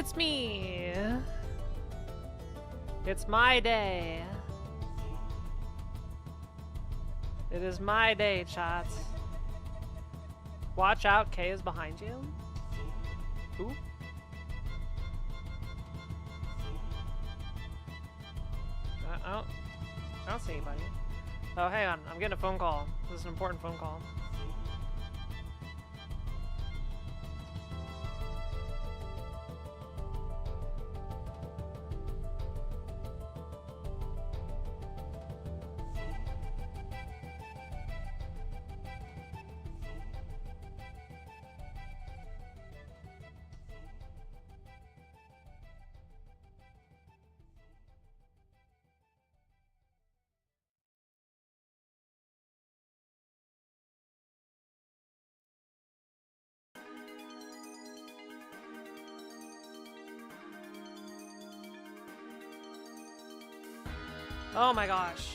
it's me. It's my day. It is my day, chat. Watch out, Kay is behind you. Who? I don't see anybody. Oh, hang on. I'm getting a phone call. This is an important phone call. Oh my gosh.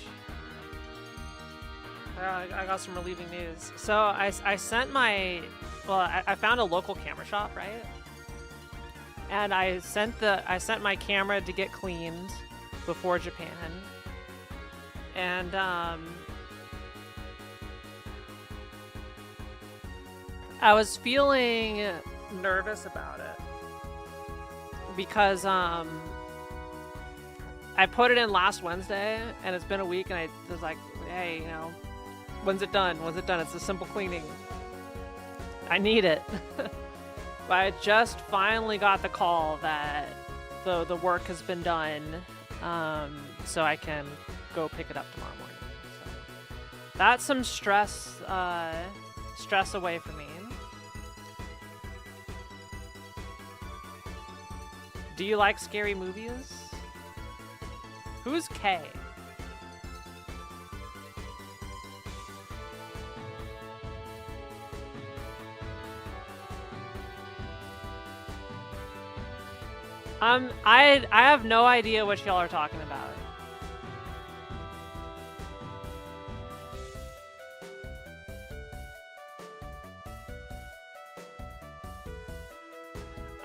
I got some relieving news. So I sent my, well, I found a local camera shop, right? And I sent my camera to get cleaned before Japan. And I was feeling nervous about it because I put it in last Wednesday, and it's been a week, and I was like, hey, you know, when's it done? When's it done? It's a simple cleaning. I need it. But I just finally got the call that the work has been done, so I can go pick it up tomorrow morning. So that's some stress away from me. Do you like scary movies? Who's K? I have no idea what y'all are talking about.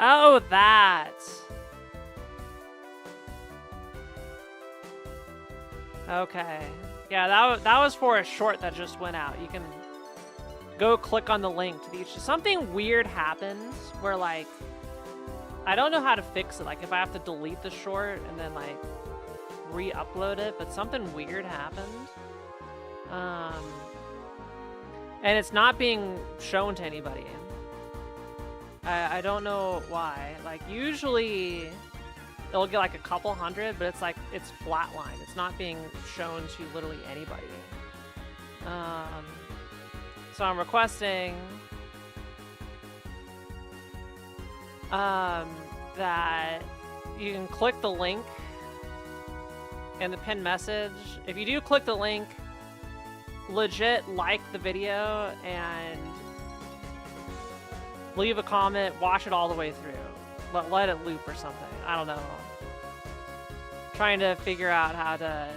Oh, that. Okay. Yeah, that was for a short that just went out. You can go click on the link to the... Something weird happens where, like, I don't know how to fix it. Like, if I have to delete the short and then, like, re-upload it, but something weird happened. And it's not being shown to anybody. I don't know why. Like, usually it'll get like a couple hundred, but it's like, it's flatlined. It's not being shown to literally anybody. So I'm requesting that you can click the link in the pinned message. If you do click the link, legit like the video and leave a comment, watch it all the way through. Let it loop or something. I don't know. Trying to figure out how to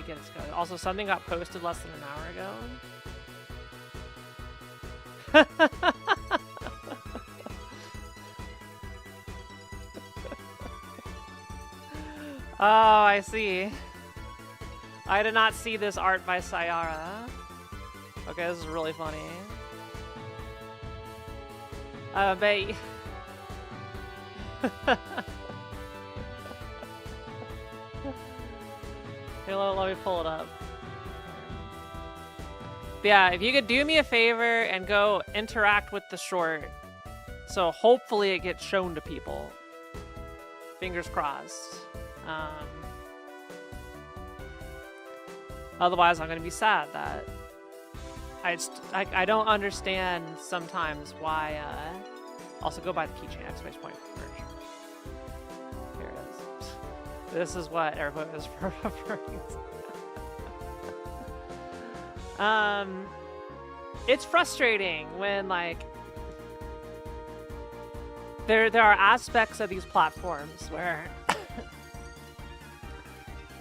get it started. Also, something got posted less than an hour ago. Oh, I see. I did not see this art by Kiara. Okay, this is really funny. But... Here, let me pull it up. But yeah, if you could do me a favor and go interact with the short, so hopefully it gets shown to people. Fingers crossed. Otherwise, I'm gonna be sad that I don't understand sometimes why. Also, go buy the keychain exclamation point merch. Here it is. This is what everybody is referring to. It's frustrating when, like, there are aspects of these platforms where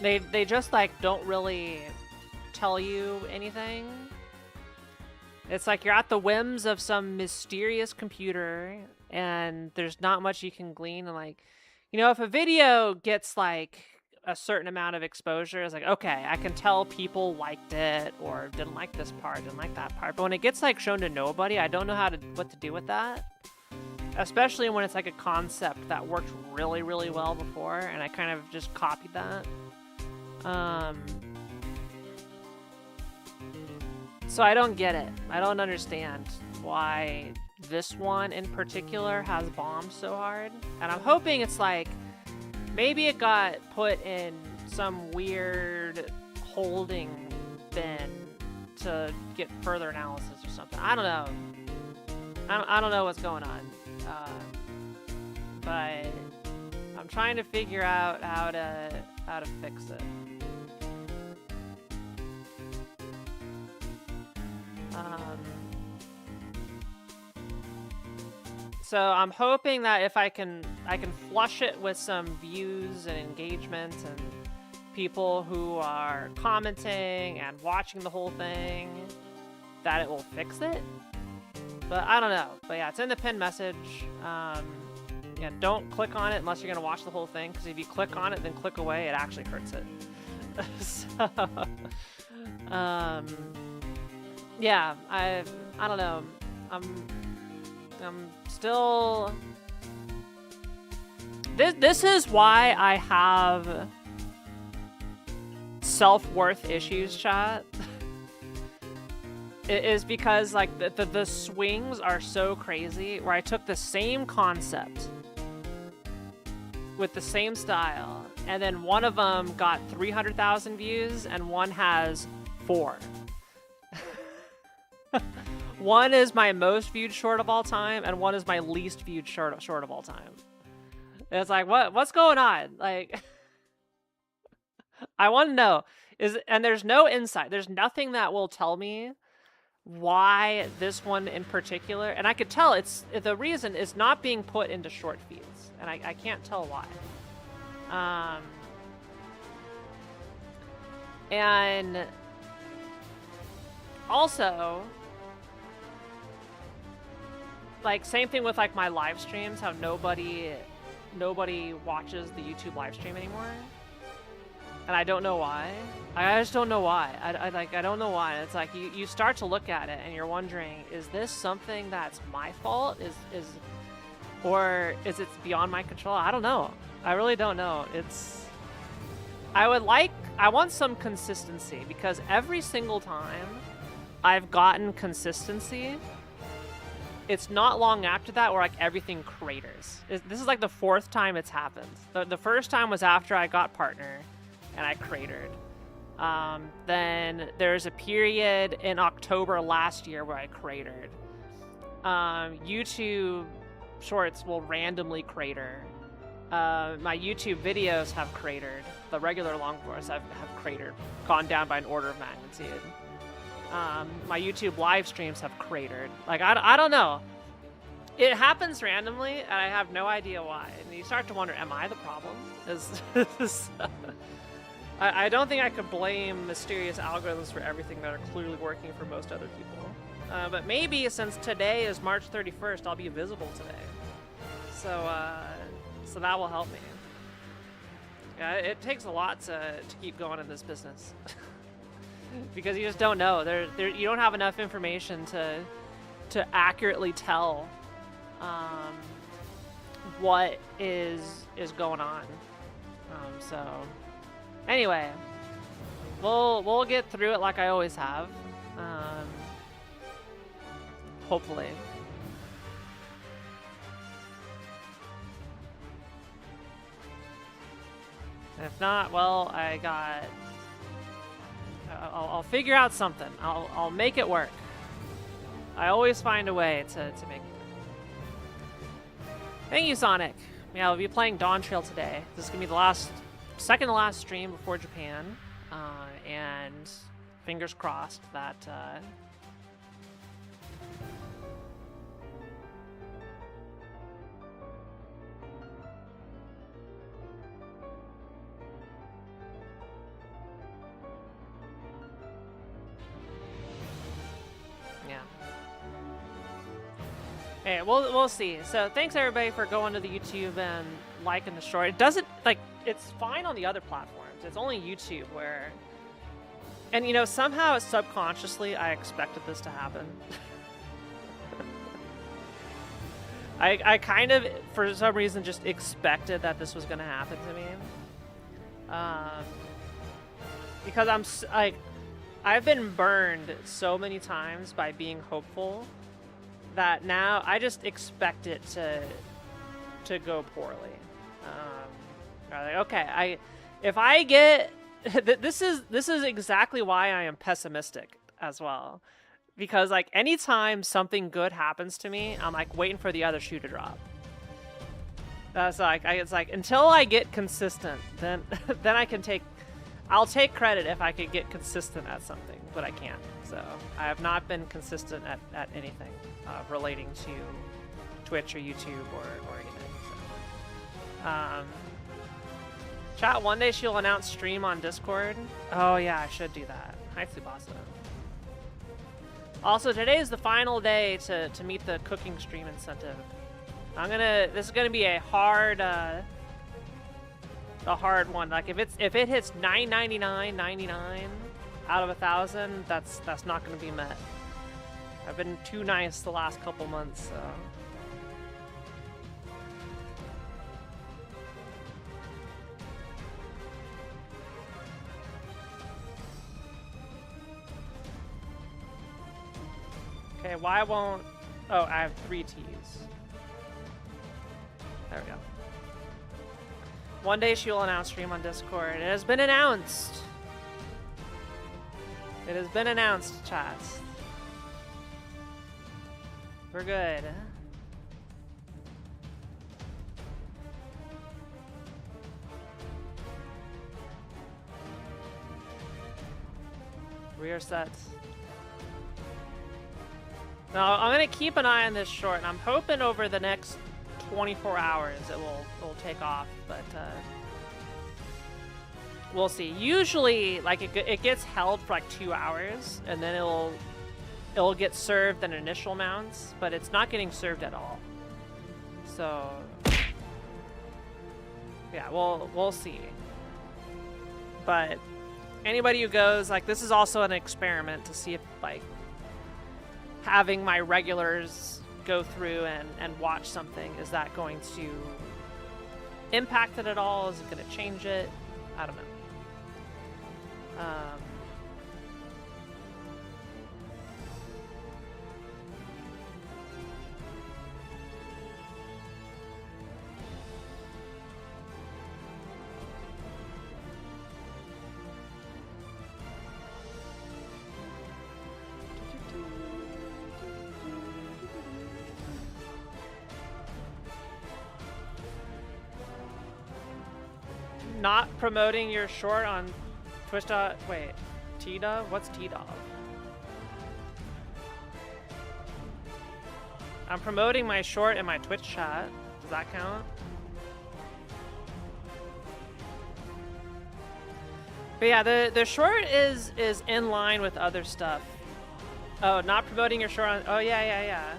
they just, like, don't really tell you anything. It's like you're at the whims of some mysterious computer and there's not much you can glean. And like, you know, if a video gets like a certain amount of exposure, it's like, okay, I can tell people liked it or didn't like this part, didn't like that part. But when it gets like shown to nobody, I don't know what to do with that. Especially when it's like a concept that worked really, really well before, and I kind of just copied that. So I don't get it. I don't understand why this one in particular has bombed so hard. And I'm hoping it's like, maybe it got put in some weird holding bin to get further analysis or something. I don't know. I don't know what's going on. But I'm trying to figure out how to fix it. So I'm hoping that if I can flush it with some views and engagement and people who are commenting and watching the whole thing, that it will fix it. But I don't know. But yeah, it's in the pinned message. Yeah, don't click on it unless you're gonna watch the whole thing, because if you click on it then click away, it actually hurts it. So, yeah, I don't know. I'm still. This is why I have self-worth issues, chat. It is because like the swings are so crazy, where I took the same concept with the same style, and then one of them got 300,000 views and one has 4. One is my most viewed short of all time, and one is my least viewed short of all time. And it's like, what's going on? Like, I want to know. And there's no insight. There's nothing that will tell me why this one in particular. And I could tell the reason is not being put into short feeds, and I can't tell why. And also, like, same thing with like my live streams, how nobody watches the YouTube live stream anymore, and I don't know why. I just don't know why. I don't know why. It's like you start to look at it and you're wondering, is this something that's my fault? Or is it beyond my control? I don't know. I really don't know. I want some consistency, because every single time I've gotten consistency, it's not long after that where like everything craters. This is like the 4th time it's happened. The first time was after I got partner and I cratered. Then there's a period in October last year where I cratered. YouTube shorts will randomly crater. My YouTube videos have cratered. The regular long forms have cratered, gone down by an order of magnitude. My YouTube live streams have cratered. Like, I don't know. It happens randomly, and I have no idea why. And you start to wonder, am I the problem? I don't think I could blame mysterious algorithms for everything that are clearly working for most other people. But maybe since today is March 31st, I'll be visible today. So that will help me. Yeah, it takes a lot to keep going in this business. Because you just don't know. You don't have enough information to accurately tell what is going on. So anyway, we'll get through it like I always have. Hopefully. And if not, well, I'll figure out something. I'll make it work. I always find a way to make it work. Thank you, Sonic. Yeah, we'll be playing Dawntrail today. This is gonna be the second to last stream before Japan, and fingers crossed that. Okay, we'll see. So thanks everybody for going to the YouTube and liking the short. It doesn't, like, it's fine on the other platforms. It's only YouTube where, and you know, somehow subconsciously I expected this to happen. I kind of, for some reason, just expected that this was going to happen to me. Because I've been burned so many times by being hopeful that now I just expect it to go poorly. Like, okay, if I get this is exactly why I am pessimistic as well, because like anytime something good happens to me, I'm like waiting for the other shoe to drop. That's like it's like until I get consistent, then I'll take credit if I could get consistent at something, but I can't. So I have not been consistent at anything relating to Twitch or YouTube or anything. So. Chat, one day she'll announce stream on Discord. Oh yeah, I should do that. Hi, Tsubasa. Also, today is the final day to meet the cooking stream incentive. This is gonna be a hard one. Like if it hits $9.99.99 out of 1,000, that's not gonna be met. I've been too nice the last couple months, so. Okay, why won't... Oh, I have 3 T's. There we go. One day she will announce stream on Discord. It has been announced. It has been announced, chat. We're good. We are set. Now, I'm going to keep an eye on this short, and I'm hoping over the next 24 hours it will take off, but we'll see. Usually, like, it gets held for like 2 hours, and then it'll get served in initial mounts, but it's not getting served at all. So, yeah, we'll see. But anybody who goes, like, this is also an experiment to see if, like, having my regulars go through and watch something, is that going to impact it at all? Is it going to change it? I don't know. Not promoting your short on Twitch. Wait, T-Dog? What's T-Dog? I'm promoting my short in my Twitch chat. Does that count? But yeah, the short is in line with other stuff. Oh, not promoting your short on... Oh, yeah.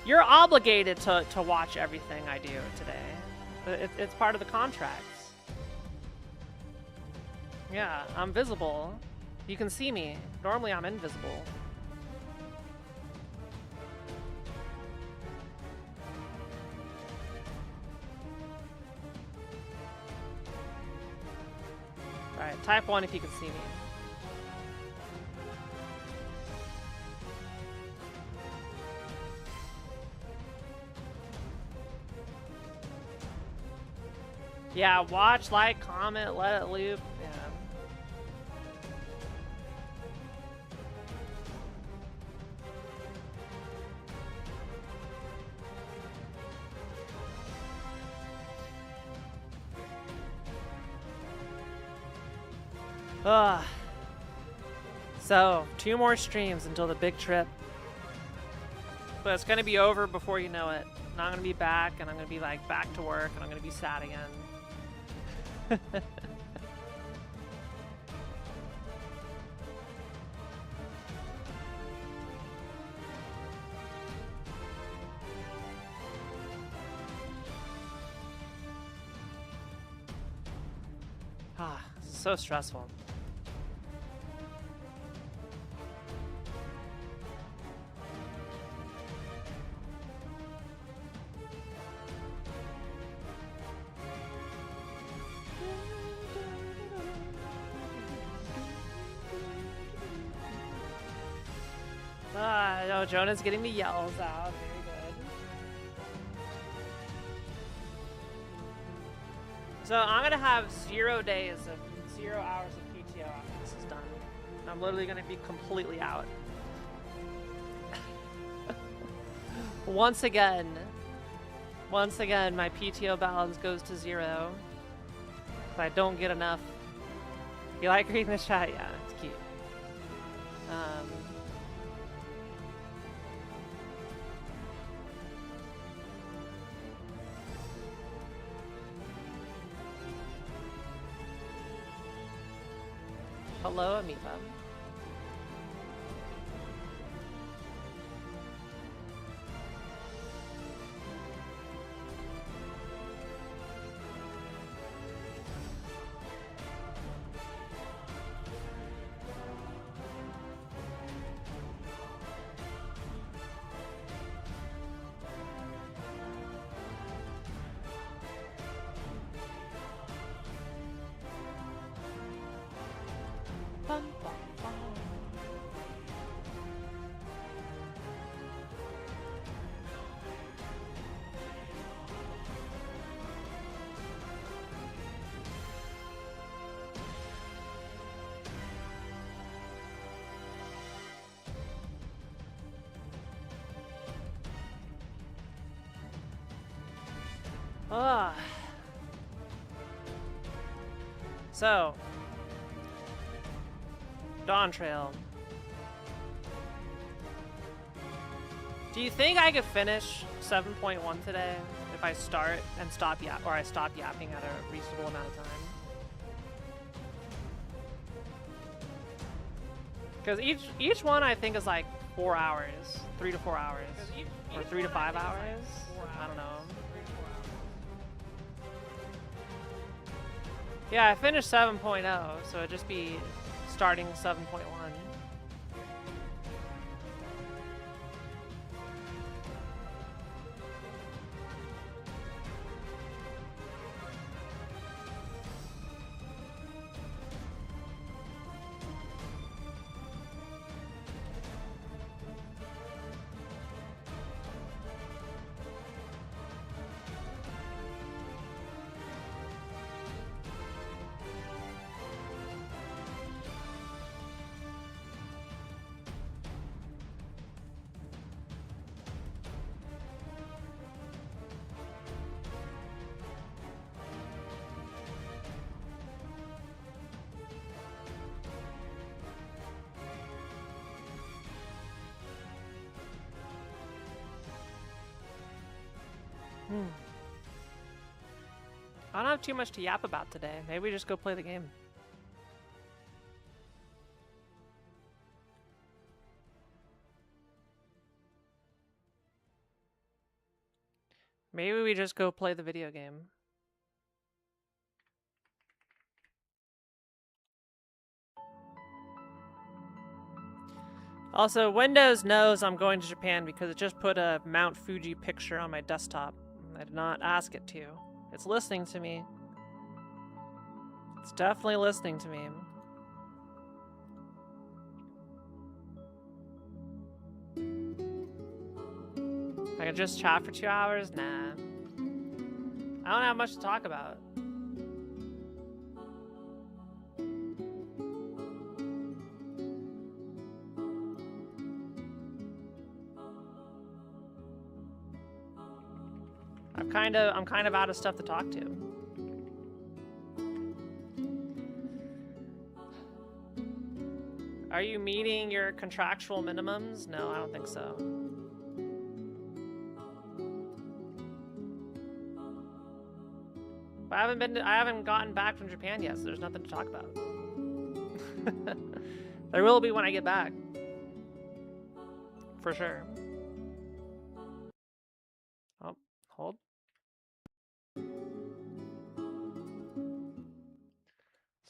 You're obligated to watch everything I do today. It's part of the contracts. Yeah, I'm visible. You can see me. Normally I'm invisible. Alright, type 1 if you can see me. Yeah, watch, like, comment, let it loop. Yeah. Ugh. So, 2 more streams until the big trip. But it's gonna be over before you know it. And I'm gonna be back, and I'm gonna be like back to work, and I'm gonna be sad again. Ah, this is so stressful. Oh, Jonah's getting the yells out. Very good. So I'm gonna have 0 days of 0 hours of PTO after this is done. I'm literally gonna be completely out. Once again, my PTO balance goes to 0. If I don't get enough. You like reading the chat? Yeah, it's cute. Hello, Amoeba. Bum, bum, bum. Ah. So, Dawntrail. Do you think I could finish 7.1 today if I start and stop I stop yapping at a reasonable amount of time? Because each one I think is like 4 hours, 3 to 4 hours, or 3 to 5 hours. I don't know. Yeah, I finished 7.0, so it'd just be starting 7.1. I don't have too much to yap about today. Maybe we just go play the game. Maybe we just go play the video game. Also, Windows knows I'm going to Japan because it just put a Mount Fuji picture on my desktop. I did not ask it to. It's listening to me. It's definitely listening to me. I could just chat for 2 hours? Nah. I don't have much to talk about. I'm kind of out of stuff to talk to. Are you meeting your contractual minimums? No, I don't think so. But I haven't gotten back from Japan yet, so there's nothing to talk about. There will be when I get back. For sure. Oh, hold.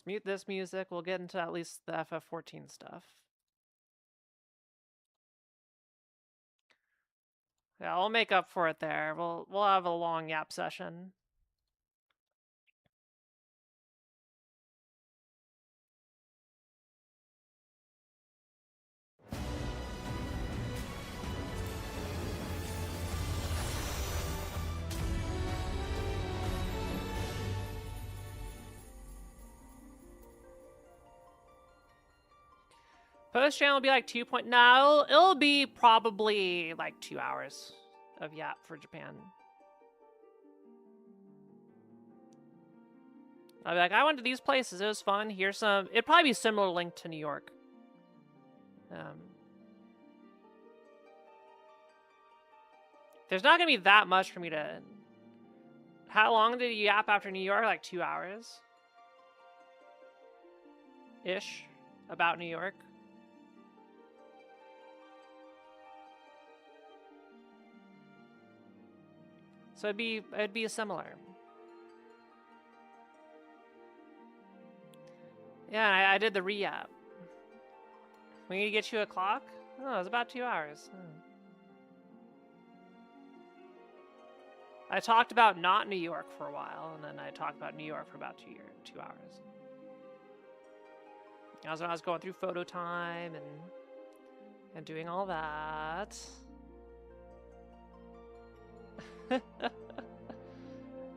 Mute this music. We'll get into at least the FF14 stuff. Yeah, we'll make up for it there. We'll have a long yap session. Post channel will be like 2 point. No, it'll be probably like 2 hours of yap for Japan. I'll be like, I went to these places. It was fun. Here's some. It'd probably be similar link to New York. There's not gonna be that much for me to. How long did you yap after New York? Like 2 hours, ish, about New York. So it'd be similar. Yeah, I did the re-yap. We need to get you a clock? Oh, it was about 2 hours. Oh. I talked about not New York for a while, and then I talked about New York for about 2 hours. That was when I was going through photo time and doing all that.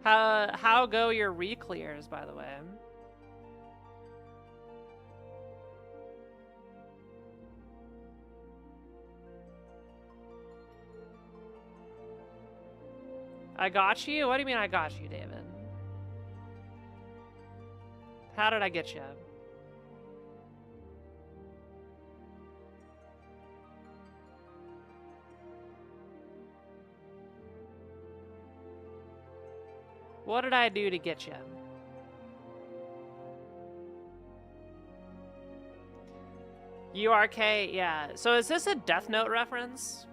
How go your re-clears, by the way? I got you? What do you mean I got you, David? How did I get you? What did I do to get you? URK, yeah. So is this a Death Note reference?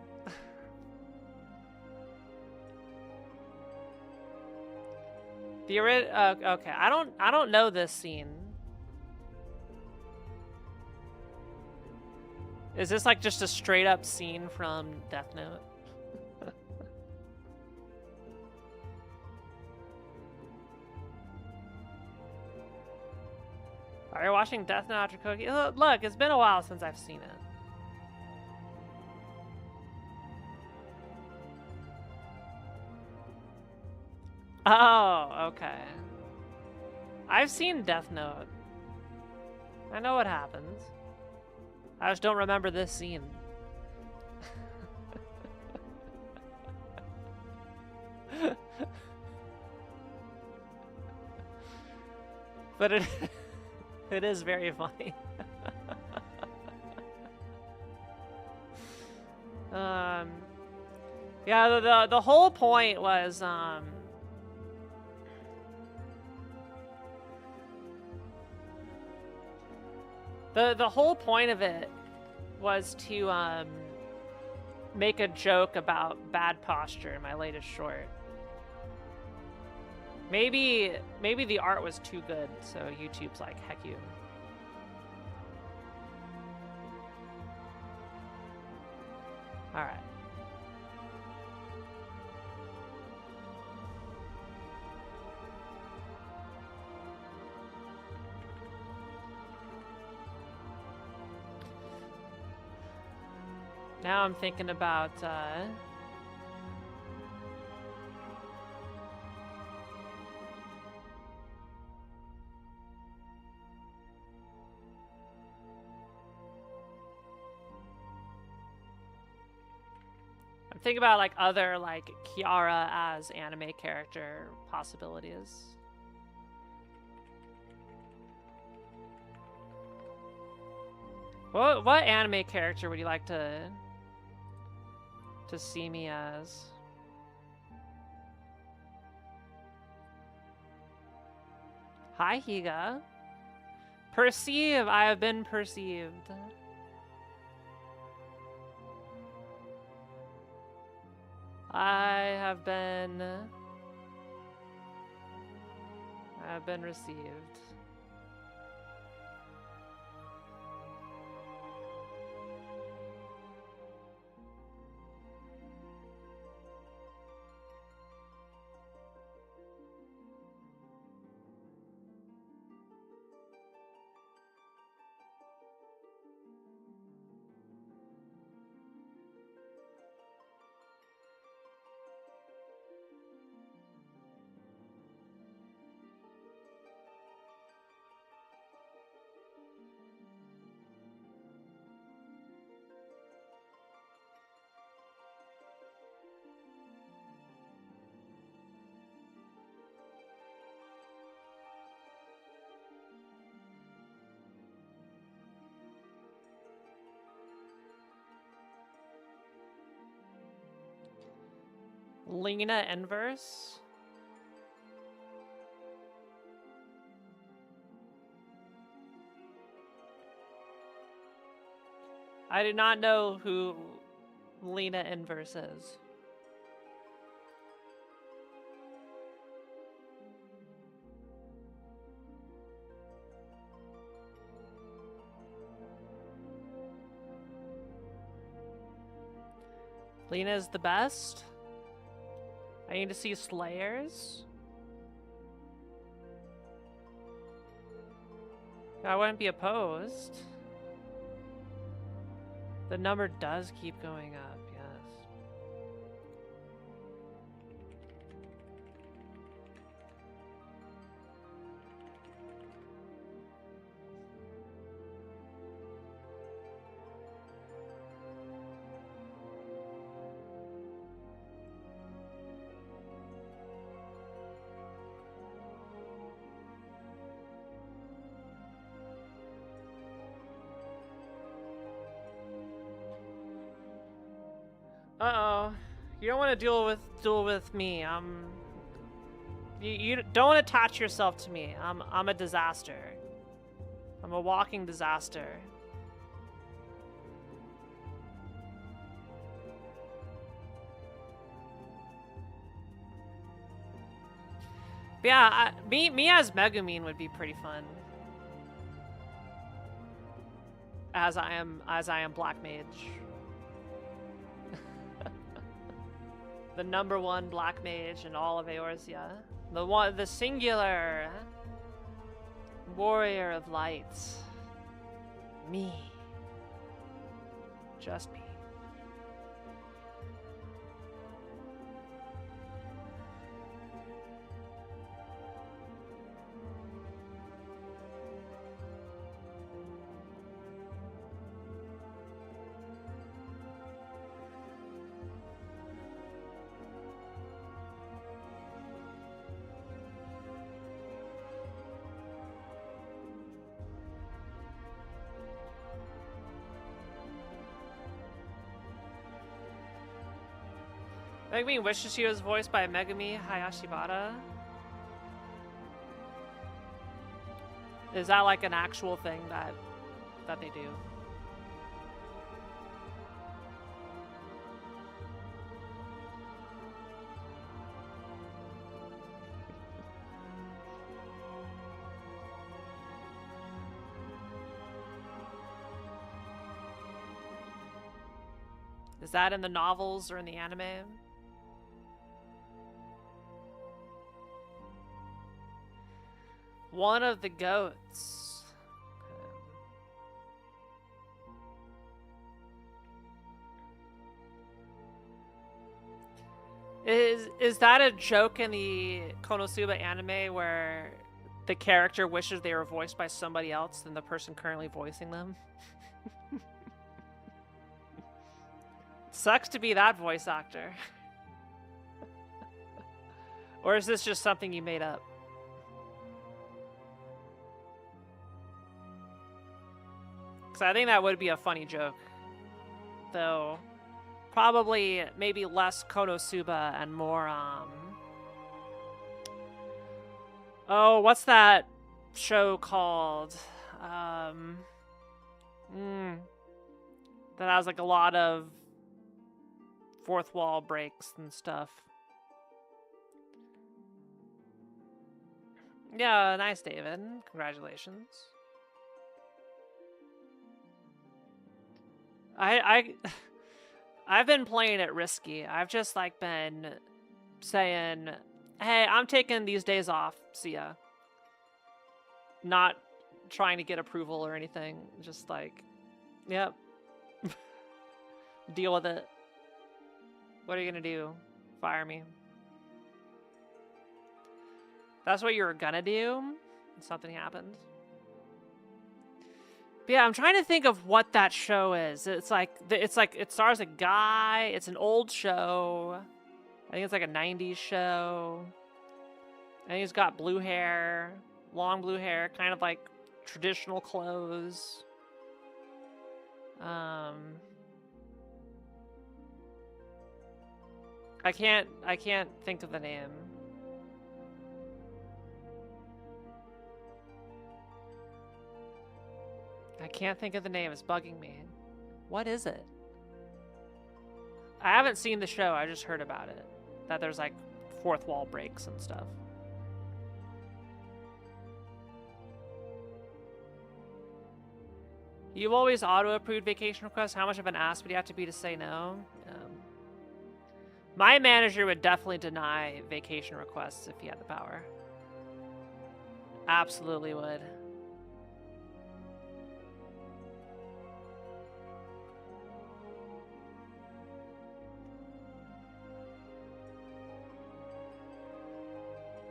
Okay, I don't know this scene. Is this like just a straight up scene from Death Note? Are you watching Death Note after Cookie? Look, it's been a while since I've seen it. Oh, okay. I've seen Death Note. I know what happens. I just don't remember this scene. But it is very funny. Yeah, the whole point was the whole point of it was to make a joke about bad posture in my latest short. Maybe the art was too good, so YouTube's like, heck you. All right. Now I'm thinking about like other like Kiara as anime character possibilities. What anime character would you like to see me as? Hi, Higa. Perceive. I have been perceived. I have been received. Lena Inverse? I do not know who Lena Inverse is. Lena is the best? I need to see Slayers? I wouldn't be opposed. The number does keep going up, yes. Uh-oh. You don't want to deal with me. You don't attach yourself to me. I'm a disaster. I'm a walking disaster. But yeah, me as Megumin would be pretty fun. As I am Black Mage. The #1 Black Mage in all of Eorzea. The singular warrior of light. Me. Just me. Megumi wishes she was voiced by Megumi Hayashibara. Is that like an actual thing that they do? Is that in the novels or in the anime? One of the goats. Is that a joke in the Konosuba anime where the character wishes they were voiced by somebody else than the person currently voicing them? Sucks to be that voice actor. Or is this just something you made up? Because I think that would be a funny joke. Though, probably maybe less Konosuba and more, oh, what's that show called? That has like a lot of fourth wall breaks and stuff. Yeah, nice, David. Congratulations. I've been playing it risky. I've just like been saying, hey, I'm taking these days off. See ya. Not trying to get approval or anything. Just like, yep. Deal with it. What are you gonna do? Fire me? That's what you were gonna do? Something happened. But yeah, I'm trying to think of what that show is. It's like it stars a guy. It's an old show. I think it's like a 90s show. And he's got blue hair, long blue hair, kind of like traditional clothes. I can't think of the name. I can't think of the name. It's bugging me. What is it? I haven't seen the show. I just heard about it. That there's like fourth wall breaks and stuff. You've always auto-approved vacation requests. How much of an ass would you have to be to say no? My manager would definitely deny vacation requests if he had the power. Absolutely would.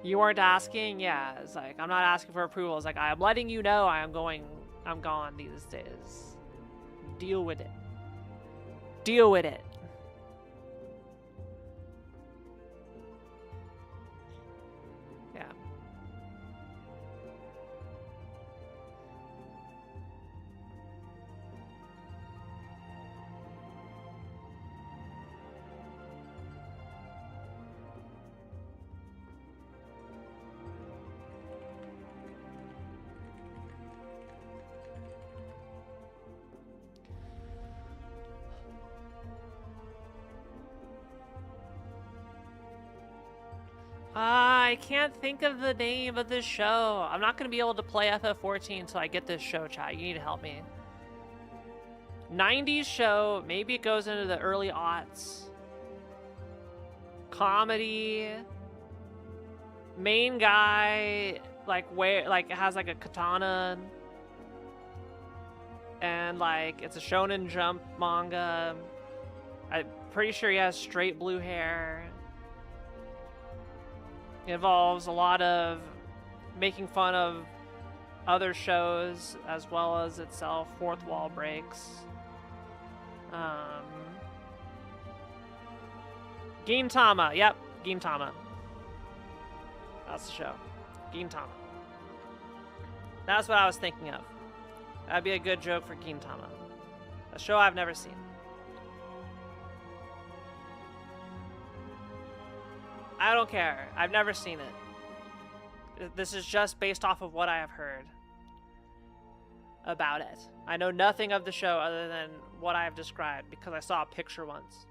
You weren't asking? Yeah, it's like, I'm not asking for approval. It's like, I'm letting you know I'm gone these days. Deal with it. Deal with it. Yeah. I can't think of the name of this show. I'm not going to be able to play FF14 until I get this show, chat. You need to help me. 90s show. Maybe it goes into the early aughts. Comedy. Main guy, has like a katana. And like, it's a Shonen Jump manga. I'm pretty sure he has straight blue hair. It involves a lot of making fun of other shows as well as itself. Fourth wall breaks. Gintama. Yep, Gintama. That's the show. Gintama. That's what I was thinking of. That'd be a good joke for Gintama. A show I've never seen. I don't care. I've never seen it. This is just based off of what I have heard about it. I know nothing of the show other than what I have described because I saw a picture once.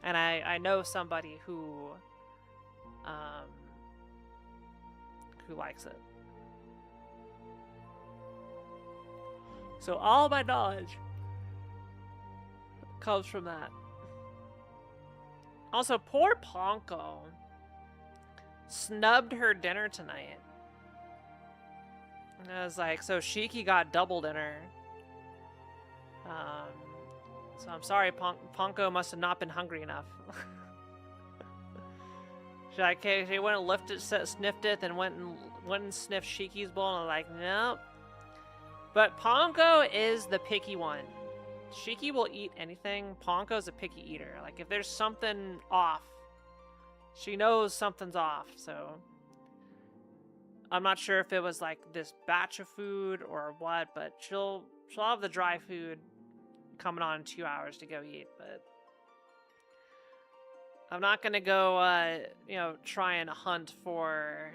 And I know somebody who likes it. So all my knowledge comes from that. Also, poor Ponko snubbed her dinner tonight. And I was like, so Shiki got double dinner. So I'm sorry, Ponko must have not been hungry enough. She went and lifted, sniffed it, then went and sniffed Shiki's bowl, and I was like, nope. But Ponko is the picky one. Shiki will eat anything. Ponko's a picky eater. Like, if there's something off, she knows something's off, so... I'm not sure if it was, like, this batch of food or what, but she'll have the dry food coming on in 2 hours to go eat, but... I'm not gonna go, try and hunt for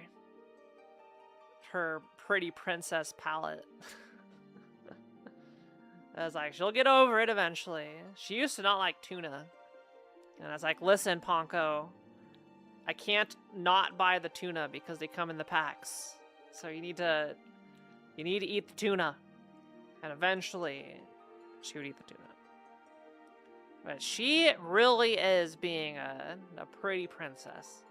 her pretty princess palate. I was like, she'll get over it eventually. She used to not like tuna. And I was like, listen, Ponko, I can't not buy the tuna because they come in the packs. So you need to eat the tuna. And eventually, she would eat the tuna. But she really is being a pretty princess.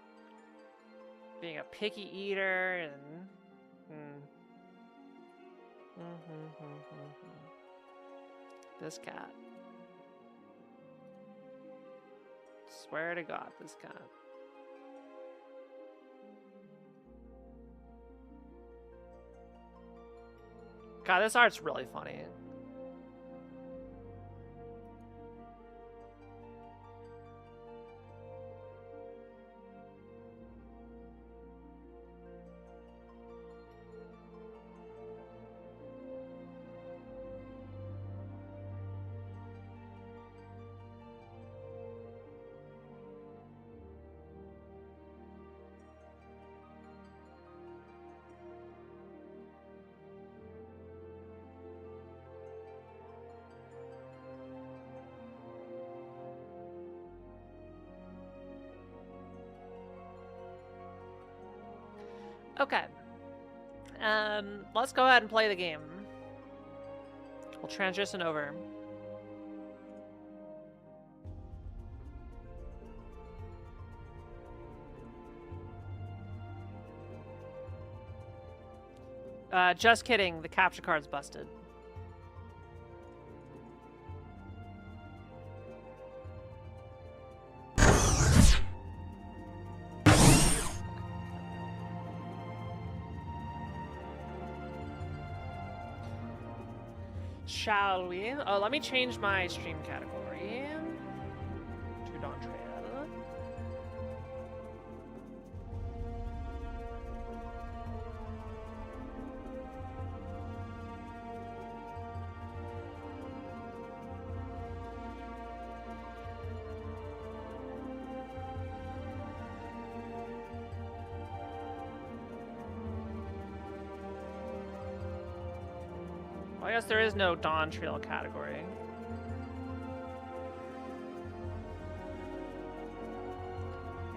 Being a picky eater and... This cat. Swear to God, this cat. God, this art's really funny. Okay. Let's go ahead and play the game. We'll transition over. Just kidding. The capture card's busted. Shall we? Oh, let me change my stream category to Dawntrail. Well, I guess there is no Dawntrail category.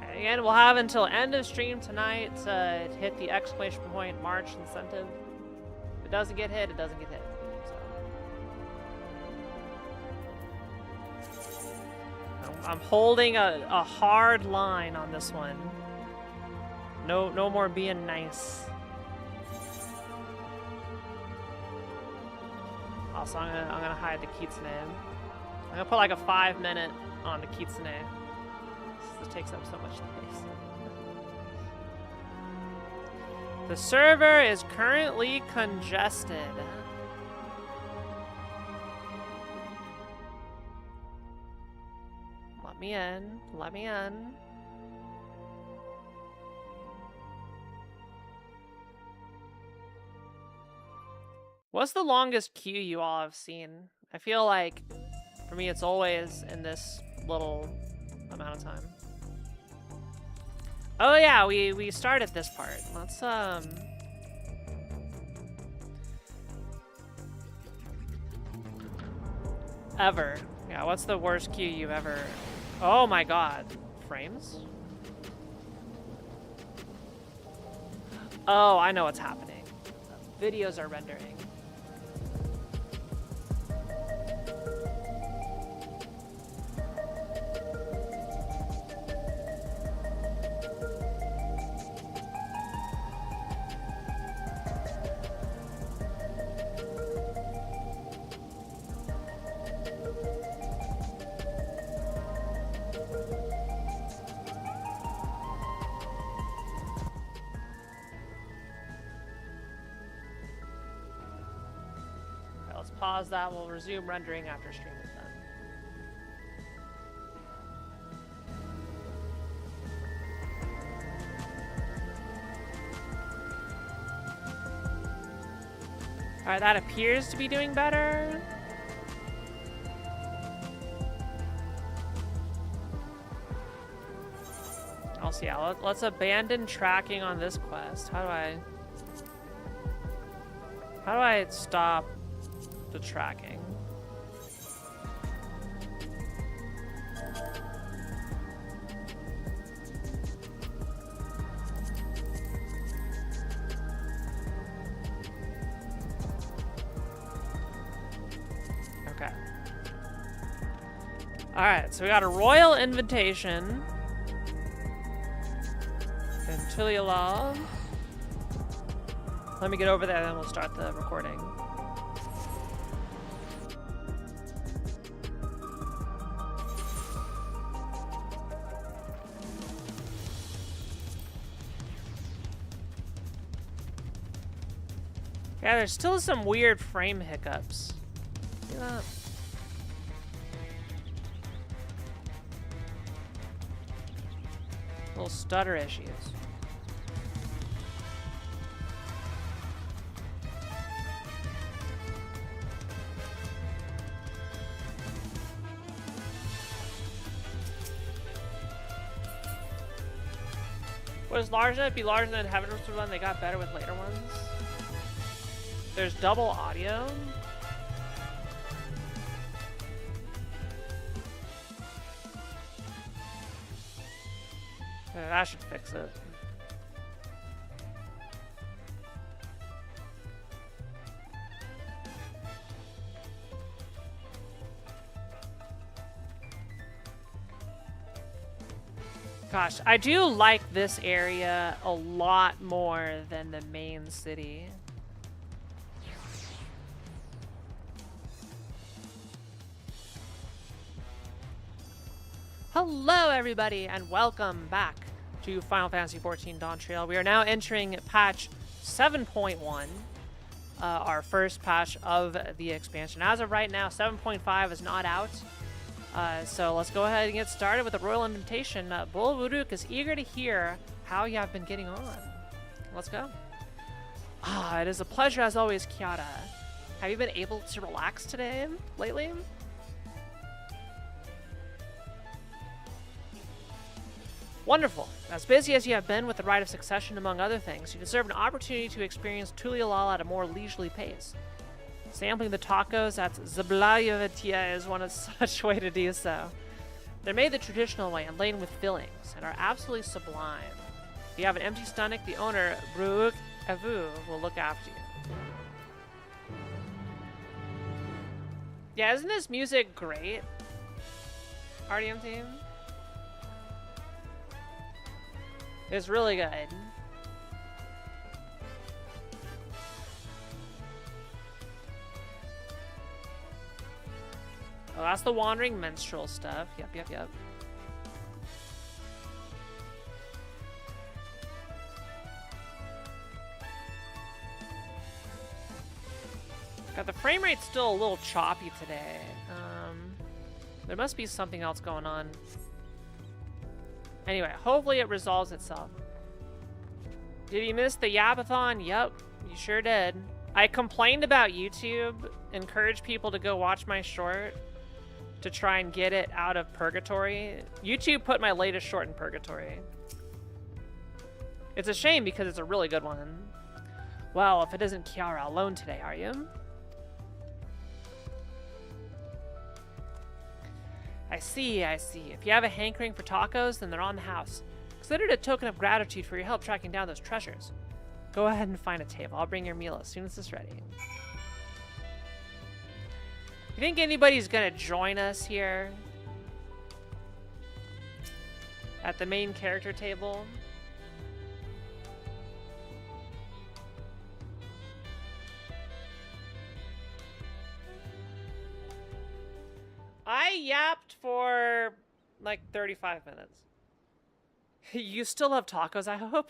And again, we'll have until end of stream tonight to hit the exclamation point March incentive. If it doesn't get hit, it doesn't get hit. So. I'm holding a hard line on this one. No more being nice. Also, I'm gonna hide the kitsune. I'm gonna put like a 5-minute on the kitsune. This takes up so much space. The server is currently congested. Let me in. Let me in. What's the longest queue you all have seen? I feel like, for me, it's always in this little amount of time. Oh yeah, we started this part. Let's, Ever. Yeah, what's the worst queue you've ever... Oh my god. Frames? Oh, I know what's happening. Videos are rendering. Pause that. We'll resume rendering after stream is done. Alright, that appears to be doing better. Also, yeah, let's abandon tracking on this quest. How do I stop the tracking? Okay. Alright, so we got a royal invitation. Ventilialov. Let me get over there, then we'll start the recording. Yeah, there's still some weird frame hiccups. See that? Little stutter issues. Was large enough to be larger than Heaven Whispered one? They got better with later ones. There's double audio. That should fix it. Gosh, I do like this area a lot more than the main city. Hello everybody and welcome back to Final Fantasy XIV Dawntrail. We are now entering patch 7.1, our first patch of the expansion. As of right now, 7.5 is not out. So let's go ahead and get started with the royal invitation. Bull Vuruk is eager to hear how you have been getting on. Let's go. It is a pleasure as always, Kiara. Have you been able to relax today, lately? Wonderful. As busy as you have been with the Rite of Succession, among other things, you deserve an opportunity to experience Tulialal at a more leisurely pace. Sampling the tacos at Zablayevatia is one such way to do so. They're made the traditional way and laden with fillings, and are absolutely sublime. If you have an empty stomach, the owner, Bruuk Avu, will look after you. Yeah, isn't this music great? RDM team? It's really good. Oh, that's the wandering minstrel stuff. Yep. God, the frame rate's still a little choppy today. There must be something else going on. Anyway, hopefully it resolves itself. Did you miss the Yapathon? Yep, you sure did. I complained about YouTube, encouraged people to go watch my short to try and get it out of purgatory. YouTube put my latest short in purgatory. It's a shame because it's a really good one. Well, if it isn't Kiara alone today, are you? I see. If you have a hankering for tacos, then they're on the house. Consider it a token of gratitude for your help tracking down those treasures. Go ahead and find a table. I'll bring your meal as soon as it's ready. You think anybody's gonna join us here? At the main character table? I yapped for like 35 minutes. You still love tacos, I hope?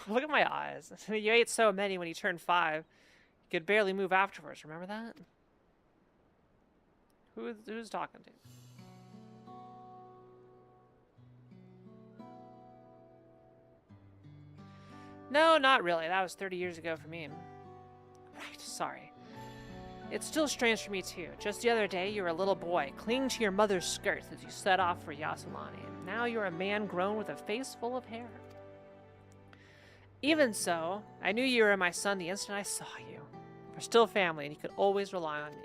Look at my eyes. You ate so many when you turned 5. You could barely move afterwards, remember that? Who's talking to? No, not really. That was 30 years ago for me. Right, sorry. It's still strange for me too. Just the other day, you were a little boy, clinging to your mother's skirts as you set off for Yasumani. Now you're a man grown with a face full of hair. Even so, I knew you were my son the instant I saw you. We're still family, and you could always rely on me.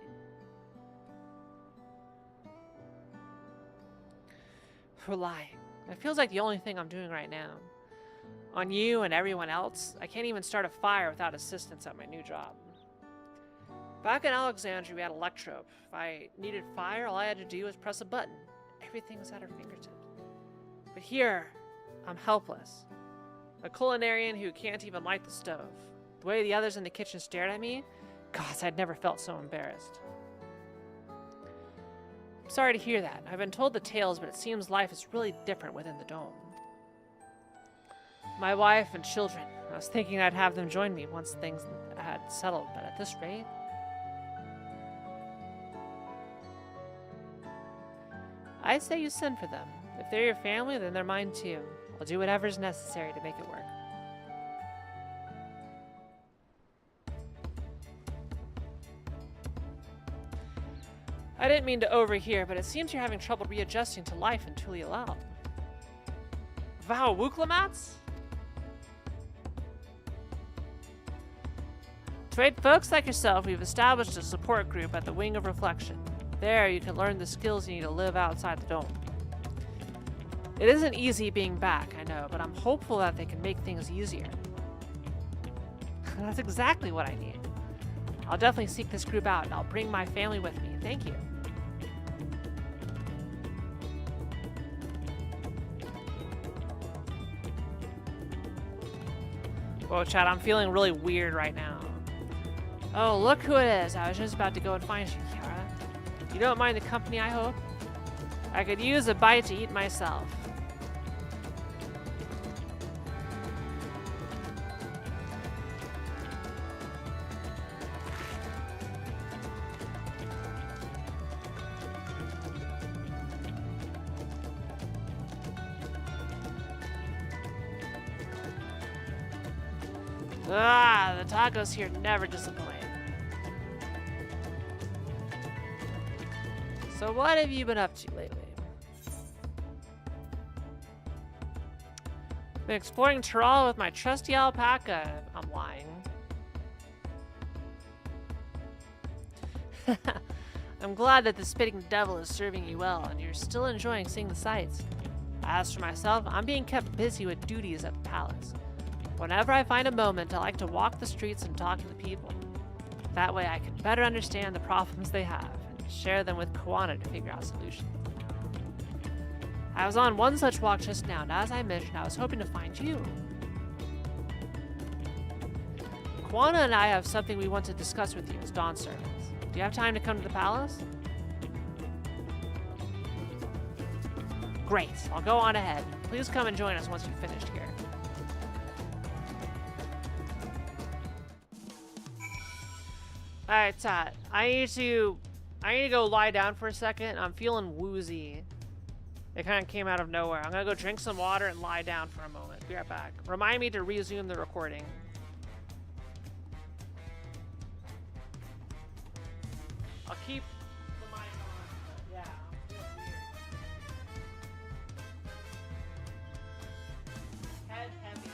Relying. It feels like the only thing I'm doing right now. On you and everyone else, I can't even start a fire without assistance at my new job. Back in Alexandria, we had Electrope. If I needed fire, all I had to do was press a button. Everything was at our fingertips. But here, I'm helpless. A culinarian who can't even light the stove. The way the others in the kitchen stared at me, gosh, I'd never felt so embarrassed. I'm sorry to hear that. I've been told the tales, but it seems life is really different within the dome. My wife and children, I was thinking I'd have them join me once things had settled, but at this rate... I say you send for them. If they're your family, then they're mine too. I'll do whatever's necessary to make it work. I didn't mean to overhear, but it seems you're having trouble readjusting to life in Tulialal. Vow Wuklamats? To aid folks like yourself, we've established a support group at the Wing of Reflection. There, you can learn the skills you need to live outside the dome. It isn't easy being back, I know, but I'm hopeful that they can make things easier. That's exactly what I need. I'll definitely seek this group out, and I'll bring my family with me. Thank you. Whoa, chat, I'm feeling really weird right now. Oh, look who it is. I was just about to go and find you, Kiara. You don't mind the company, I hope? I could use a bite to eat myself. Ah, the tacos here never disappoint. So what have you been up to lately? Been exploring Tyrol with my trusty alpaca. I'm lying. I'm glad that the spitting devil is serving you well and you're still enjoying seeing the sights. As for myself, I'm being kept busy with duties at the palace. Whenever I find a moment, I like to walk the streets and talk to the people. That way I can better understand the problems they have and share them with Kiara to figure out solutions. I was on one such walk just now, and as I mentioned, I was hoping to find you. Kiara and I have something we want to discuss with you as Dawn servants. Do you have time to come to the palace? Great, I'll go on ahead. Please come and join us once you've finished here. Alright, Tot. I need to go lie down for a second. I'm feeling woozy. It kind of came out of nowhere. I'm gonna go drink some water and lie down for a moment. Be right back. Remind me to resume the recording. I'll keep the mic on, but yeah, I'm feeling weird. Head heavy.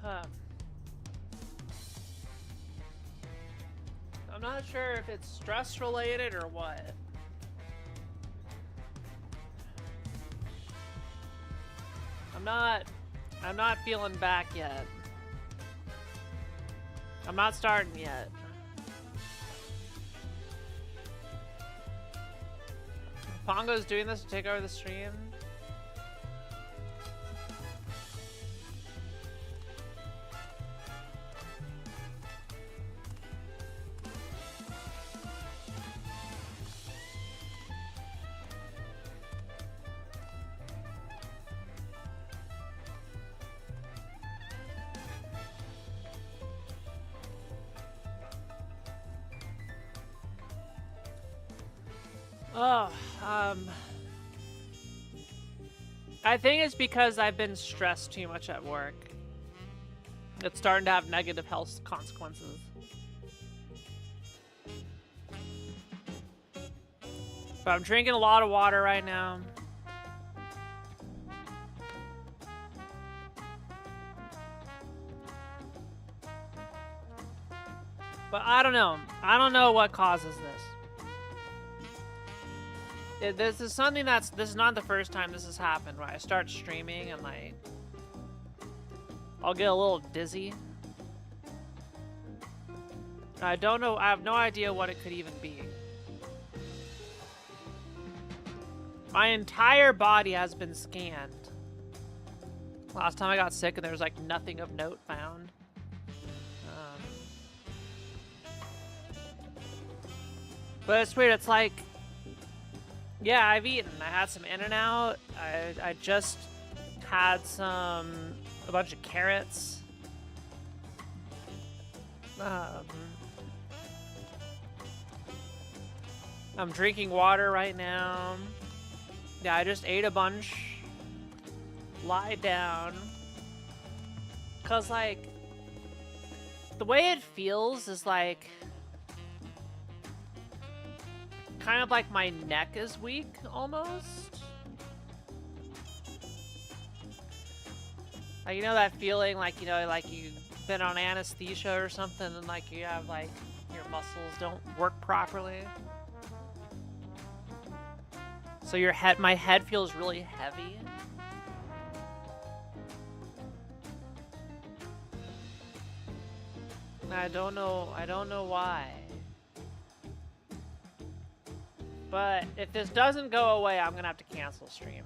I'm not sure if it's stress related or what. I'm not feeling back yet. I'm not starting yet. Pongo's doing this to take over the stream. Oh, I think it's because I've been stressed too much at work. It's starting to have negative health consequences. But I'm drinking a lot of water right now. But I don't know. I don't know what causes this. This is something this is not the first time this has happened, where I start streaming and like I'll get a little dizzy. I don't know, I have no idea what it could even be. My entire body has been scanned. Last time I got sick and there was like nothing of note found. But it's weird, it's like, yeah, I've eaten. I had some In-N-Out. I just had a bunch of carrots. I'm drinking water right now. Yeah, I just ate a bunch. Lie down. 'Cause like, the way it feels is like, kind of like my neck is weak, almost. Like, you know that feeling, like, you know, like you've been on anesthesia or something and like you have like, your muscles don't work properly. So my head feels really heavy. I don't know why. But if this doesn't go away, I'm gonna have to cancel stream.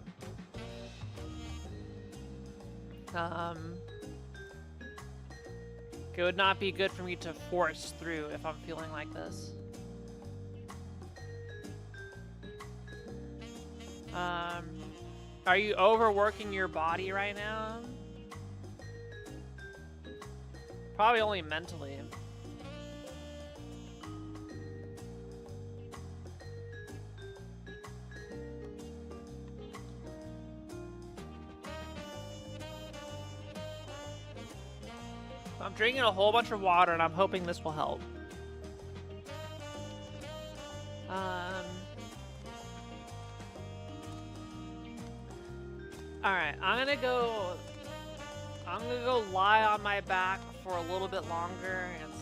It would not be good for me to force through if I'm feeling like this. Are you overworking your body right now? Probably only mentally. I'm drinking a whole bunch of water and I'm hoping this will help. Alright, I'm gonna go lie on my back for a little bit longer and see.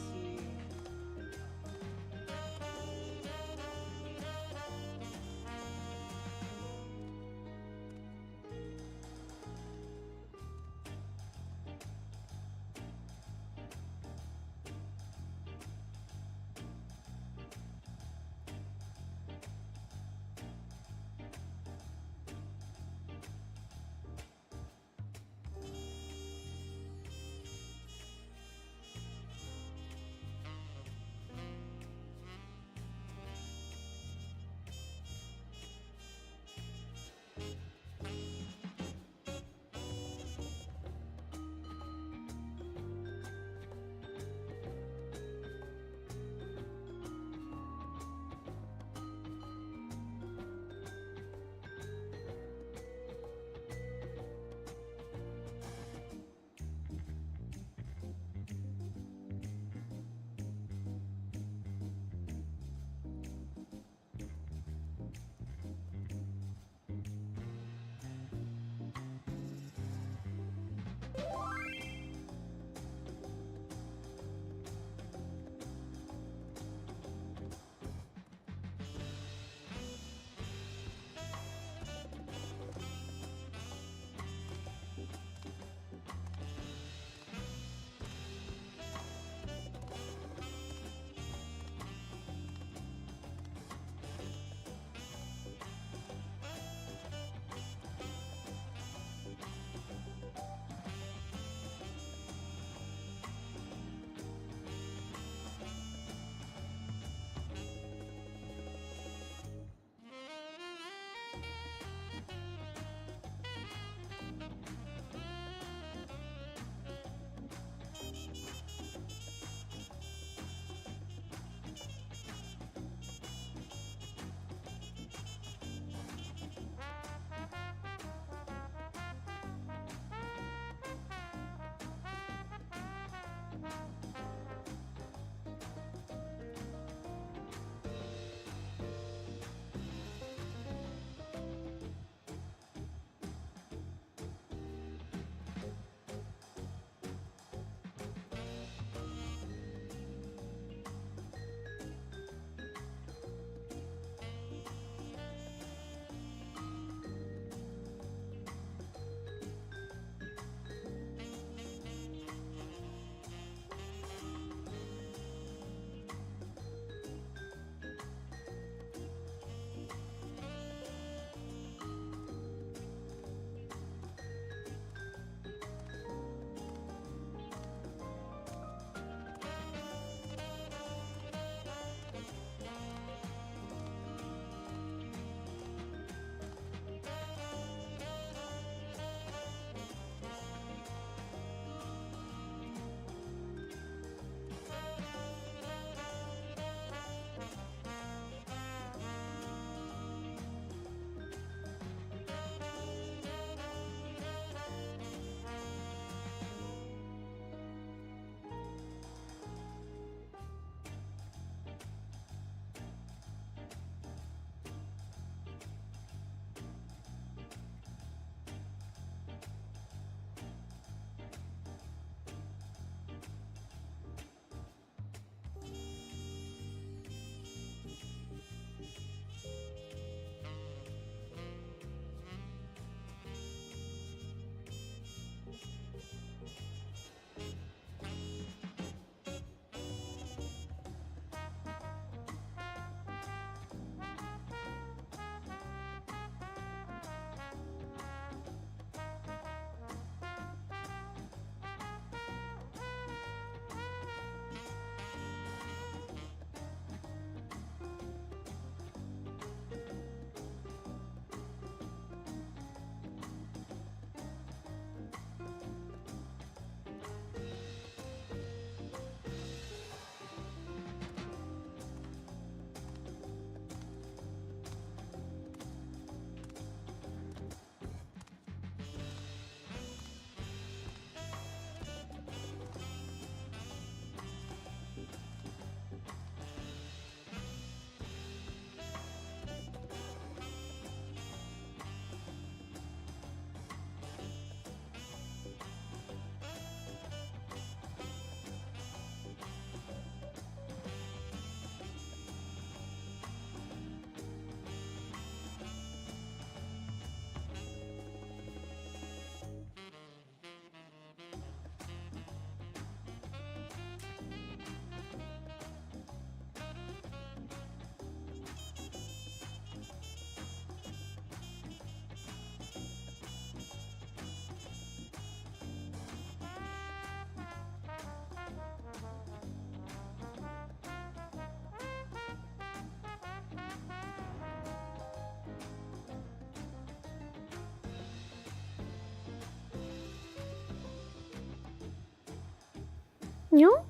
No?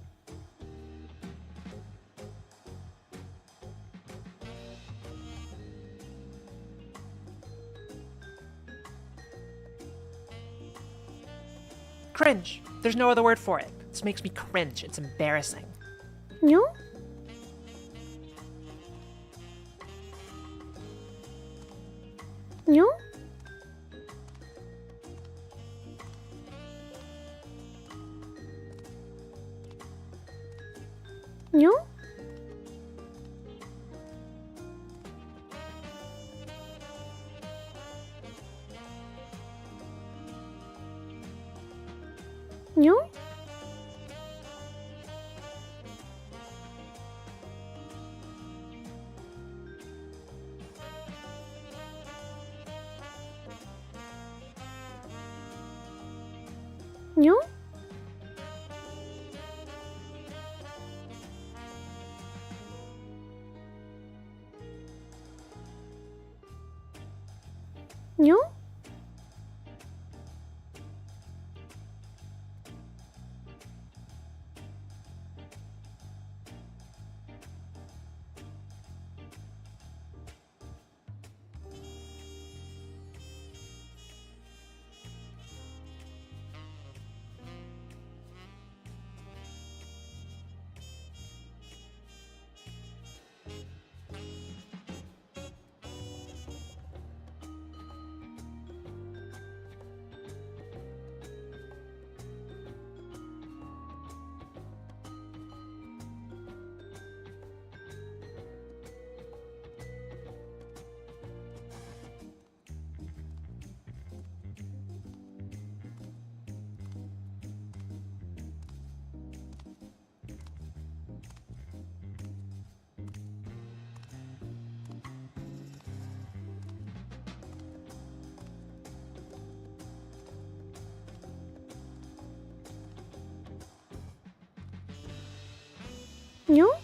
Cringe. There's no other word for it. This makes me cringe. It's embarrassing. No? No? No? No? No? No? No?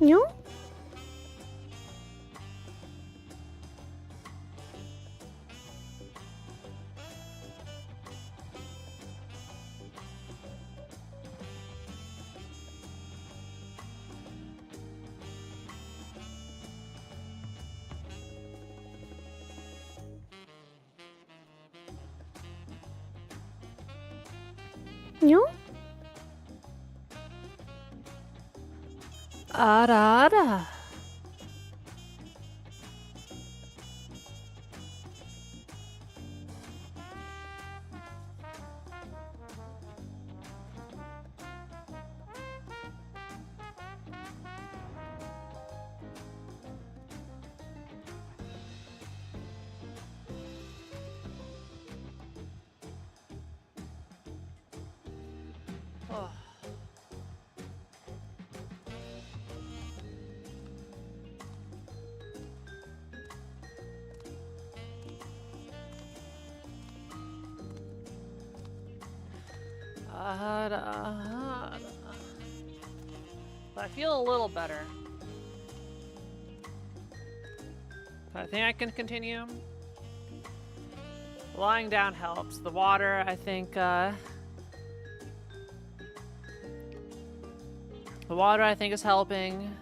No? No? Ada, ada. Oh. But I feel a little better. I think I can continue. Lying down helps. The water, I think, the water, I think, is helping.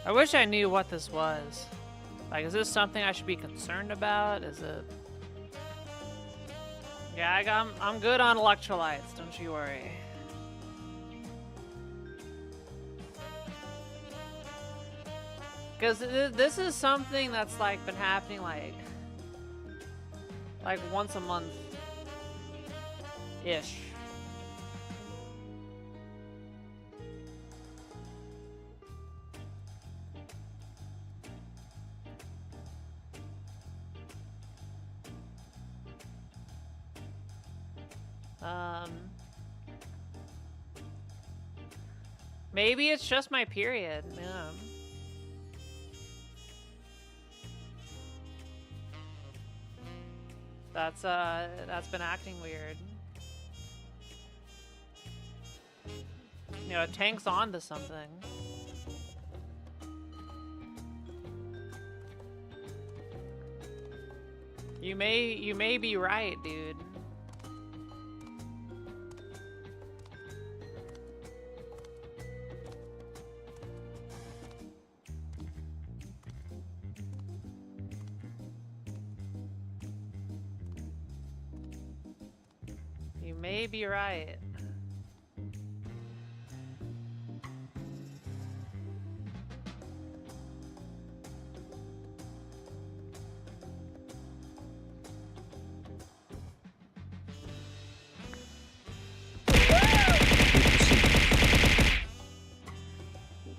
I wish I knew what this was. Like, is this something I should be concerned about? Is it... Yeah, I'm good on electrolytes, don't you worry. Because this is something that's, like, been happening, like once a month-ish. Maybe it's just my period, yeah. That's been acting weird. You know, Tank's on to something. You may be right, dude. You may be right.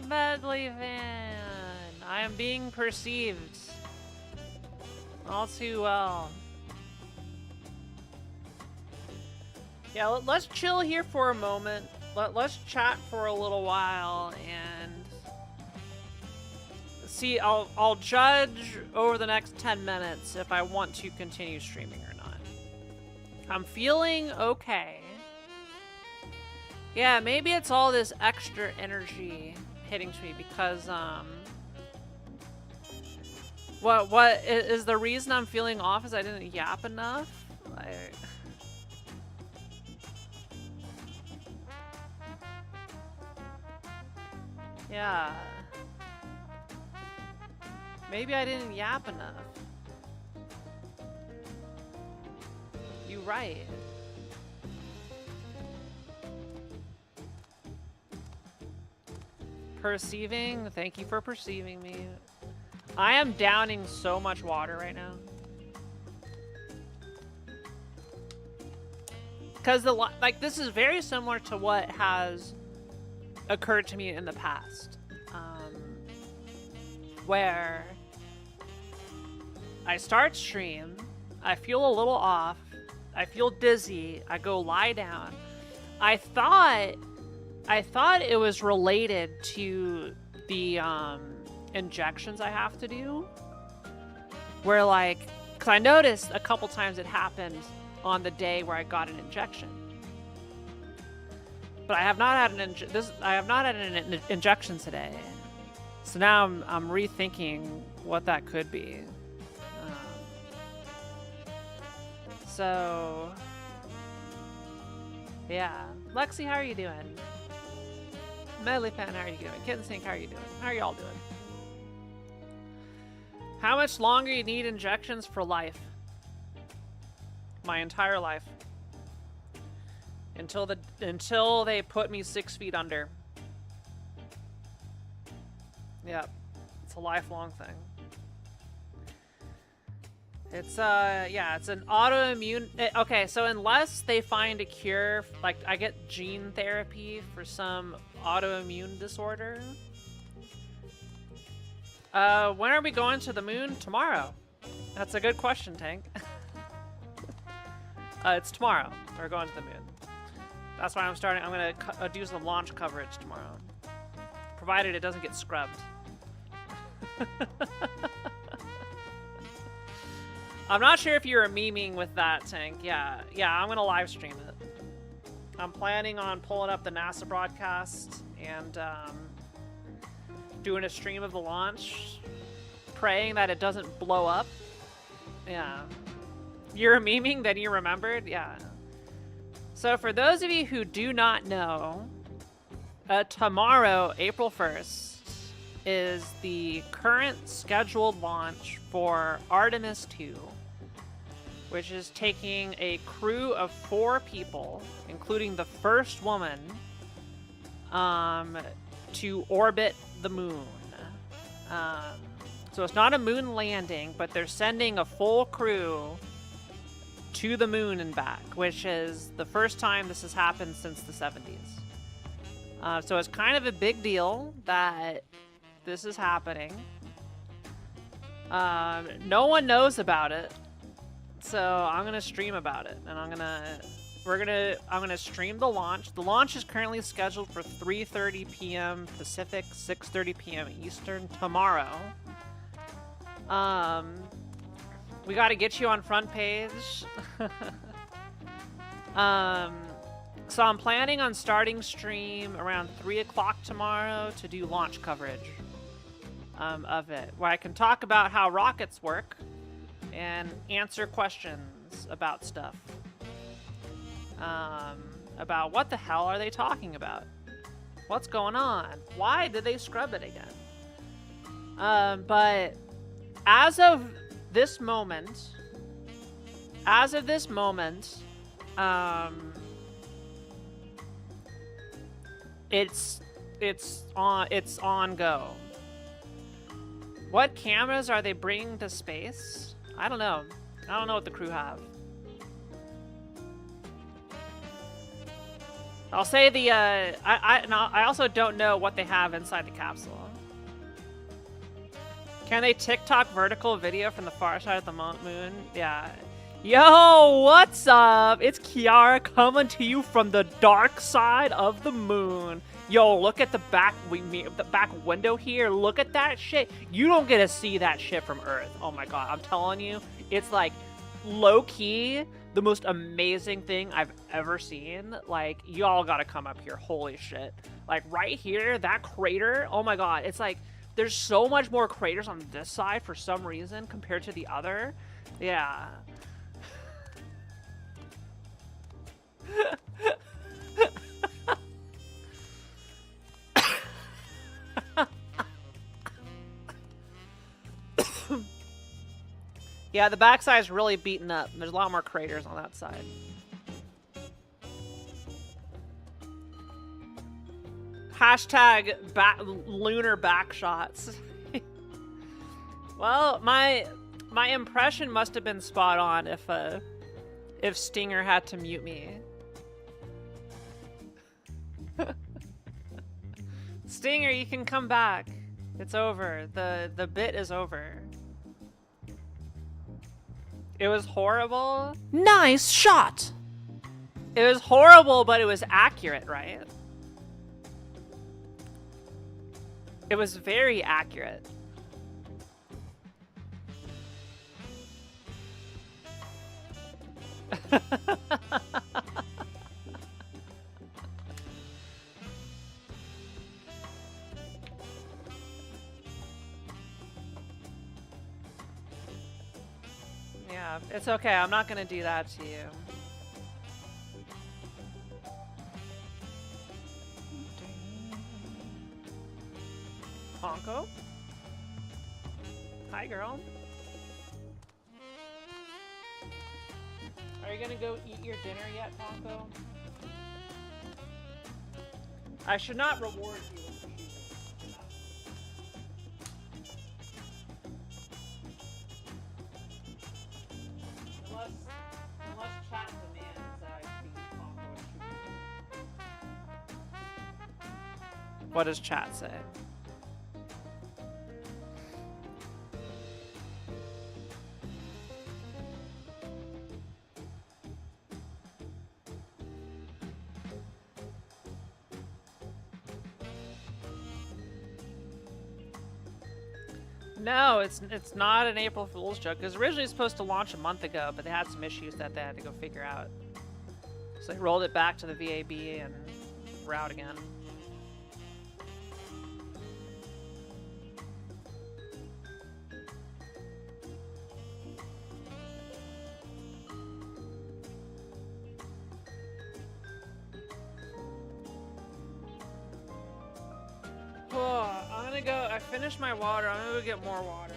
Badly, Van. I am being perceived all too well. Yeah, let's chill here for a moment. Let's chat for a little while and see. I'll judge over the next 10 minutes if I want to continue streaming or not. I'm feeling okay. Yeah, maybe it's all this extra energy hitting to me because what is the reason I'm feeling off is I didn't yap enough? Yeah. Maybe I didn't yap enough. You right. Perceiving? Thank you for perceiving me. I am downing so much water right now. Because like this is very similar to what has occurred to me in the past, where I start stream, I feel a little off, I feel dizzy, I go lie down. I thought it was related to the injections I have to do, where like, because I noticed a couple times it happened on the day where I got an injection. But I have not had an injection today. So now I'm rethinking what that could be. So yeah. Lexi, how are you doing? Medley Fan, how are you doing? Kitten Sink, how are you doing? How are y'all doing? How much longer you need injections for life? My entire life. Until they put me 6 feet under. Yep. It's a lifelong thing. It's yeah, it's an autoimmune. Okay, so unless they find a cure, like I get gene therapy for some autoimmune disorder. When are we going to the moon? Tomorrow. That's a good question, Tank. It's tomorrow. We're going to the moon. That's why I'm starting. I'm gonna do some launch coverage tomorrow, provided it doesn't get scrubbed. I'm not sure if you were memeing with that, Tank. Yeah, I'm gonna live stream it. I'm planning on pulling up the NASA broadcast and doing a stream of the launch, praying that it doesn't blow up. Yeah. You're memeing, then you remembered? Yeah. So for those of you who do not know, tomorrow, April 1st, is the current scheduled launch for Artemis 2, which is taking a crew of 4 people, including the first woman, to orbit the moon. So it's not a moon landing, but they're sending a full crew to the moon and back, which is the first time this has happened since the 70s. So it's kind of a big deal that this is happening. No one knows about it, so I'm gonna stream about it, and I'm gonna stream the launch. The launch is currently scheduled for 3:30 p.m. Pacific, 6:30 p.m. Eastern tomorrow. We gotta get you on front page. So I'm planning on starting stream around 3 o'clock tomorrow to do launch coverage of it, where I can talk about how rockets work and answer questions about stuff. About what the hell are they talking about? What's going on? Why did they scrub it again? But as of this moment, it's on go. What cameras are they bringing to space? I don't know. I don't know what the crew have. I'll say the I also don't know what they have inside the capsule. Can they TikTok vertical video from the far side of the moon? Yeah. Yo, what's up? It's Kiara coming to you from the dark side of the moon. Yo, look at the back window here. Look at that shit. You don't get to see that shit from Earth. Oh my god, I'm telling you, it's like low-key the most amazing thing I've ever seen. Like, y'all gotta come up here. Holy shit. Like, right here, that crater, oh my god, it's like there's so much more craters on this side for some reason compared to the other. Yeah. Yeah, the backside is really beaten up. There's a lot more craters on that side. Hashtag lunar backshots. Well, my impression must have been spot on if Stinger had to mute me. Stinger, you can come back. It's over. The bit is over. It was horrible. Nice shot! It was horrible, but it was accurate, right? It was very accurate. Yeah, it's okay. I'm not gonna do that to you. Honko? Hi, girl. Are you gonna go eat your dinner yet, Honko? I should not reward you with the shoes. Unless chat demands that I feed Honko a shoe. What does chat say? No, it's not an April Fool's joke. It was originally supposed to launch a month ago, but they had some issues that they had to go figure out. So they rolled it back to the VAB and we're out again. I'm gonna go. I finished my water. I'm gonna go get more water.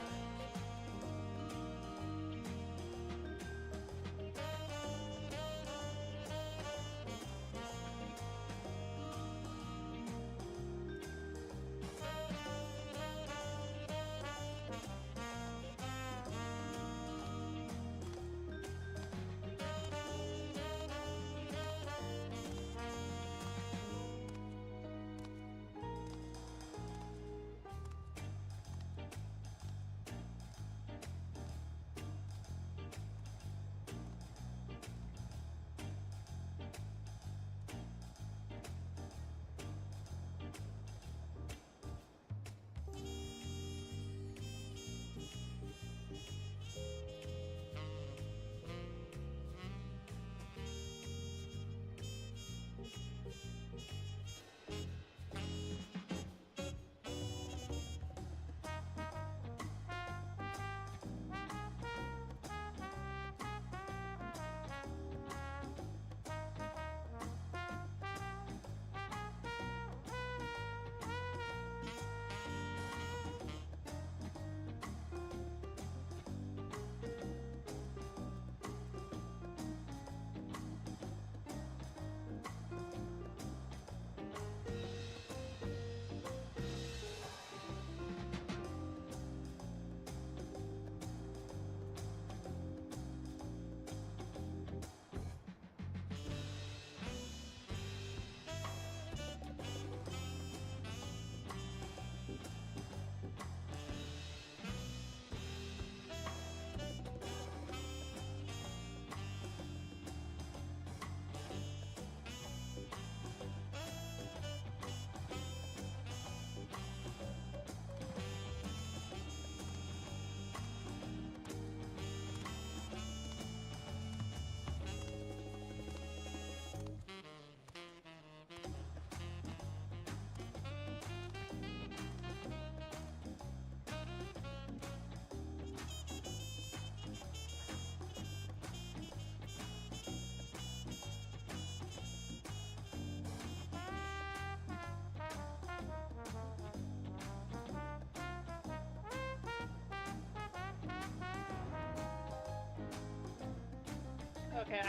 Okay,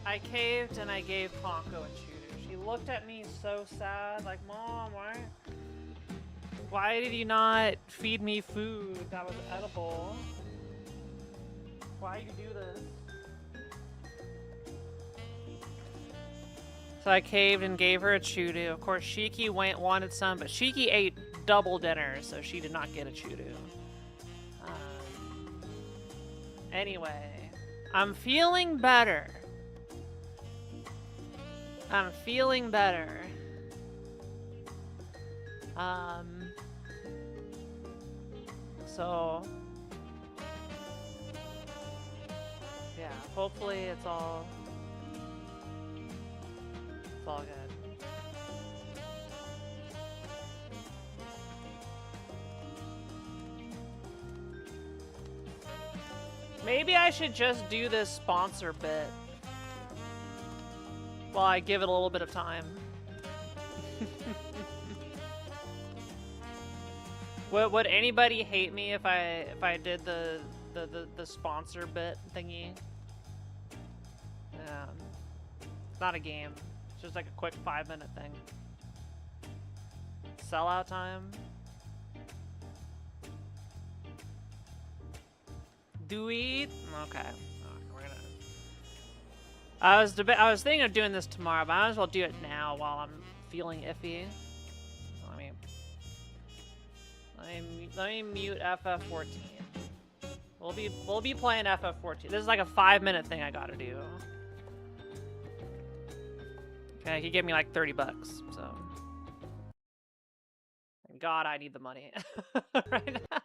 I caved and I gave Honko a chew. She looked at me so sad, like, Mom, why did you not feed me food that was edible? Why you do this? So I caved and gave her a chew. Of course, Shiki wanted some, but Shiki ate double dinner, so she did not get a chew. Anyway. I'm feeling better. I'm feeling better. So yeah, hopefully it's all good. Maybe I should just do this sponsor bit while I give it a little bit of time. Would anybody hate me if I did the sponsor bit thingy? It's not a game. It's just like a quick 5-minute thing. Sellout time. Do we? Okay. We're gonna. I was thinking of doing this tomorrow, but I might as well do it now while I'm feeling iffy. Let me mute FF14. We'll be playing FF14. This is like a 5-minute thing I gotta do. Okay, he gave me like 30 bucks, so. Thank God I need the money right now.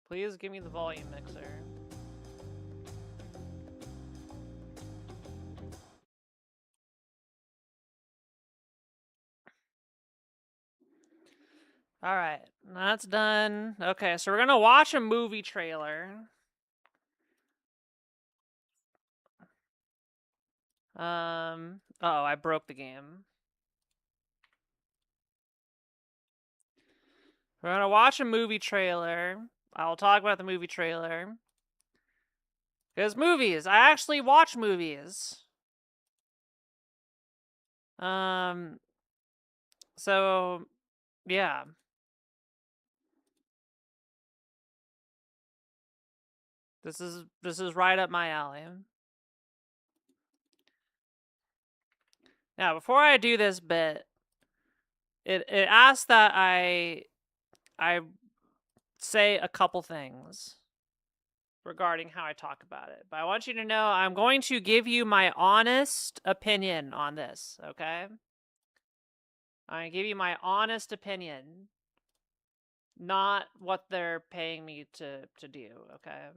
Please give me the volume mixer. Alright, that's done. Okay, so we're gonna watch a movie trailer. Oh, I broke the game. We're gonna watch a movie trailer. I'll talk about the movie trailer. Because movies, I actually watch movies. So, yeah. This is right up my alley. Now, before I do this bit, it asks that I say a couple things regarding how I talk about it. But I want you to know I'm going to give you my honest opinion on this, okay? I'm going to give you my honest opinion, not what they're paying me to do, okay?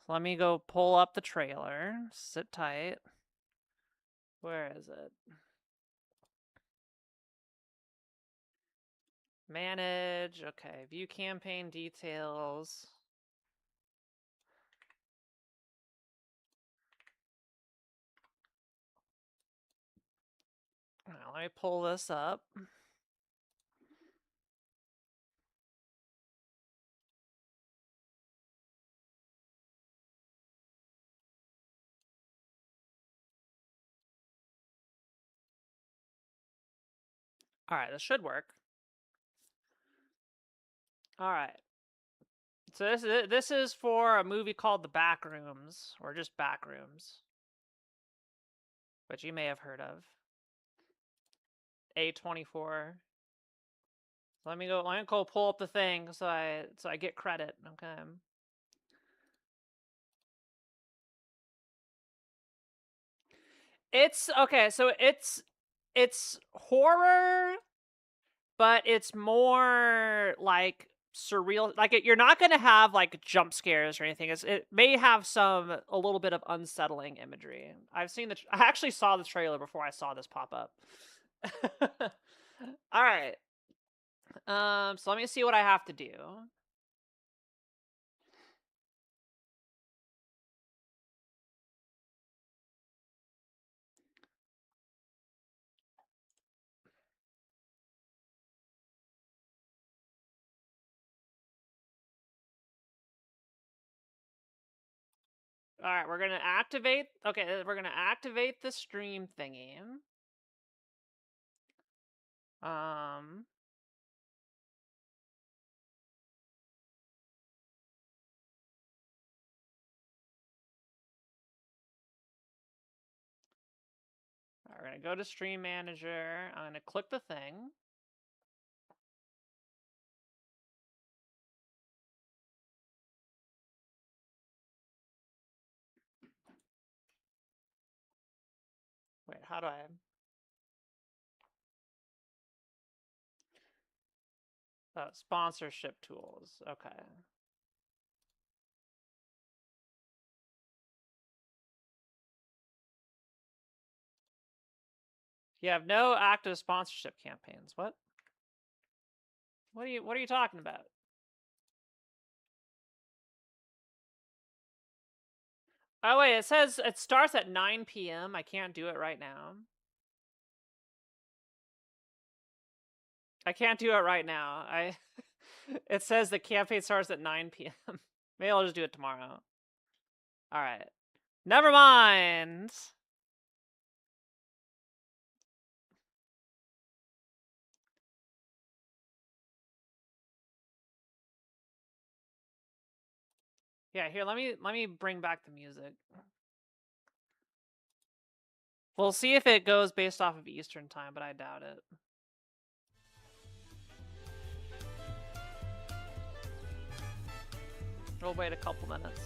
So let me go pull up the trailer. Sit tight. Where is it? Manage. Okay, view campaign details. Now, let me pull this up. Alright, this should work. Alright. So this is for a movie called The Backrooms, or just Backrooms, which you may have heard of. A24. Let me go pull up the thing so I get credit. Okay. It's okay, so it's horror, but it's more like surreal. Like you're not gonna have like jump scares or anything. It may have a little bit of unsettling imagery. I actually saw the trailer before I saw this pop up. All right. So let me see what I have to do. All right, we're gonna activate. Okay, we're gonna activate the stream thingy. We're gonna go to Stream Manager. I'm gonna click the thing. Wait, how do I? Sponsorship tools. Okay. You have no active sponsorship campaigns. What? What are you talking about? Oh wait, it says it starts at 9 p.m. I can't do it right now. I can't do it right now. It says the campaign starts at 9 p.m. Maybe I'll just do it tomorrow. All right. Never mind. Yeah, here, let me bring back the music. We'll see if it goes based off of Eastern time, but I doubt it. We'll wait a couple minutes.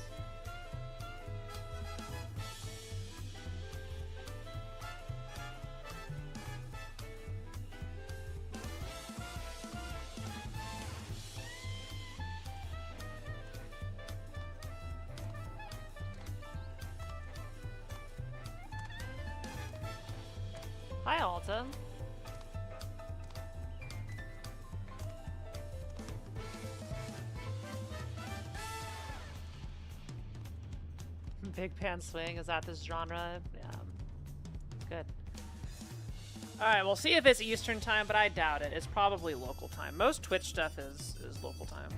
Hi, Alta. Big pan swing, is that this genre? Yeah. Good. Alright, we'll see if it's Eastern time, but I doubt it. It's probably local time. Most Twitch stuff is local time.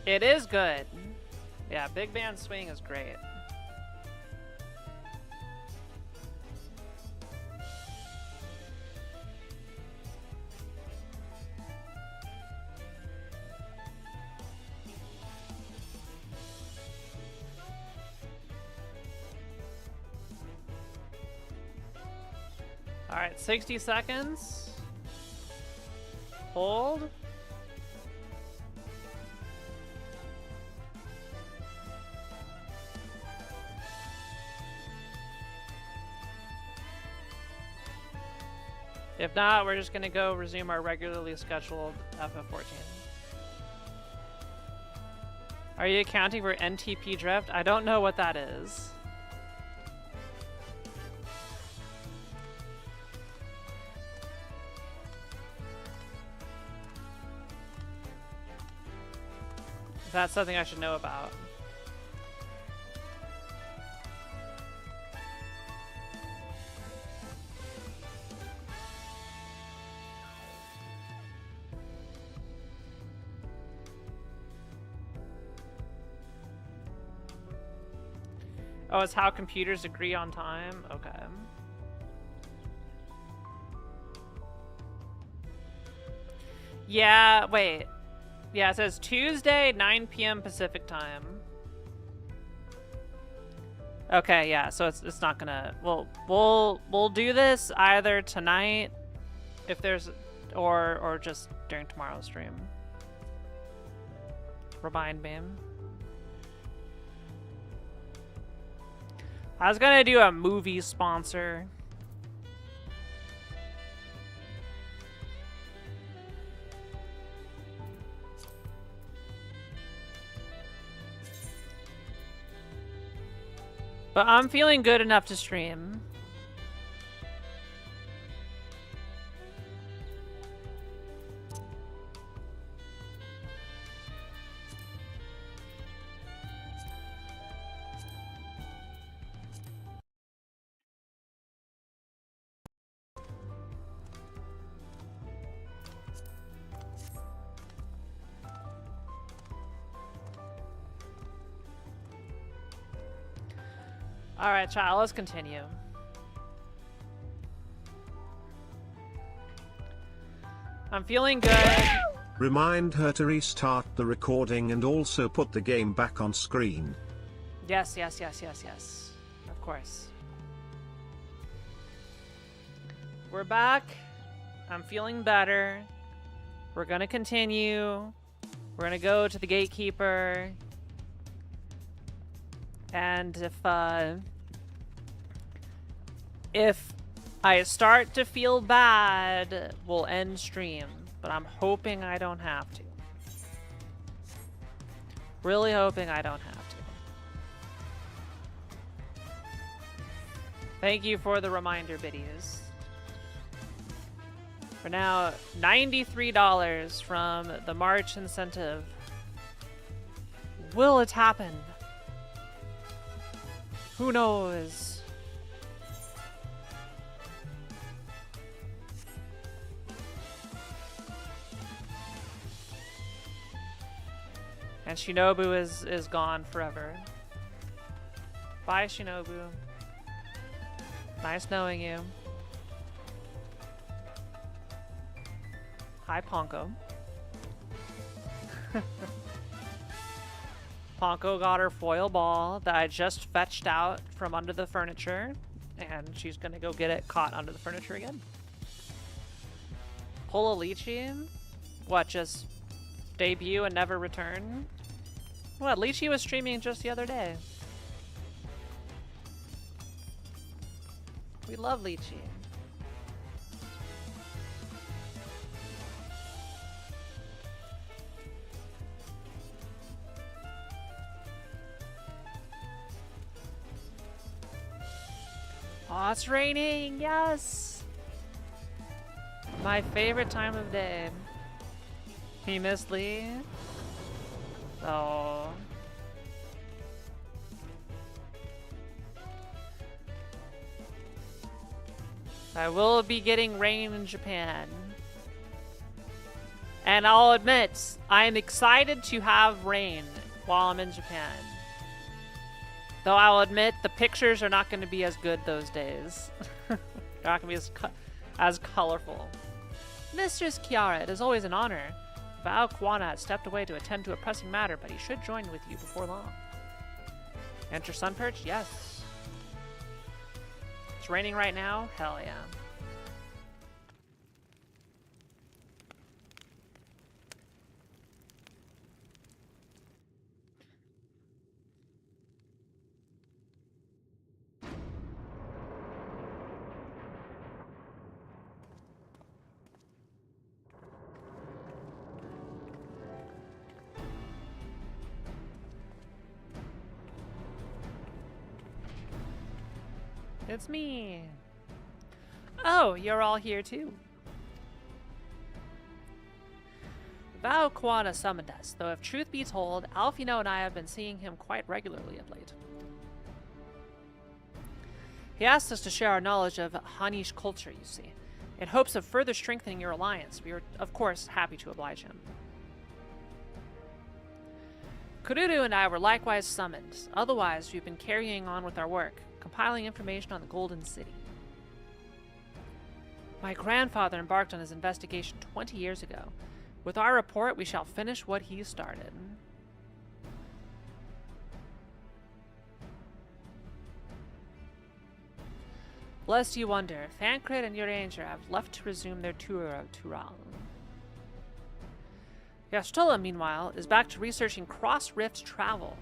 It is good. Yeah, big band swing is great. All right, 60 seconds. Hold. If not, we're just gonna go resume our regularly scheduled FF14. Are you accounting for NTP drift? I don't know what that is. That's something I should know about. Oh, it's how computers agree on time? Okay. Yeah, wait. Yeah, it says Tuesday, 9 p.m. Pacific time. Okay, yeah, so it's not gonna... We'll do this either tonight, if there's... Or just during tomorrow's stream. Remind me. I was gonna do a movie sponsor. But I'm feeling good enough to stream. Alright, child, let's continue. I'm feeling good. Remind her to restart the recording and also put the game back on screen. Yes, yes, yes, yes, yes. Of course. We're back. I'm feeling better. We're gonna continue. We're gonna go to the gatekeeper. And if I start to feel bad, we'll end stream. But I'm hoping I don't have to. Really hoping I don't have to. Thank you for the reminder, biddies. For now, $93 from the March incentive. Will it happen? Who knows? And Shinobu is gone forever. Bye, Shinobu. Nice knowing you. Hi, Ponko. Ponko got her foil ball that I just fetched out from under the furniture, and she's gonna go get it caught under the furniture again. Pull a Lychee? What, just debut and never return? What, Lychee was streaming just the other day. We love Lychee. Oh, it's raining! Yes! My favorite time of day. He missed Lee. Oh. I will be getting rain in Japan. And I'll admit, I am excited to have rain while I'm in Japan. Though I'll admit, the pictures are not going to be as good those days. They're not going to be as colorful. Mistress Kiara, it is always an honor. Val Kwana has stepped away to attend to a pressing matter, but he should join with you before long. Enter Sunperch? Yes. It's raining right now? Hell yeah. It's me. Oh, you're all here too. Val Kwana summoned us, though if truth be told, Alfino and I have been seeing him quite regularly of late. He asked us to share our knowledge of Hanish culture, you see, in hopes of further strengthening your alliance. We are, of course, happy to oblige him. Kururu and I were likewise summoned. Otherwise, we've been carrying on with our work, compiling information on the Golden City. My grandfather embarked on his investigation 20 years ago. With our report, we shall finish what he started. Lest you wonder, Thancred and Uranger have left to resume their tour of Tural. Yastula, meanwhile, is back to researching cross-rift travel.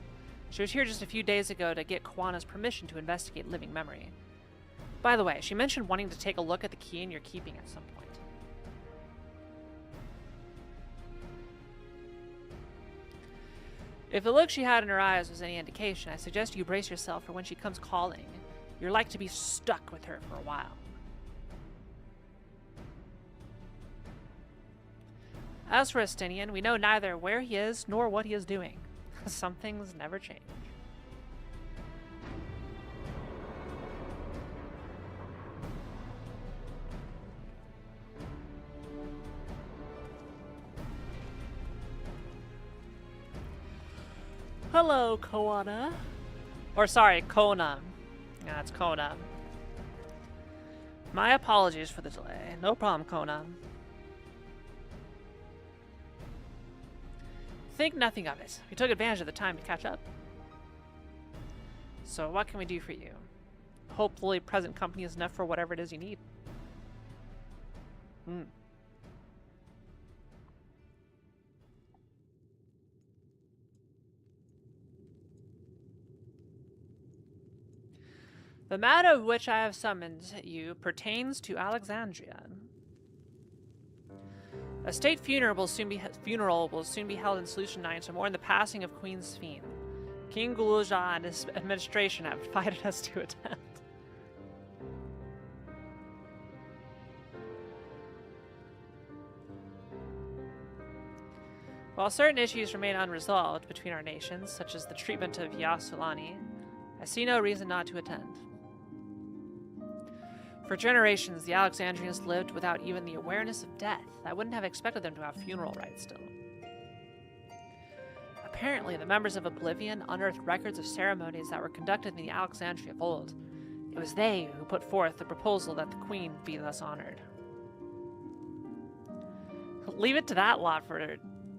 She was here just a few days ago to get Kwana's permission to investigate living memory. By the way, she mentioned wanting to take a look at the key you're keeping at some point. If the look she had in her eyes was any indication, I suggest you brace yourself for when she comes calling. You're like to be stuck with her for a while. As for Estinian, we know neither where he is nor what he is doing. Some things never change. Hello, Koana. Or sorry, Kona. Yeah, it's Kona. My apologies for the delay. No problem, Kona. Think nothing of it. We took advantage of the time to catch up. So what can we do for you? Hopefully present company is enough for whatever it is you need. The matter of which I have summoned you pertains to Alexandria. A state funeral will soon be held in Solution 9 to mourn the passing of Queen Sphene. King Guluja and his administration have invited us to attend. While certain issues remain unresolved between our nations, such as the treatment of Yasulani, I see no reason not to attend. For generations, the Alexandrians lived without even the awareness of death. I wouldn't have expected them to have funeral rites still. Apparently, the members of Oblivion unearthed records of ceremonies that were conducted in the Alexandria of old. It was they who put forth the proposal that the queen be thus honored. Leave it to that lot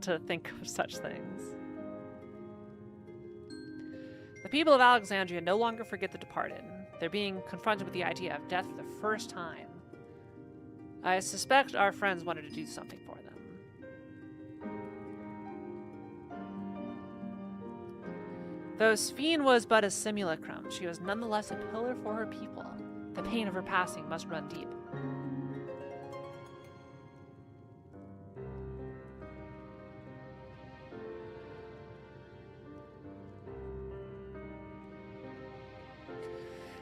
to think of such things. The people of Alexandria no longer forget the departed. They're being confronted with the idea of death for the first time. I suspect our friends wanted to do something for them. Though Sphene was but a simulacrum, she was nonetheless a pillar for her people. The pain of her passing must run deep.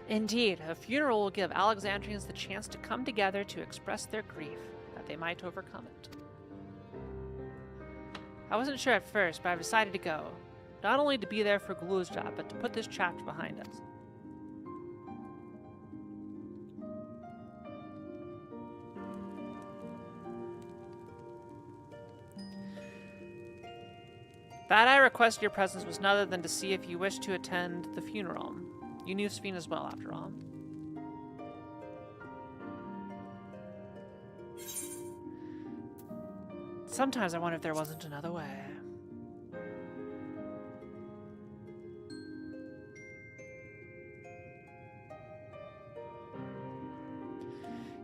Indeed, a funeral will give Alexandrians the chance to come together to express their grief, that they might overcome it. I wasn't sure at first, but I've decided to go. Not only to be there for Gulu's job, but to put this chapter behind us. That I requested your presence was none other than to see if you wished to attend the funeral. You knew Sphene as well, after all. Sometimes I wonder if there wasn't another way.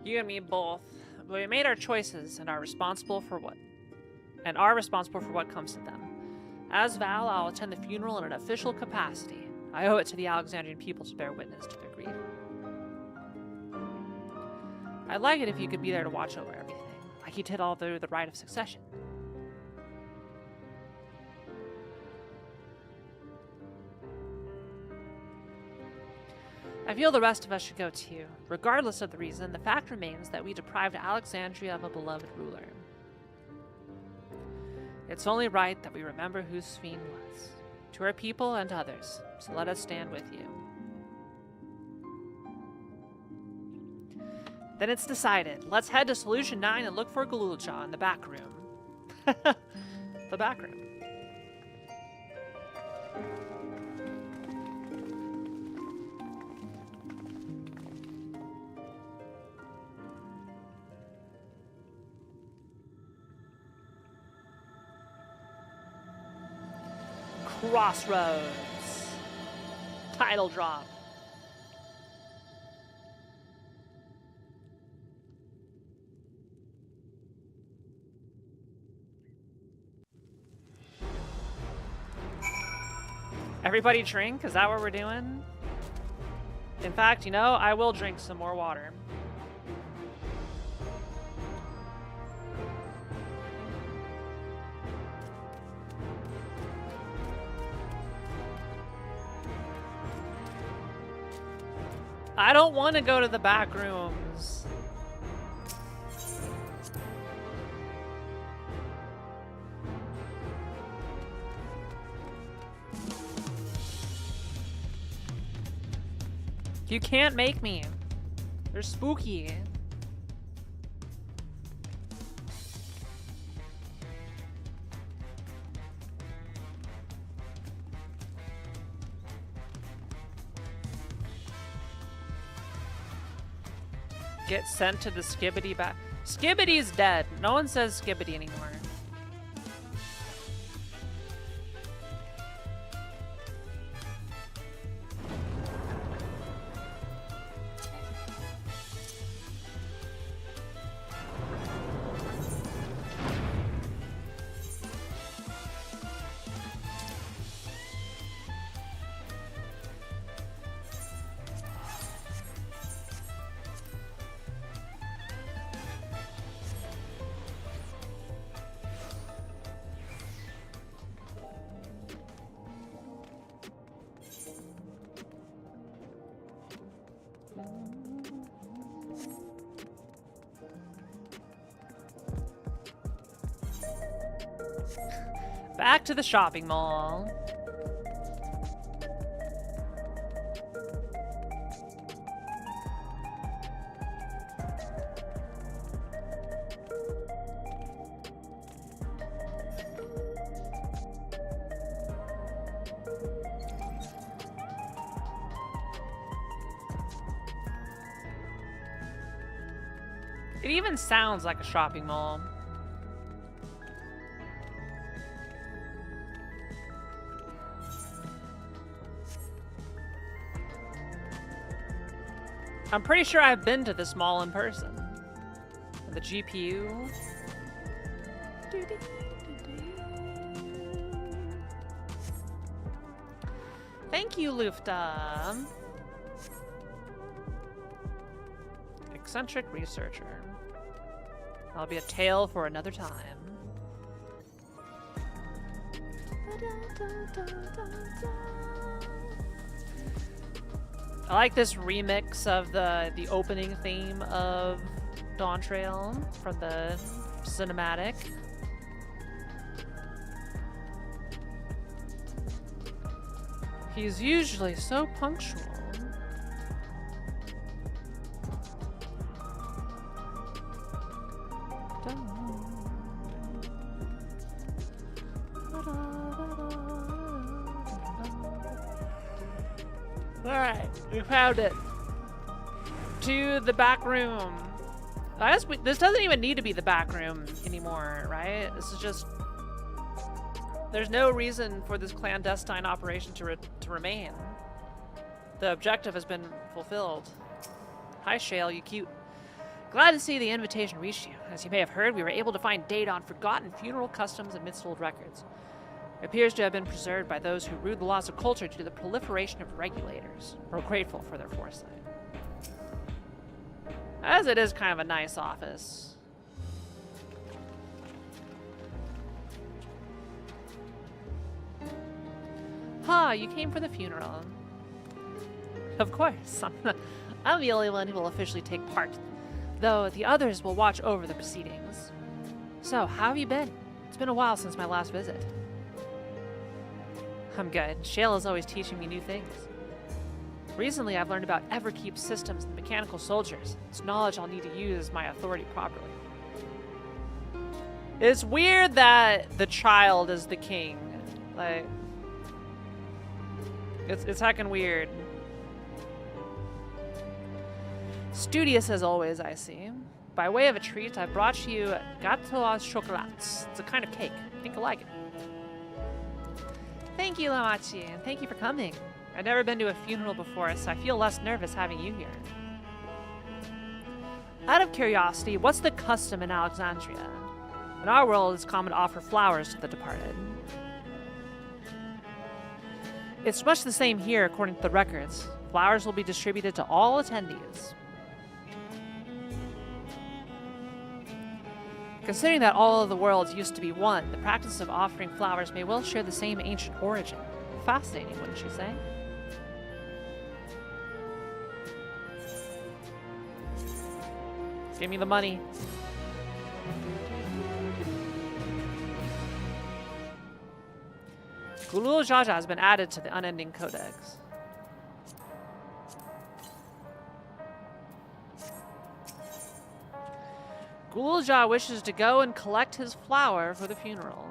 You and me both. But we made our choices and are responsible for what comes to them. As Val, I'll attend the funeral in an official capacity. I owe it to the Alexandrian people to bear witness to their grief. I'd like it if you could be there to watch over everything, like you did all through the rite of succession. I feel the rest of us should go too. Regardless of the reason, the fact remains that we deprived Alexandria of a beloved ruler. It's only right that we remember who Sphene was, to our people and others, so let us stand with you. Then it's decided. Let's head to Solution 9 and look for Gululcha in the back room. The back room. Crossroads. Title drop. Everybody drink? Is that what we're doing? In fact, you know, I will drink some more water. I don't want to go to the back rooms. You can't make me. They're spooky. Get sent to the Skibbity back. Skibbity's dead. No one says Skibbity anymore. Back to the shopping mall. It even sounds like a shopping mall. I'm pretty sure I've been to this mall in person. The GPU. Thank you, Lufta. Eccentric researcher. That'll be a tale for another time. I like this remix of the opening theme of Dawntrail from the cinematic. He's usually so punctual. Alright, we found it. To the back room. I guess this doesn't even need to be the back room anymore, right? This is just... There's no reason for this clandestine operation to remain. The objective has been fulfilled. Hi, Shale, you cute. Glad to see the invitation reached you. As you may have heard, we were able to find data on forgotten funeral customs amidst old records. It appears to have been preserved by those who ruled the laws of culture due to the proliferation of regulators. We're grateful for their foresight. As it is kind of a nice office. Ha, you came for the funeral. Of course. I'm the only one who will officially take part, though the others will watch over the proceedings. So, how have you been? It's been a while since my last visit. I'm good. Shale is always teaching me new things. Recently, I've learned about Everkeep's systems and mechanical soldiers. It's knowledge I'll need to use my authority properly. It's weird that the child is the king. Like, it's heckin' weird. Studious as always, I see. By way of a treat, I've brought you gâteau aux chocolats. It's a kind of cake. I think you'll like it. Thank you, Lamachi, and thank you for coming. I've never been to a funeral before, so I feel less nervous having you here. Out of curiosity, what's the custom in Alexandria? In our world, it's common to offer flowers to the departed. It's much the same here, according to the records. Flowers will be distributed to all attendees. Considering that all of the worlds used to be one, the practice of offering flowers may well share the same ancient origin. Fascinating, wouldn't you say? Give me the money. Gulul Jaja has been added to the Unending Codex. Gulja wishes to go and collect his flower for the funeral.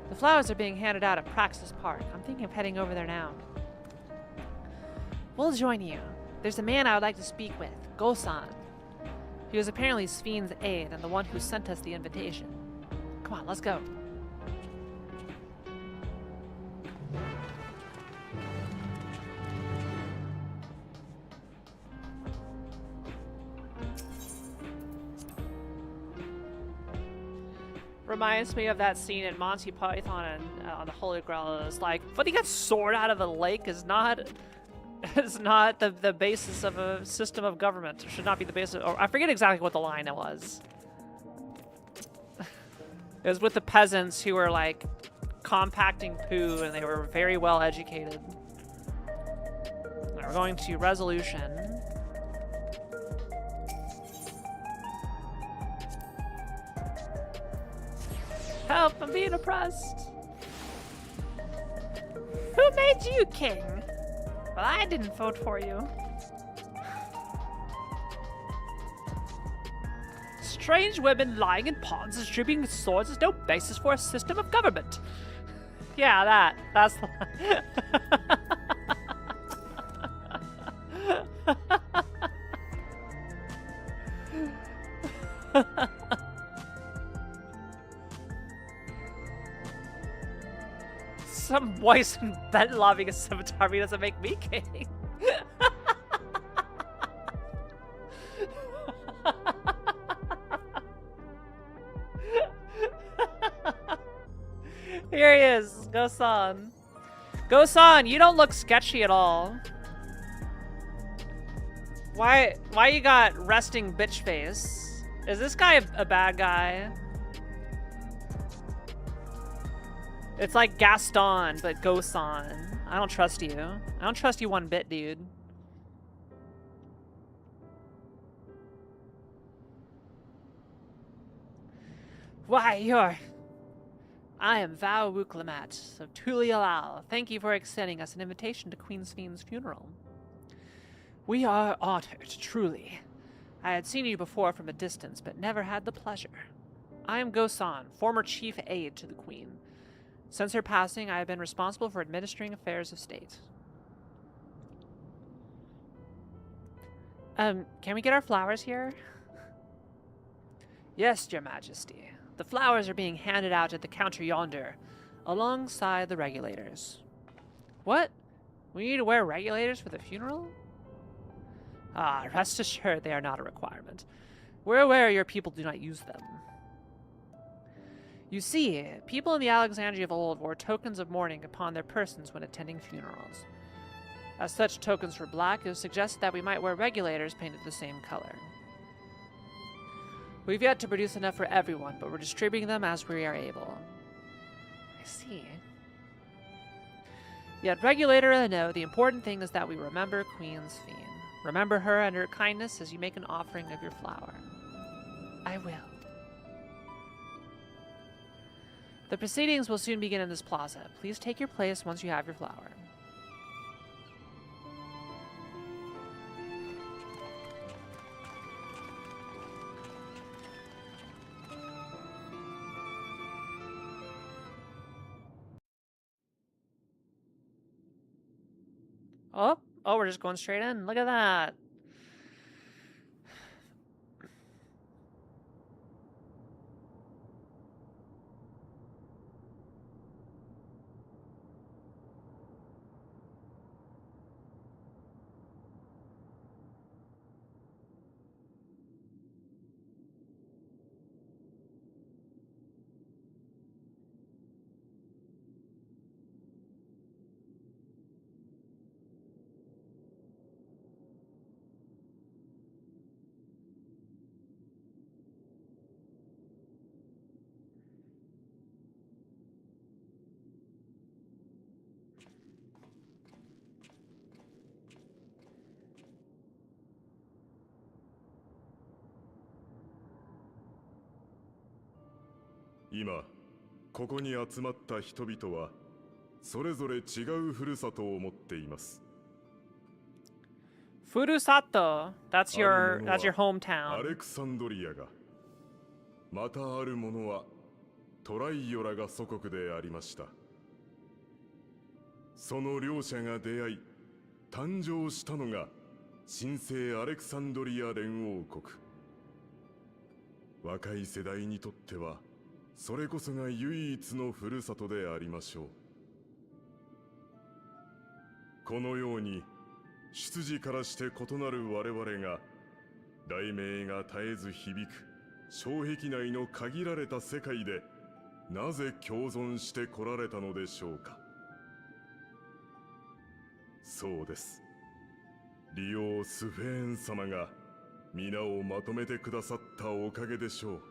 The flowers are being handed out at Praxis Park. I'm thinking of heading over there now. We'll join you. There's a man I would like to speak with, Gosan. He was apparently Sphne's aide and the one who sent us the invitation. Come on, let's go. Reminds me of that scene in Monty Python and on the Holy Grail. It's like, putting a sword out of the lake is not the basis of a system of government. It should not be the basis. Or I forget exactly what the line it was. It was with the peasants who were like compacting poo, and they were very well educated. we're going to resolution. Help, I'm being oppressed. Who made you king? Well, I didn't vote for you. Strange women lying in ponds distributing swords is no basis for a system of government. Yeah, that's the Some voice in bed lobbying a scimitar doesn't make me king. Here he is, Go-san. Go-san, you don't look sketchy at all. Why you got resting bitch face? Is this guy a bad guy? It's like Gaston, but Go-san. I don't trust you. I don't trust you one bit, dude. Why, I am Val Wuklamat of Tulialal. Thank you for extending us an invitation to Queen Sphne's funeral. We are honored, truly. I had seen you before from a distance, but never had the pleasure. I am Go-san, former chief aide to the Queen. Since her passing, I have been responsible for administering affairs of state. Can we get our flowers here? Yes, Your Majesty. The flowers are being handed out at the counter yonder, alongside the regulators. What? We need to wear regulators for the funeral? Ah, rest assured they are not a requirement. We're aware your people do not use them. You see, people in the Alexandria of old wore tokens of mourning upon their persons when attending funerals. As such tokens were black, it was suggested that we might wear regulators painted the same color. We've yet to produce enough for everyone, but we're distributing them as we are able. I see. Yet, regulator or no, the important thing is that we remember Queen Sphene. Remember her and her kindness as you make an offering of your flower. I will. The proceedings will soon begin in this plaza. Please take your place once you have your flower. Oh, we're just going straight in. Look at that.今ここに集まった人々はそれぞれ違うふるさとを持っています。 Furusato. That's your hometown. アレクサンドリアが、またある者はトライオラが祖国でありました。その両者が出会い誕生したのが神聖アレクサンドリア連王国。若い世代にとってはそれこそが唯一のふるさとでありましょう。このように出自からして異なる我々が雷鳴が絶えず響く障壁内の限られた世界でなぜ共存してこられたのでしょうか。そうです。利王スフェーン様が皆をまとめてくださったおかげでしょう。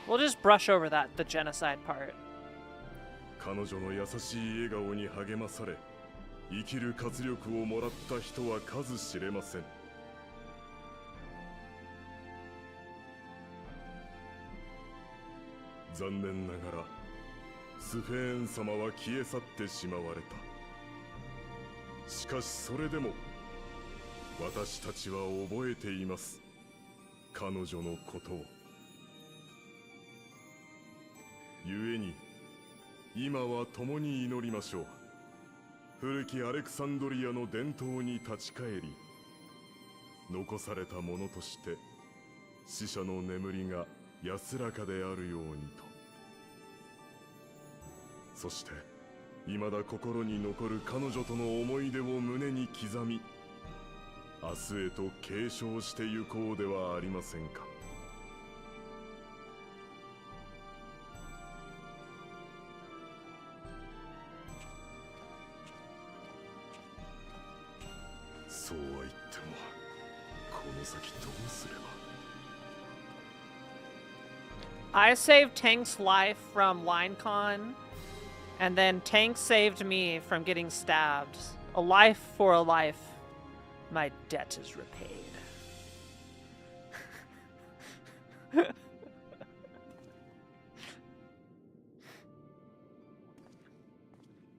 We'll just brush over that, the genocide part. 彼女の優しい笑顔に励まされ、生きる活力をもらった人は数知れません。残念ながらスフェーン様は消え去ってしまわれた。しかしそれでも私たちは覚えています、彼女のことを。故に今は共に祈りましょう。古きアレクサンドリアの伝統に立ち返り、残されたものとして死者の眠りが安らかであるようにと。そして未だ心に残る彼女との思い出を胸に刻み、明日へと継承してゆこうではありませんか。そうは言ってもこの先どうすれば。 I saved Tank's life from LineCon, and then Tank saved me from getting stabbed. A life for a life. My debt is repaid.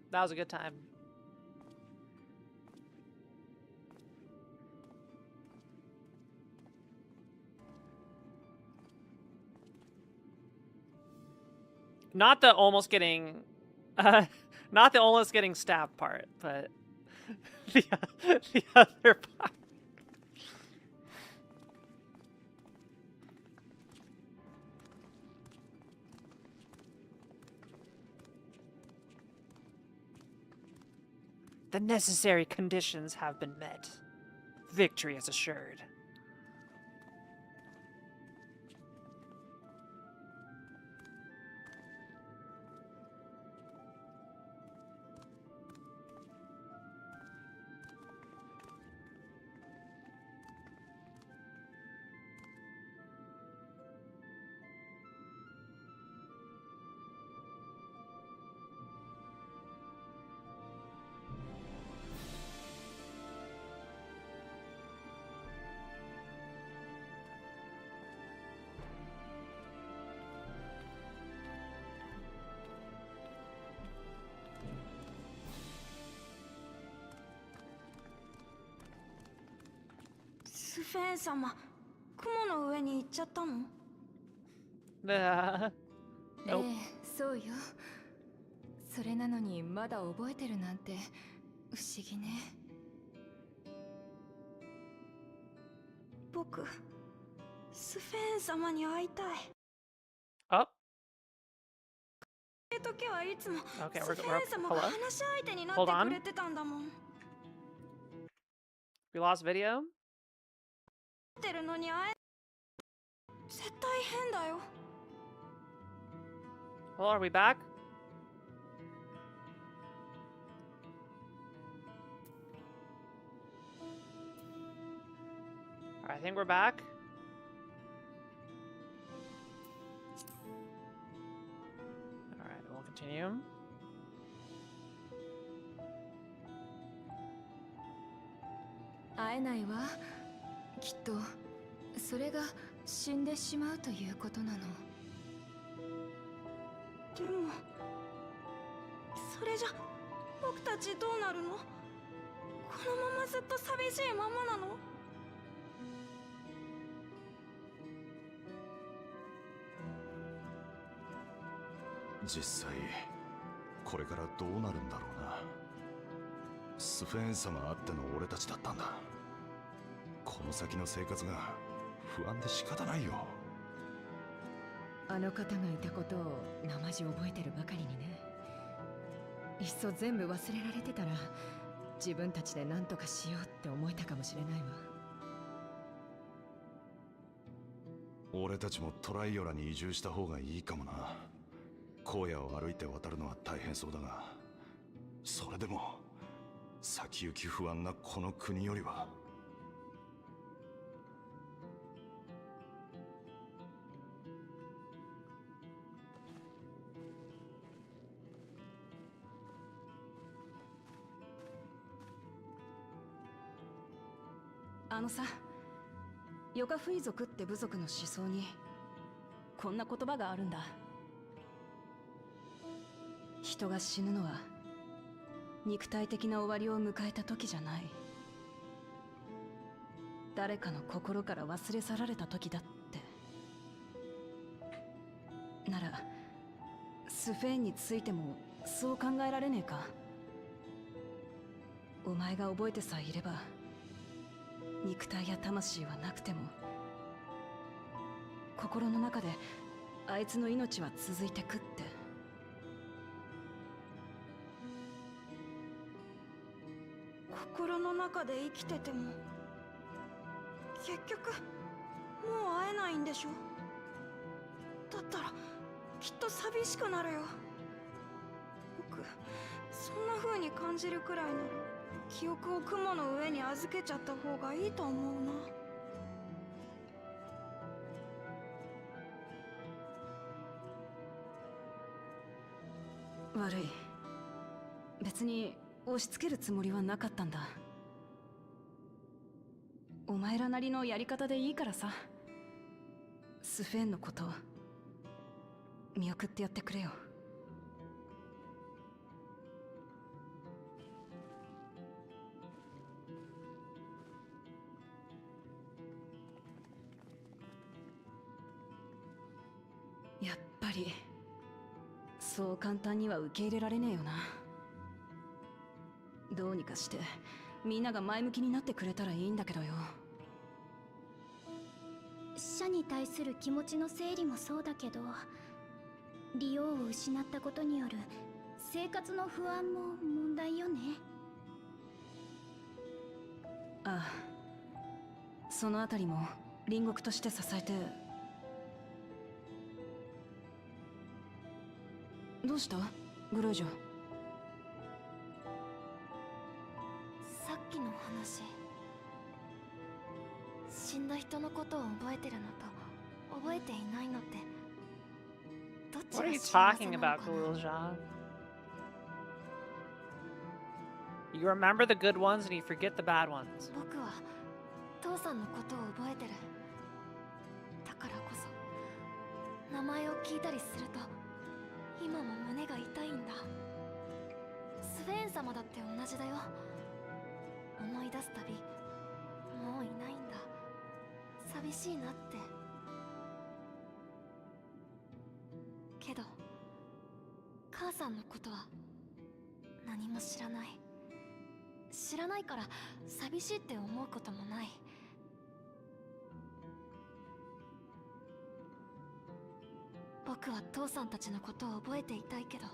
That was a good time. Not the almost getting, not the almost getting stabbed part, but the other part. The necessary conditions have been met. Victory is assured.スフェーン様、雲の上に行っちゃったの？Nope. ええ、そうよ。それなのにまだ覚えてるなんて不思議ね。僕、スフェーン様に会いたい。Oh. そういう時はいつも Okay, スフェーン様が hello? 話し相手になって Hold on. くれてたんだもん。 We lost video? ってるのに会え絶対変だよ。 Hello, are we back? I think we're back. Alright, we'll continue. Aenai wa. きっとそれが死んでしまうということなの。でもそれじゃ僕たちどうなるの？このままずっと寂しいままなの？実際これからどうなるんだろうな。スフェーン様あっての俺たちだったんだ。この先の生活が不安で仕方ないよ。あの方がいたことを生地覚えてるばかりにね。いっそ全部忘れられてたら自分たちで何とかしようって思えたかもしれないわ。俺たちもトライオラに移住した方がいいかもな。荒野を歩いて渡るのは大変そうだが、それでも先行き不安なこの国よりは。あのさ、ヨガフイ族って部族の思想にこんな言葉があるんだ。人が死ぬのは肉体的な終わりを迎えた時じゃない。誰かの心から忘れ去られた時だって。ならスフェーンについてもそう考えられねえか。お前が覚えてさえいれば肉体や魂はなくても心の中であいつの命は続いてくって。心の中で生きてても結局もう会えないんでしょ。だったらきっと寂しくなるよ。僕そんな風に感じるくらいなら記憶を雲の上に預けちゃった方がいいと思うな。悪い。別に押し付けるつもりはなかったんだ。お前らなりのやり方でいいからさ。スフェーンのこと見送ってやってくれよ。やっぱりそう簡単には受け入れられねえよな。どうにかしてみんなが前向きになってくれたらいいんだけどよ。死者に対する気持ちの整理もそうだけど、利用を失ったことによる生活の不安も問題よね。ああ、そのあたりも隣国として支えて。どうしたグルージョ。さっきの話、死んだ人のことを覚えてるのと覚えていないのってどっち What が are you 幸せな talking のか about, な。 Gulja? You remember the good ones and you forget the bad ones. 僕は父さんのことを覚えてる。だからこそ名前を聞いたりすると今も胸が痛いんだ。スフェーン様だって同じだよ。思い出すたびもういないんだ。寂しいなって。けど母さんのことは何も知らない。知らないから寂しいって思うこともない。僕は父さんたちのことを覚えていたいけど、ど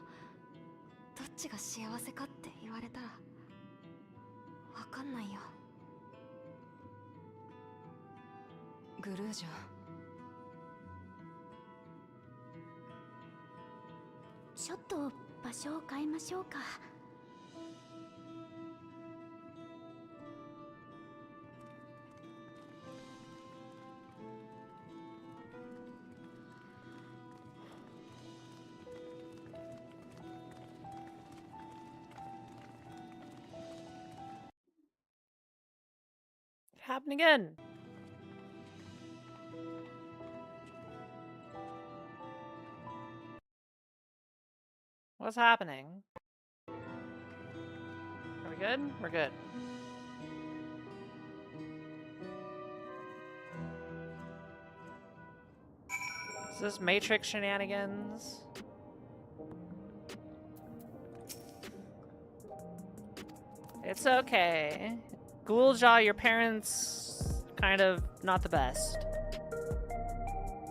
っちが幸せかって言われたらわかんないよ。グルージョ。ちょっと場所を変えましょうか。Happened again. What's happening? Are we good? We're good. Is this Matrix shenanigans? It's okay. Ghouljaw, your parents kind of not the best.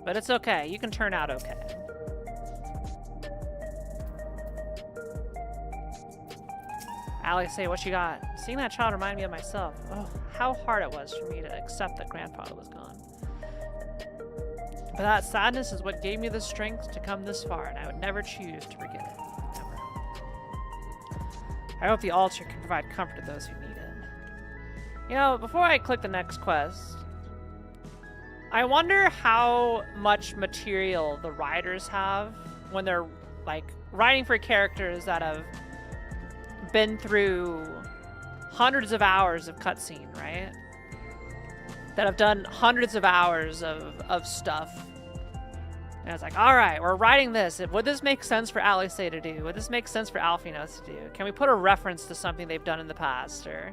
But it's okay. You can turn out okay. Alex, say what you got. Seeing that child reminded me of myself. Oh, how hard it was for me to accept that grandfather was gone. But that sadness is what gave me the strength to come this far, and I would never choose to forget it. Never. I hope the altar can provide comfort to those who need it. You know, before I click the next quest, I wonder how much material the writers have when they're, like, writing for characters that have been through hundreds of hours of cutscene, right? that have done hundreds of hours of stuff. And it's like, all right, we're writing this. Would this make sense for Alice to do? Would this make sense for Alfinos to do? Can we put a reference to something they've done in the past? Or,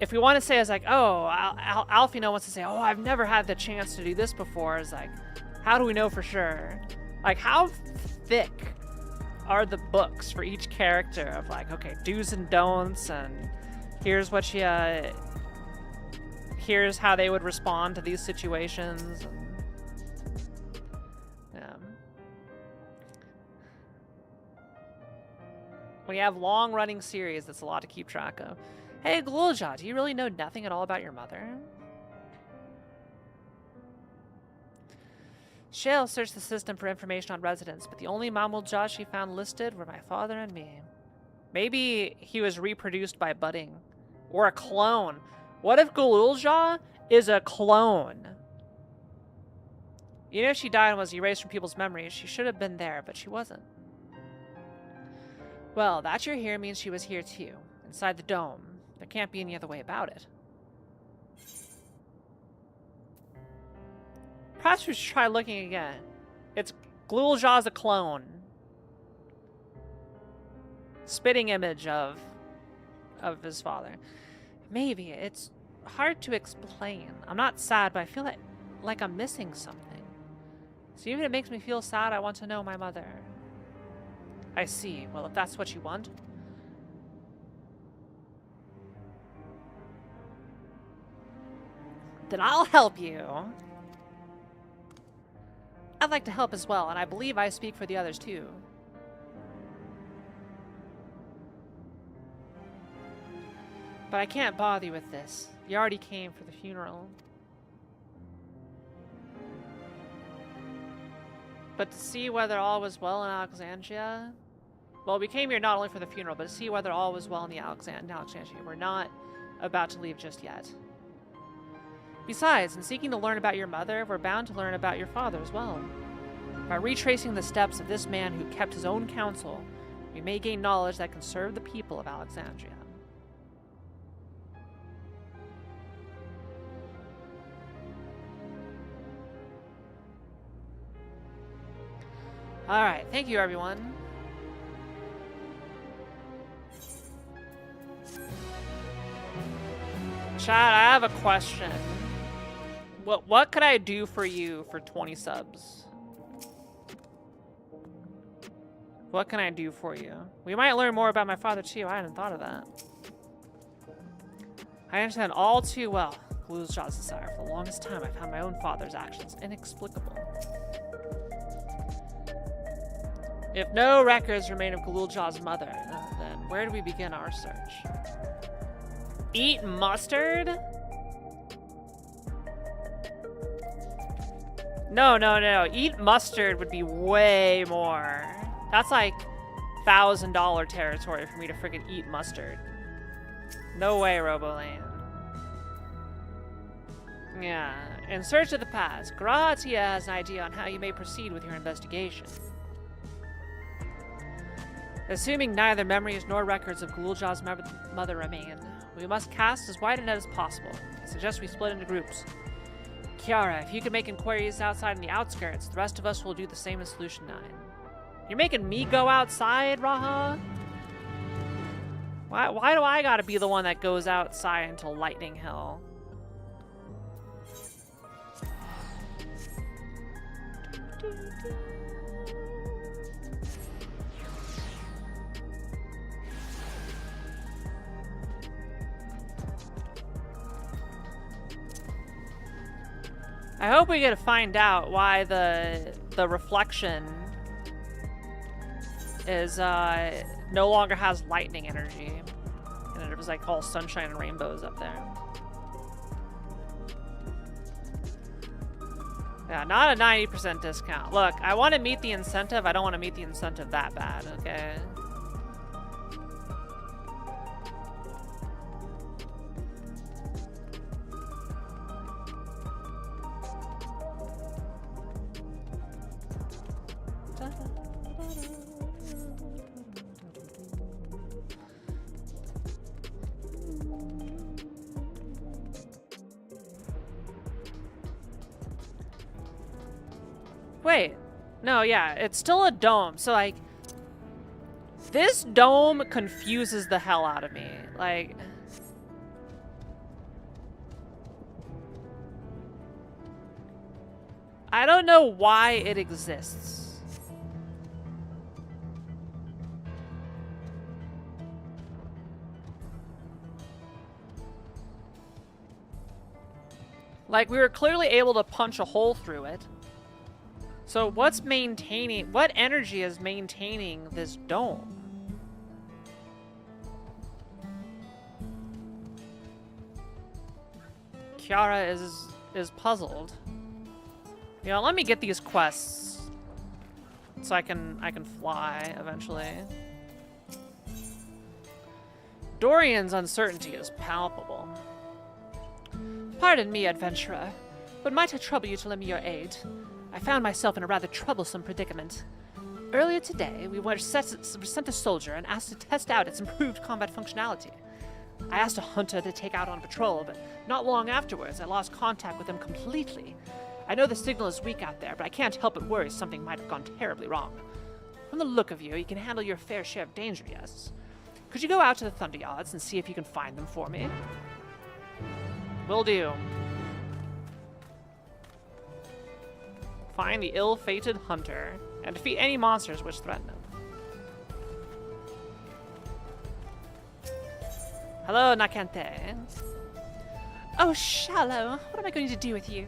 if we want to say it's like, oh, Alfino wants to say, oh, I've never had the chance to do this before. It's like, how do we know for sure? Like, how thick are the books for each character of like, okay, do's and don'ts, and here's what you, here's how they would respond to these situations. And, when you have long-running series, that's a lot to keep track of. Hey, Glulja, do you really know nothing at all about your mother? Shale searched the system for information on residents, but the only Mamulja she found listed were my father and me. Maybe he was reproduced by budding. Or a clone. What if Glulja is a clone? You know, she died and was erased from people's memories. She should have been there, but she wasn't. Well, that you're here means she was here too, inside the dome. There can't be any other way about it. Perhaps we should try looking again. It's Glulja's a clone. Spitting image of his father. Maybe. It's hard to explain. I'm not sad, but I feel like I'm missing something. So even if it makes me feel sad, I want to know my mother. I see. Well, if that's what you want. Then I'll help you. I'd like to help as well, and I believe I speak for the others too. But I can't bother you with this. You already came for the funeral. But to see whether all was well in Alexandria... Well, we came here not only for the funeral, but to see whether all was well in Alexandria. We're not about to leave just yet. Besides, in seeking to learn about your mother, we're bound to learn about your father as well. By retracing the steps of this man who kept his own counsel, we may gain knowledge that can serve the people of Alexandria. Alright, thank you everyone. Chat, I have a question. What could I do for you for 20 subs? What can I do for you? We might learn more about my father too. I hadn't thought of that. I understand all too well Glulja's desire. For the longest time, I found my own father's actions inexplicable. If no records remain of Glulja's mother, then where do we begin our search? Eat mustard? No. Eat mustard would be way more. That's like $1,000 territory for me to freaking eat mustard. No way, Robolane. Yeah. In search of the past, Gratia has an idea on how you may proceed with your investigation. Assuming neither memories nor records of Glulja's mother remain, we must cast as wide a net as possible. I suggest we split into groups. Kiara, if you can make inquiries outside in the outskirts, the rest of us will do the same in Solution 9. You're making me go outside, Raha? Why do I gotta be the one that goes outside until lightning hell? I hope we get to find out why the reflection is no longer has lightning energy, and it was like all sunshine and rainbows up there. Yeah, not a 90% discount. Look, I want to meet the incentive. I don't want to meet the incentive that bad. Okay. Wait. No, yeah, it's still a dome. So, like, this dome confuses the hell out of me. Like, I don't know why it exists. Like, we were clearly able to punch a hole through it. So what energy is maintaining this dome? Kiara is puzzled. You know, let me get these quests so I can fly eventually. Dorian's uncertainty is palpable. Pardon me, adventurer, but might I trouble you to lend me your aid? I found myself in a rather troublesome predicament. Earlier today, we were sent a soldier and asked to test out its improved combat functionality. I asked a hunter to take out on patrol, but not long afterwards, I lost contact with him completely. I know the signal is weak out there, but I can't help but worry something might have gone terribly wrong. From the look of you, you can handle your fair share of danger, yes? Could you go out to the Thunder Yards and see if you can find them for me? Will do. Find the ill-fated hunter and defeat any monsters which threaten him. Hello, Nakante. Oh, Shallow, what am I going to do with you?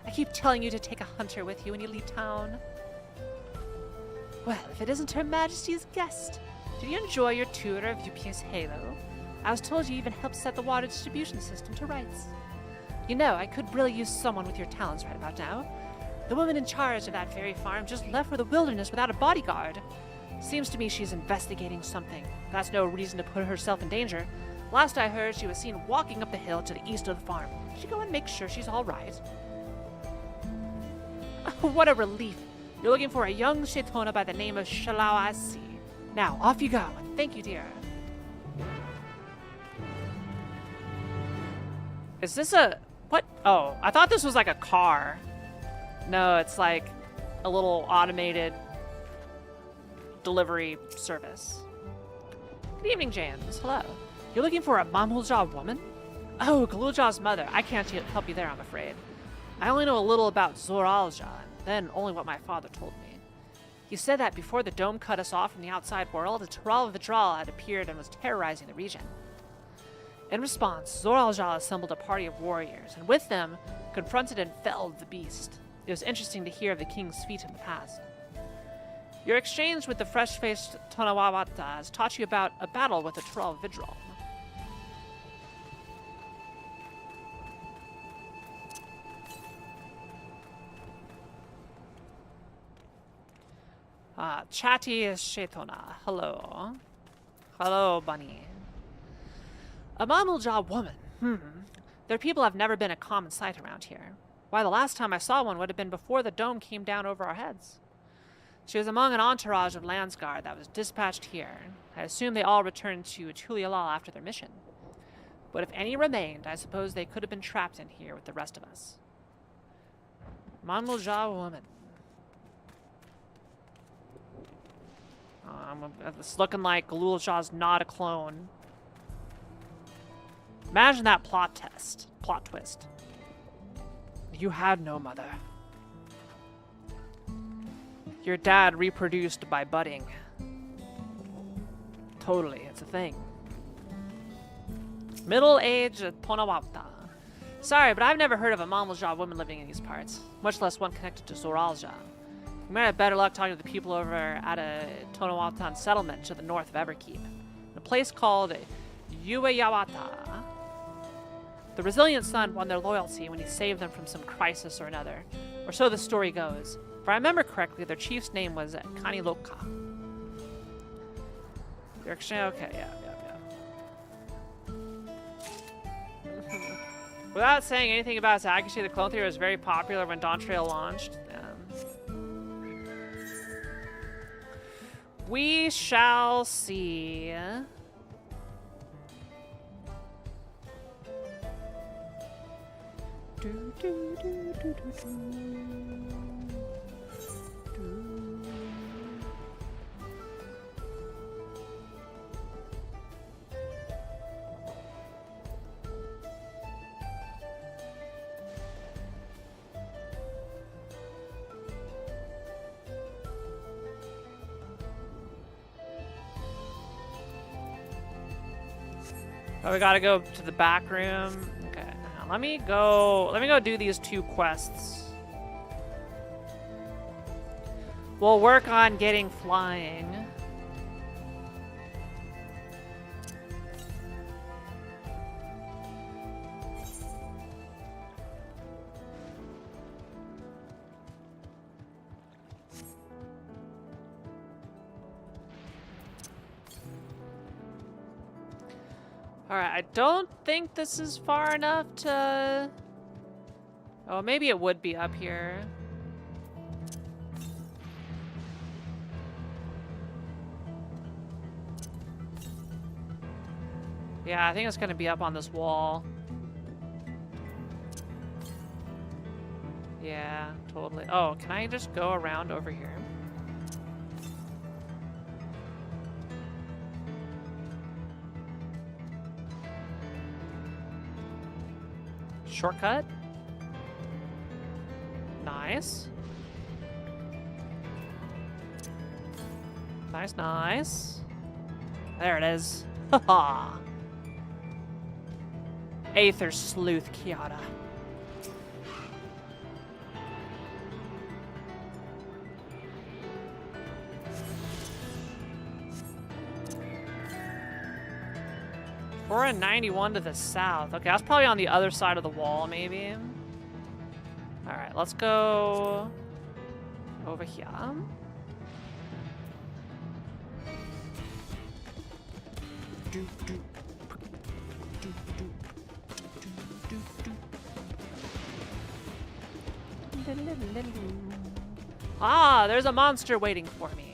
I keep telling you to take a hunter with you when you leave town. Well, if it isn't Her Majesty's guest. Did you enjoy your tour of UPS Halo? I was told you even helped set the water distribution system to rights. You know, I could really use someone with your talents right about now. The woman in charge of that fairy farm just left for the wilderness without a bodyguard. Seems to me she's investigating something. That's no reason to put herself in danger. Last I heard, she was seen walking up the hill to the east of the farm. Should you go and make sure she's all right? Oh, what a relief. You're looking for a young Shaitona by the name of Shallow, I see. Now, off you go. Thank you, dear. Is this a... what? Oh, I thought this was like a car. No, it's like a little automated delivery service. Good evening, James. Hello. You're looking for a Mamulja woman? Oh, Galulja's mother. I can't help you there, I'm afraid. I only know a little about Zoralja, and then only what my father told me. He said that before the dome cut us off from the outside world, a Taral Vidral had appeared and was terrorizing the region. In response, Zoralja assembled a party of warriors, and with them, confronted and felled the beast. It was interesting to hear of the king's feat in the past. Your exchange with the fresh-faced Tonawawata has taught you about a battle with the Taral Vidral. Chatty Shaitona. Hello. Hello, bunny. A Mamulja woman. Their people have never been a common sight around here. Why, the last time I saw one would have been before the dome came down over our heads. She was among an entourage of Landsguard that was dispatched here. I assume they all returned to Tulialal after their mission. But if any remained, I suppose they could have been trapped in here with the rest of us. Mamulja woman. It's looking like Galulja's not a clone. Imagine that plot twist. You had no mother. Your dad reproduced by budding. Totally, it's a thing. Middle-aged Tonawapta. Sorry, but I've never heard of a Mamulja woman living in these parts, much less one connected to Zoralja. You might have better luck talking to the people over at a Tonawaptan settlement to the north of Everkeep, a place called Ueyawata. The resilient son won their loyalty when he saved them from some crisis or another, or so the story goes. If I remember correctly, their chief's name was Kaniloka. Your exchange, okay, yeah. Without saying anything about its accuracy, the clone theory was very popular when Dawntrail launched. We shall see. Oh, we gotta go to the back room. Okay, now let me go do these 2 quests. We'll work on getting flying. Alright, I don't think this is far enough to... Oh, maybe it would be up here. Yeah, I think it's gonna be up on this wall. Yeah, totally. Oh, can I just go around over here? Shortcut? Nice. Nice, nice. There it is. Haha. Aether Sleuth Kiara. We're in 91 to the south. Okay, that's probably on the other side of the wall, maybe. Alright, let's go over here. Ah, there's a monster waiting for me.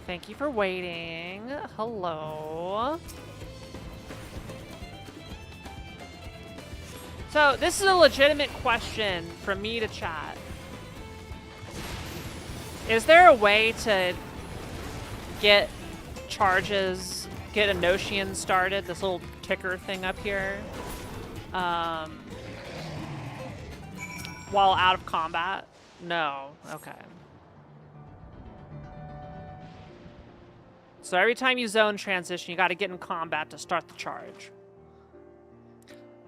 Thank you for waiting. Hello. So, this is a legitimate question from me to chat. Is there a way to get charges, get a Notion started, this little ticker thing up here, while out of combat? No. Okay. So every time you zone transition, you got to get in combat to start the charge.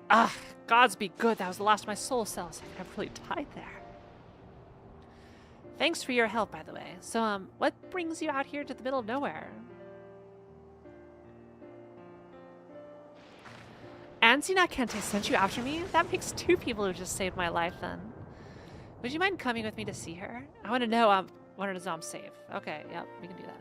Ah, gods be good. That was the last of my soul cells. I never really died there. Thanks for your help, by the way. So, what brings you out here to the middle of nowhere? Ansina Kente sent you after me? That makes 2 people who just saved my life, then. Would you mind coming with me to see her? I want to know when I'm safe. Okay, yep, we can do that.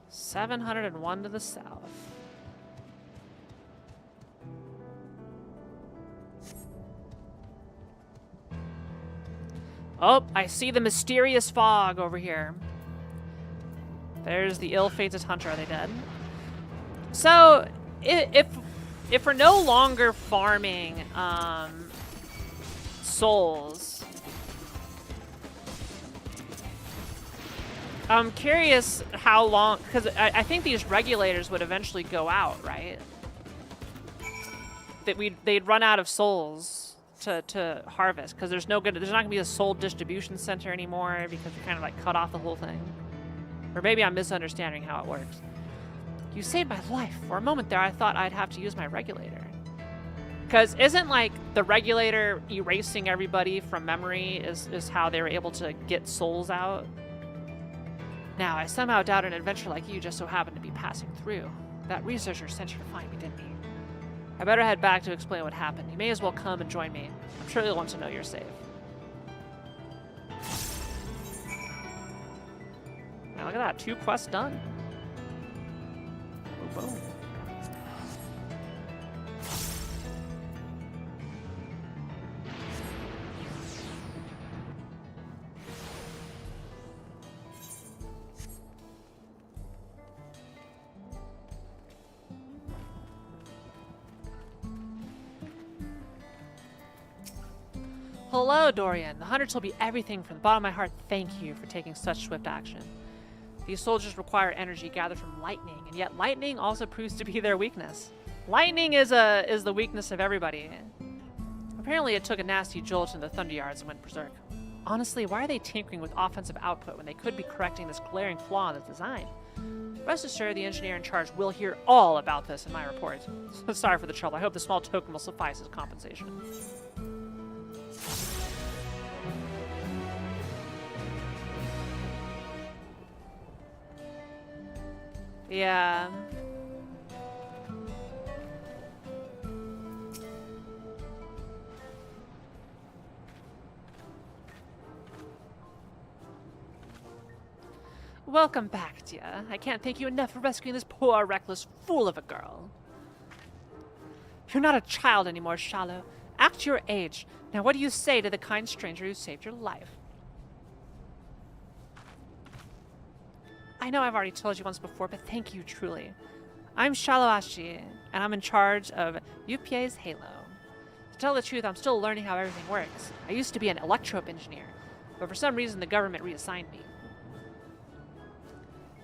701 to the south. Oh, I see the mysterious fog over here. There's the ill-fated hunter. Are they dead? So, if we're no longer farming souls, I'm curious how long, because I think these regulators would eventually go out, right? That they'd run out of souls to harvest, because there's not gonna be a soul distribution center anymore, because we kind of like cut off the whole thing. Or maybe I'm misunderstanding how it works. You saved my life. For a moment there, I thought I'd have to use my regulator. Because isn't like the regulator erasing everybody from memory is how they were able to get souls out? Now, I somehow doubt an adventurer like you just so happened to be passing through. That researcher sent you to find me, didn't he? I better head back to explain what happened. You may as well come and join me. I'm sure he'll want to know you're safe. Now look at that, 2 quests done. Boom, boom. Hello, Dorian. The hunter told me everything from the bottom of my heart. Thank you for taking such swift action. These soldiers require energy gathered from lightning, and yet lightning also proves to be their weakness. Lightning is the weakness of everybody. Apparently it took a nasty jolt in the Thunder Yards and went berserk. Honestly, why are they tinkering with offensive output when they could be correcting this glaring flaw in the design? Rest assured, the engineer in charge will hear all about this in my report. Sorry for the trouble. I hope the small token will suffice as compensation. Yeah. Welcome back, dear. I can't thank you enough for rescuing this poor, reckless fool of a girl. You're not a child anymore, Shallow. Act your age. Now what do you say to the kind stranger who saved your life? I know I've already told you once before, but thank you truly. I'm Shallow Ashi, and I'm in charge of vtuberEN's Halo. To tell the truth, I'm still learning how everything works. I used to be an electrope engineer, but for some reason the government reassigned me.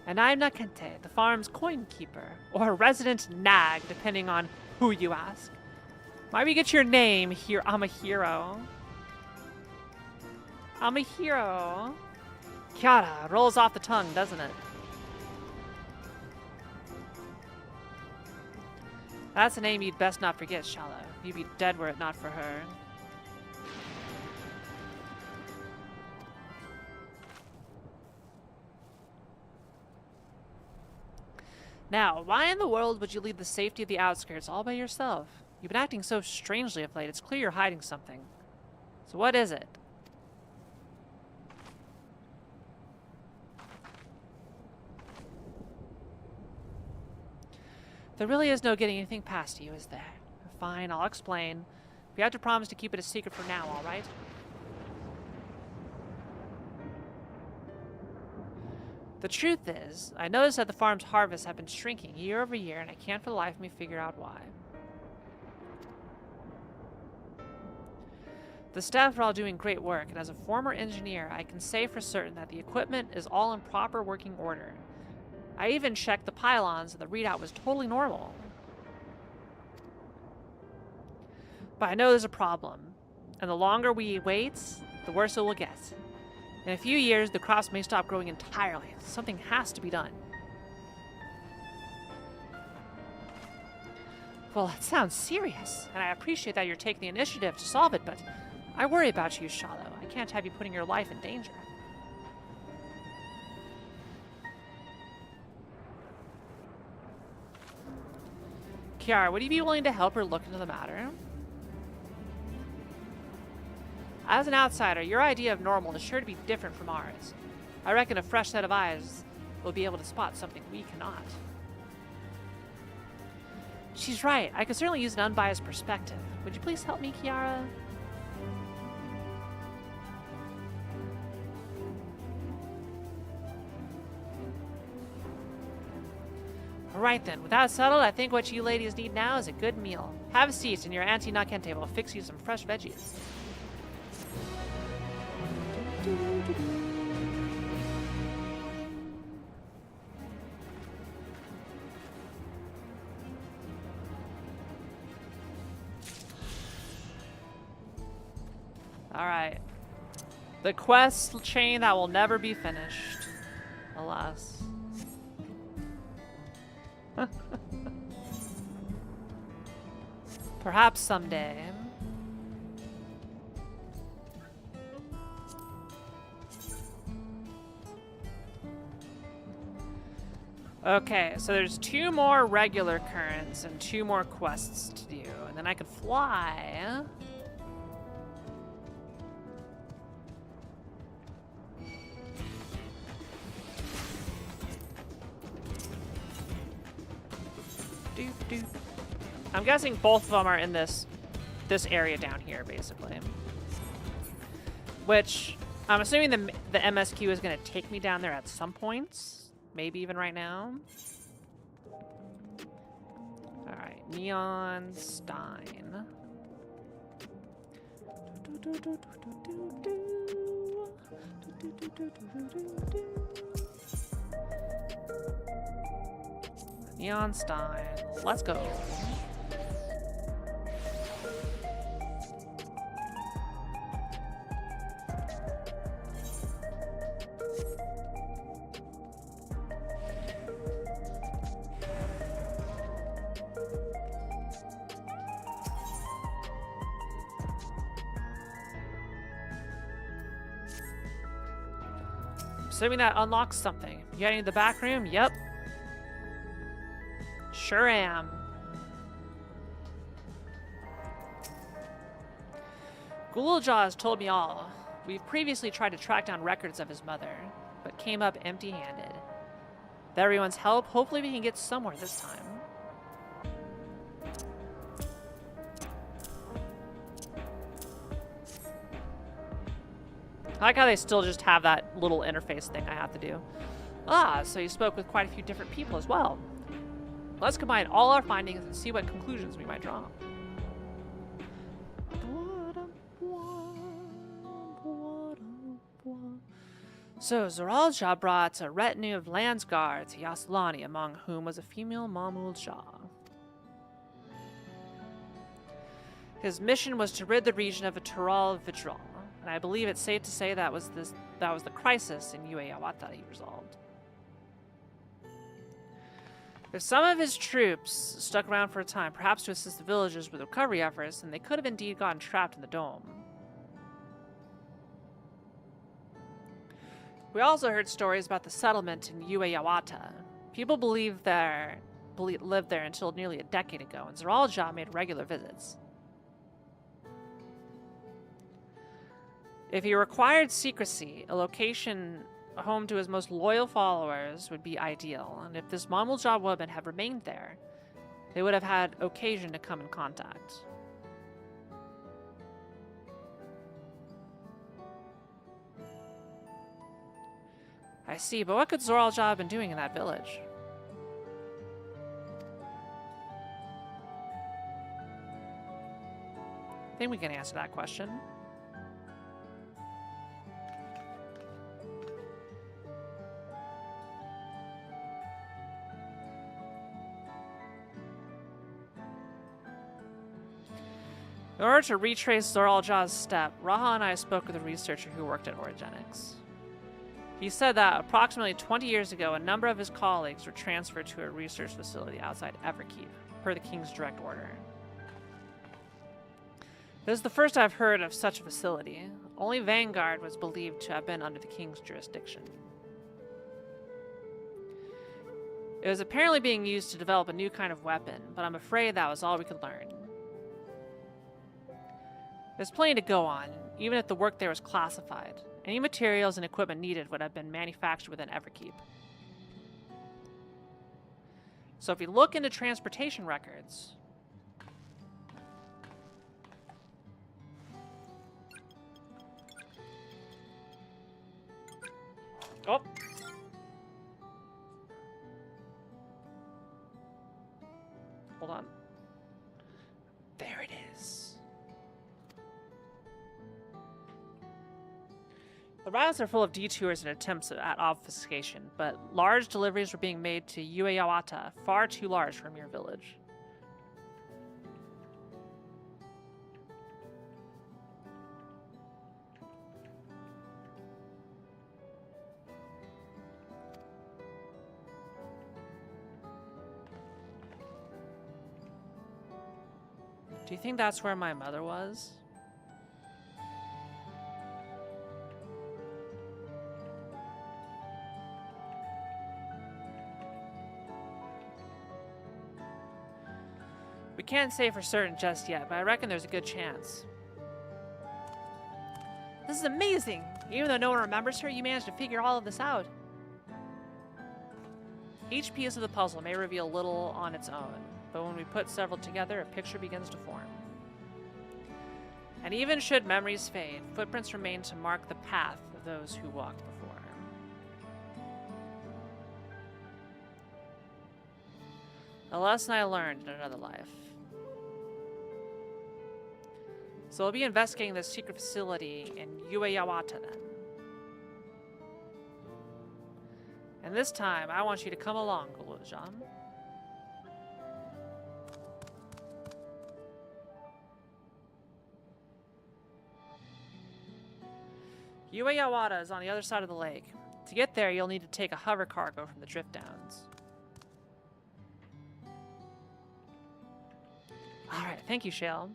And I'm Nakente, the farm's coin keeper, or resident nag, depending on who you ask. Why we get your name here? I'm a hero. I'm a hero. Kiara rolls off the tongue, doesn't it? That's a name you'd best not forget, Shallow. You'd be dead were it not for her. Now, why in the world would you leave the safety of the outskirts all by yourself? You've been acting so strangely of late. It's clear you're hiding something. So what is it? There really is no getting anything past you, is there? Fine, I'll explain. But you have to promise to keep it a secret for now, all right? The truth is, I noticed that the farm's harvests have been shrinking year over year, and I can't for the life of me figure out why. The staff are all doing great work, and as a former engineer, I can say for certain that the equipment is all in proper working order. I even checked the pylons, and the readout was totally normal. But I know there's a problem, and the longer we wait, the worse it will get. In a few years, the crops may stop growing entirely. Something has to be done. Well, that sounds serious, and I appreciate that you're taking the initiative to solve it, but I worry about you, Shallow. I can't have you putting your life in danger. Kiara, would you be willing to help her look into the matter? As an outsider, your idea of normal is sure to be different from ours. I reckon a fresh set of eyes will be able to spot something we cannot. She's right. I could certainly use an unbiased perspective. Would you please help me, Kiara? Alright then, with that settled, I think what you ladies need now is a good meal. Have a seat, and your Auntie Nakente will fix you some fresh veggies. Alright. The quest chain that will never be finished. Alas. Perhaps someday. Okay, so there's 2 more regular currents and 2 more quests to do, and then I could fly. I'm guessing both of them are in this area down here, basically. Which, I'm assuming the MSQ is going to take me down there at some points. Maybe even right now. Alright, Neon Stein. Neon Stein. Let's go. Assuming that unlocks something. You heading to the back room? Yep. Sure am. Ghouljaw has told me all. We've previously tried to track down records of his mother, but came up empty-handed. With everyone's help, hopefully we can get somewhere this time. I like how they still just have that little interface thing I have to do. Ah, so you spoke with quite a few different people as well. Let's combine all our findings and see what conclusions we might draw. So, Zoralja brought a retinue of Landsguard to Yaslani, among whom was a female Mamulja. His mission was to rid the region of a Tural Vitral, and I believe it's safe to say that was the crisis in Ue Yawata he resolved. If some of his troops stuck around for a time, perhaps to assist the villagers with recovery efforts, then they could have indeed gotten trapped in the dome. We also heard stories about the settlement in Ue Yawata. People lived there until nearly a decade ago, and Zoralja made regular visits. If he required secrecy, a location home to his most loyal followers would be ideal, and if this Mamulja woman had remained there, they would have had occasion to come in contact. I see, but what could Zoralja have been doing in that village? I think we can answer that question. In order to retrace Zoralja's step, Raha and I spoke with a researcher who worked at Origenics. He said that approximately 20 years ago, a number of his colleagues were transferred to a research facility outside Everkeep, per the King's direct order. This is the first I've heard of such a facility. Only Vanguard was believed to have been under the King's jurisdiction. It was apparently being used to develop a new kind of weapon, but I'm afraid that was all we could learn. There's plenty to go on, even if the work there was classified. Any materials and equipment needed would have been manufactured within Everkeep. So if we look into transportation records... Oh! Hold on. There it is. The routes are full of detours and attempts at obfuscation, but large deliveries were being made to Ue Yawata, far too large for a mere village. Do you think that's where my mother was? We can't say for certain just yet, but I reckon there's a good chance. This is amazing! Even though no one remembers her, you managed to figure all of this out. Each piece of the puzzle may reveal little on its own, but when we put several together, a picture begins to form. And even should memories fade, footprints remain to mark the path of those who walked before. A lesson I learned in another life. So we'll be investigating this secret facility in Ueyawata then. And this time, I want you to come along, Golojan. Ueyawata is on the other side of the lake. To get there, you'll need to take a hover cargo from the Drift Downs. Alright, thank you, Shale.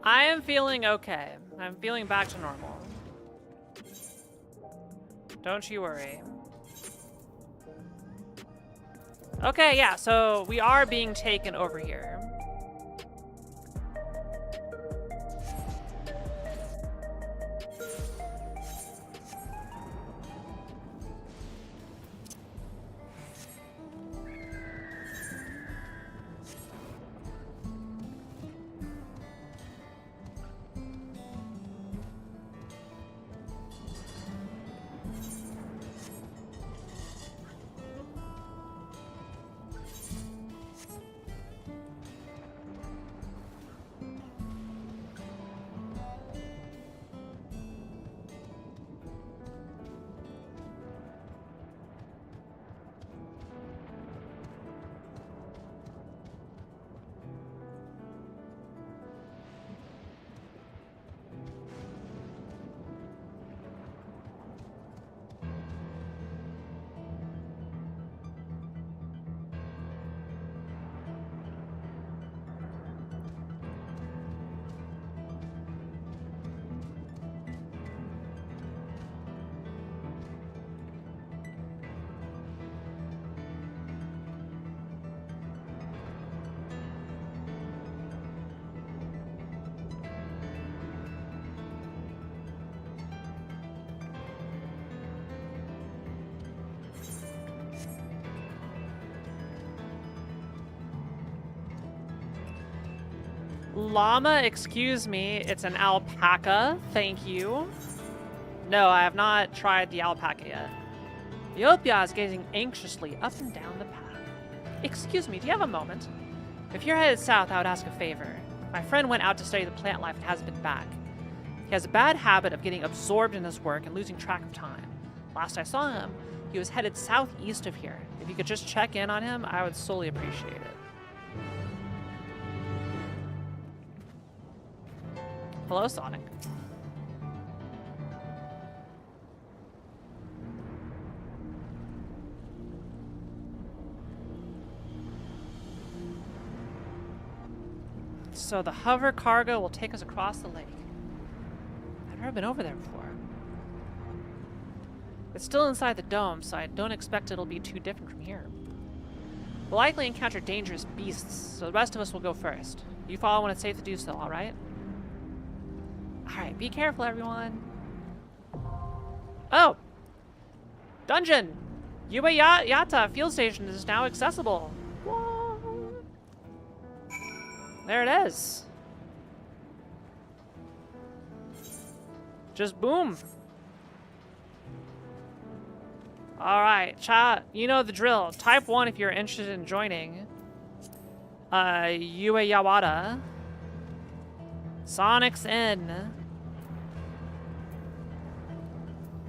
I am feeling okay. I'm feeling back to normal. Don't you worry. Okay, yeah, so we are being taken over here. Llama, excuse me, it's an alpaca, thank you. No, I have not tried the alpaca yet. Eopia is gazing anxiously up and down the path. Excuse me, do you have a moment? If you're headed south, I would ask a favor. My friend went out to study the plant life and hasn't been back. He has a bad habit of getting absorbed in his work and losing track of time. Last I saw him, he was headed southeast of here. If you could just check in on him, I would solely appreciate it. Hello, Sonic. So the hover cargo will take us across the lake. I've never been over there before. It's still inside the dome, so I don't expect it'll be too different from here. We'll likely encounter dangerous beasts, so the rest of us will go first. You follow when it's safe to do so, alright? Alright, be careful, everyone. Oh! Dungeon! Ueyawata field station is now accessible. Whoa. There it is. Just boom. Alright, chat. You know the drill. Type 1 if you're interested in joining. Ueyawata. Sonic's in.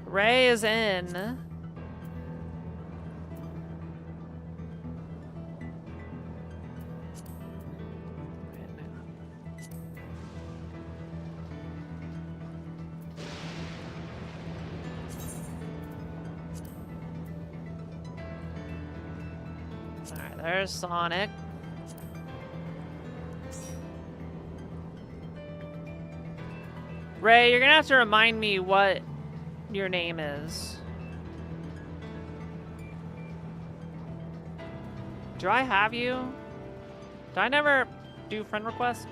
Ray is in. There's Sonic. Ray, you're gonna have to remind me what your name is. Do I have you? Did I never do friend requests?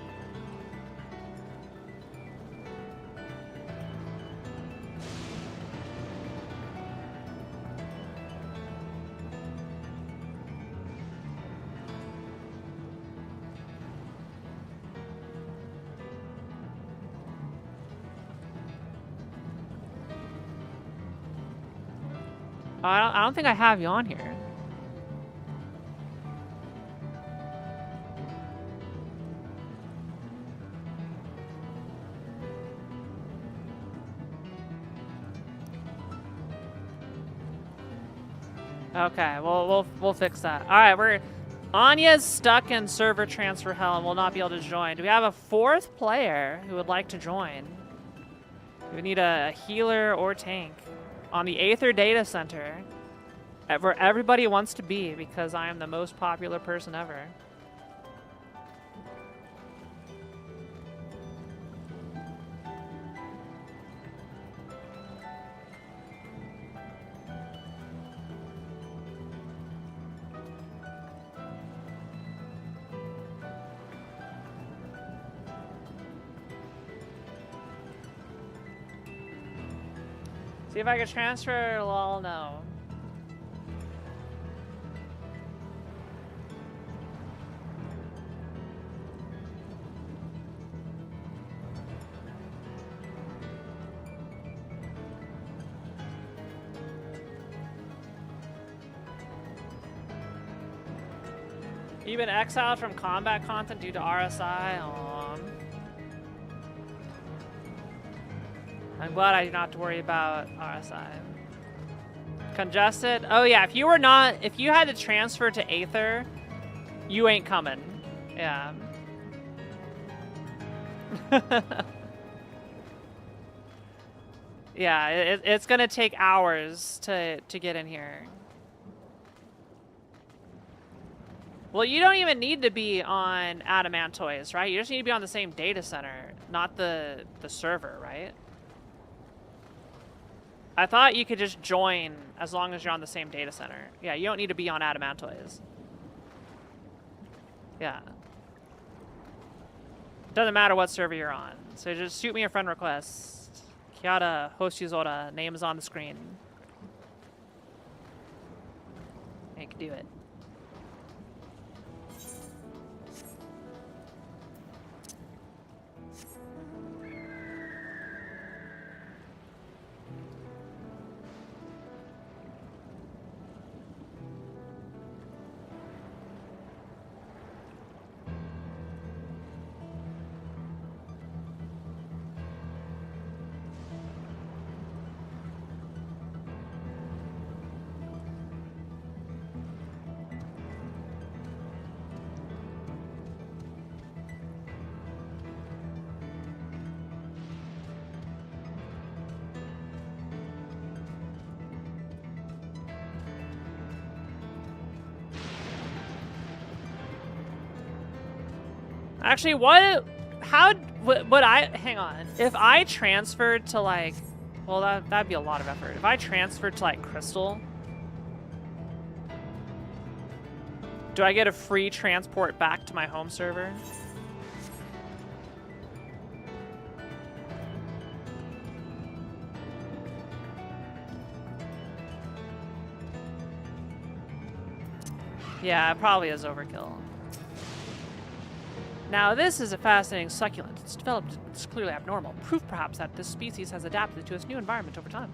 I don't think I have you on here. Okay, well, we'll fix that. All right, Anya's stuck in server transfer hell and will not be able to join. Do we have a fourth player who would like to join? We need a healer or tank on the Aether Data Center, where everybody wants to be because I am the most popular person ever. See if I can transfer. Lol, no. You've been exiled from combat content due to RSI? Aww. I'm glad I do not have to worry about RSI. Congested? Oh yeah, if you had to transfer to Aether, you ain't coming. Yeah. Yeah, it's gonna take hours to get in here. Well, you don't even need to be on Adamantoise, right? You just need to be on the same data center, not the server, right? I thought you could just join as long as you're on the same data center. Yeah, you don't need to be on Adamantoise. Yeah. Doesn't matter what server you're on. So just shoot me a friend request. Kiara Hoshizora, name is on the screen. You can do it. Actually, hang on. If I transferred to like, well, that'd be a lot of effort. If I transferred to like Crystal, do I get a free transport back to my home server? Yeah, it probably is overkill. Now, this is a fascinating succulent. It's clearly abnormal. Proof, perhaps, that this species has adapted to its new environment over time.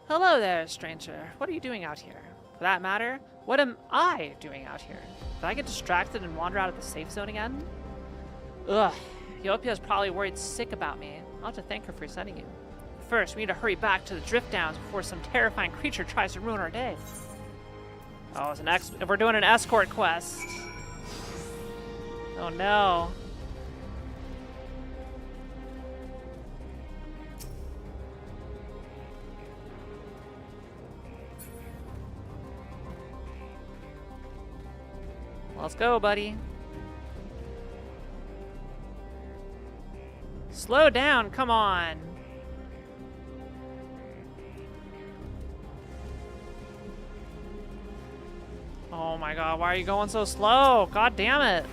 Hello there, stranger. What are you doing out here? For that matter, what am I doing out here? Did I get distracted and wander out of the safe zone again? Ugh, Yopia's probably worried sick about me. I'll have to thank her for sending you. First, we need to hurry back to the Drift Downs before some terrifying creature tries to ruin our day. Oh, if we're doing an escort quest. Oh no. Let's go, buddy. Slow down, come on. Oh my god, why are you going so slow? God damn it.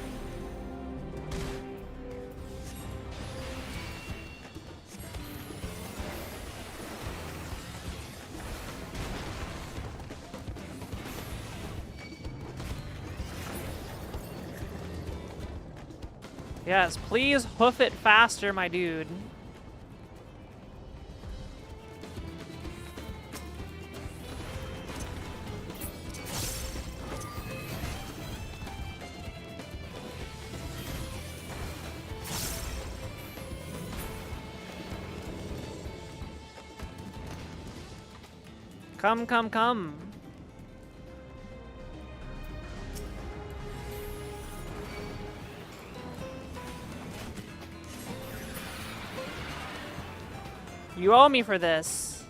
Yes, please hoof it faster, my dude. Come, come, come. You owe me for this.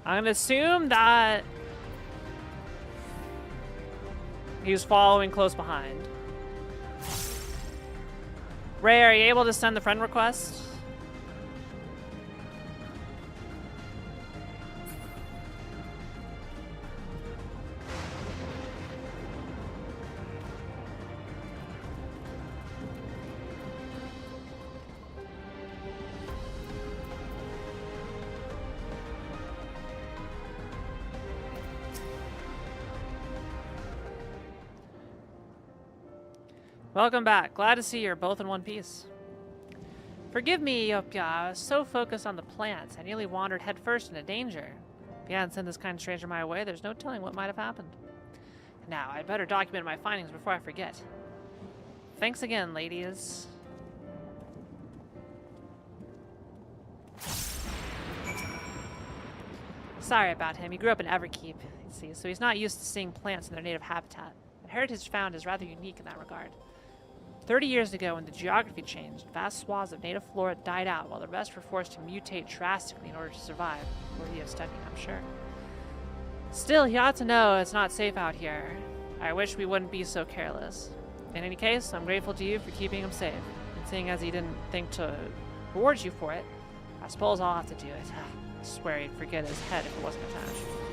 I'm gonna assume that he was following close behind. Ray, are you able to send the friend request? Welcome back. Glad to see you're both in one piece. Forgive me, Yopia. I was so focused on the plants, I nearly wandered headfirst into danger. If you hadn't sent this kind stranger my way, there's no telling what might have happened. Now, I'd better document my findings before I forget. Thanks again, ladies. Sorry about him. He grew up in Everkeep, you see, so he's not used to seeing plants in their native habitat. The heritage found is rather unique in that regard. 30 years ago, when the geography changed, vast swaths of native flora died out while the rest were forced to mutate drastically in order to survive. Worthy of studying, I'm sure. Still, he ought to know it's not safe out here. I wish we wouldn't be so careless. In any case, I'm grateful to you for keeping him safe. And seeing as he didn't think to reward you for it, I suppose I'll have to do it. I swear he'd forget his head if it wasn't attached.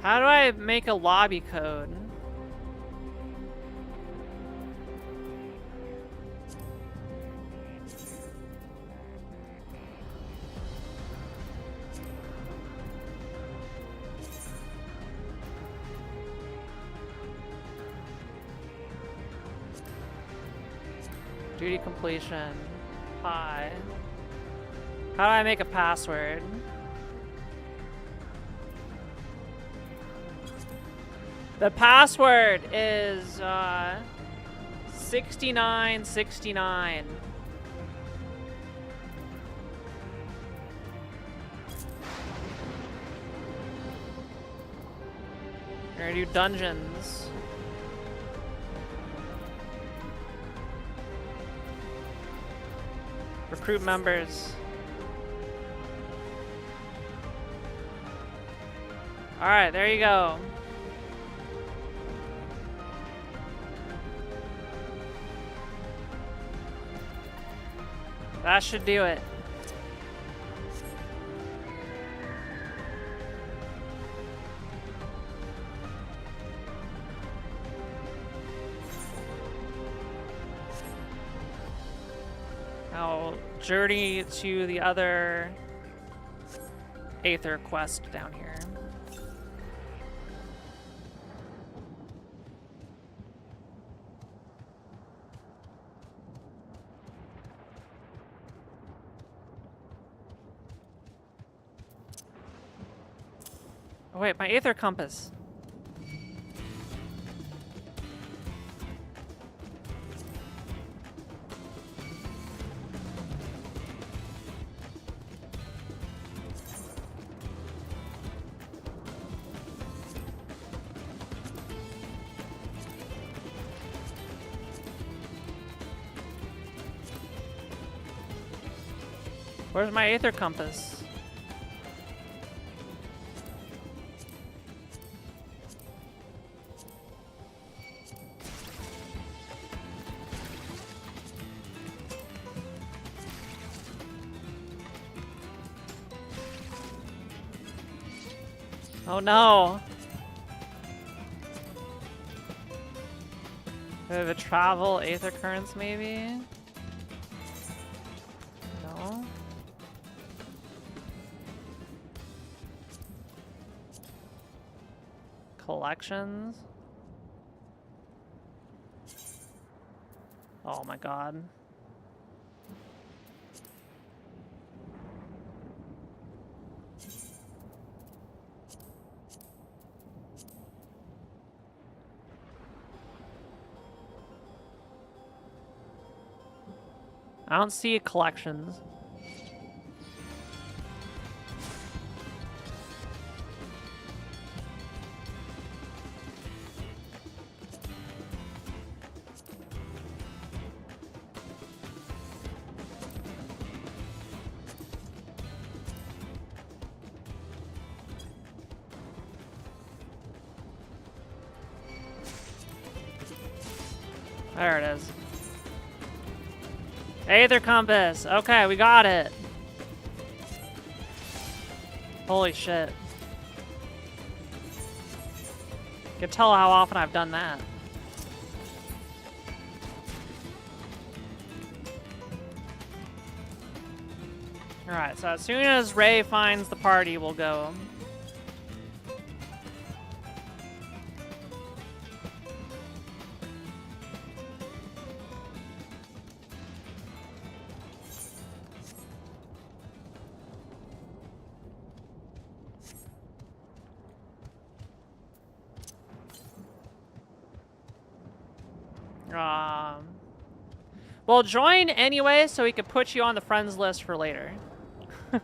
How do I make a lobby code? Duty completion. Hi. How do I make a password? The password is 6969. We're gonna do dungeons. Recruit members. Alright, there you go. That should do it. I'll journey to the other Aether quest down here. Oh, wait, my Aether compass. Where's my Aether Compass? Oh no! We have a travel Aether Currents maybe? No? Collections? Oh my god. I don't see collections. There it is. Aether Compass. Okay, we got it. Holy shit. You can tell how often I've done that. Alright, so as soon as Ray finds the party, we'll go. Well, join anyway so we could put you on the friends list for later. So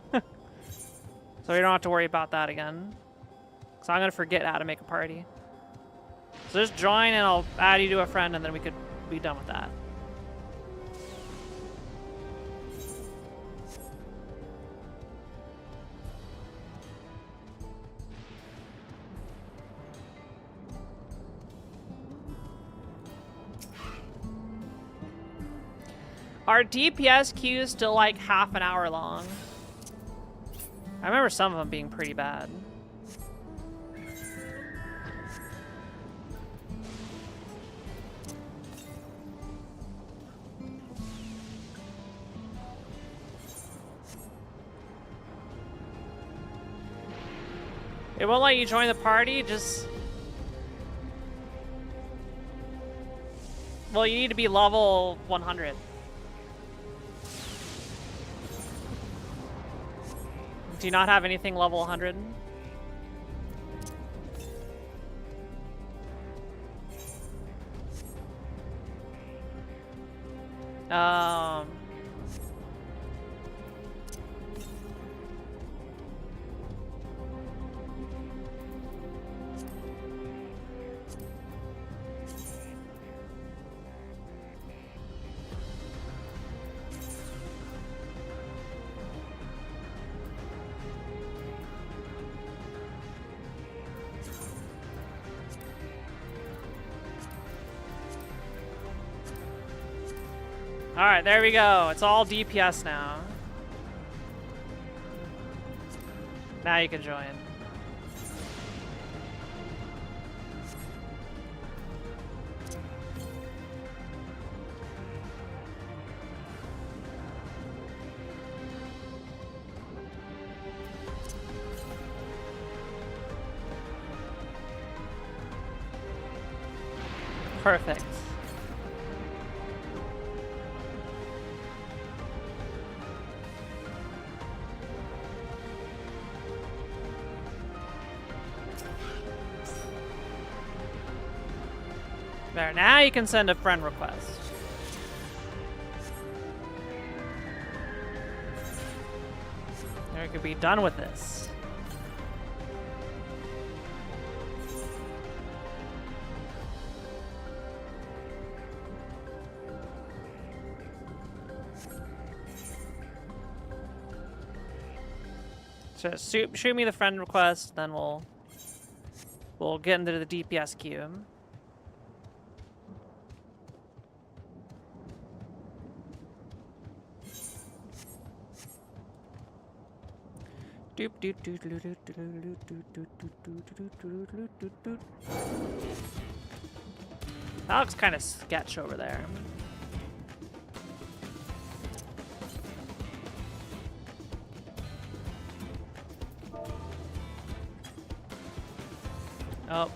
you don't have to worry about that again. So I'm going to forget how to make a party. So just join and I'll add you to a friend and then we could be done with that. Are DPS queues still like half an hour long? I remember some of them being pretty bad. It won't let you join the party, just... Well, you need to be level 100. Do you not have anything level 100? Alright, there we go. It's all DPS now. Now you can join. Perfect. There, now you can send a friend request. There, you could be done with this. So shoot me the friend request, then we'll get into the DPS queue. That looks kind of sketch over there. Oh.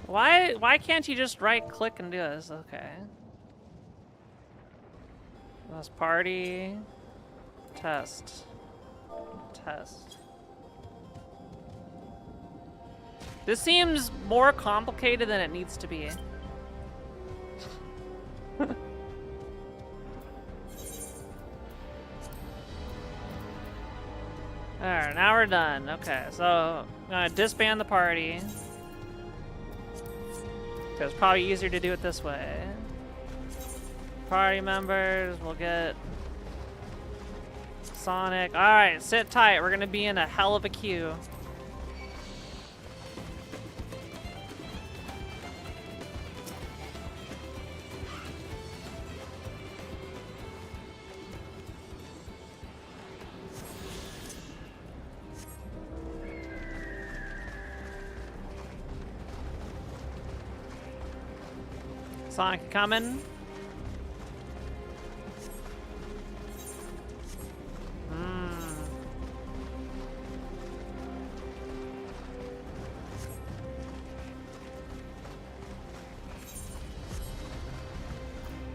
Why can't you just right click and do this? Okay. Let's party. Test. Test. This seems more complicated than it needs to be. Alright, now we're done. Okay, so I'm gonna disband the party. It's probably easier to do it this way. Party members, we'll get Sonic. Alright, sit tight. We're gonna be in a hell of a queue. Sonic coming.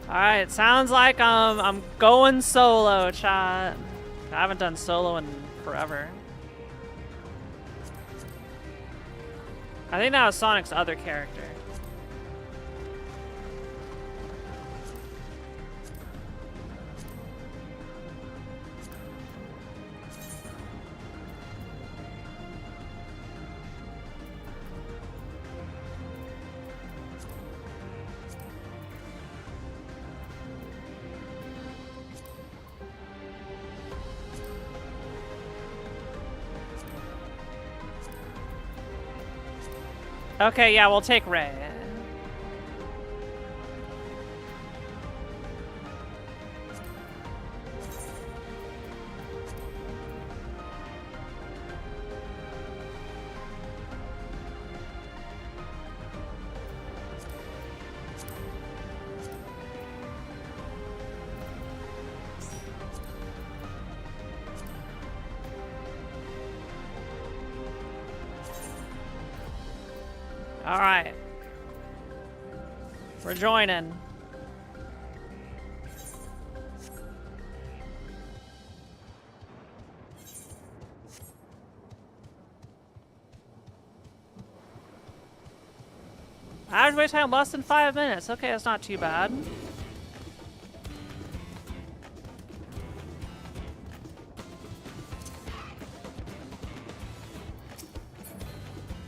Alright, sounds like I'm going solo, chat. I haven't done solo in forever. I think that was Sonic's other character. Okay, yeah, we'll take Ray. All right. We're joining. Average wait time less than 5 minutes. Okay, that's not too bad.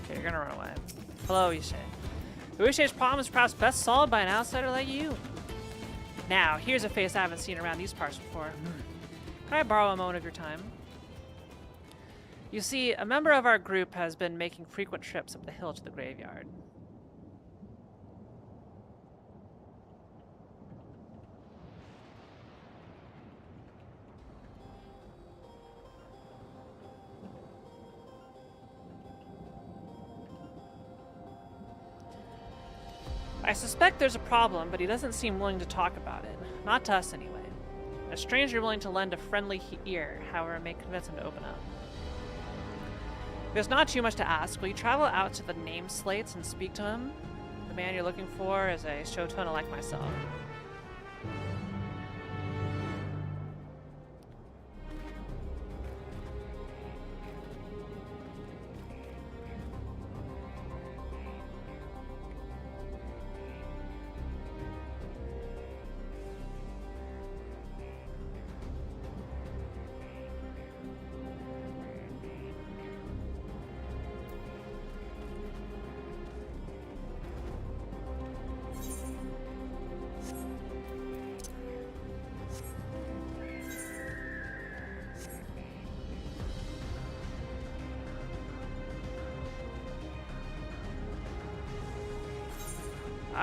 Okay, you're gonna run away. Hello, Ishe. Uishe's problem is perhaps best solved by an outsider like you. Now, here's a face I haven't seen around these parts before. Can I borrow a moment of your time? You see, a member of our group has been making frequent trips up the hill to the graveyard. I suspect there's a problem, but he doesn't seem willing to talk about it. Not to us, anyway. A stranger willing to lend a friendly ear, however, may convince him to open up. There's not too much to ask. Will you travel out to the name slates and speak to him? The man you're looking for is a Shotona like myself.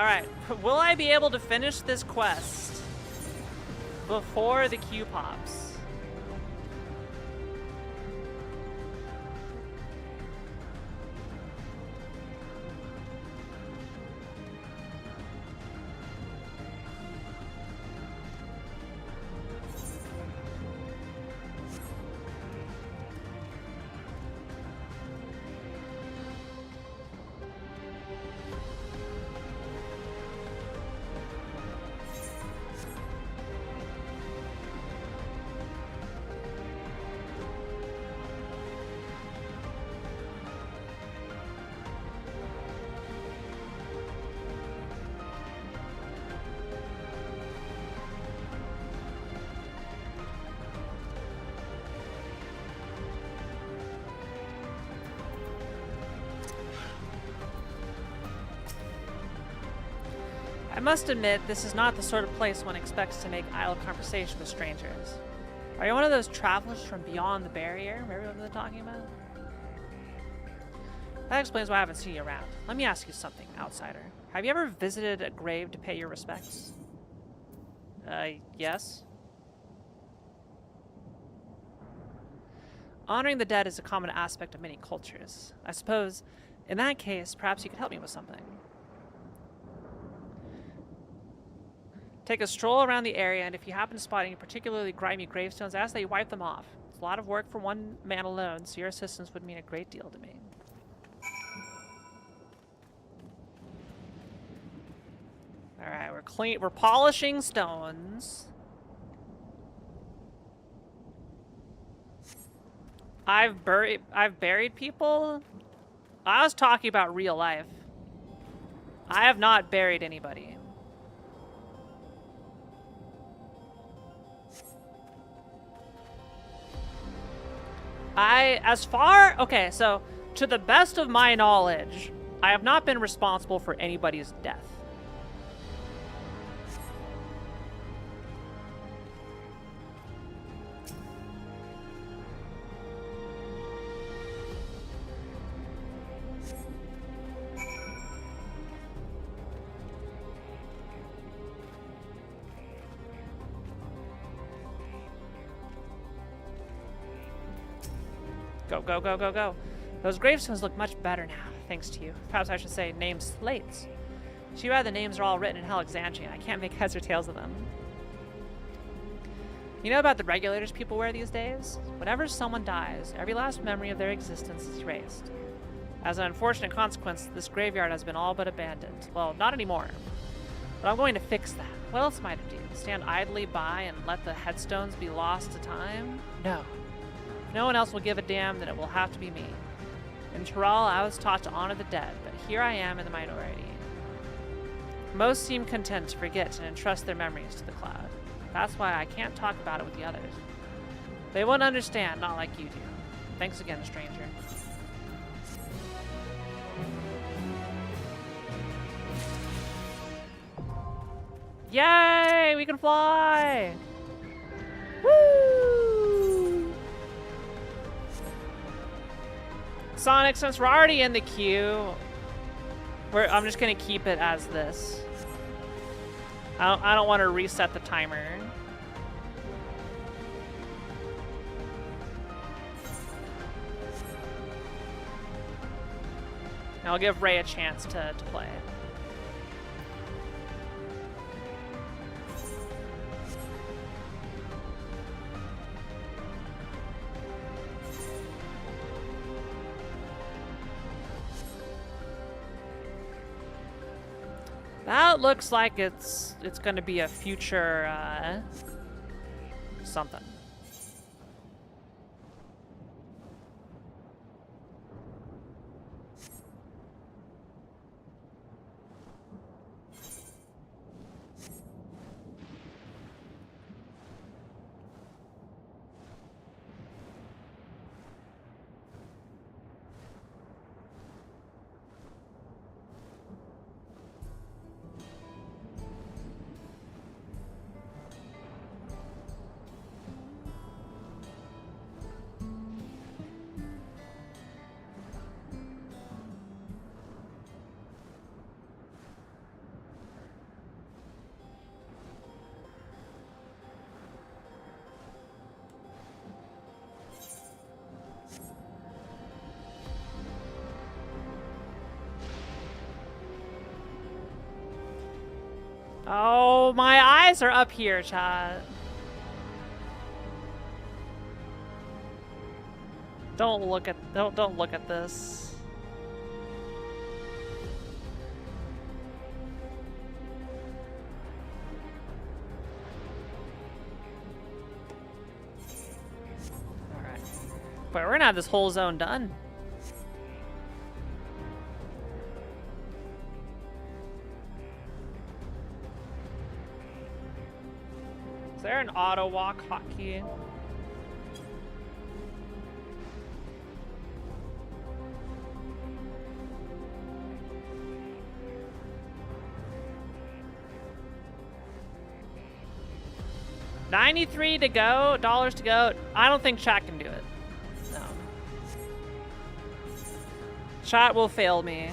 Alright, will I be able to finish this quest before the queue pops? I must admit, this is not the sort of place one expects to make idle conversation with strangers. Are you one of those travelers from beyond the barrier? Remember what they're talking about? That explains why I haven't seen you around. Let me ask you something, outsider. Have you ever visited a grave to pay your respects? Yes. Honoring the dead is a common aspect of many cultures. I suppose, in that case, perhaps you could help me with something. Take a stroll around the area, and if you happen to spot any particularly grimy gravestones, ask that you wipe them off. It's a lot of work for one man alone, so your assistance would mean a great deal to me. Alright, we're polishing stones. I've buried people? I was talking about real life. I have not buried anybody. Okay, so to the best of my knowledge, I have not been responsible for anybody's death. Go, go, go, go, go. Those gravestones look much better now, thanks to you. Perhaps I should say name slates. Too bad the names are all written in Alexandrian. I can't make heads or tails of them. You know about the regulators people wear these days? Whenever someone dies, every last memory of their existence is erased. As an unfortunate consequence, this graveyard has been all but abandoned. Well, not anymore. But I'm going to fix that. What else might I do? Stand idly by and let the headstones be lost to time? No. If no one else will give a damn, then it will have to be me. In Tural, I was taught to honor the dead, but here I am in the minority. Most seem content to forget and entrust their memories to the cloud. That's why I can't talk about it with the others. They won't understand, not like you do. Thanks again, stranger. Yay! We can fly! Woo! Sonic, since we're already in the queue, I'm just gonna keep it as this. I don't want to reset the timer. I'll give Ray a chance to play. That looks like it's going to be a future something. Oh, my eyes are up here, chat. Don't look at this. All right. But we're gonna have this whole zone done. Is there an auto walk hotkey? $93 to go, dollars to go. I don't think chat can do it. No. Chat will fail me.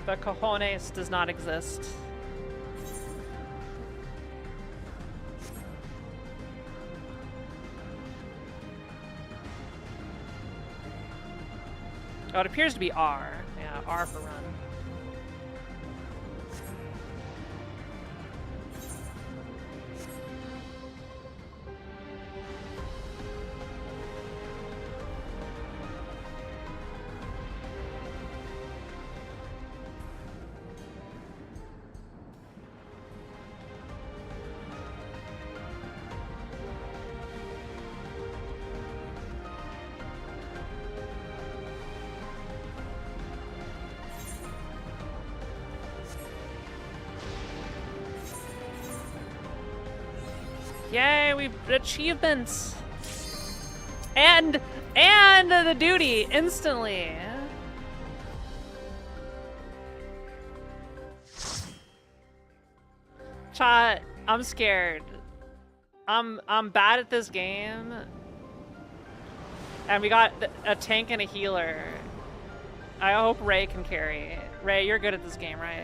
The cojones does not exist. Oh, it appears to be R. Yeah, R for run. Yay, we achievements. And the duty instantly. Chat, I'm scared. I'm bad at this game. And we got a tank and a healer. I hope Ray can carry. Ray, you're good at this game, right?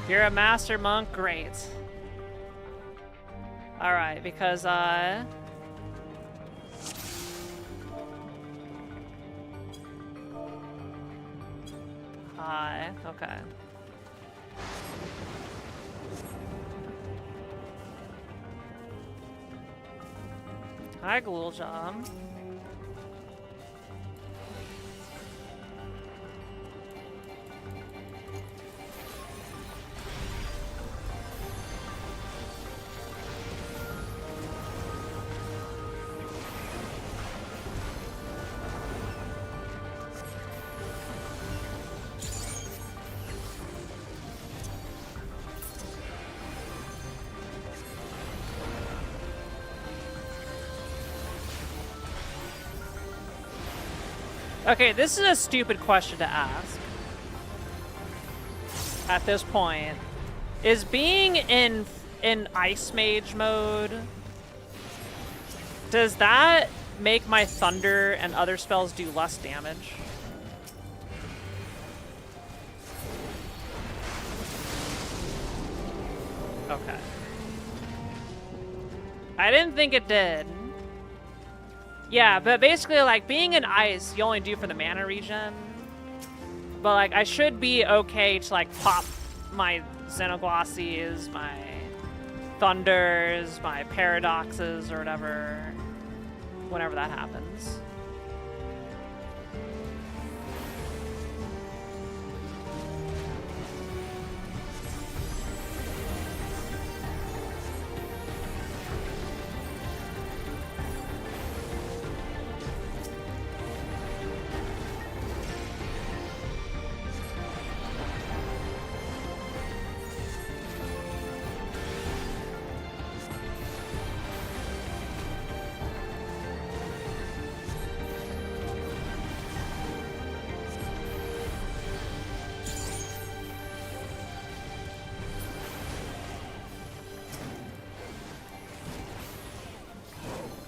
You're a master monk, great. Alright, because Hi, okay. Hi, Ghoul-Jom. Okay, this is a stupid question to ask. At this point, is being in Ice Mage mode, does that make my Thunder and other spells do less damage? Okay. I didn't think it did. Yeah, but basically, like, being in ice, you only do for the mana regen. But, like, I should be okay to, like, pop my Xenoglossies, my Thunders, my Paradoxes, or whatever, whenever that happens.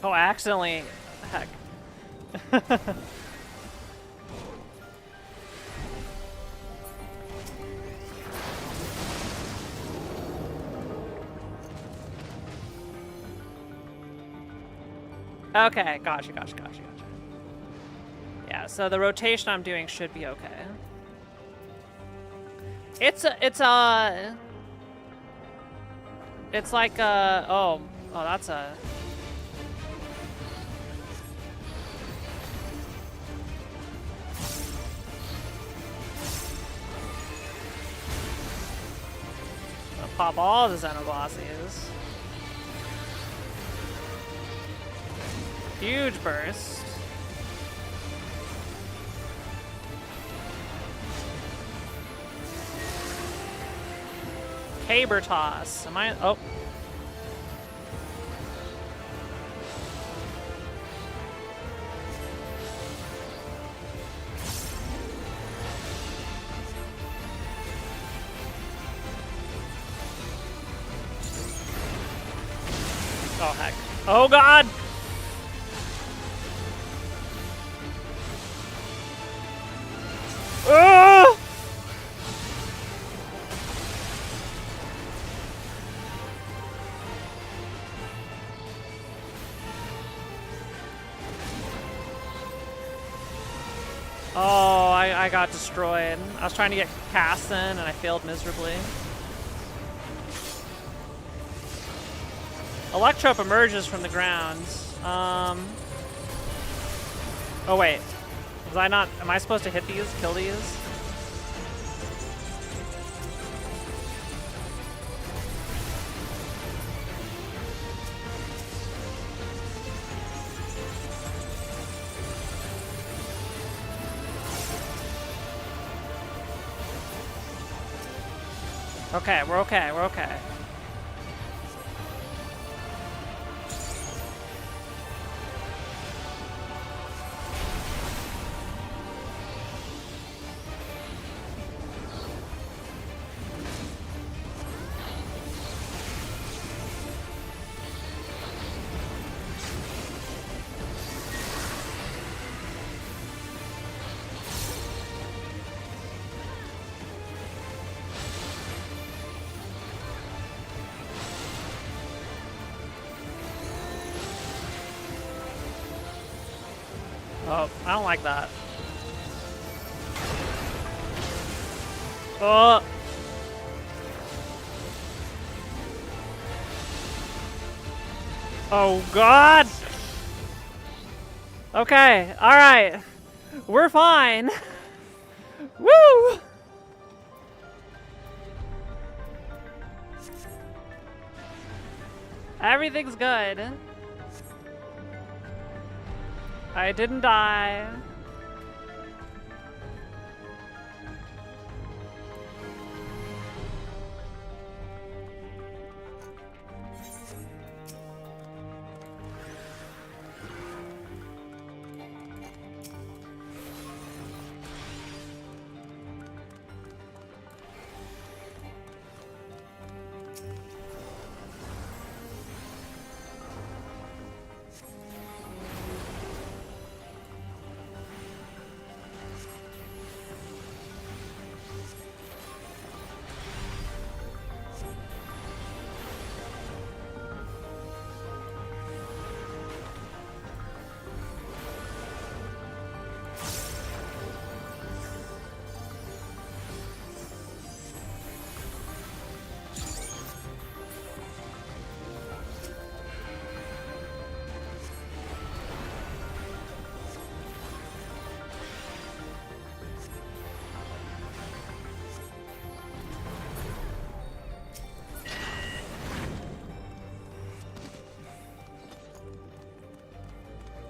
Oh, I accidentally... Heck. Okay, gotcha. Yeah, so the rotation I'm doing should be okay. It's like oh, that's a. I'll pop all the Xenoglossies. Huge burst. Caber toss. Am I? Oh. Oh heck. Oh god! Oh! Oh, I got destroyed. I was trying to get cast in and I failed miserably. Electrope emerges from the ground. Oh wait. Was I not? Am I supposed to hit these? Kill these? Okay, we're okay, we're okay. Oh, I don't like that. Oh! Oh god! Okay, alright. We're fine. Woo! Everything's good. I didn't die.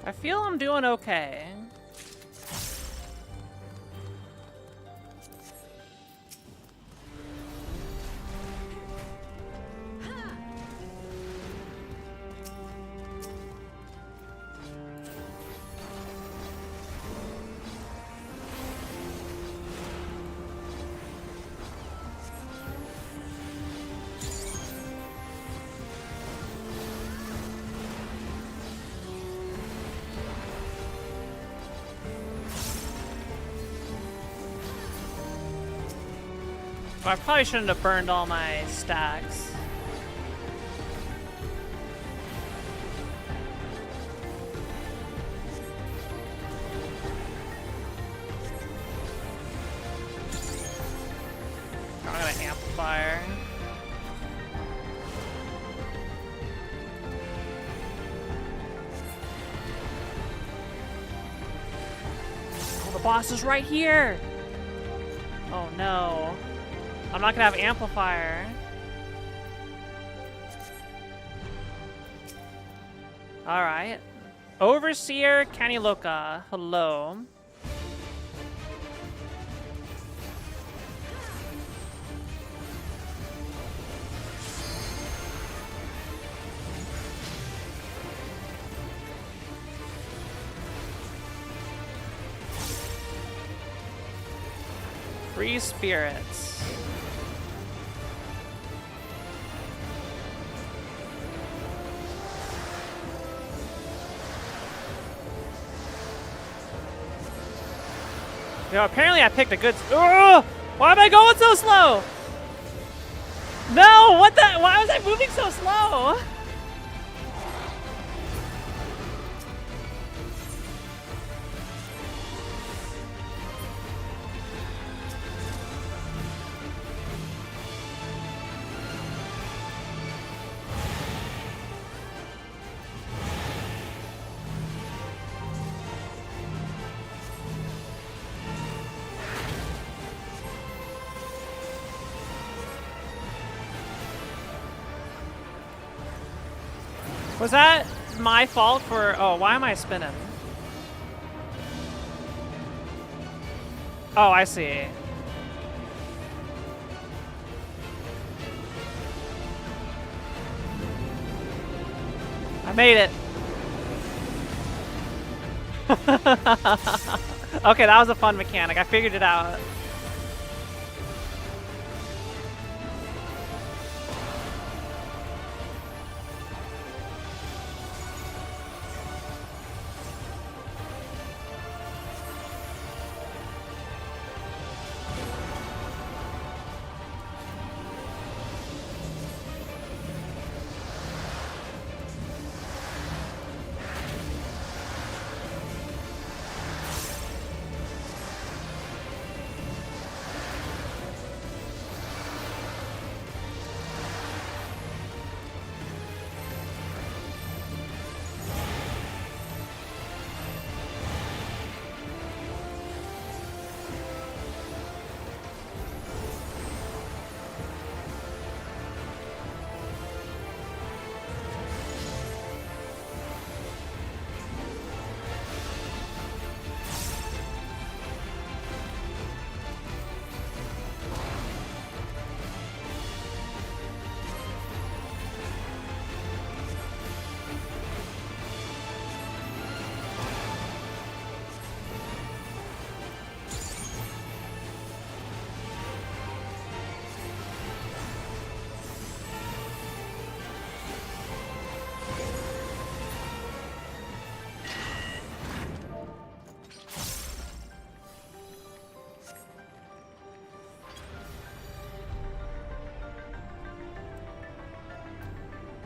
I feel I'm doing okay. I probably shouldn't have burned all my stacks. amplifier. Oh, the boss is right here! Oh no. I'm not gonna have amplifier. Alright. Overseer Kaniloka, hello. Free spirits. Yo, apparently I picked a good. Ugh! Why am I going so slow? No, what the? Why was I moving so slow? Was that my fault for... Oh, why am I spinning? Oh, I see. I made it. Okay, that was a fun mechanic. I figured it out.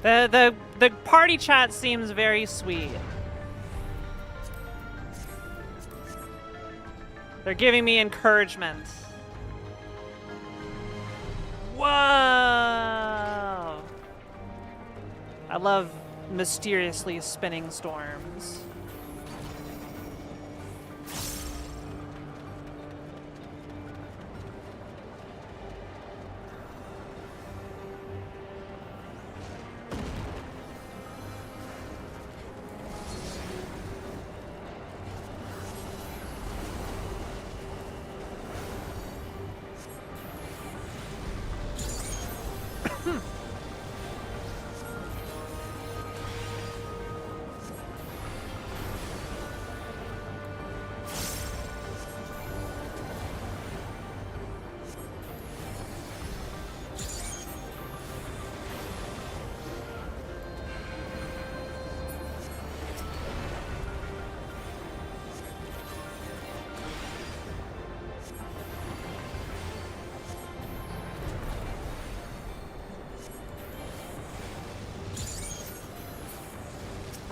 The party chat seems very sweet. They're giving me encouragement. Whoa! I love mysteriously spinning storms.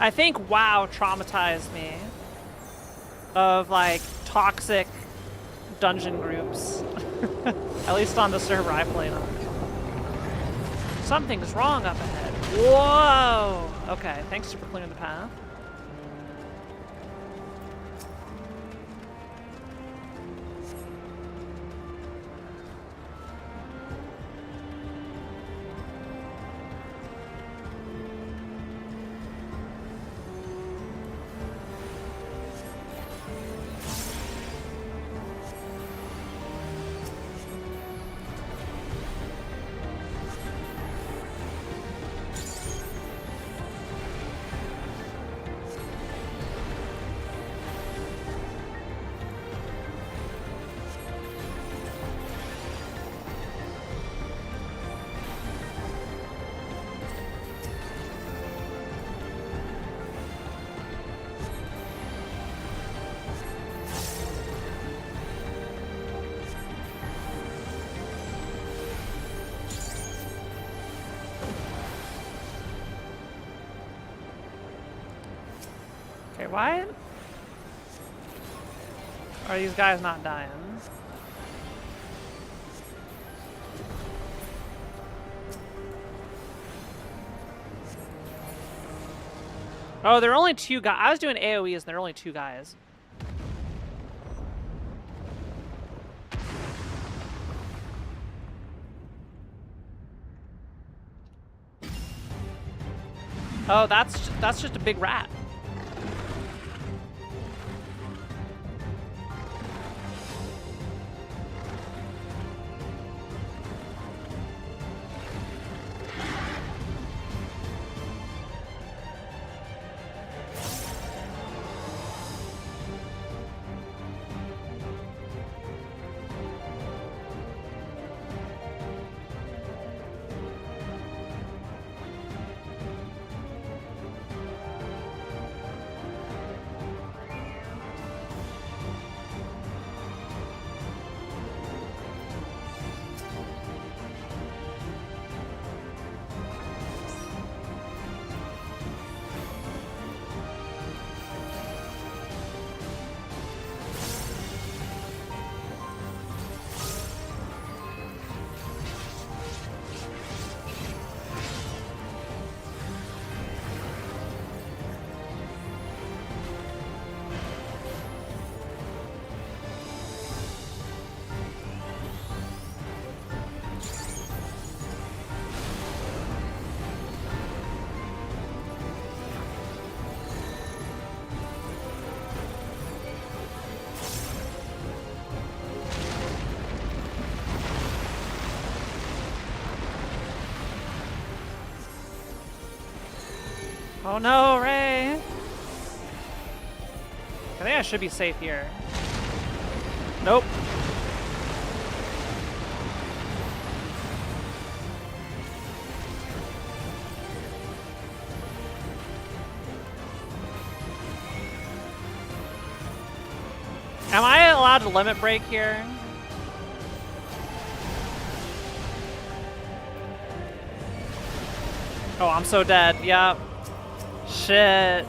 I think WoW traumatized me of like toxic dungeon groups. At least on the server I played on. Something's wrong up ahead. Whoa! Okay, thanks for clearing the path. Okay, why are these guys not dying? Oh, there are only 2 guys. I was doing AoEs and there are only 2 guys. Oh, that's just a big rat. Oh no, Ray! I think I should be safe here. Nope. Am I allowed to limit break here? Oh, I'm so dead. Yep. Shit.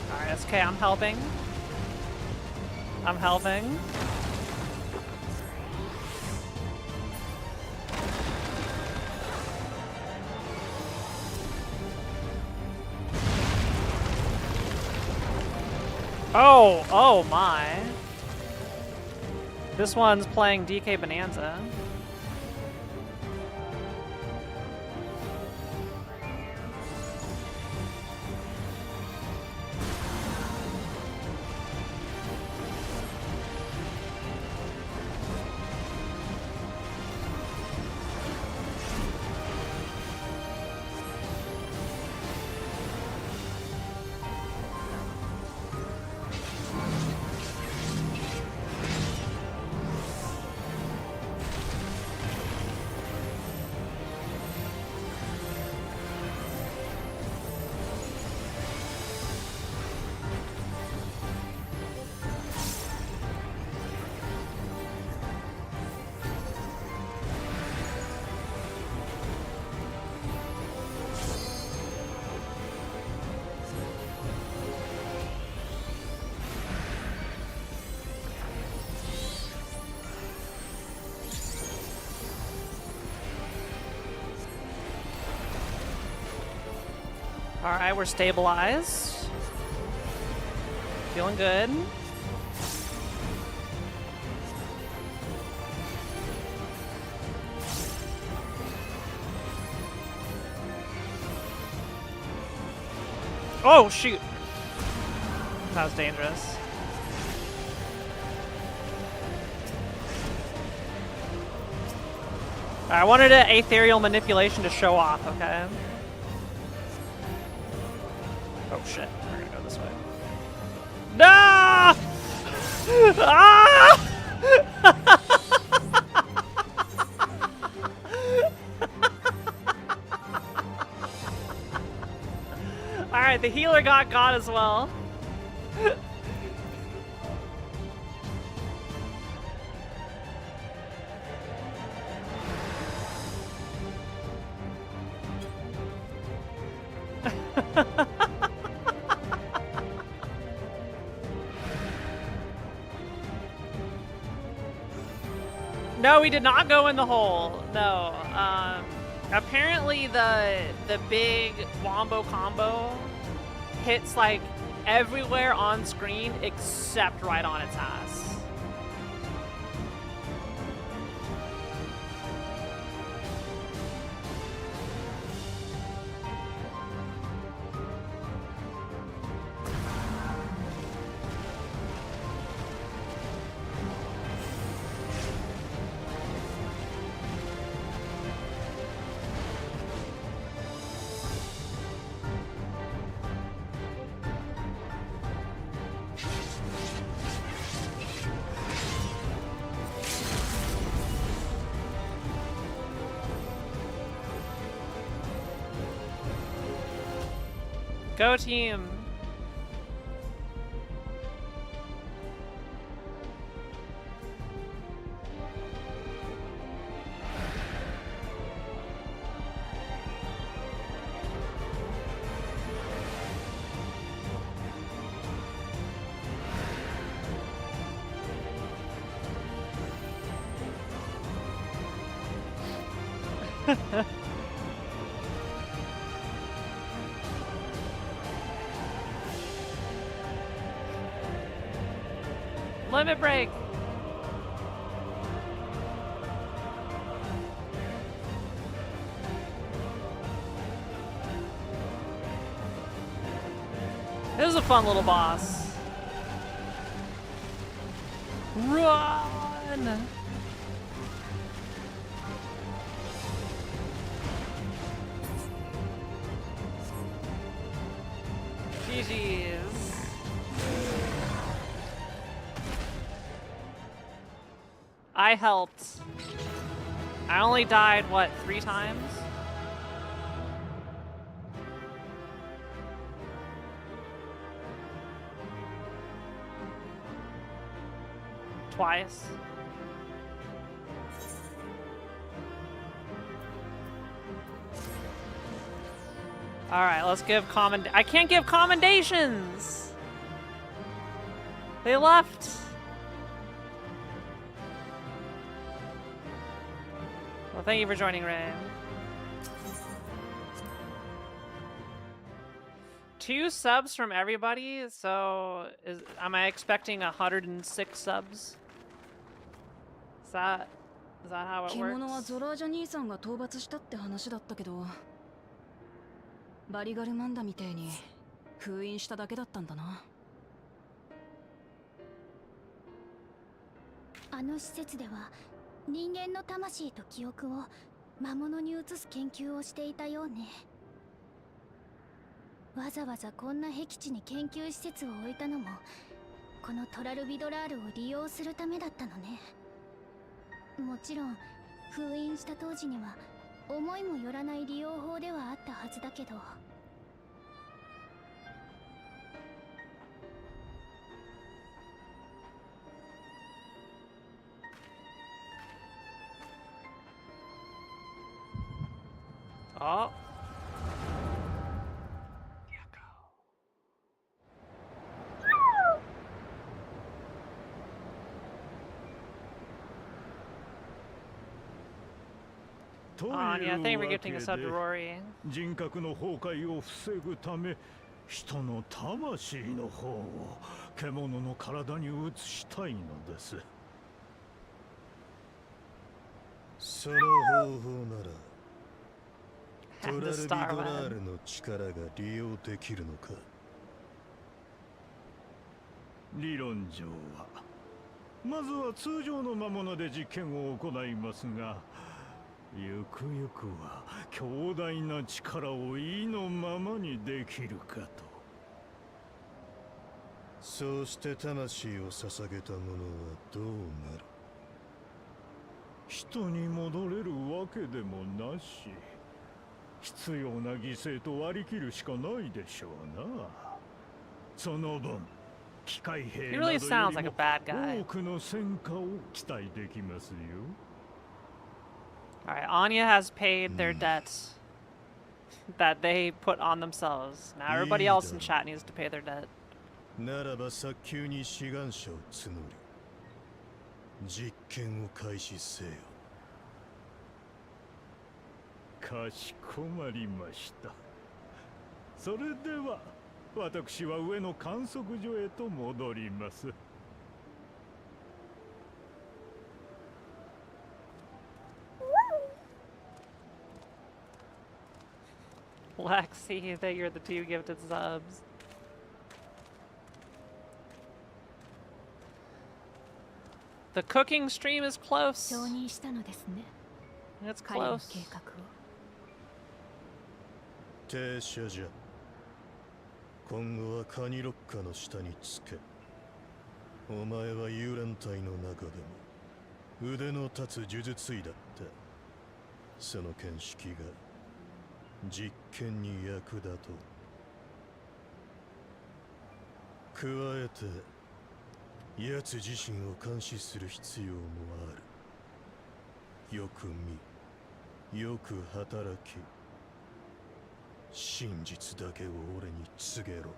Alright, that's okay. I'm helping. I'm helping. Oh my. This one's playing DK Bonanza. Alright, we're stabilized. Feeling good. Oh, shoot. That was dangerous. I wanted an ethereal manipulation to show off, okay? Oh shit, we're gonna go this way. No! Ah! Alright, the healer got as well. No, we did not go in the hole. No. Apparently the big wombo combo hits like everywhere on screen except right on its ass. Go team! Limit break! This is a fun little boss. Run! GG's. I helped. I only died, what, 3 times? Twice. Alright, let's give I can't give commendations! They left! Well, thank you for joining, Ray. 2 subs from everybody, so am I expecting 106 subs? Is that how it 獣は works? ゾラージャ兄さんが討伐したって話だったけど、バリガルマンダみてえに封印しただけだったんだな。あの施設では人間の魂と記憶を魔物に移す研究をしていたようね。わざわざこんな僻地に研究施設を置いたのもこのトラルビドラールを利用するためだったのね。もちろん封印した当時には思いもよらない利用法ではあったはずだけど、Oh. Anya, thank you for gifting a sub to Rory. 人格の崩壊を防ぐため、人の魂の方を獣の体に移したいのです。その方法ならトラルビドラールの力が利用できるのか。理論上はまずは通常の魔物で実験を行いますが、ゆくゆくは強大な力を意のままにできるかと。そうして魂を捧げた者はどうなる。人に戻れるわけでもなし、必要な犠牲と割り切るしかないでしょうな。その分機械兵 He など really よ sounds り like a も bad guy. 多くの戦果を期待できますよ。Alright, Anya has paid their debts that they put on themselves. Now everybody else in chat needs to pay their debt. ならば早急に志願者を募り実験を開始せよ。かしこまりました。それでは私は上の観測所へと戻ります。Lexi, that you're the two gifted subs. The cooking stream is close. 承認したのですね。 It's 彼の close. 計画を。停車じゃ。今後はカニロッカの下につけ。お前は幽霊隊の中でも腕の立つ呪術医だった。その見識が実験に役立とう。加えて奴自身を監視する必要もある。よく見、よく働き、真実だけを俺に告げろ。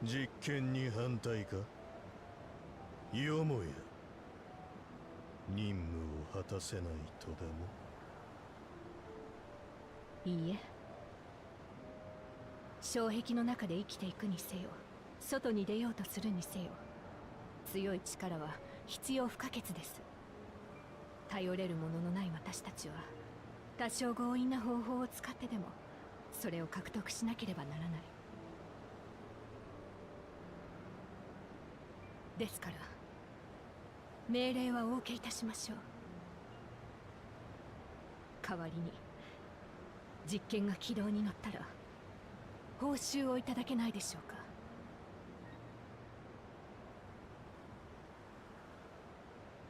実験に反対か？よもや任務を果たせないとでも？いいえ。障壁の中で生きていくにせよ、外に出ようとするにせよ、強い力は必要不可欠です。頼れるもののない私たちは多少強引な方法を使ってでもそれを獲得しなければならない。ですから命令はお受けいたしましょう。代わりに実験が軌道に乗ったら報酬をいただけないでしょうか。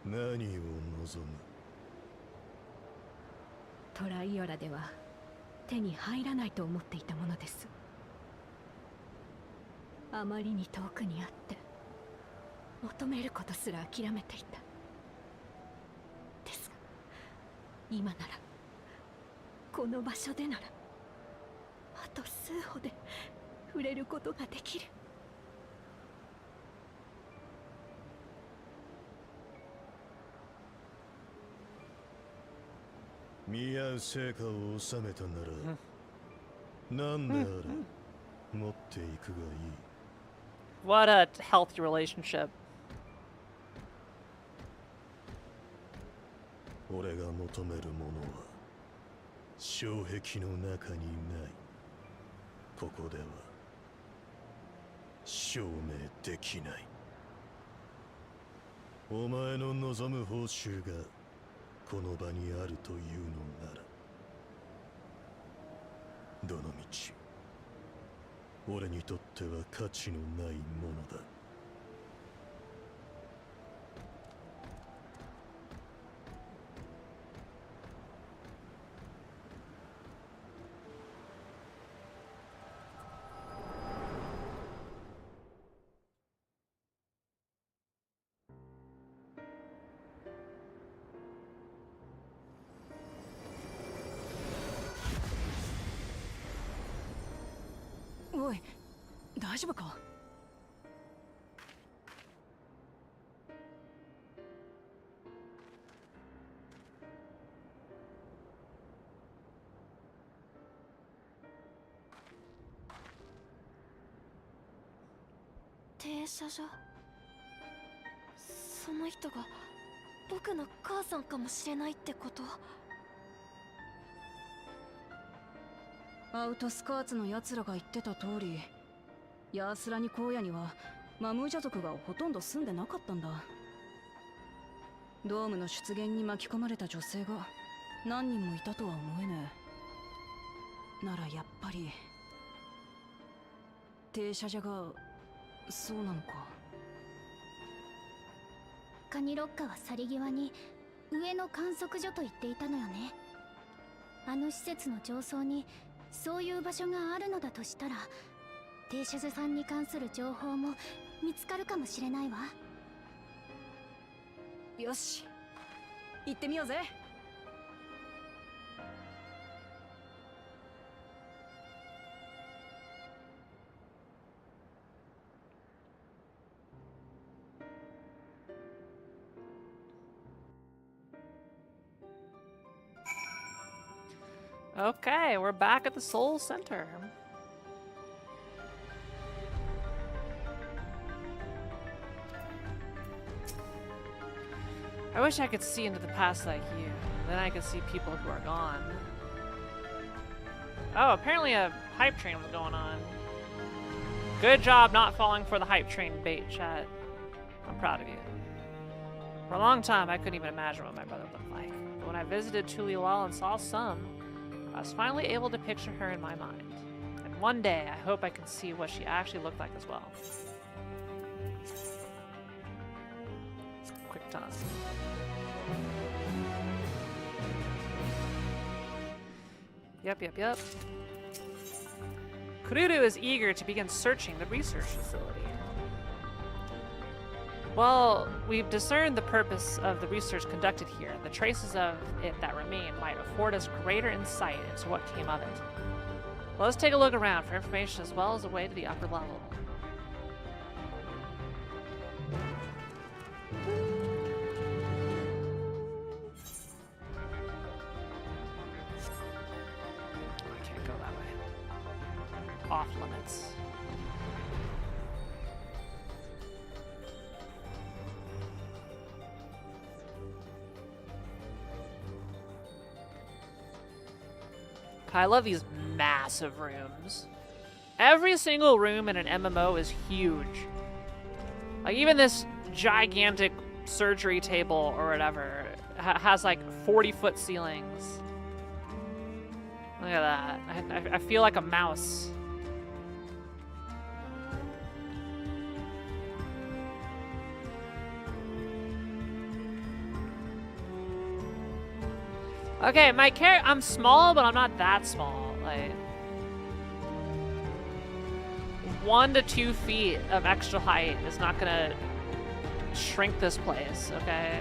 何を望む？トライオラでは手に入らないと思っていたものです。あまりに遠くにあって求めることすら諦めていた。ですが今なら、この場所でならあと数歩で触れることができる。見合う成果を収めたなら何であれ持っていくがいい。 What a healthy relationship. 俺が求めるものは障壁の中にない。ここでは証明できない。お前の望む報酬がこの場にあるというのなら、どのみち俺にとっては価値のないものだ。おい、大丈夫か？停車所。その人が僕の母さんかもしれないってこと？アウトスカーツの奴らが言ってた通り、ヤースラニ荒野にはマムージャ族がほとんど住んでなかったんだ。ドームの出現に巻き込まれた女性が何人もいたとは思えねえ。ならやっぱり停車所がそうなのか。カニロッカは去り際に上の観測所と言っていたのよね。あの施設の上層にそういう場所があるのだとしたら、停車所さんに関する情報も見つかるかもしれないわ。よし、行ってみようぜ。Okay, we're back at the Soul Center. I wish I could see into the past like you. Then I could see people who are gone. Oh, apparently a hype train was going on. Good job not falling for the hype train bait, chat. I'm proud of you. For a long time, I couldn't even imagine what my brother looked like. But when I visited Tuliwal and saw Sum, I was finally able to picture her in my mind. And one day, I hope I can see what she actually looked like as well. Quick time. Yep. Kururu is eager to begin searching the research facility. Well, we've discerned the purpose of the research conducted here. The traces of it that remain might afford us greater insight into what came of it. Well, let's take a look around for information as well as a way to the upper level. I can't go that way. Off limits. I love these massive rooms. Every single room in an MMO is huge. Like even this gigantic surgery table or whatever has like 40-foot ceilings. Look at that. I feel like a mouse. Okay, my character, I'm small, but I'm not that small. Like 1 to 2 feet of extra height is not gonna shrink this place, okay?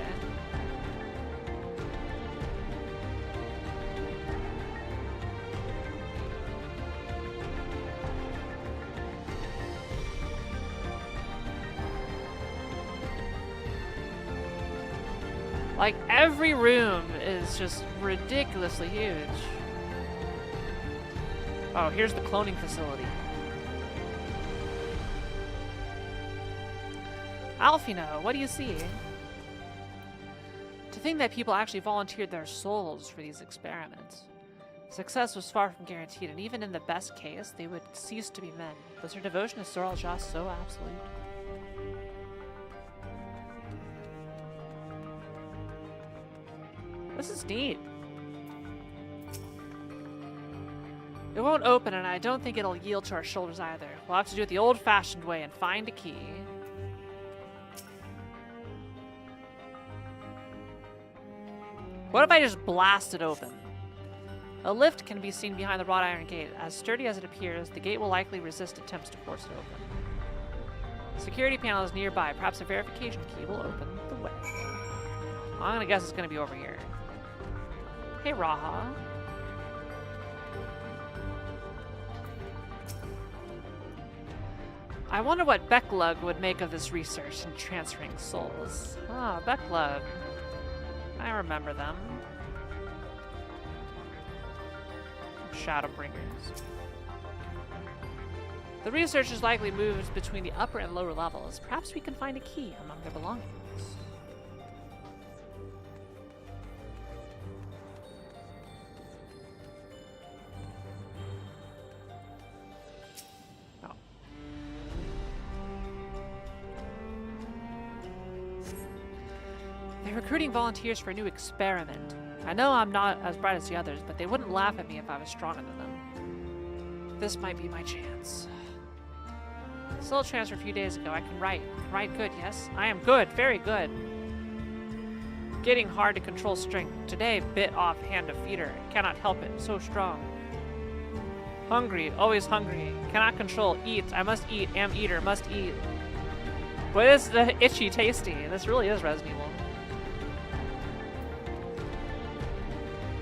Like, every room is just ridiculously huge. Oh, here's the cloning facility. Alfino, what do you see? To think that people actually volunteered their souls for these experiments. Success was far from guaranteed, and even in the best case, they would cease to be men. Was their devotion to Soral just so absolute? This is neat. It won't open, and I don't think it'll yield to our shoulders either. We'll have to do it the old-fashioned way and find a key. What if I just blast it open? A lift can be seen behind the wrought iron gate. As sturdy as it appears, the gate will likely resist attempts to force it open. Security panel is nearby. Perhaps a verification key will open the way. I'm gonna guess it's gonna be over here. Hey, Raha. I wonder what Becklug would make of this research in transferring souls. Ah, Becklug. I remember them. Shadowbringers. The researchers likely moved between the upper and lower levels. Perhaps we can find a key among their belongings. Oh. They're recruiting volunteers for a new experiment. I know I'm not as bright as the others, but they wouldn't laugh at me if I was stronger than them. This might be my chance. Soul transfer a few days ago. I can write. Write good, yes? I am good. Very good. Getting hard to control strength. Today, bit off hand of feeder. Cannot help it. So strong. Hungry. Always hungry. Cannot control. Eat. I must eat. Am eater. Must eat. But it's the itchy tasty. This really is Resident Evil.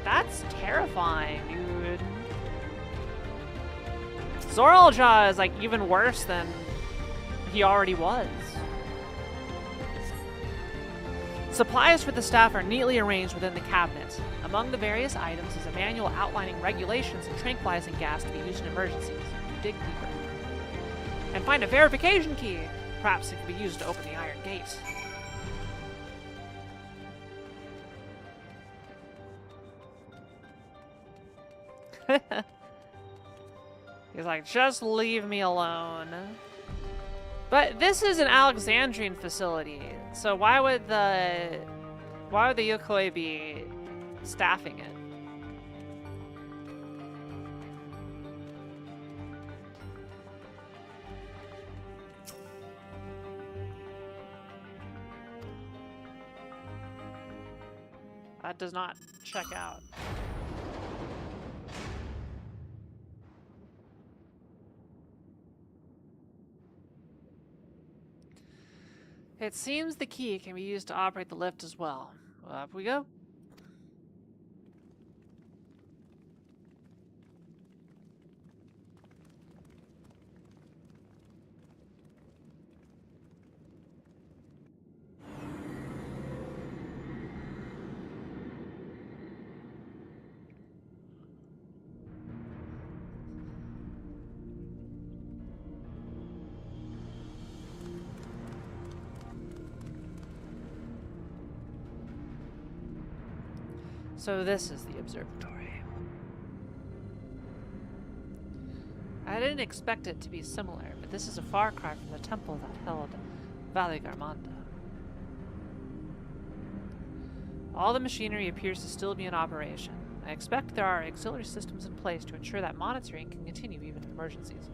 That's terrifying, dude. Zoralja is like even worse than he already was. Supplies for the staff are neatly arranged within the cabinet. Among the various items is a manual outlining regulations and tranquilizing gas to be used in emergencies. Dig deeper. And find a verification key. Perhaps it could be used to open the iron gate. He's like, just leave me alone. But this is an Alexandrian facility, so why would the Yokoi be staffing it? That does not check out. It seems the key can be used to operate the lift as well. Up we go. So this is the observatory. I didn't expect it to be similar, but this is a far cry from the temple that held Valley Garmanda. All the machinery appears to still be in operation. I expect there are auxiliary systems in place to ensure that monitoring can continue even in emergencies.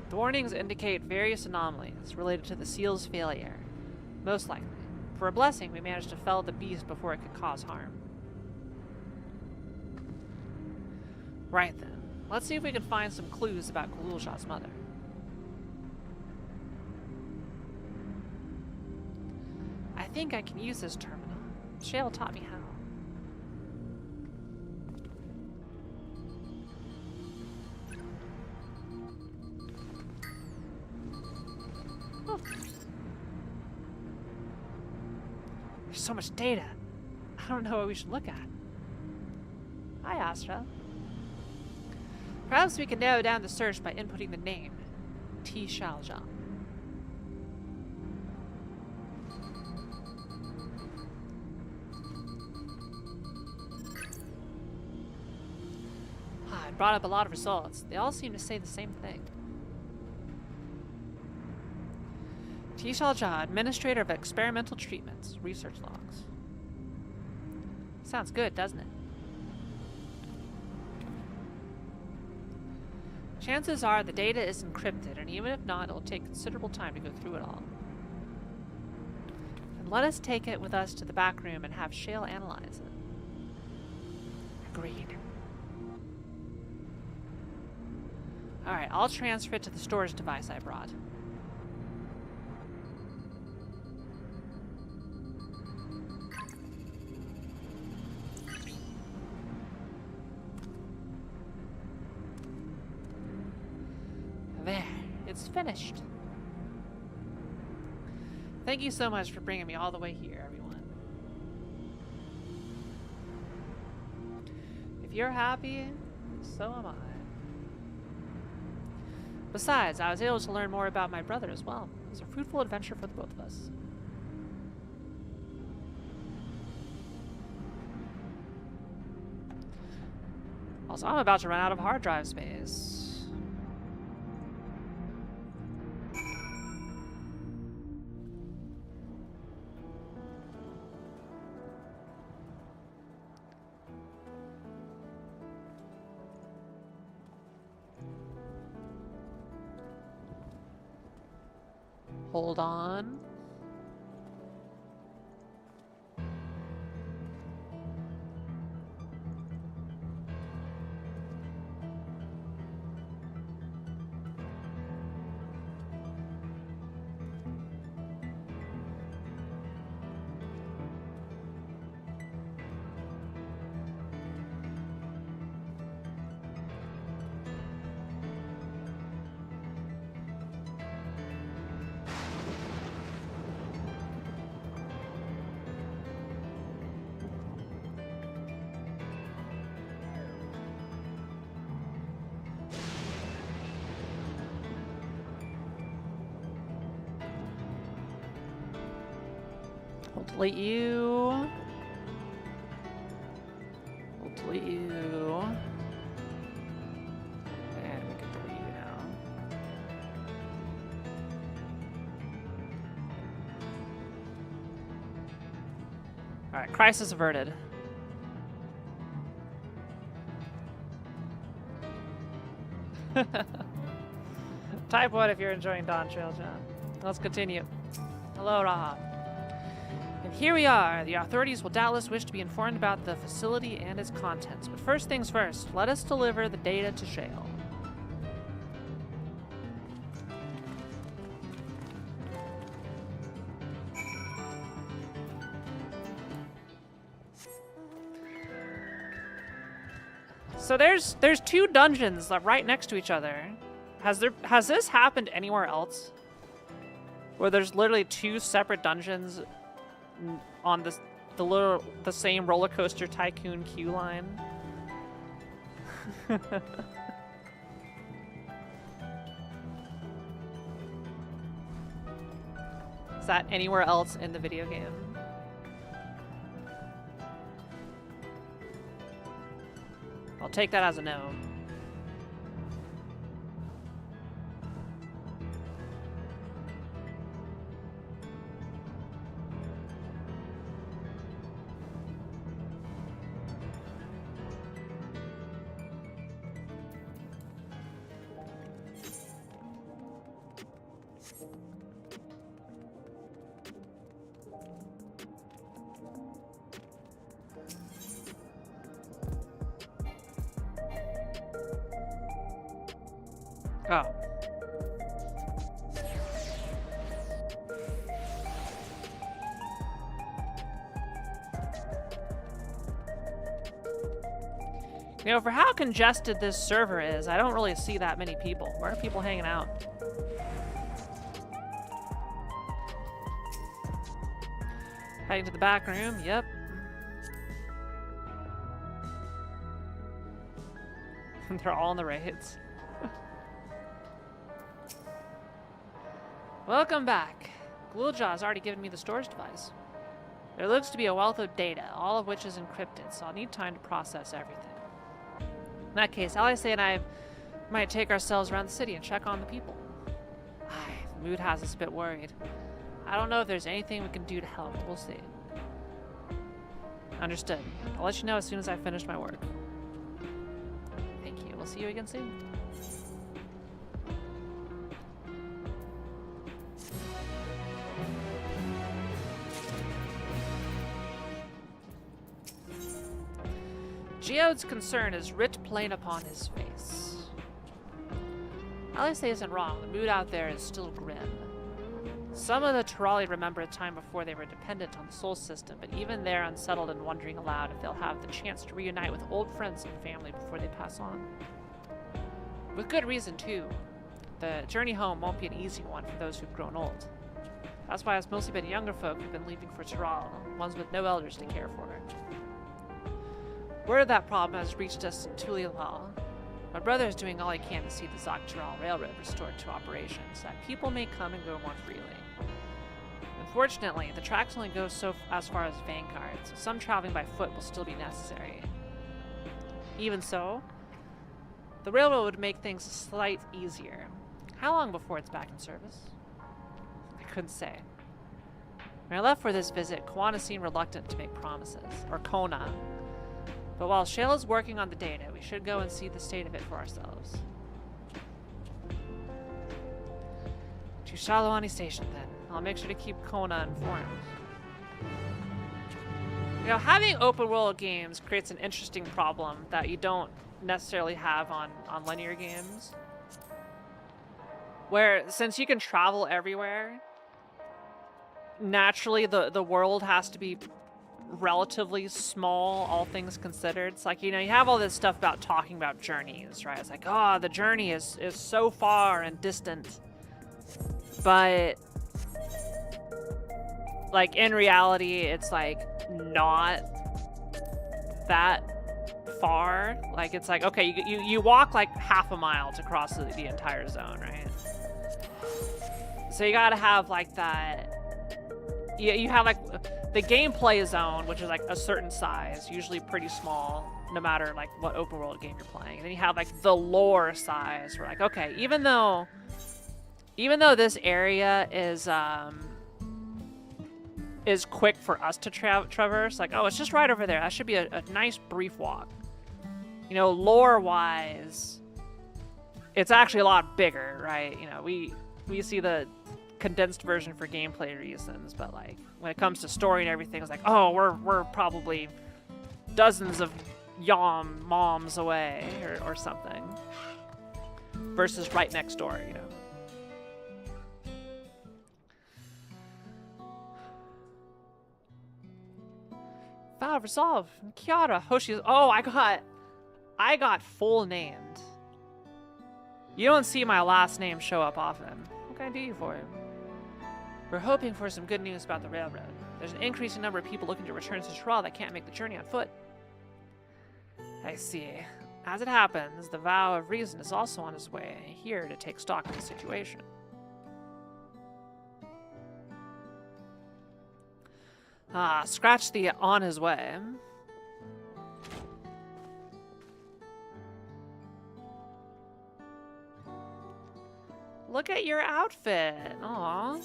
The warnings indicate various anomalies related to the seal's failure. Most likely. For a blessing, we managed to fell the beast before it could cause harm. Right then. Let's see if we can find some clues about Kululja's mother. I think I can use this terminal. Shale taught me how. Oh. There's so much data. I don't know what we should look at. Hi, Astra. Perhaps we can narrow down the search by inputting the name. T. Shalja. I brought up a lot of results. They all seem to say the same thing. T. Shalja, Administrator of Experimental Treatments. Research logs. Sounds good, doesn't it? Chances are the data is encrypted, and even if not, it'll take considerable time to go through it all. And let us take it with us to the back room and have Shale analyze it. Agreed. Alright, I'll transfer it to the storage device I brought. There, it's finished. Thank you so much for bringing me all the way here, everyone. If you're happy, so am I. Besides, I was able to learn more about my brother as well. It was a fruitful adventure for the both of us. Also, I'm about to run out of hard drive space. Hold on. We'll delete you. We'll delete you. And we can delete you now. Alright, crisis averted. Type 1 if you're enjoying Dawntrail, John. Let's continue. Hello, Rahab. And here we are. The authorities will doubtless wish to be informed about the facility and its contents. But first things first, let us deliver the data to Shale. So there's two dungeons right next to each other. Has this happened anywhere else? Where there's literally two separate dungeons on the same roller coaster tycoon queue line? Is that anywhere else in the video game? I'll take that as a no. Oh. You know, for how congested this server is, I don't really see that many people. Where are people hanging out? Heading to the back room, yep. They're all in the raids. Welcome back. Ghouljaw has already given me the storage device. There looks to be a wealth of data, all of which is encrypted, so I'll need time to process everything. In that case, Alice and I might take ourselves around the city and check on the people. The mood has us a bit worried. I don't know if there's anything we can do to help. We'll see. Understood. I'll let you know as soon as I finish my work. Thank you. We'll see you again soon. Geode's concern is writ plain upon his face. Alice isn't wrong. The mood out there is still grim. Some of the Turali remember a time before they were dependent on the Soul System, but even they're unsettled and wondering aloud if they'll have the chance to reunite with old friends and family before they pass on. With good reason, too. The journey home won't be an easy one for those who've grown old. That's why it's mostly been younger folk who've been leaving for Tural, ones with no elders to care for. Word of that problem has reached us in Tulilal. My brother is doing all he can to see the Dawntrail Railroad restored to operation, so that people may come and go more freely. Unfortunately, the tracks only go as far as Vanguard, so some traveling by foot will still be necessary. Even so, the railroad would make things a slight easier. How long before it's back in service? I couldn't say. When I left for this visit, Kwana seemed reluctant to make promises, or Kona. But while Shayla's working on the data, we should go and see the state of it for ourselves. To Shalawani Station, then. I'll make sure to keep Kona informed. You know, having open world games creates an interesting problem that you don't necessarily have on linear games. Where, since you can travel everywhere, naturally the world has to be relatively small, all things considered. It's like, you know, you have all this stuff about talking about journeys, right? It's like, oh, the journey is so far and distant. But, like, in reality, it's, like, not that far. Like, it's like, okay, you walk, like, half a mile to cross the entire zone, right? So you gotta have, like, that... You have, like, the gameplay zone, which is, like, a certain size, usually pretty small, no matter, like, what open world game you're playing. And then you have, like, the lore size, where, like, okay, even though this area is quick for us to traverse, like, oh, it's just right over there. That should be a nice brief walk. You know, lore-wise, it's actually a lot bigger, right? You know, we see the condensed version for gameplay reasons, but like when it comes to story and everything, it's like, oh, we're probably dozens of moms away or something, versus right next door, you know. Vow of Resolve, Kiara, Hoshi. Oh, I got full named. You don't see my last name show up often. What can I do you for? We're hoping for some good news about the railroad. There's an increasing number of people looking to return to Tral that can't make the journey on foot. I see. As it happens, the Vow of Reason is also on his way here to take stock of the situation. Ah, scratch the on his way. Look at your outfit. Aw.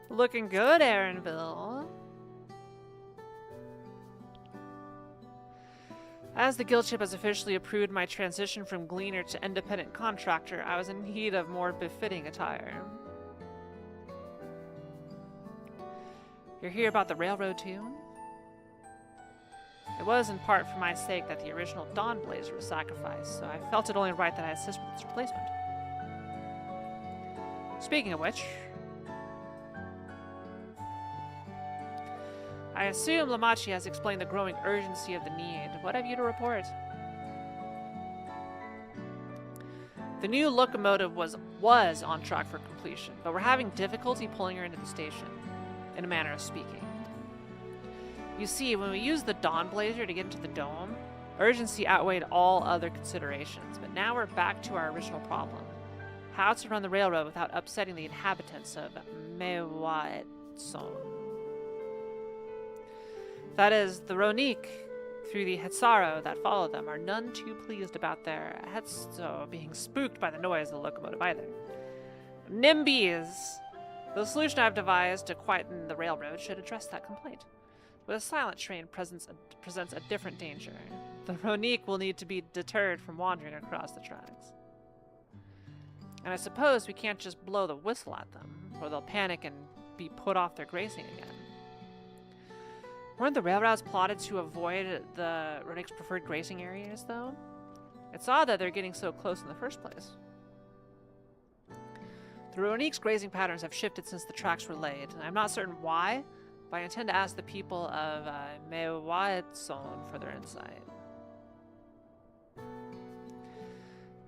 Looking good, Aaronville. As the guildship has officially approved my transition from gleaner to independent contractor, I was in need of more befitting attire. You're here about the railroad too? It was in part for my sake that the original Dawn Blazer was sacrificed, so I felt it only right that I assist with its replacement. Speaking of which, I assume Lamachi has explained the growing urgency of the need. What have you to report? The new locomotive was on track for completion, but we're having difficulty pulling her into the station, in a manner of speaking. You see, when we used the Dawn Blazer to get into the dome, urgency outweighed all other considerations, but now we're back to our original problem. How to run the railroad without upsetting the inhabitants of Mewaetson. That is, the Ronique, through the Hetsaro that follow them, are none too pleased about their Hetso being spooked by the noise of the locomotive either. NIMBYs! The solution I've devised to quieten the railroad should address that complaint. But a silent train presents a different danger. The Ronique will need to be deterred from wandering across the tracks. And I suppose we can't just blow the whistle at them, or they'll panic and be put off their grazing again. Weren't the railroads plotted to avoid the Ronique's preferred grazing areas, though? It's odd that they're getting so close in the first place. The Ronique's grazing patterns have shifted since the tracks were laid, and I'm not certain why, but I intend to ask the people of Mewaetson for their insight.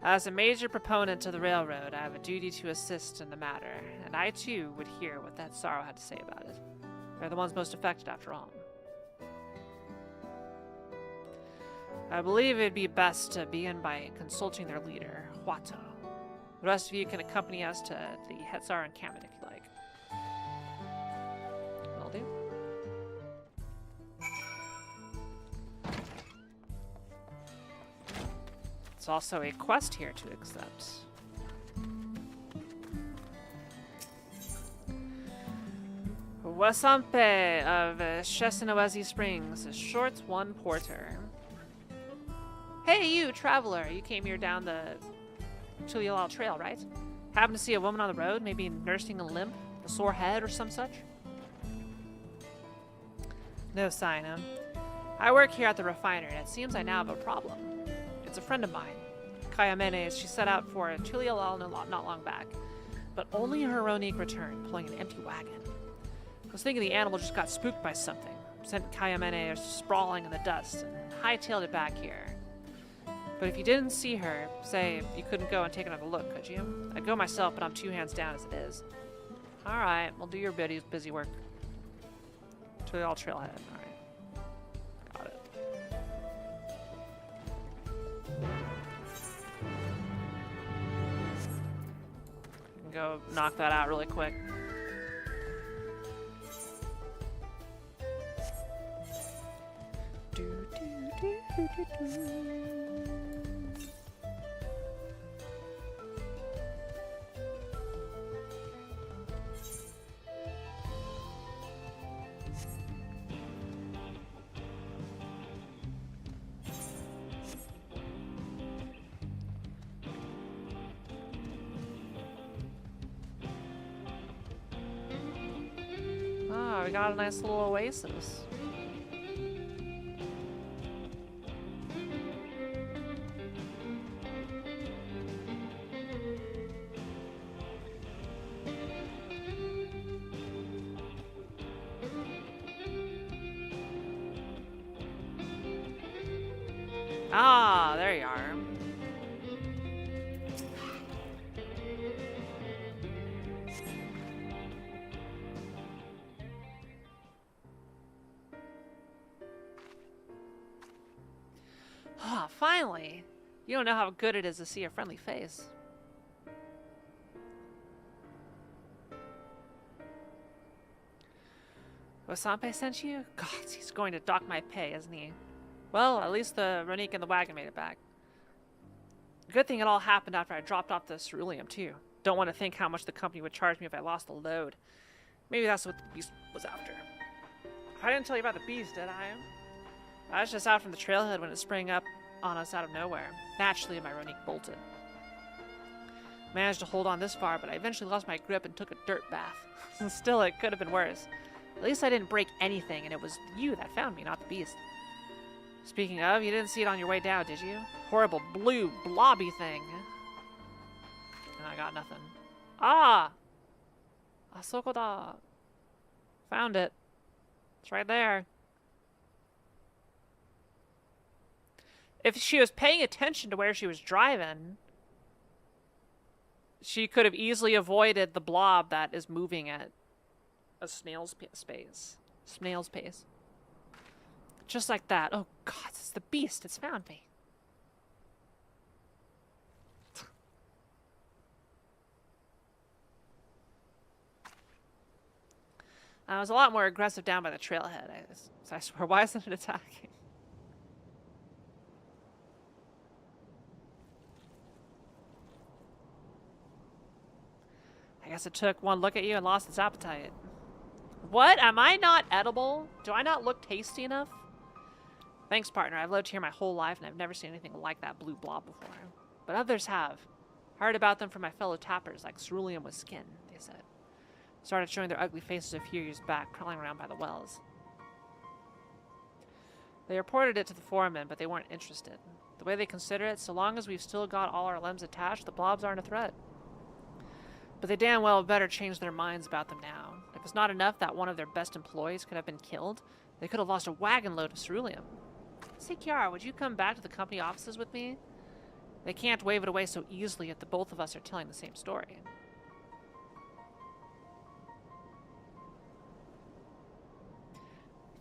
As a major proponent of the railroad, I have a duty to assist in the matter, and I too would hear what that Sorrow had to say about it. They're the ones most affected, after all. I believe it'd be best to begin by consulting their leader, Huato. The rest of you can accompany us to the Hetzar encampment if you like. Will do. There's also a quest here to accept. Wasampe of Shesinawezi Springs, a short one porter. Hey you, traveler! You came here down the Tulialal Trail, right? Happened to see a woman on the road, maybe nursing a limp, a sore head, or some such? No sign, huh? I work here at the refinery, and it seems I now have a problem. It's a friend of mine, Kayamene. She set out for Tulialal not long back, but only her Ronique returned, pulling an empty wagon. I was thinking the animal just got spooked by something, sent Kayamene sprawling in the dust, and hightailed it back here. But if you didn't see her, say, you couldn't go and take another look, could you? I'd go myself, but I'm 2 hands down as it is. Alright, we'll do your busy work. Tulialal Trailhead, alright. Got it. We can go knock that out really quick. Ah, we got a nice little oasis. Ah, there you are. Ah, finally! You don't know how good it is to see a friendly face. Wasampe sent you? God, he's going to dock my pay, isn't he? Well, at least the Ronique and the wagon made it back. Good thing it all happened after I dropped off the ceruleum, too. Don't want to think how much the company would charge me if I lost the load. Maybe that's what the beast was after. I didn't tell you about the beast, did I? I was just out from the trailhead when it sprang up on us out of nowhere. Naturally, my Ronique bolted. Managed to hold on this far, but I eventually lost my grip and took a dirt bath. Still, it could have been worse. At least I didn't break anything, and it was you that found me, not the beast. Speaking of, you didn't see it on your way down, did you? Horrible blue blobby thing. And I got nothing. Ah! Asoko da. Found it. It's right there. If she was paying attention to where she was driving, she could have easily avoided the blob that is moving at a snail's pace. Snail's pace. Just like that. Oh god, it's the beast. It's found me. I was a lot more aggressive down by the trailhead. I swear, why isn't it attacking? I guess it took one look at you and lost its appetite. What? Am I not edible? Do I not look tasty enough? Thanks, partner. I've lived here my whole life, and I've never seen anything like that blue blob before. But others have. Heard about them from my fellow tappers, like ceruleum with skin, they said. Started showing their ugly faces a few years back, crawling around by the wells. They reported it to the foreman, but they weren't interested. The way they consider it, so long as we've still got all our limbs attached, the blobs aren't a threat. But they damn well better change their minds about them now. If it's not enough that one of their best employees could have been killed, they could have lost a wagon load of ceruleum. Say, Kiara, would you come back to the company offices with me? They can't wave it away so easily if the both of us are telling the same story.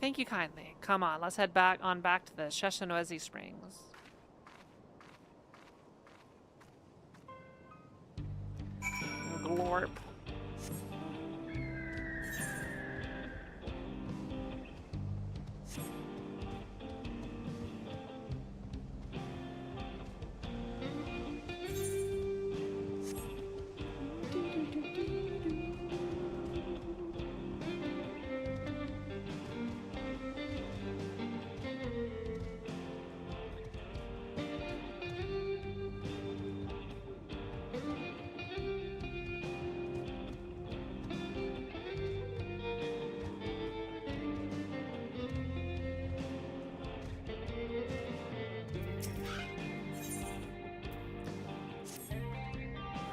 Thank you kindly. Come on, let's head back to the Sheshinoezi Springs. Glorp.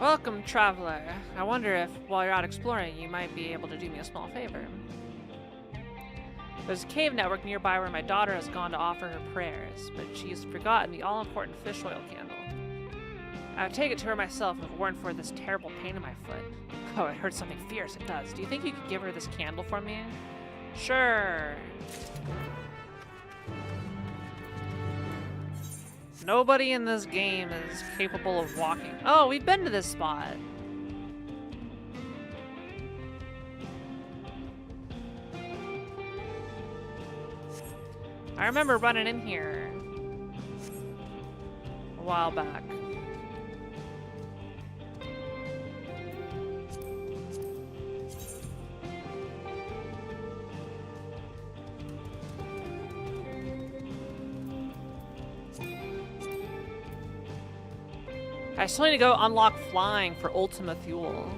Welcome, traveler. I wonder if, while you're out exploring, you might be able to do me a small favor. There's a cave network nearby where my daughter has gone to offer her prayers, but she's forgotten the all-important fish oil candle. I would take it to her myself if it weren't for this terrible pain in my foot. Oh, it hurts something fierce, it does. Do you think you could give her this candle for me? Sure. Nobody in this game is capable of walking. Oh, we've been to this spot. I remember running in here a while back. I still need to go unlock flying for Ultima Thule.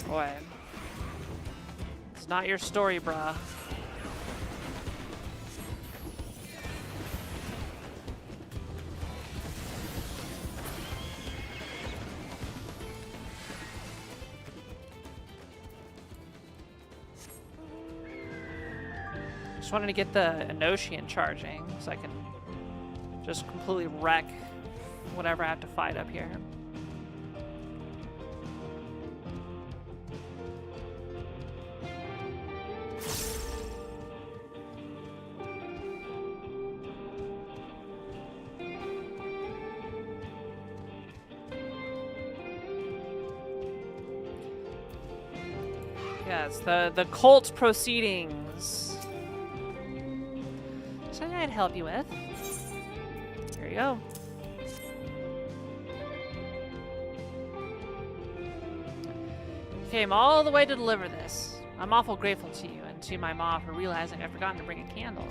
Boy. It's not your story, bruh. Just wanted to get the Enochian charging so I can just completely wreck whatever I have to fight up here. Yes, the cult proceedings. Something I'd help you with. Here you go. Came all the way to deliver this. I'm awful grateful to you and to my mom for realizing I'd forgotten to bring a candle.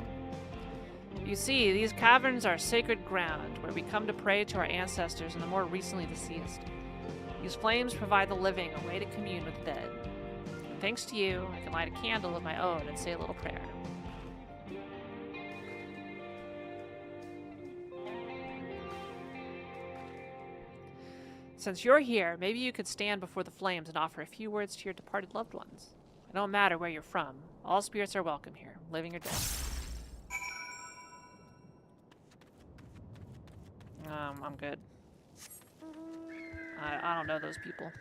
You see, these caverns are sacred ground where we come to pray to our ancestors and the more recently deceased. These flames provide the living a way to commune with the dead. And thanks to you, I can light a candle of my own and say a little prayer. Since you're here, maybe you could stand before the flames and offer a few words to your departed loved ones. It don't matter where you're from. All spirits are welcome here, living or dead. I'm good. I don't know those people.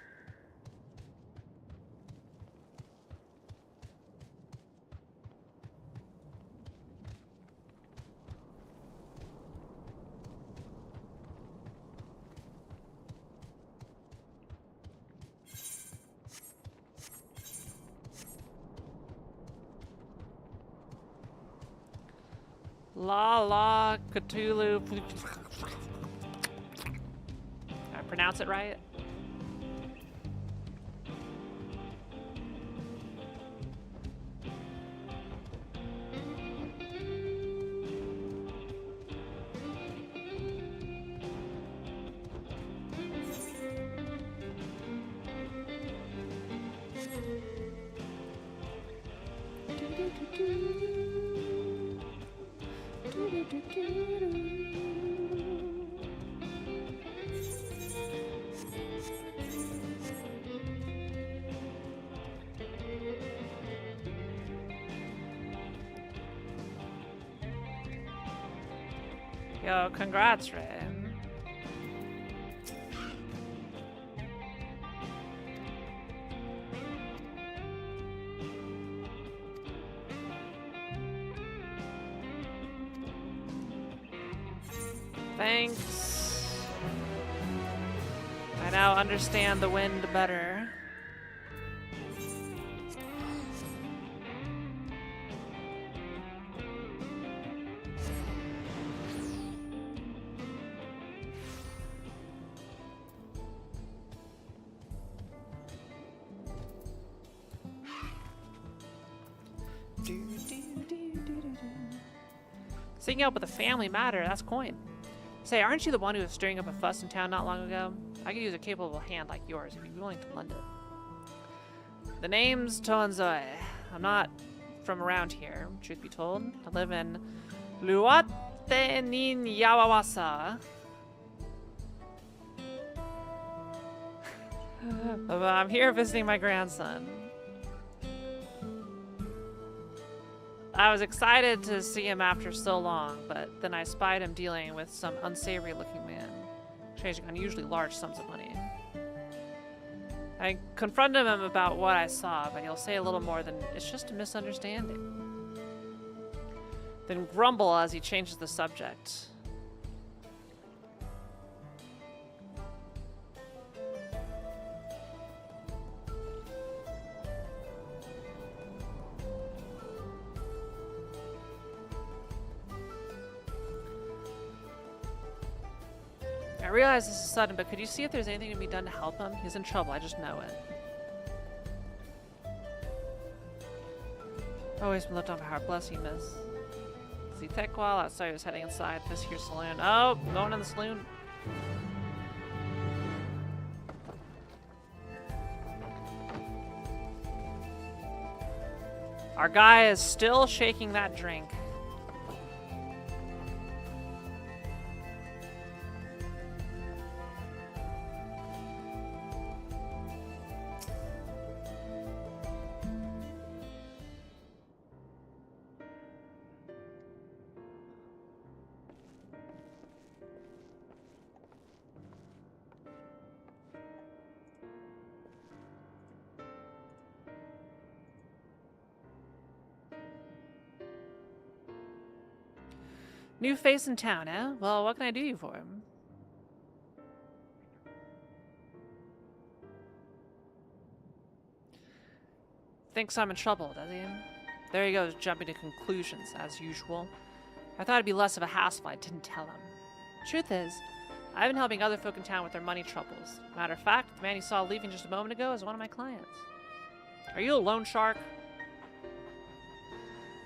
La Cthulhu. Did I pronounce it right? Yo, congrats, Ray. Thanks. I now understand the wind better. Sticking up with a family matter, that's coin. Say, aren't you the one who was stirring up a fuss in town not long ago? I could use a capable hand like yours if you'd be willing to lend it. The name's Toanzoe. I'm not from around here, truth be told. I live in Luate Nin Yawawasa. I'm here visiting my grandson. I was excited to see him after so long, but then I spied him dealing with some unsavory-looking man, exchanging unusually large sums of money. I confronted him about what I saw, but he'll say a little more than it's just a misunderstanding. Then grumble as he changes the subject. I realize this is sudden, but could you see if there's anything to be done to help him? He's in trouble, I just know it. Always been looked on for how blessed he miss. See Tech while outside he was heading inside this here saloon. Oh, going in the saloon. Our guy is still shaking that drink. New face in town, eh? Well, what can I do you for him? Thinks I'm in trouble, does he? There he goes, jumping to conclusions, as usual. I thought it'd be less of a hassle if I didn't tell him. Truth is, I've been helping other folk in town with their money troubles. Matter of fact, the man you saw leaving just a moment ago is one of my clients. Are you a loan shark?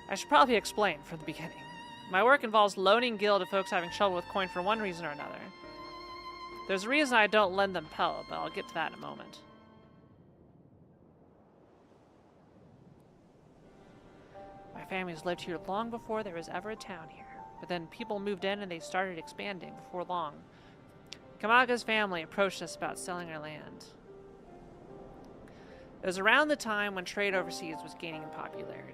I should probably explain from the beginning. My work involves loaning gil to folks having trouble with coin for one reason or another. There's a reason I don't lend them Pell, but I'll get to that in a moment. My family's lived here long before there was ever a town here. But then people moved in and they started expanding before long. Kamaga's family approached us about selling our land. It was around the time when trade overseas was gaining in popularity.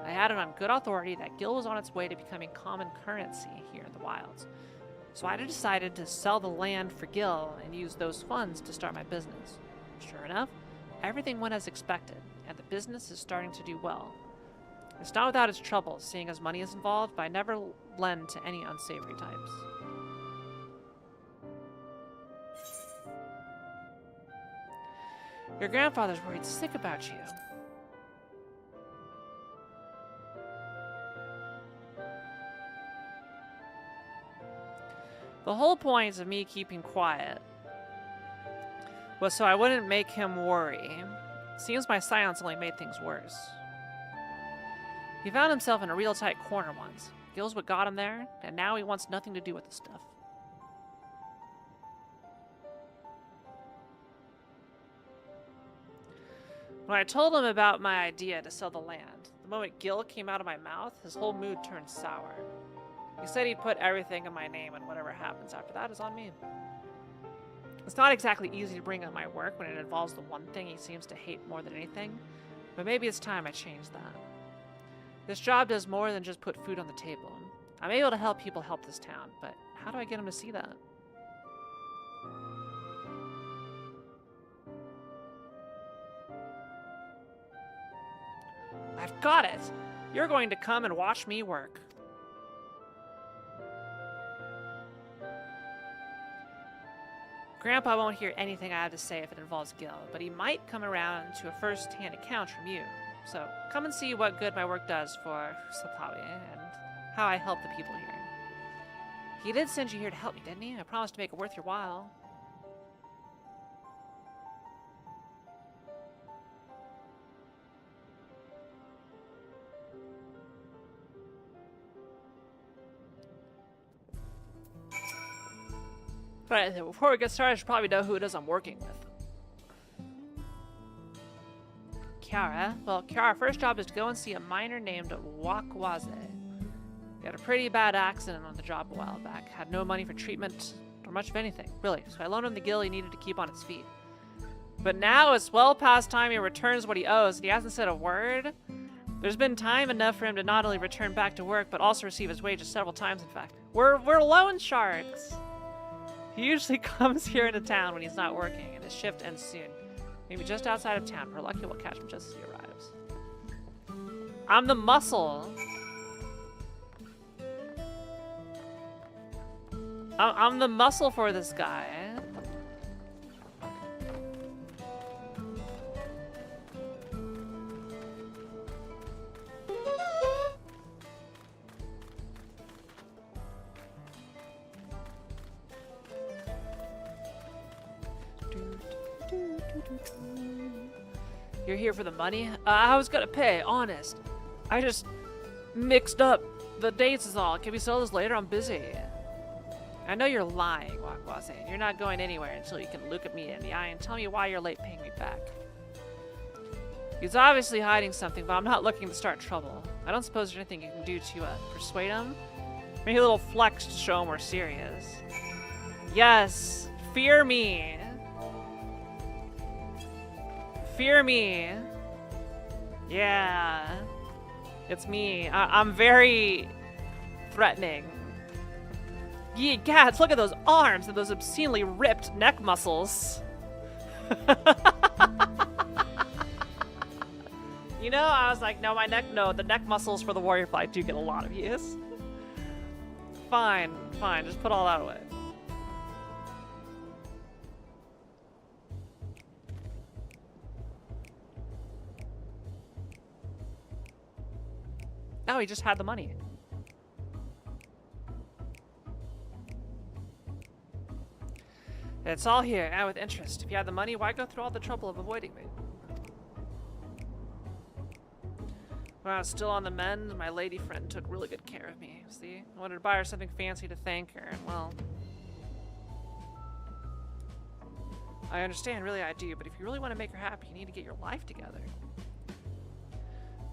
I had it on good authority that gil was on its way to becoming common currency here in the wilds. So I decided to sell the land for gil and use those funds to start my business. Sure enough, everything went as expected, and the business is starting to do well. It's not without its troubles, seeing as money is involved, but I never lend to any unsavory types. Your grandfather's worried sick about you. The whole point of me keeping quiet was so I wouldn't make him worry. Seems my silence only made things worse. He found himself in a real tight corner once. Gil's what got him there, and now he wants nothing to do with the stuff. When I told him about my idea to sell the land, the moment Gil came out of my mouth, his whole mood turned sour. He said he'd put everything in my name, and whatever happens after that is on me. It's not exactly easy to bring up my work when it involves the one thing he seems to hate more than anything, but maybe it's time I changed that. This job does more than just put food on the table. I'm able to help people help this town, but how do I get them to see that? I've got it! You're going to come and watch me work. Grandpa won't hear anything I have to say if it involves Gil, but he might come around to a first-hand account from you. So, come and see what good my work does for Satawi and how I help the people here. He did send you here to help me, didn't he? I promised to make it worth your while. But before we get started, I should probably know who it is I'm working with. Kiara? Well, Kiara's first job is to go and see a miner named Wakwaze. He had a pretty bad accident on the job a while back. Had no money for treatment or much of anything, really. So I loaned him the gil he needed to keep on his feet. But now it's well past time he returns what he owes, and he hasn't said a word. There's been time enough for him to not only return back to work, but also receive his wages several times, in fact. We're loan sharks! He usually comes here into town when he's not working, and his shift ends soon. Maybe just outside of town. If we're lucky, we'll catch him just as he arrives. I'm the muscle! I'm the muscle for this guy. You're here for the money? I was gonna pay, honest. I just mixed up the dates is all. Can we sell this later? I'm busy. I know you're lying, Wakwaze. You're not going anywhere until you can look at me in the eye and tell me why you're late paying me back. He's obviously hiding something, but I'm not looking to start trouble. I don't suppose there's anything you can do to persuade him? Maybe a little flex to show him we're serious. Yes! Fear me! Fear me! Yeah. It's me. I'm very threatening. Yeah, gads, look at those arms and those obscenely ripped neck muscles. You know, I was like, no, the neck muscles for the warrior fly do get a lot of use. Fine, just put all that away. No, he just had the money. It's all here, and with interest. If you had the money, why go through all the trouble of avoiding me? When I was still on the mend, my lady friend took really good care of me. See? I wanted to buy her something fancy to thank her, and well... I understand, really I do, but if you really want to make her happy, you need to get your life together.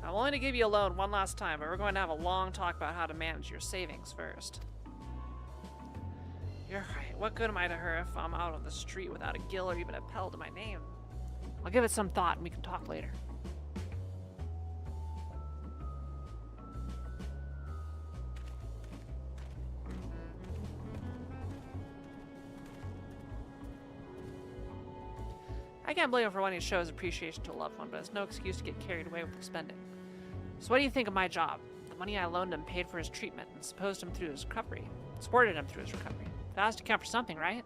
I'm willing to give you a loan one last time, but we're going to have a long talk about how to manage your savings first. You're right. What good am I to her if I'm out on the street without a gil or even a pell to my name? I'll give it some thought and we can talk later. I can't blame him for wanting to show his appreciation to a loved one, but it's no excuse to get carried away with the spending. So what do you think of my job? The money I loaned him paid for his treatment and supported him through his recovery. That has to count for something, right? ...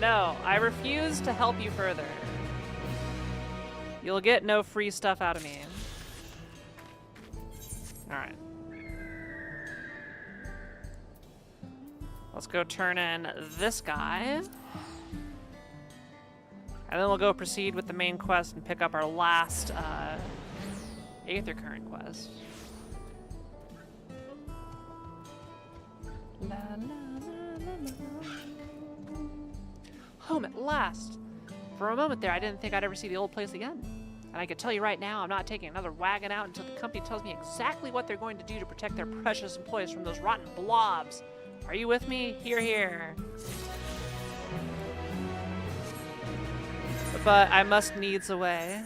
No, I refuse to help you further. You'll get no free stuff out of me. Alright. Let's go turn in this guy. And then we'll go proceed with the main quest and pick up our last Aether Current quest. La, la, la, la, la. Home at last! For a moment there, I didn't think I'd ever see the old place again. And I can tell you right now, I'm not taking another wagon out until the company tells me exactly what they're going to do to protect their precious employees from those rotten blobs. Are you with me? Hear, hear. but I must needs away.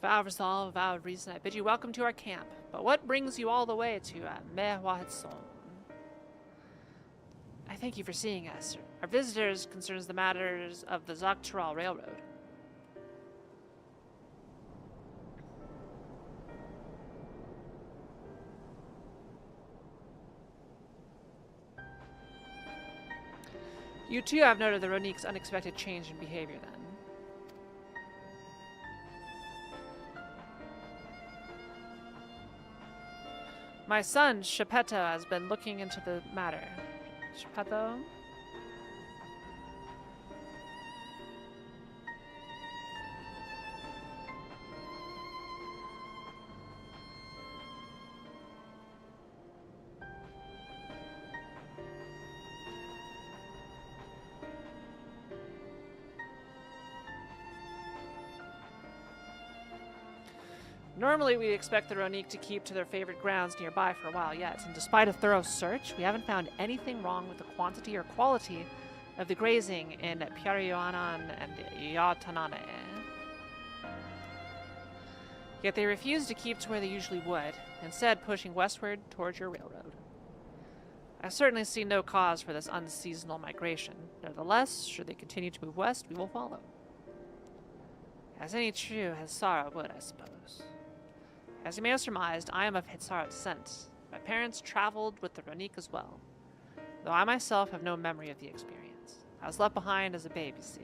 Vow of resolve, vow of reason, I bid you welcome to our camp. But what brings you all the way to Mehwatson? I thank you for seeing us. Our visitors concerns the matters of the Dawntrail Railroad. You too have noted the Ronique's unexpected change in behavior then. My son, Shepetto, has been looking into the matter. Shepetto? Normally, we expect the Ronique to keep to their favorite grounds nearby for a while yet, and despite a thorough search, we haven't found anything wrong with the quantity or quality of the grazing in Pyarioanan and Yatanane. Yet they refuse to keep to where they usually would, instead pushing westward towards your railroad. I certainly see no cause for this unseasonal migration. Nevertheless, should they continue to move west, we will follow. As any true Hetsara would, I suppose. As you may have surmised, I am of Hetsara descent. My parents traveled with the Ronique as well, though I myself have no memory of the experience. I was left behind as a babe, you see.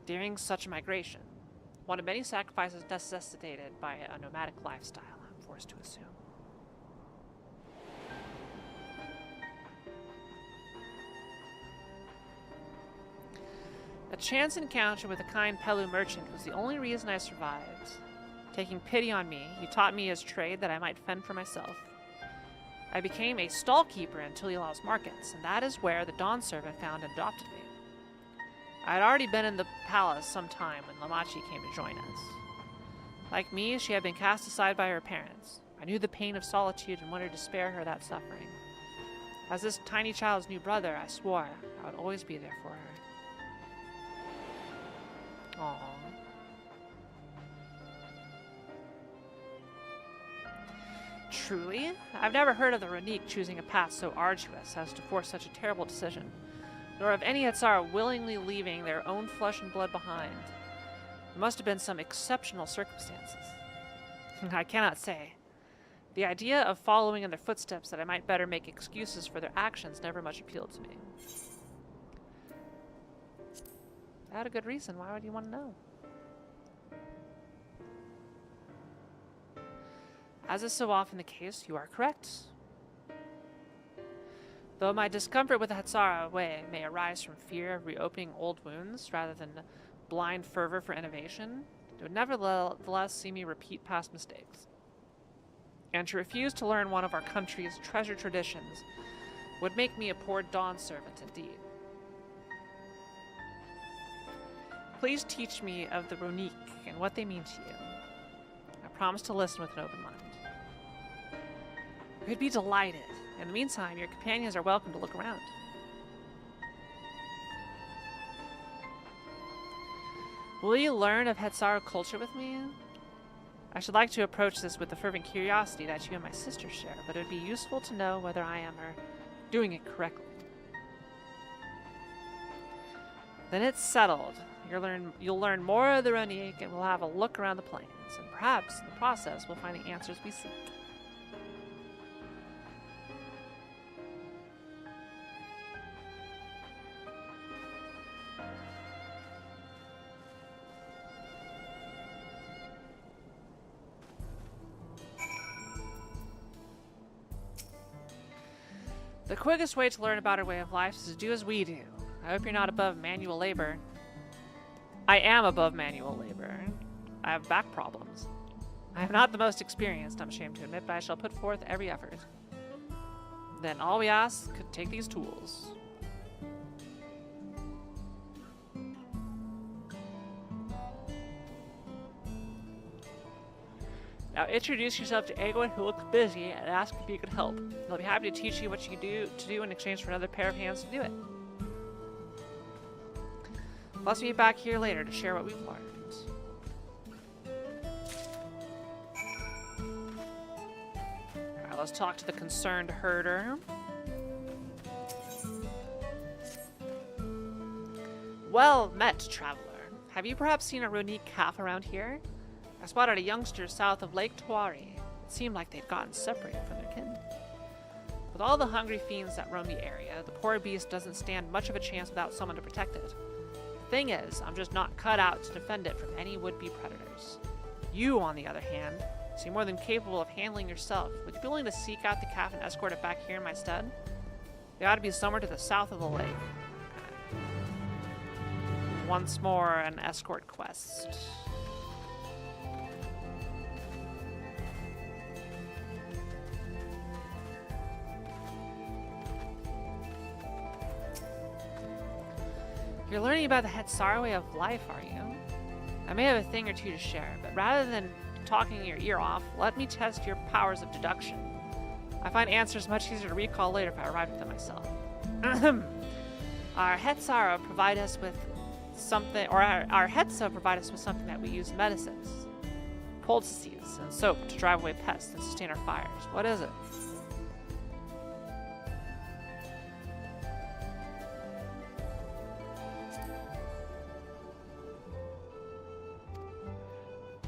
During such a migration, one of many sacrifices necessitated by a nomadic lifestyle, I'm forced to assume. A chance encounter with a kind Pelu merchant was the only reason I survived. Taking pity on me, he taught me his trade that I might fend for myself. I became a stall keeper in Tulila's markets, and that is where the Dawn servant found and adopted me. I had already been in the palace some time when Lamachi came to join us. Like me, she had been cast aside by her parents. I knew the pain of solitude and wanted to spare her that suffering. As this tiny child's new brother, I swore I would always be there for her. Aww. Truly? I've never heard of the Ronique choosing a path so arduous as to force such a terrible decision, nor of any Hetsara willingly leaving their own flesh and blood behind. There must have been some exceptional circumstances. I cannot say. The idea of following in their footsteps that I might better make excuses for their actions never much appealed to me. I had a good reason. Why would you want to know? As is so often the case, you are correct. Though my discomfort with the Hetsara way may arise from fear of reopening old wounds rather than blind fervor for innovation, it would nevertheless see me repeat past mistakes. And to refuse to learn one of our country's treasured traditions would make me a poor Dawn servant indeed. Please teach me of the Ronique and what they mean to you. I promise to listen with an open mind. I'd be delighted. In the meantime, your companions are welcome to look around. Will you learn of Hetsara culture with me? I should like to approach this with the fervent curiosity that you and my sister share, but it would be useful to know whether I am doing it correctly. Then it's settled. You'll learn more of the Ronique and we'll have a look around the plains, and perhaps in the process we'll find the answers we seek. The quickest way to learn about our way of life is to do as we do. I hope you're not above manual labor. I am above manual labor. I have back problems. I am not the most experienced, I'm ashamed to admit, but I shall put forth every effort. Then all we ask could take these tools. Now introduce yourself to anyone who looks busy and ask if you could help. They'll be happy to teach you what you do in exchange for another pair of hands to do it. Let's meet back here later to share what we've learned. Alright, let's talk to the concerned herder. Well met, traveler. Have you perhaps seen a Ronique calf around here? I spotted a youngster south of Lake Tuari. It seemed like they'd gotten separated from their kin. With all the hungry fiends that roam the area, the poor beast doesn't stand much of a chance without someone to protect it. The thing is, I'm just not cut out to defend it from any would-be predators. You, on the other hand, seem more than capable of handling yourself. Would you be willing to seek out the calf and escort it back here in my stead? They ought to be somewhere to the south of the lake. Once more, an escort quest. You're learning about the Hetsara way of life, are you? I may have a thing or two to share, but rather than talking your ear off, let me test your powers of deduction. I find answers much easier to recall later if I arrive at them myself. Our Hetsara provide us with something, or our Hetsa provide us with something that we use in medicines. Poultices and soap to drive away pests and sustain our fires. What is it?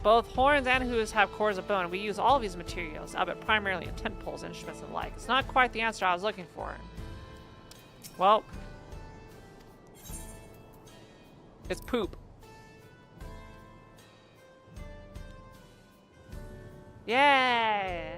Both horns and hooves have cores of bone. We use all of these materials, albeit primarily in tent poles, instruments, and the like. It's not quite the answer I was looking for. Well, it's poop. Yay!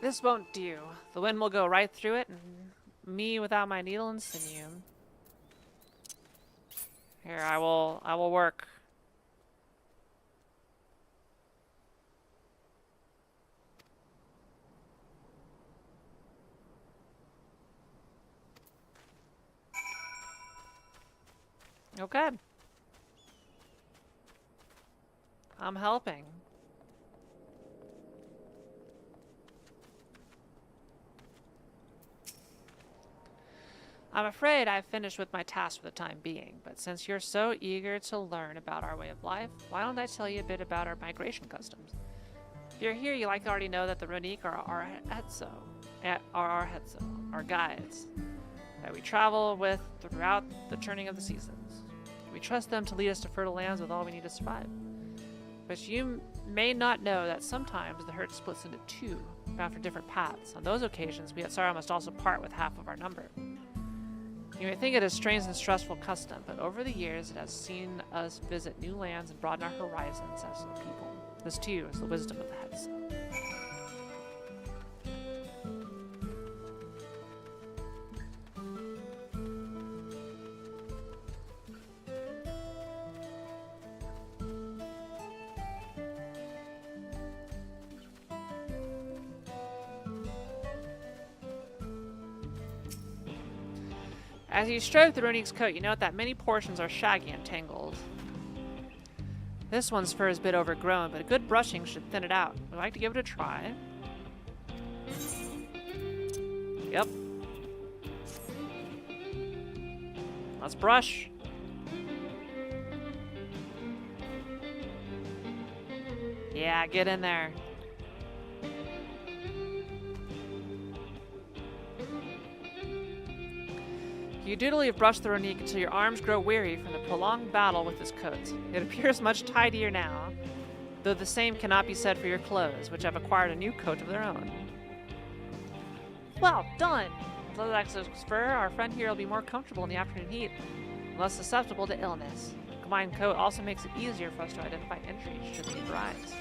This won't do. The wind will go right through it, and me without my needle and sinew. Here, I will work. Okay. I'm helping. I'm afraid I've finished with my task for the time being, but since you're so eager to learn about our way of life, why don't I tell you a bit about our migration customs? If you're here, you likely already know that the Ronique are our guides, that we travel with throughout the turning of the seasons. We trust them to lead us to fertile lands with all we need to survive. But you may not know that sometimes the herd splits into two, bound for different paths. On those occasions, we at Sara must also part with half of our number. You may think it a strange and stressful custom, but over the years it has seen us visit new lands and broaden our horizons as a people. This too is the wisdom of the Hetsa. As you stroke the Ronique's coat, you note that many portions are shaggy and tangled. This one's fur is a bit overgrown, but a good brushing should thin it out. Would you like to give it a try? Yep. Let's brush. Yeah, get in there. You doodly brush the Ronique until your arms grow weary from the prolonged battle with this coat. It appears much tidier now, though the same cannot be said for your clothes, which have acquired a new coat of their own. Well done! With less excess fur, our friend here will be more comfortable in the afternoon heat, and less susceptible to illness. combined coat also makes it easier for us to identify entries should they rise.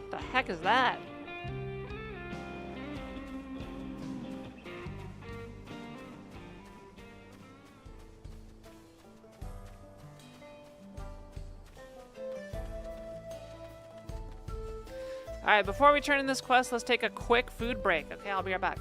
What the heck is that? Alright, before we turn in this quest, let's take a quick food break. Okay, I'll be right back.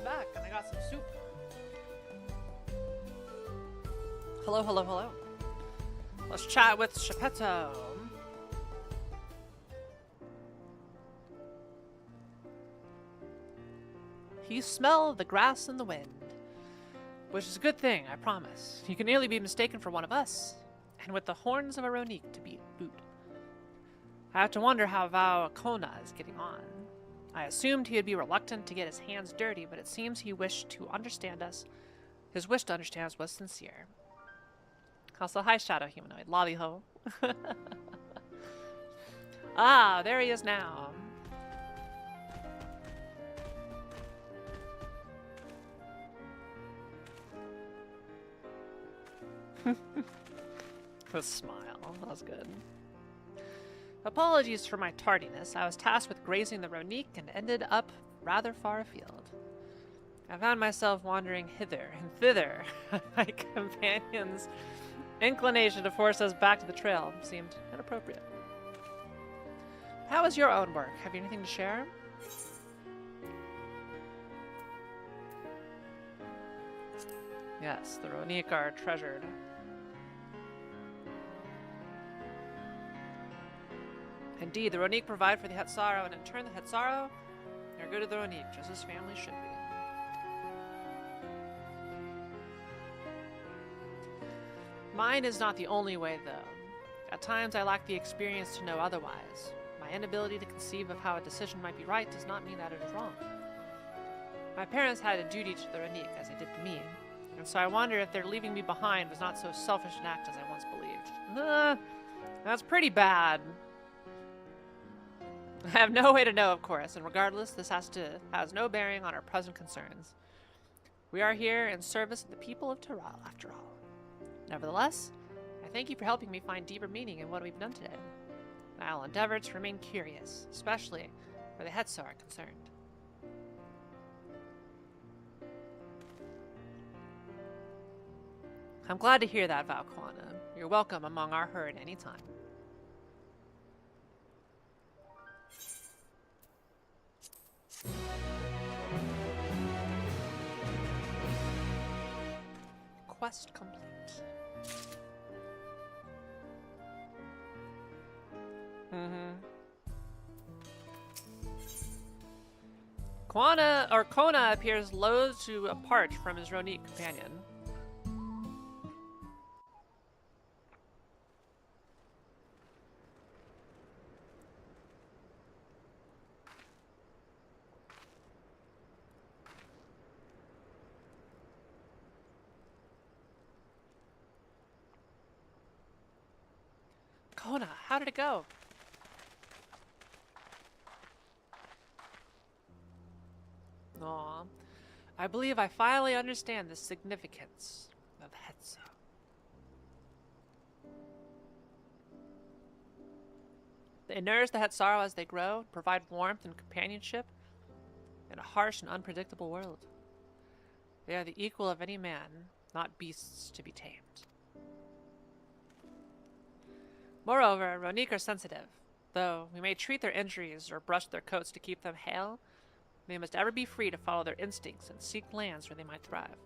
I'm back, and I got some soup. Hello, hello, hello. Let's chat with Geppetto. You smell the grass and the wind, which is a good thing, I promise. You can nearly be mistaken for one of us, and with the horns of a Ronique to boot. I have to wonder how Val Kona is getting on. I assumed he would be reluctant to get his hands dirty, but it seems he wished to understand us. His wish to understand us was sincere. Also, hi, Shadow Humanoid. Lolly ho. Ah, there he is now. The smile. That was good. Apologies for my tardiness. I was tasked with grazing the Ronique and ended up rather far afield. I found myself wandering hither and thither. My companion's inclination to force us back to the trail seemed inappropriate. How was your own work? Have you anything to share? Yes, the Ronique are treasured. Indeed, the Ronique provide for the Hetsaro, and in turn the Hetsaro are good to the Ronique, just as family should be. Mine is not the only way, though. At times I lack the experience to know otherwise. My inability to conceive of how a decision might be right does not mean that it is wrong. My parents had a duty to the Ronique, as they did to me, and so I wonder if their leaving me behind was not so selfish an act as I once believed. That's pretty bad. I have no way to know, of course, and regardless, this has no bearing on our present concerns. We are here in service of the people of Terral, after all. Nevertheless, I thank you for helping me find deeper meaning in what we've done today. I'll endeavor to remain curious, especially where the Hetsa are concerned. I'm glad to hear that, Valquana. You're welcome among our herd any time. Quest complete. Kona appears loath to apart from his Ronique companion. Kona, how did it go? Aw, I believe I finally understand the significance of Hetsa. They nourish the Hetsaro as they grow, provide warmth and companionship in a harsh and unpredictable world. They are the equal of any man, not beasts to be tamed. Moreover, Ronique are sensitive. Though we may treat their injuries or brush their coats to keep them hale, they must ever be free to follow their instincts and seek lands where they might thrive.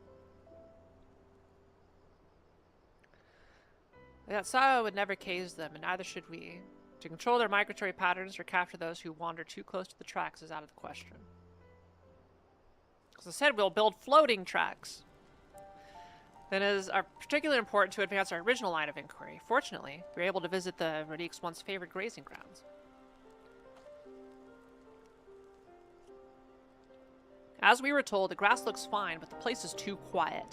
The Hetsaro would never cage them, and neither should we. To control their migratory patterns or capture those who wander too close to the tracks is out of the question. As I said, we'll build floating tracks. That is particularly important to advance our original line of inquiry. Fortunately, we were able to visit the Ronique's once favored grazing grounds. As we were told, the grass looks fine, but the place is too quiet.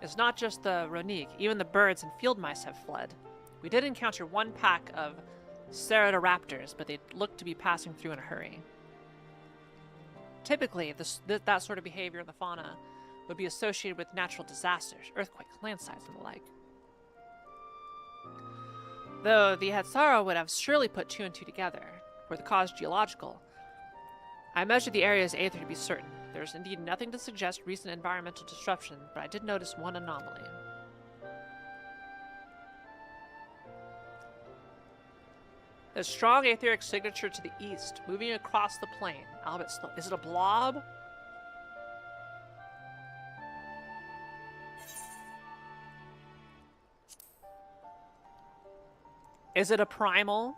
It's not just the Ronique, even the birds and field mice have fled. We did encounter one pack of Ceratophractors, but they looked to be passing through in a hurry. Typically, that sort of behavior in the fauna would be associated with natural disasters, earthquakes, landslides, and the like. Though the Hetsaro would have surely put two and two together, were the cause geological. I measured the area's aether to be certain. There is indeed nothing to suggest recent environmental disruption, but I did notice one anomaly. There's a strong aetheric signature to the east, moving across the plain, albeit slow. Is it a blob? Is it a primal?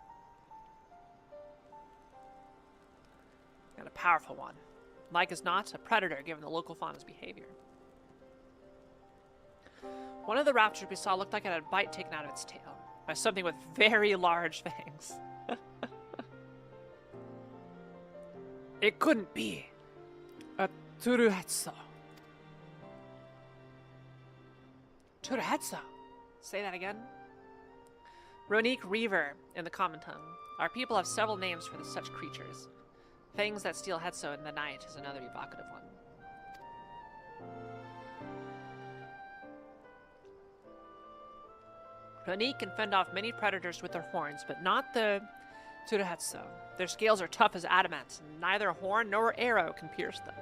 And a powerful one. Like as not, a predator given the local fauna's behavior. One of the raptors we saw looked like it had a bite taken out of its tail by something with very large fangs. It couldn't be a Turuhetsu. Turuhetsu. Say that again. Ronique Reaver in the common tongue. Our people have several names for such creatures. Things that steal Hetsu in the night is another evocative one. Ronique can fend off many predators with their horns, but not the Turuhetsu. Their scales are tough as adamant, and neither horn nor arrow can pierce them.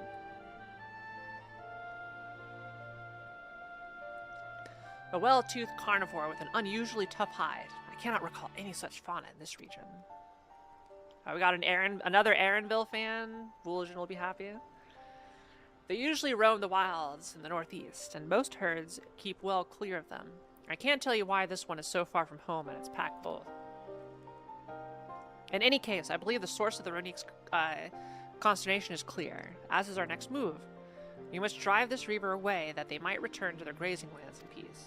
A well-toothed carnivore with an unusually tough hide. I cannot recall any such fauna in this region. We got another Aaronville fan. Woolgen will be happy. They usually roam the wilds in the northeast, and most herds keep well clear of them. I can't tell you why this one is so far from home and it's packed full. In any case, I believe the source of the Ronique's consternation is clear, as is our next move. We must drive this reaver away that they might return to their grazing lands in peace.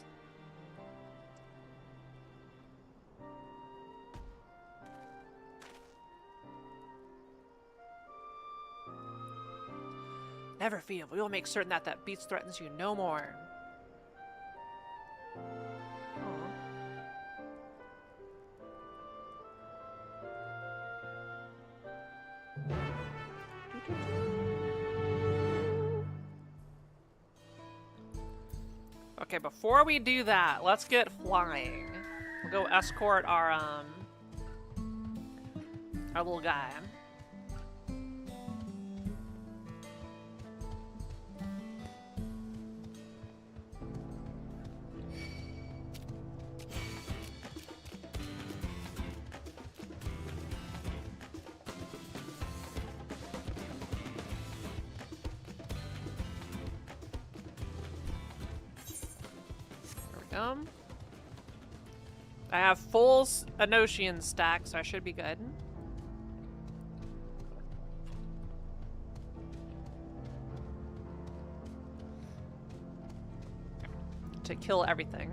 Never fear, we will make certain that that beast threatens you no more. Okay, before we do that, let's get flying. We'll go escort our little guy. I have full Anosian stack, so I should be good. To kill everything.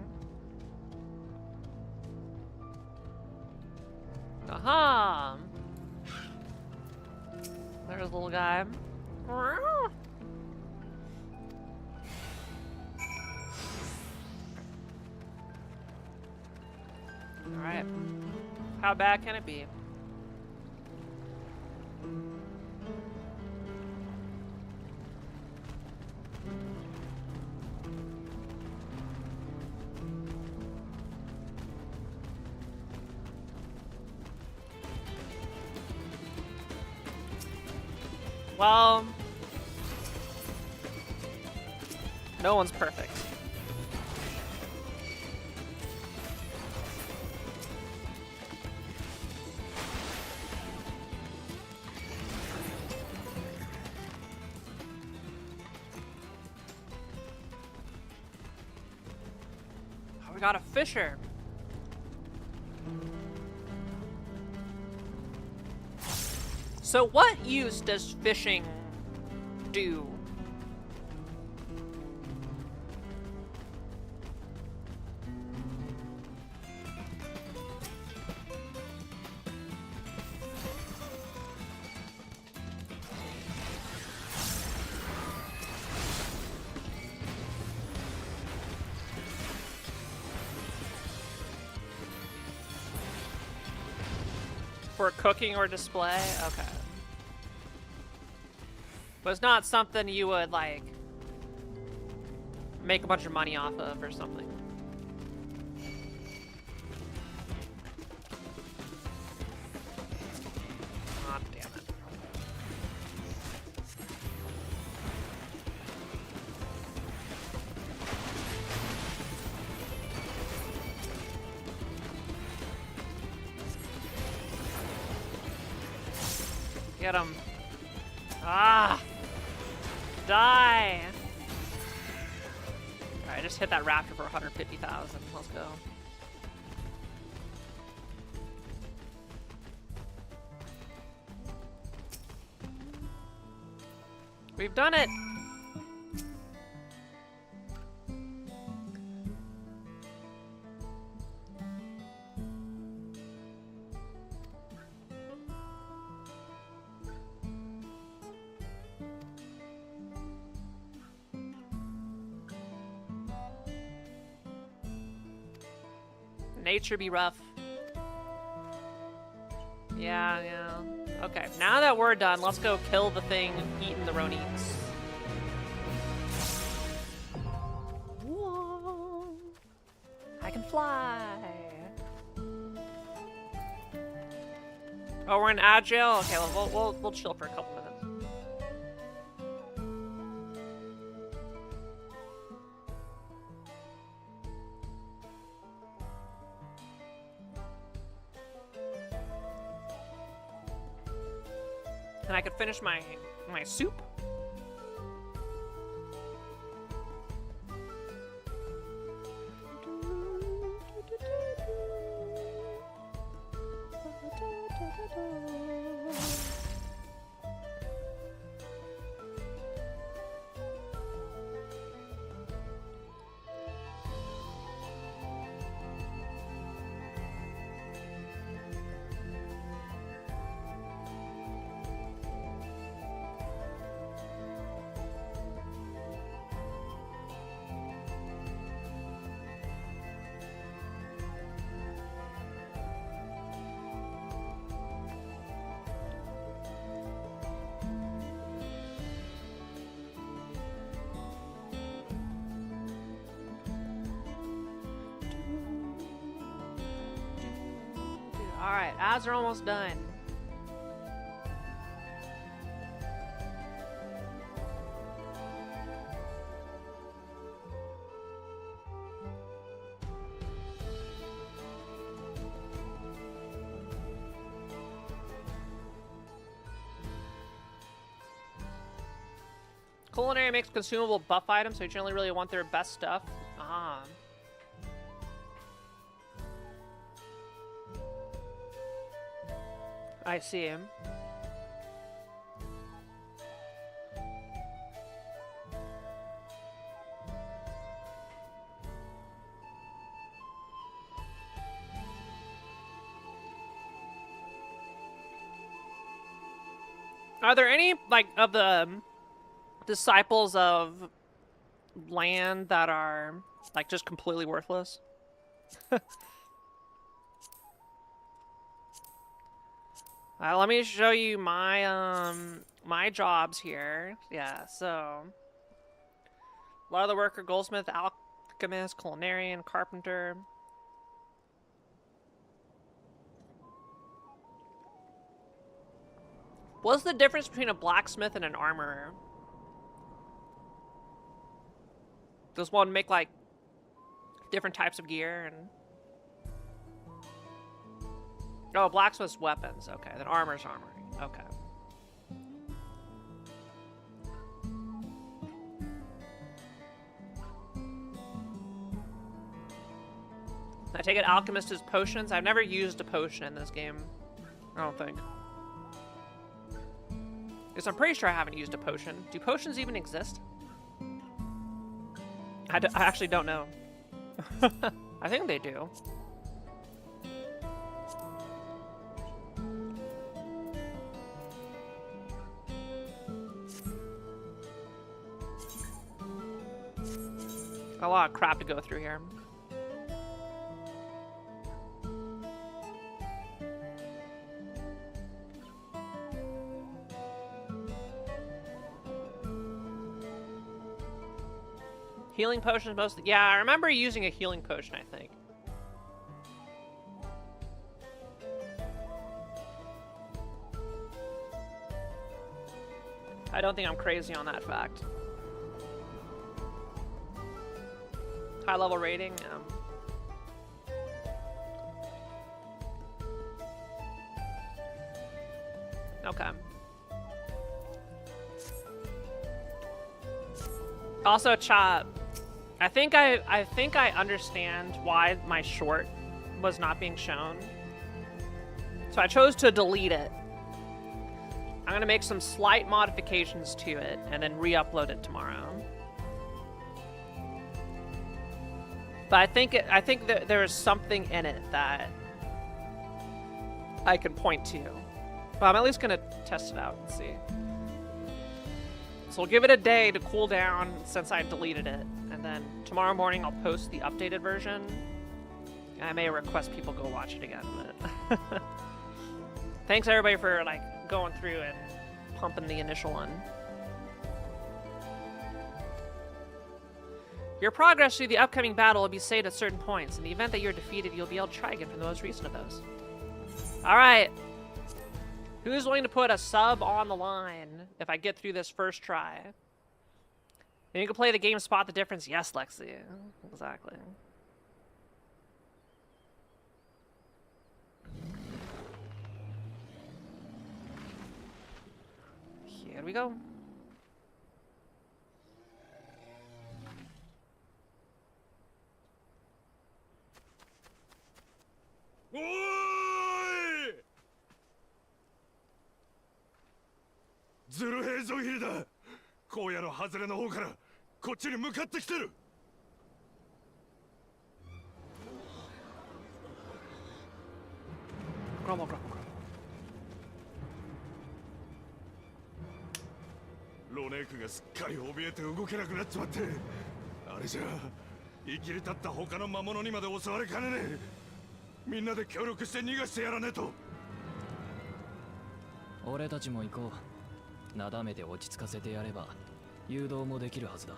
Aha! There's a little guy. Alright. How bad can it be? Well, no one's perfect. We got a fisher. So what use does fishing do? For cooking or display? Okay. But it's not something you would, like, make a bunch of money off of or something. God damn it. Get him. Ah! Die! Alright, just hit that raptor for 150,000. Let's go. We've done it! Nature be rough. Yeah, yeah. Okay, now that we're done, let's go kill the thing eating the Ronies. Whoa. I can fly. Oh, we're in Agile? Okay, well, we'll chill for a couple minutes. And I could finish my soup. Alright, ads are almost done. Culinary makes consumable buff items, so you generally really want their best stuff. Ah. I see him. Are there any, like, of the disciples of land that are, like, just completely worthless? Let me show you my my jobs here. Yeah, so a lot of the worker, goldsmith, alchemist, culinarian, carpenter. What's the difference between a blacksmith and an armorer? Does one make like different types of gear and? Oh, blacksmith's weapons. Okay, then armor's armory. Okay. I take it alchemist is potions. I've never used a potion in this game. I don't think. Because I'm pretty sure I haven't used a potion. Do potions even exist? I actually don't know. I think they do. A lot of crap to go through here. Healing potions mostly. Yeah, I remember using a healing potion, I think. I don't think I'm crazy on that fact. High level rating. Okay. Also, chat. I think I understand why my short was not being shown. So I chose to delete it. I'm I'm gonna make some slight modifications to it and then re-upload it tomorrow. But I think that there is something in it that I can point to. But I'm at least gonna test it out and see. So we'll give it a day to cool down since I deleted it, and then tomorrow morning I'll post the updated version. I may request people go watch it again, but thanks everybody for like going through and pumping the initial one. Your progress through the upcoming battle will be saved at certain points. In the event that you're defeated, you'll be able to try again from the most recent of those. Alright. Who's willing to put a sub on the line if I get through this first try? And you can play the game, spot the difference. Yes, Lexi. Exactly. Here we go.おーい！ズル兵ゾヒリだ。荒野の外れの方からこっちに向かってきてる。ロネークがすっかり怯えて動けなくなっちまって、あれじゃ生きり立った他の魔物にまで襲われかねねえ。みんなで協力して逃がしてやらねえと。俺たちも行こう。なだめて落ち着かせてやれば誘導もできるはずだ。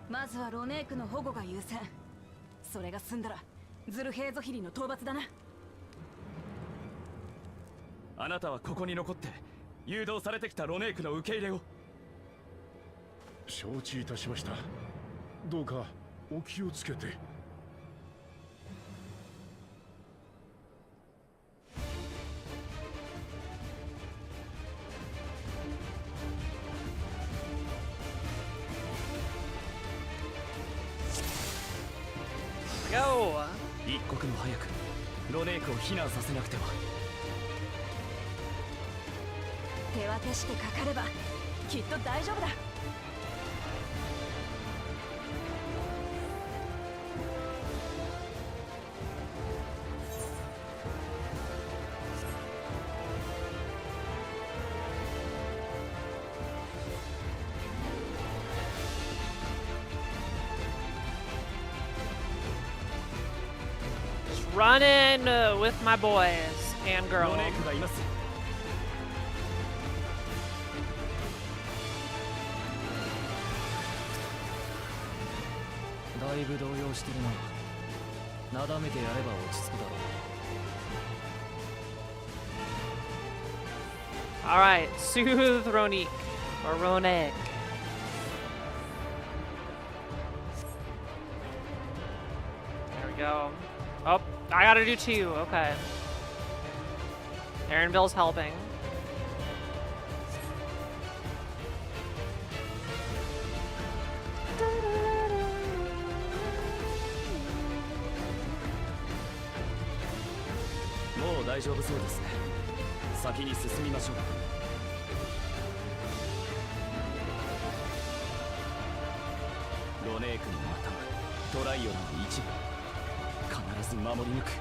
まずはロネークの保護が優先。それが済んだらズルヘーゾヒリの討伐だな。あなたはここに残って誘導されてきたロネークの受け入れを。承知いたしました。どうかお気をつけて。一刻も早くロネークを避難させなくては。手分けしてかかればきっと大丈夫だ。Running with my boys and girls. ロネークがいます。だいぶ動揺してるな。なだめてやれば落ち着くだろう。Alright, soothe Ronique. Or Ronek. There we go. Oh, I gotta do two. Okay. Aaronville's helping. Now 大丈夫そうですね。先に進みましょう。ロネークのまたトライオンの一部。必ず守り抜く。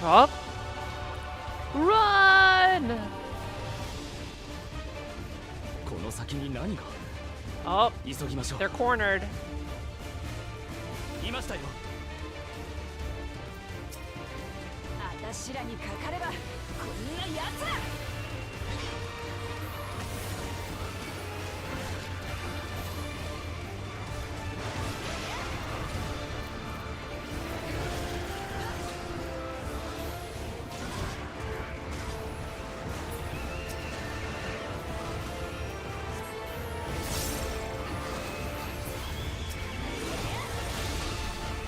Up. Run! この先に何が？ Oh, 急ぎましょう。 they're cornered. いましたよ。あたしらにかかればこんなやつら。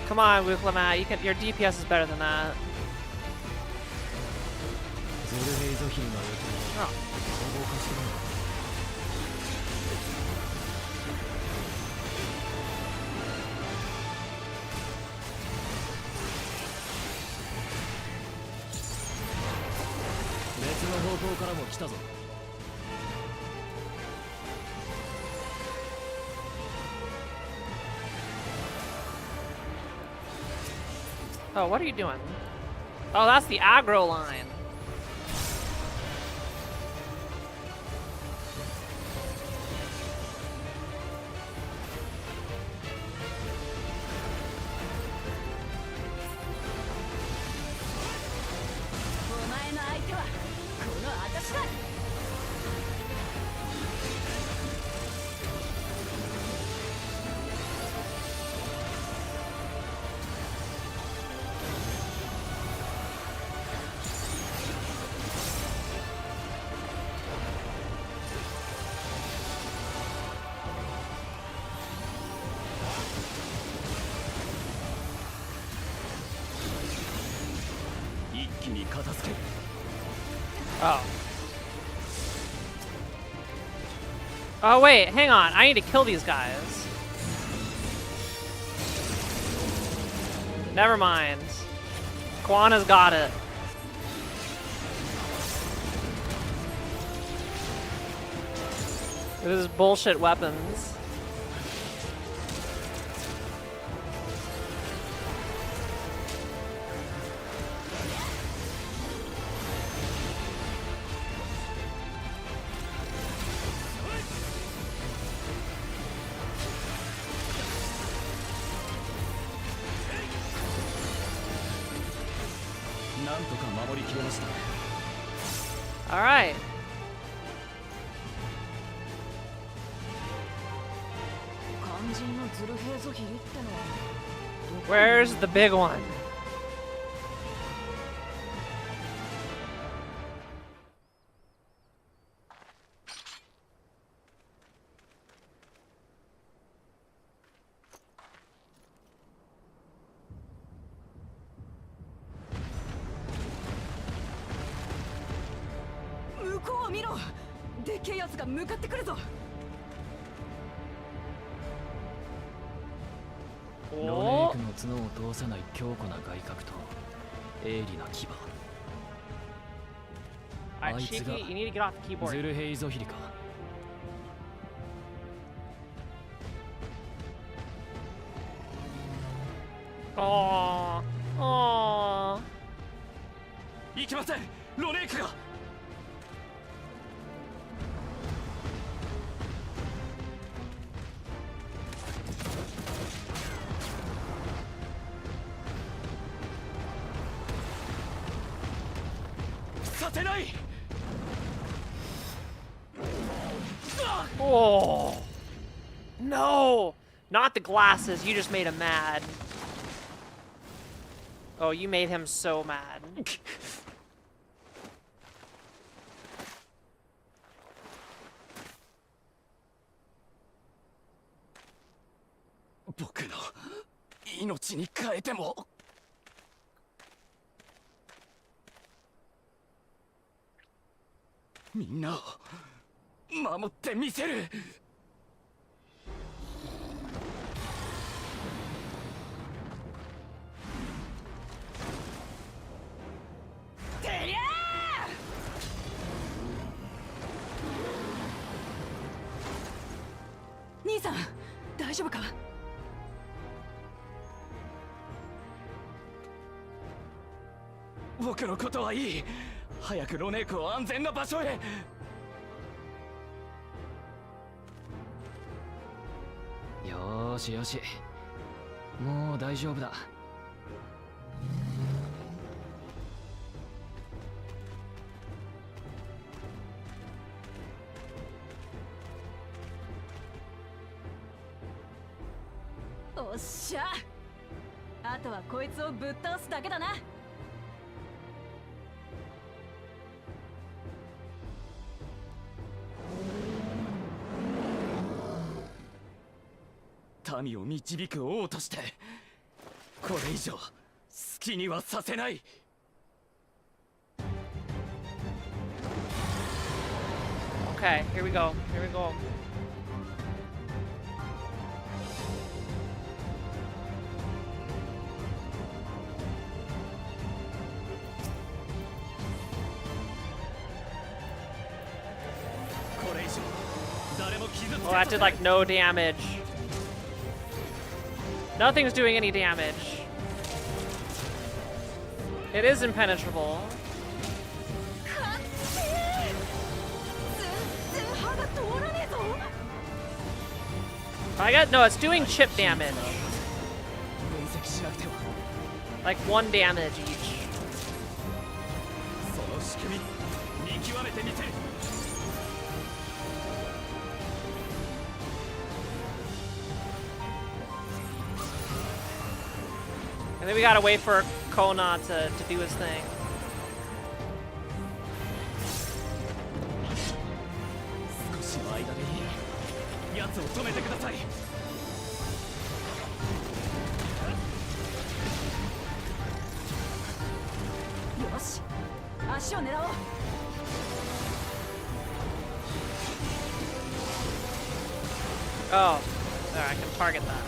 Come on, Wuklamat. Your DPS is better than that. Oh. 別の方向からも来たぞ。 Oh, what are you doing? Oh, that's the aggro line. Oh. Oh wait, hang on. I need to kill these guys. Never mind. Quana's got it. This is bullshit weapons. All right. Where's the big one? Alright, Shiki, you need to get off the keyboard. Aww. Aww. いけません。ロネークが。させない。 Oh. No. Not the glasses. You just made him mad. Oh, you made him so mad.僕のことはいい。早くロネークを安全な場所へ。よーしよし。もう大丈夫だ。おっしゃ。あとはこいつをぶっ倒すだけだな。 民を導く王としてこれ以上好きにはさせない。 Okay, here we go. Here we go. Oh, that did like no damage. Nothing's doing any damage. It is impenetrable. No, it's doing chip damage. Like 1 damage each. And then we gotta wait for Kona to do his thing. Oh, there, I can target that.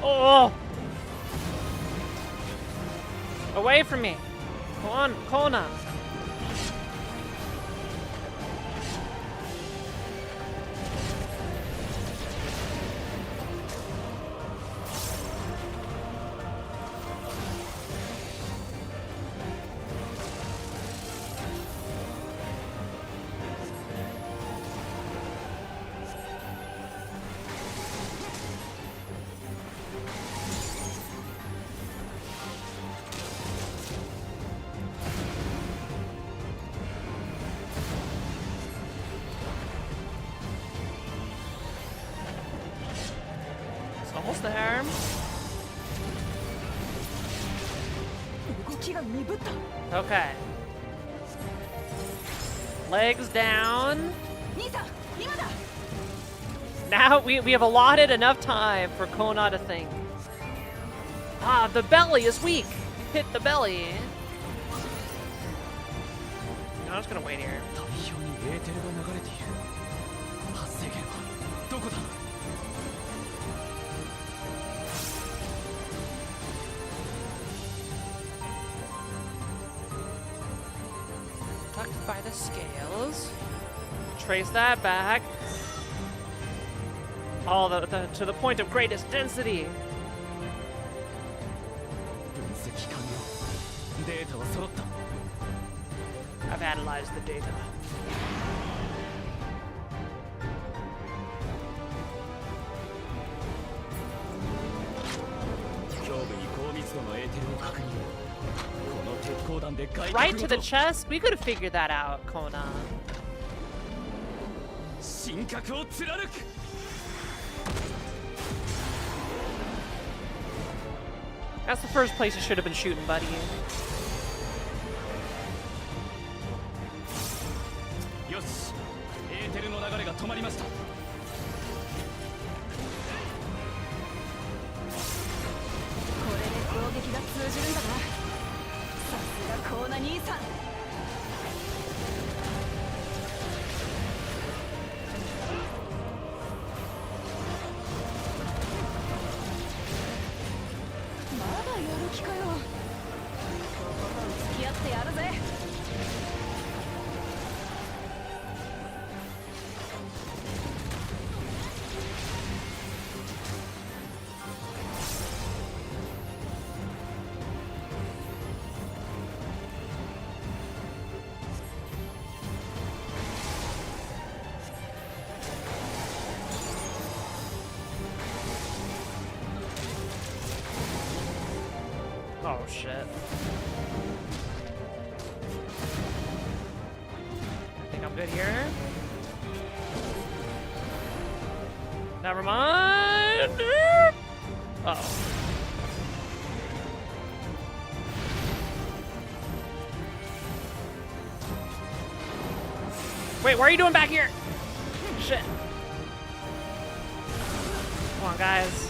Oh! Away from me! Come on, Kona! Almost there. Okay. Legs down. Now we have allotted enough time for Kona to think. Ah, the belly is weak. Hit the belly. No, I'm just gonna wait here. Tucked by the scales. Trace that back. All to the point of greatest density. I've analyzed the data. Right to the chest? We could have figured that out, Kona. That's the first place you should have been shooting, buddy. Oh shit. I think I'm good here. Never mind. Uh-oh. Wait, what are you doing back here? Shit. Come on, guys.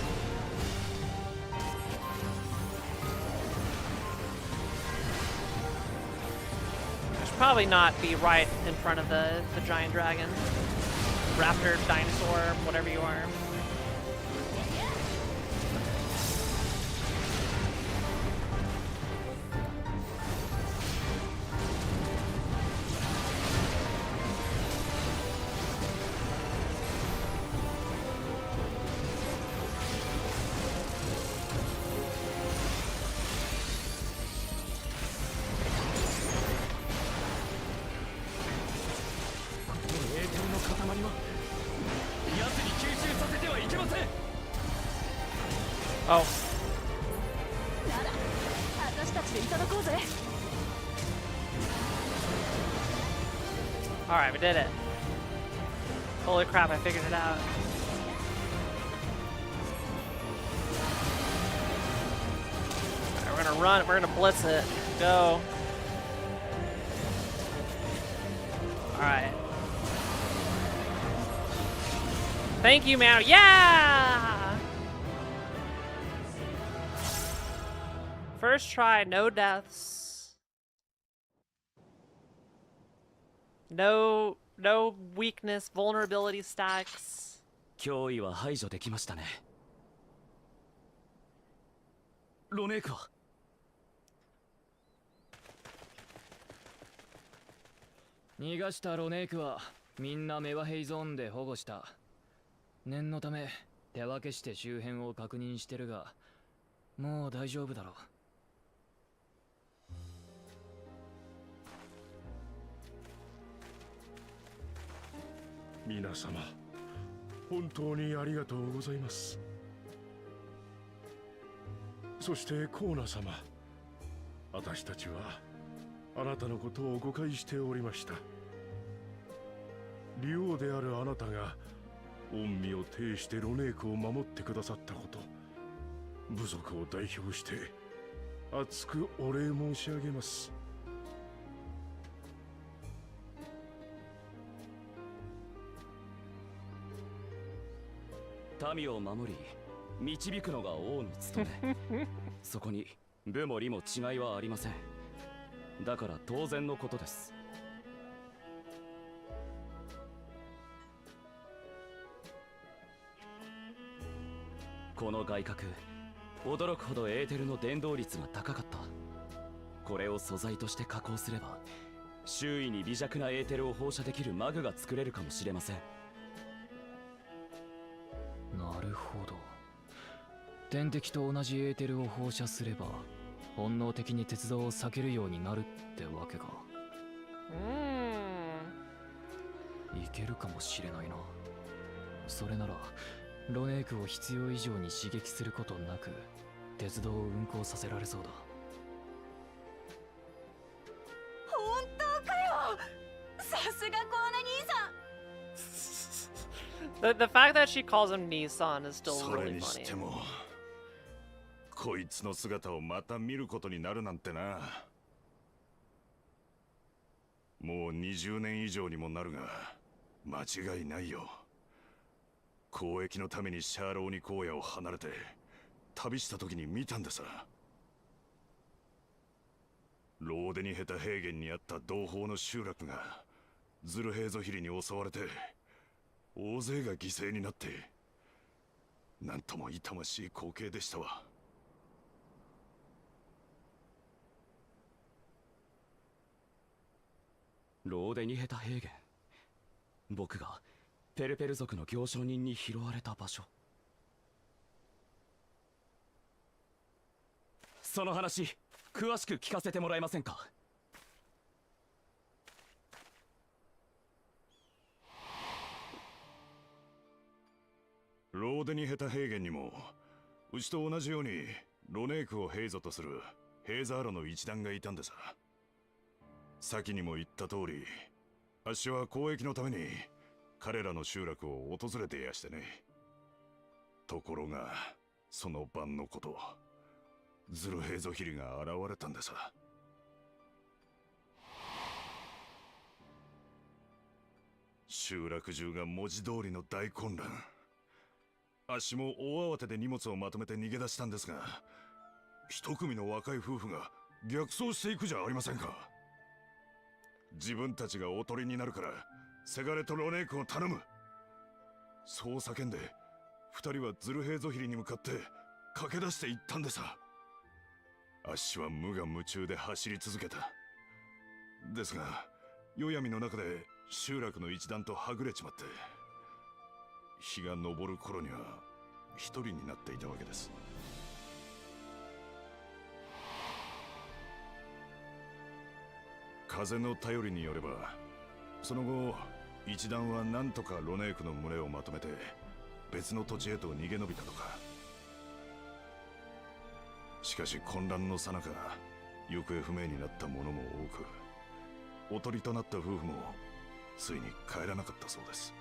probably not be right in front of the giant dragon. Raptor, dinosaur, whatever you are. Oh. Alright, we did it. Holy crap, I figured it out. Alright, we're gonna run, we're gonna blitz it. Go. Alright. Thank you, man. Yeah! First try, no deaths. No weakness, vulnerability stacks. 脅威は排除できましたね。ロネークは逃がしたロネークはみんなメワヘイゾーンで保護した。念のため手分けして周辺を確認してるが、もう大丈夫だろう。皆様、本当にありがとうございます。そしてコーナ様、私たちはあなたのことを誤解しておりました。竜王であるあなたが御身を呈してロネークを守ってくださったこと、部族を代表して厚くお礼申し上げます。民を守り導くのが王の務め。そこに部も利も違いはありません。だから当然のことです。この外角、驚くほどエーテルの伝導率が高かった。これを素材として加工すれば周囲に微弱なエーテルを放射できるマグが作れるかもしれません。なるほど。天敵と同じエーテルを放射すれば本能的に鉄道を避けるようになるってわけか。いけるかもしれないな。それならロネークを必要以上に刺激することなく鉄道を運行させられそうだ。本当かよ。さすがコーナ兄さん。The fact that she calls him Nissan is still それ really にし funny. てもこいつの姿をまた見ることになるなんてな。もう20年以上にもなるが間違いないよ。交易のためにシャーローニ荒野を離れて旅した時に見たんでさ。ローデニヘタ平原にあった同胞の集落がズルヘーゾヒリに襲われて大勢が犠牲になって、なんとも痛ましい光景でしたわ。ローデニヘタ平原、僕がペルペル族の行商人に拾われた場所。その話詳しく聞かせてもらえませんか。ローデニヘタ平原にもうちと同じようにロネークをヘイゾとするヘイザーロの一団がいたんでさ。先にも言った通り、あっしは交易のために彼らの集落を訪れてやしてね。ところがその晩のこと、ズルヘイゾヒリが現れたんでさ。集落中が文字通りの大混乱。あっしも大慌てで荷物をまとめて逃げ出したんですが、一組の若い夫婦が逆走していくじゃありませんか。自分たちがおとりになるからせがれとロネークを頼む。そう叫んで二人はズルヘイゾヒリに向かって駆け出していったんでさ。アッシュは無我夢中で走り続けた。ですが夜闇の中で集落の一団とはぐれちまって、日が昇る頃には一人になっていたわけです。風の頼りによれば、その後一団は何とかロネークの群れをまとめて別の土地へと逃げ延びたとか。しかし混乱の最中行方不明になった者も多く、おとりとなった夫婦もついに帰らなかったそうです。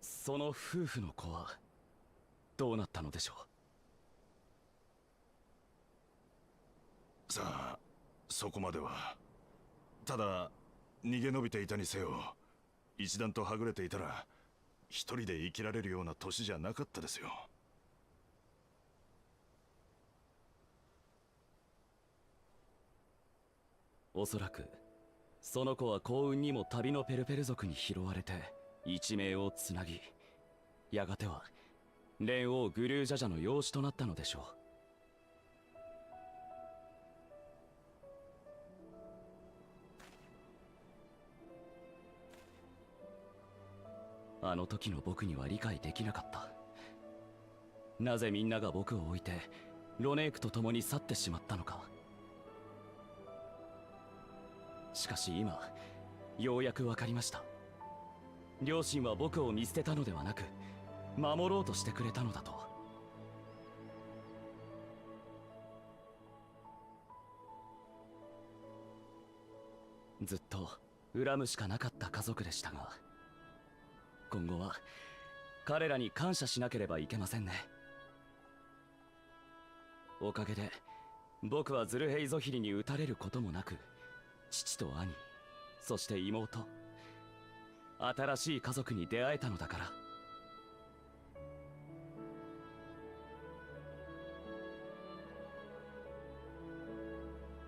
その夫婦の子はどうなったのでしょう。さあ、そこまでは。ただ逃げ延びていたにせよ、一団とはぐれていたら一人で生きられるような年じゃなかったですよ。おそらくその子は幸運にも旅のペルペル族に拾われて一命をつなぎ、やがては蓮王グルージャジャの養子となったのでしょう。あの時の僕には理解できなかった。なぜみんなが僕を置いてロネークと共に去ってしまったのか。しかし今ようやく分かりました。両親は僕を見捨てたのではなく守ろうとしてくれたのだと。ずっと恨むしかなかった家族でしたが、今後は彼らに感謝しなければいけませんね。おかげで僕はズルヘイゾヒリに撃たれることもなく、父と兄、そして妹、新しい家族に出会えたのだから。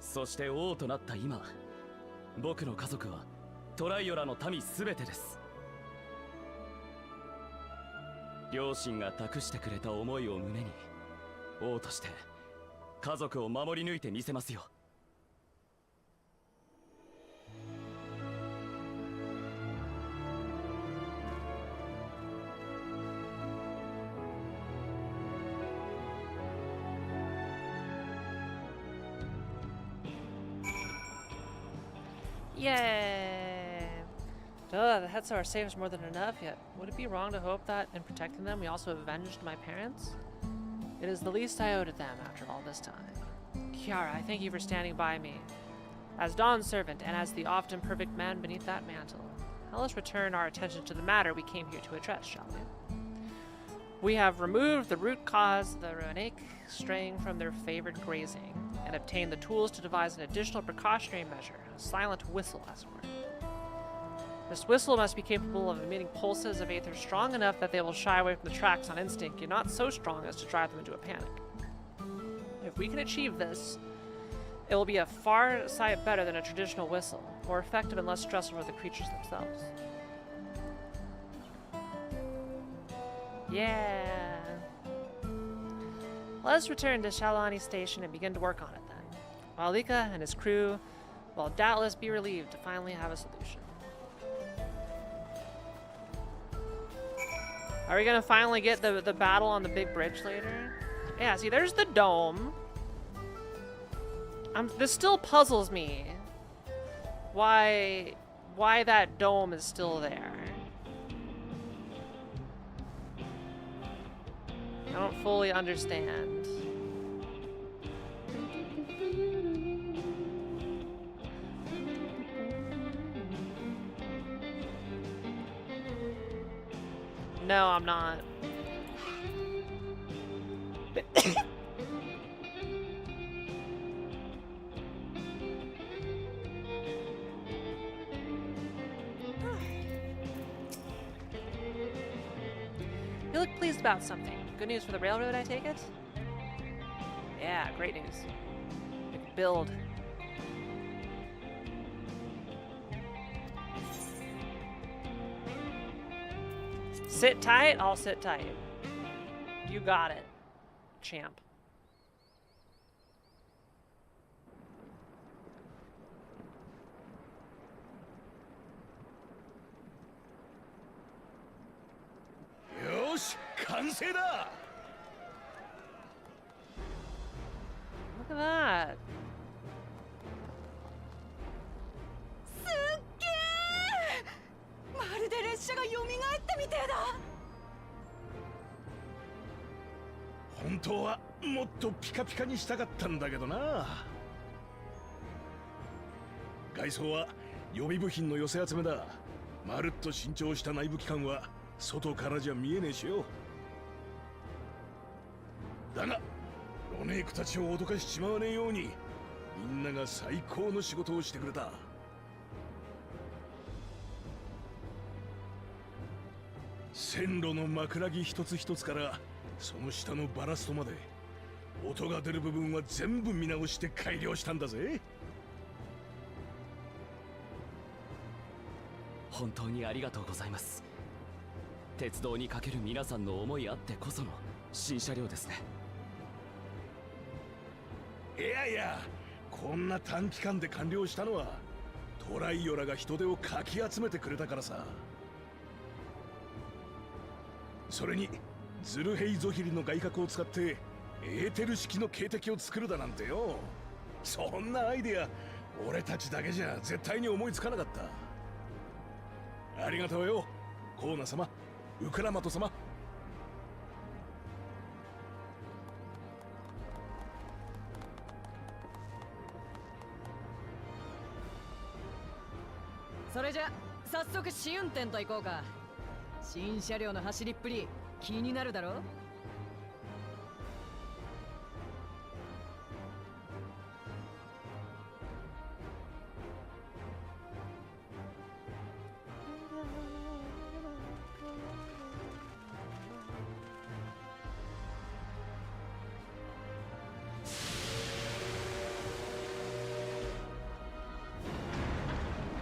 そして王となった今、僕の家族はトライオラの民すべてです。両親が託してくれた思いを胸に、王として家族を守り抜いてみせますよ。Yay! The head star saves more than enough, yet would it be wrong to hope that in protecting them we also avenged my parents? It is the least I owe to them after all this time. Kiara, I thank you for standing by me. As Dawn's servant and as the often perfect man beneath that mantle, now let's return our attention to the matter we came here to address, shall we? We have removed the root cause of the Ruinake straying from their favored grazing, and obtained the tools to devise an additional precautionary measure, a silent whistle, as it were. This whistle must be capable of emitting pulses of aether strong enough that they will shy away from the tracks on instinct, yet not so strong as to drive them into a panic. If we can achieve this, it will be a far sight better than a traditional whistle, more effective and less stressful for the creatures themselves. Yeah. Let's return to Shalani Station and begin to work on it then. While Lika and his crew will doubtless be relieved to finally have a solution. Are we gonna finally get the battle on the big bridge later? Yeah, see, there's the dome. This still puzzles me. Why that dome is still there. I don't fully understand. No, I'm not. You look pleased about something. Good news for the railroad, I take it? Yeah, great news. We can build. Sit tight, I'll sit tight. You got it, champ. Yosh, 完成だ! Look at that. すっげー！まるで列車が蘇ったみてえだ。本当はもっとピカピカにしたかったんだけどな。外装は予備部品の寄せ集めだ。まるっと新調した内部機関は外からじゃ見えねえしよ。だがロネークたちを脅かしちまわねえようにみんなが最高の仕事をしてくれた。線路の枕木一つ一つからその下のバラストまで音が出る部分は全部見直して改良したんだぜ。本当にありがとうございます。鉄道にかける皆さんの思いあってこその新車両ですね。いやいや、こんな短期間で完了したのはトライオラが人手をかき集めてくれたからさ。それにズルヘイゾヒリの外角を使ってエーテル式の警笛を作るだなんてよ。そんなアイデア俺たちだけじゃ絶対に思いつかなかった。ありがとうよコーナ様、ウクラマト様。それじゃ早速試運転と行こうか。新車両の走りっぷり気になるだろ。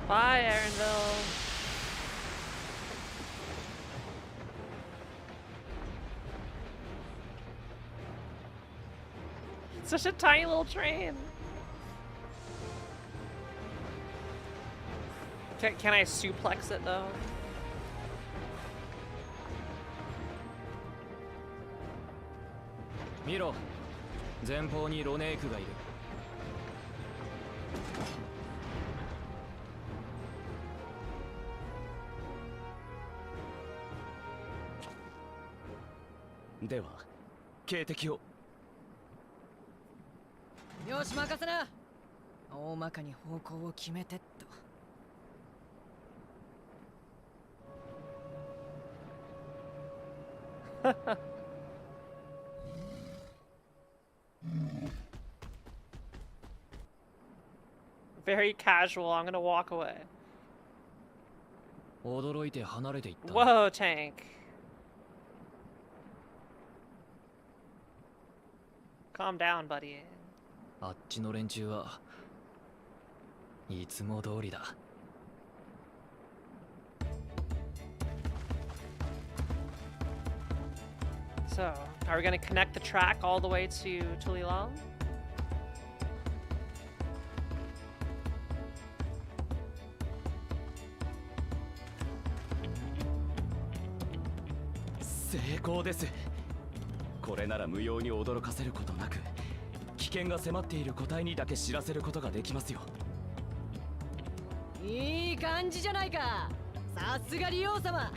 Bye, Erenville. It's such a tiny little train. Can I suplex it though? Miro, 前方にロネークがいる。では警笛を。よし任せな。大まかに方向を決めてっと。Very casual. I'm gonna walk away. 驚いて離れていった。 Whoa, tank. Calm down, buddy. あっちの連中はいつも通りだ。So, are we gonna connect the track all the way to Tulilal? Successです。これなら無用に驚かせることなく、危険が迫っている個体にだけ知らせることができますよ。いい感じじゃないか。さすがリオ様。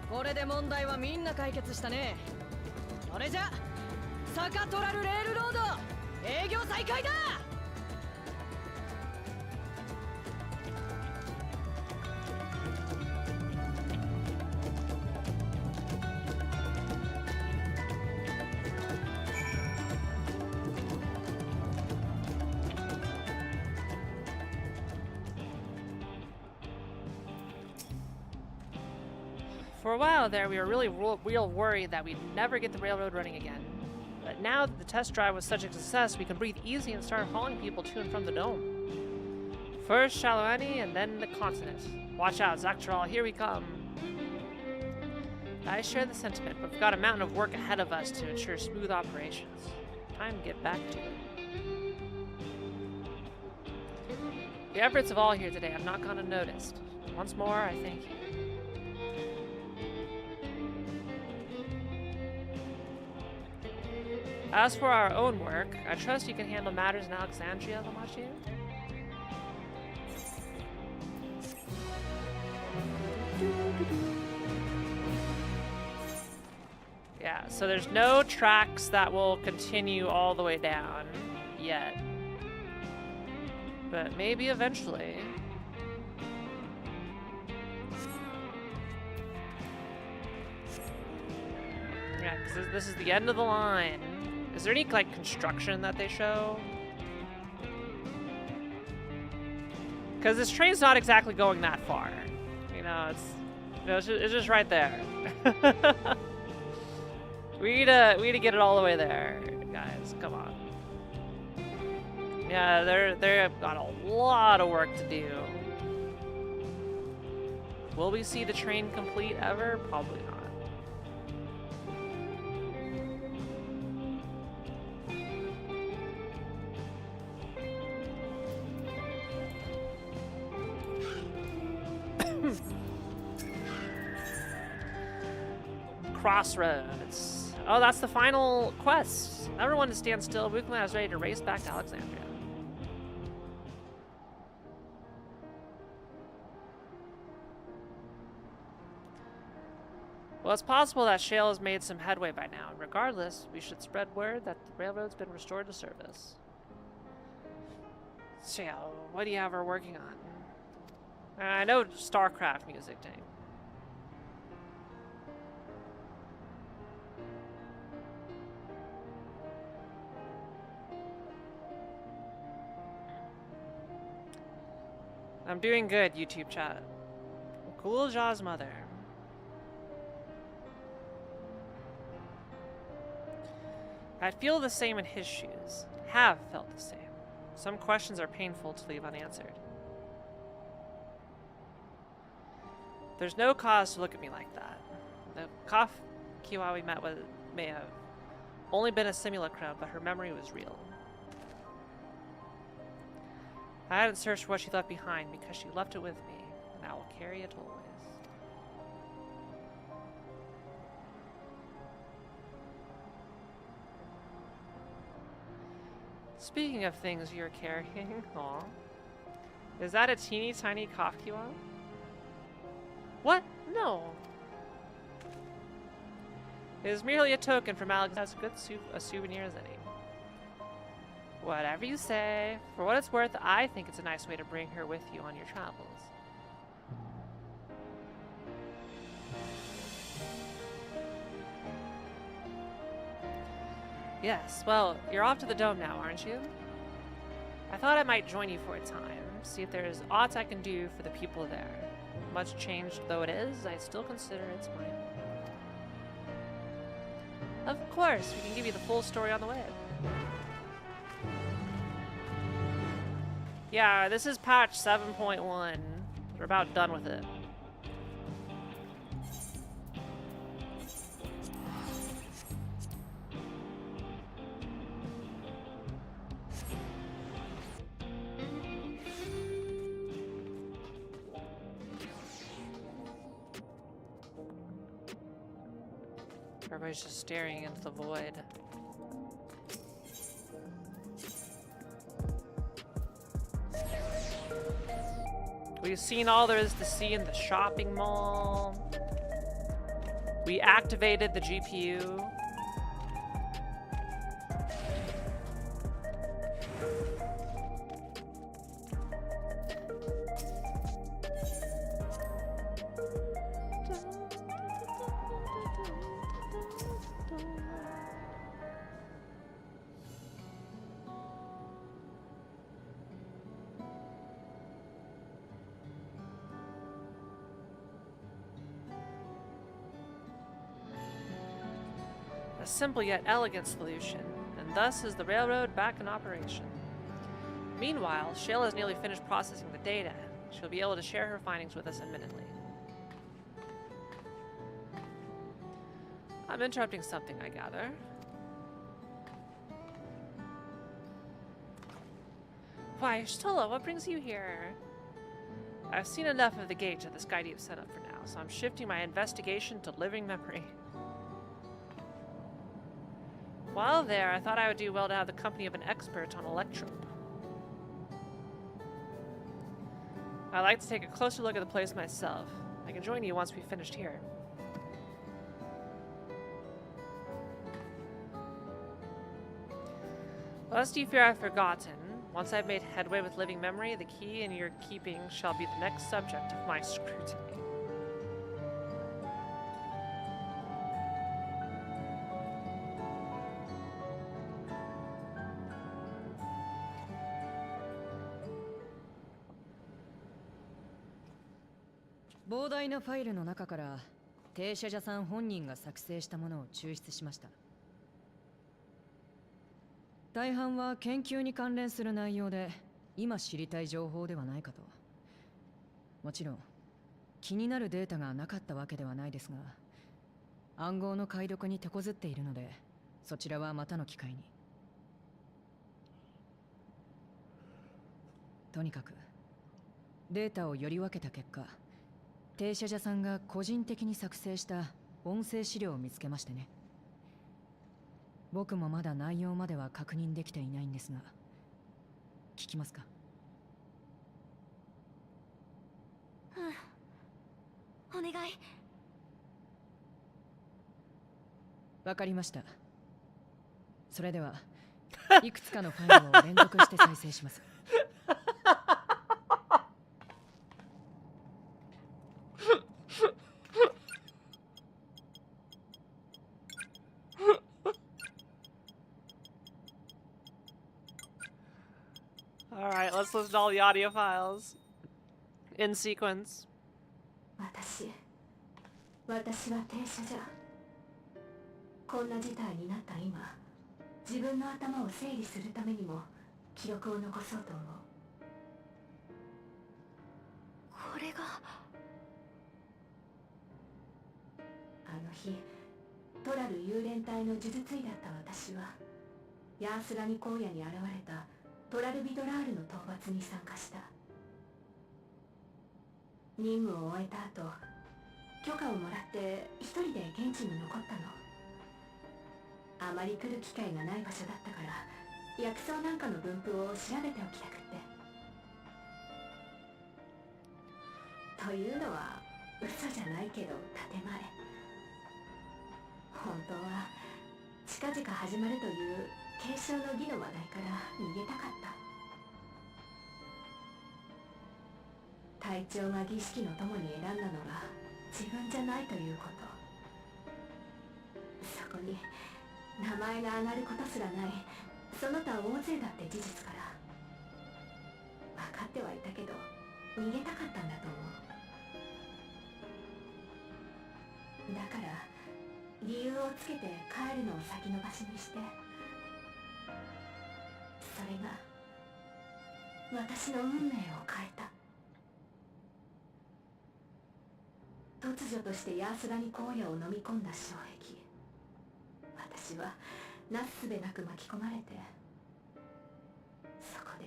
これで問題はみんな解決したね。それじゃ坂トラルレールロード営業再開だ。For a while there, we were really real worried that we'd never get the railroad running again. But now that the test drive was such a success, we can breathe easy and start hauling people to and from the dome. First Shaluani and then the continent. Watch out, Zaktaral, here we come. I share the sentiment, but we've got a mountain of work ahead of us to ensure smooth operations. Time to get back to it. The efforts of all here today have not gone unnoticed. Once more, I thank you. As for our own work, I trust you can handle matters in Alexandria, Lamachi? Yeah, so there's no tracks that will continue all the way down yet. But maybe eventually. Yeah, because this is the end of the line. Is there any, like, construction that they show? Because this train's not exactly going that far. You know, it's just right there. we need to get it all the way there, guys. Come on. Yeah, they've got a lot of work to do. Will we see the train complete ever? Probably not. Crossroads. Oh, that's the final quest. Everyone to stand still. Wuklan is ready to race back to Alexandria. Well, it's possible that Shale has made some headway by now. Regardless, we should spread word that the railroad's been restored to service. Shale, what do you have her working on? I know StarCraft music, dang. I'm doing good, YouTube chat. Cool Jaw's mother. I'd feel the same in his shoes. Have felt the same. Some questions are painful to leave unanswered. There's no cause to look at me like that. The Kaf Kiwa we met with may have only been a simulacrum, but her memory was real. I hadn't searched what she left behind because she left it with me, and I will carry it always. Speaking of things you're carrying, aw. Is that a teeny tiny Kafkiwa? What? No. It is merely a token from Alex, as good a souvenir as any. Whatever you say. For what it's worth, I think it's a nice way to bring her with you on your travels. Yes, well, you're off to the dome now, aren't you? I thought I might join you for a time, see if there's aught I can do for the people there. Much changed though it is, I still consider it's mine. Of course, we can give you the full story on the way. Yeah, this is patch 7.1. We're about done with it. Everybody's just staring into the void. We've seen all there is to see in the shopping mall. We activated the GPU. A simple yet elegant solution, and thus is the railroad back in operation. Meanwhile, Shayla has nearly finished processing the data. She'll be able to share her findings with us imminently. I'm interrupting something, I gather. Why, Stola, what brings you here? I've seen enough of the gate at the Skydeep setup for now, so I'm shifting my investigation to living memory. While there, I thought I would do well to have the company of an expert on electrope. I'd like to take a closer look at the place myself. I can join you once we've finished here. Lest you fear I've forgotten, once I've made headway with living memory, the key in your keeping shall be the next subject of my scrutiny.膨大なファイルの中から停車者さん本人が作成したものを抽出しました。大半は研究に関連する内容で今知りたい情報ではないかと。もちろん気になるデータがなかったわけではないですが、暗号の解読に手こずっているので、そちらはまたの機会に。とにかくデータをより分けた結果、停車者さんが個人的に作成した音声資料を見つけましてね。僕もまだ内容までは確認できていないんですが、聞きますか？お願い。わかりました。それではいくつかのファイルを連続して再生します。Alright, let's listen to all the audio files. In sequence. 私は停車じゃ。こんな事態になった今、自分の頭を整理するためにも記録を残そうと思う。これがあの日、トラル幽連隊の呪術医だった私は、ヤースラニ荒野に現れたトラルビドラールの討伐に参加した。任務を終えた後、許可をもらって一人で現地に残ったの。あまり来る機会がない場所だったから、薬草なんかの分布を調べておきたくって。というのは嘘じゃないけど建前。本当は近々始まるという継承の儀の話題から逃げたかった。隊長が儀式の友に選んだのが自分じゃないということ。そこに名前が上がることすらないその他大勢だって事実から分かってはいたけど逃げたかったんだと思う。だから理由をつけて帰るのを先延ばしにして、それが私の運命を変えた。突如としてヤースラニ荒野を飲み込んだ障壁、私はなすすべなく巻き込まれて、そこで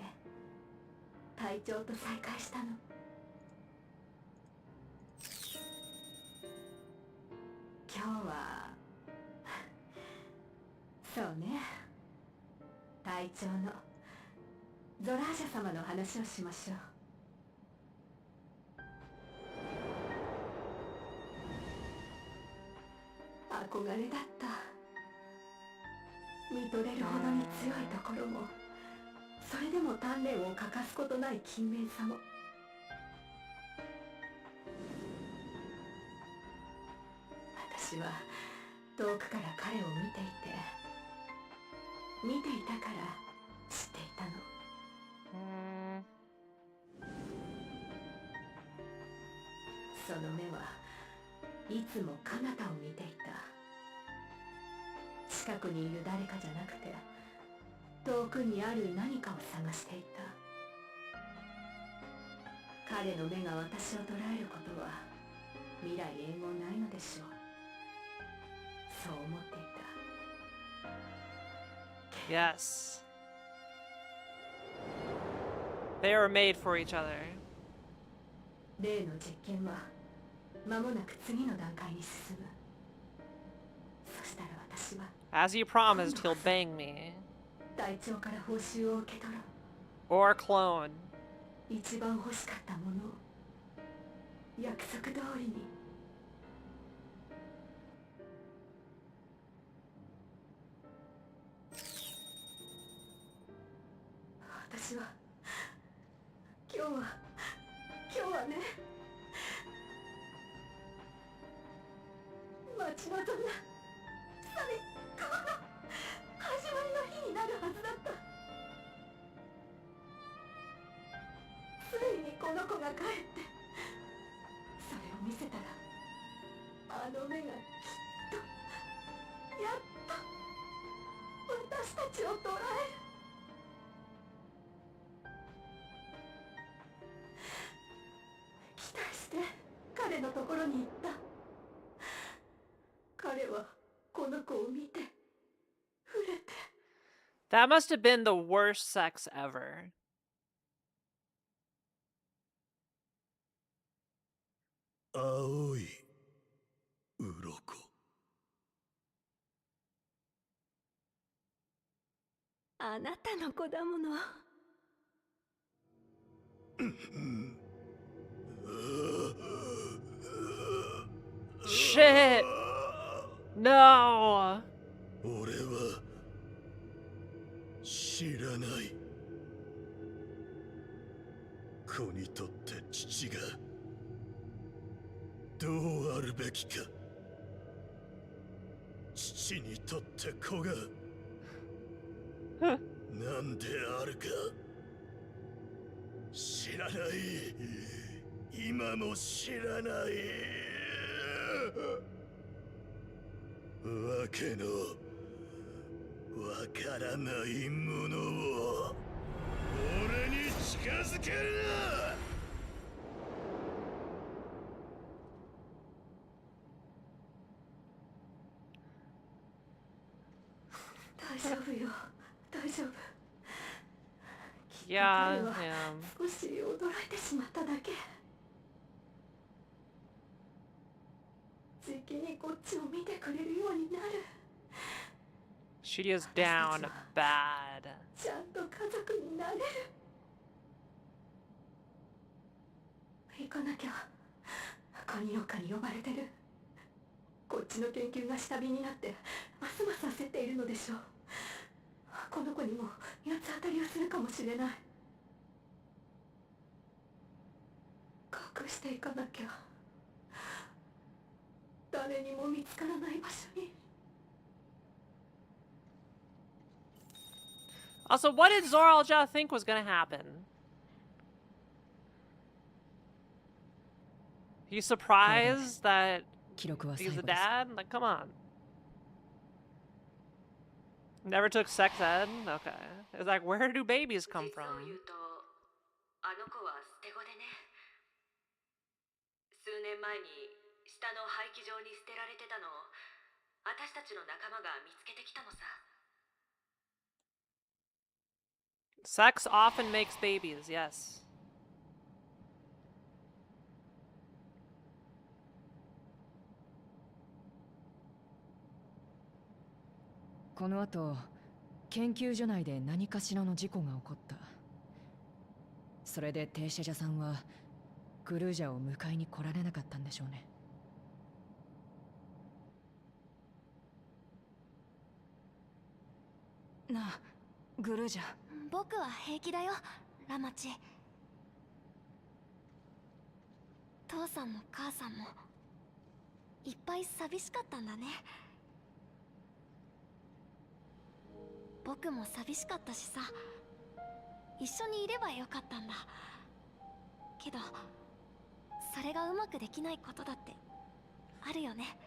隊長と再会したの。今日はそうね、隊長のゾラージャ様の話をしましょう。憧れだった。見とれるほどに強いところも、それでも鍛錬を欠かすことない勤勉さも。私は遠くから彼を見ていたから知っていたの。その目はいつも彼方を見ていた。近くにいる誰かじゃなくて遠くにある何かを探していた。彼の目が私を捉えることは未来永劫ないのでしょう。そう思っていた。Yes. They were made for each other. 例の実験は間もなく次の段階に進む。そしたら私は As he promised, he'll bang me. 隊長から報酬を受け取ろう。 Or clone. 一番欲しかったものを約束通りに。私は今日はね、待ち望んだ最高の始まりの日になるはずだった。ついにこの子が帰って、それを見せたらあの目がきっとやっと私たちを捕らえる。期待して彼のところに行った。彼はこの子を見て触れて。 That must have been the worst sex ever. 青い鱗。あなたの子だもの。Shit! No! 俺は知らない。子にとって父がどうあるべきか、父にとって子がなんであるか知らない。今も知らない。わけのわからないものを俺に近づけるな。大丈夫よ、大丈夫。 Yeah, 彼は yeah. 少し驚いてしまっただけ。じきにこっちを見てくれるようになる。 She is down bad. ちゃんと家族になれる。行かなきゃ。カニロッカに呼ばれてる。こっちの研究が下火になってますます焦っているのでしょう。この子にも八つ当たりをするかもしれない。隠していかなきゃ。誰にも見つからない場所に。 Also, what did Zoralja think was gonna happen? He's surprised that he's a dad? Like, come on. Never took sex ed? Okay. It's like, where do babies come from? あの子は捨て子でね。数年前に下の廃棄場に捨てられてたのを私たちの仲間が見つけてきたのさ。 Sex often makes babies, yes. この後、研究所内で何かしらの事故が起こった。それで停車者さんはグルージャを迎えに来られなかったんでしょうね。なあ、グルージャ。僕は平気だよ、ラマチ。父さんも母さんもいっぱい寂しかったんだね。僕も寂しかったしさ、一緒にいればよかったんだけど、それがうまくできないことだってあるよね。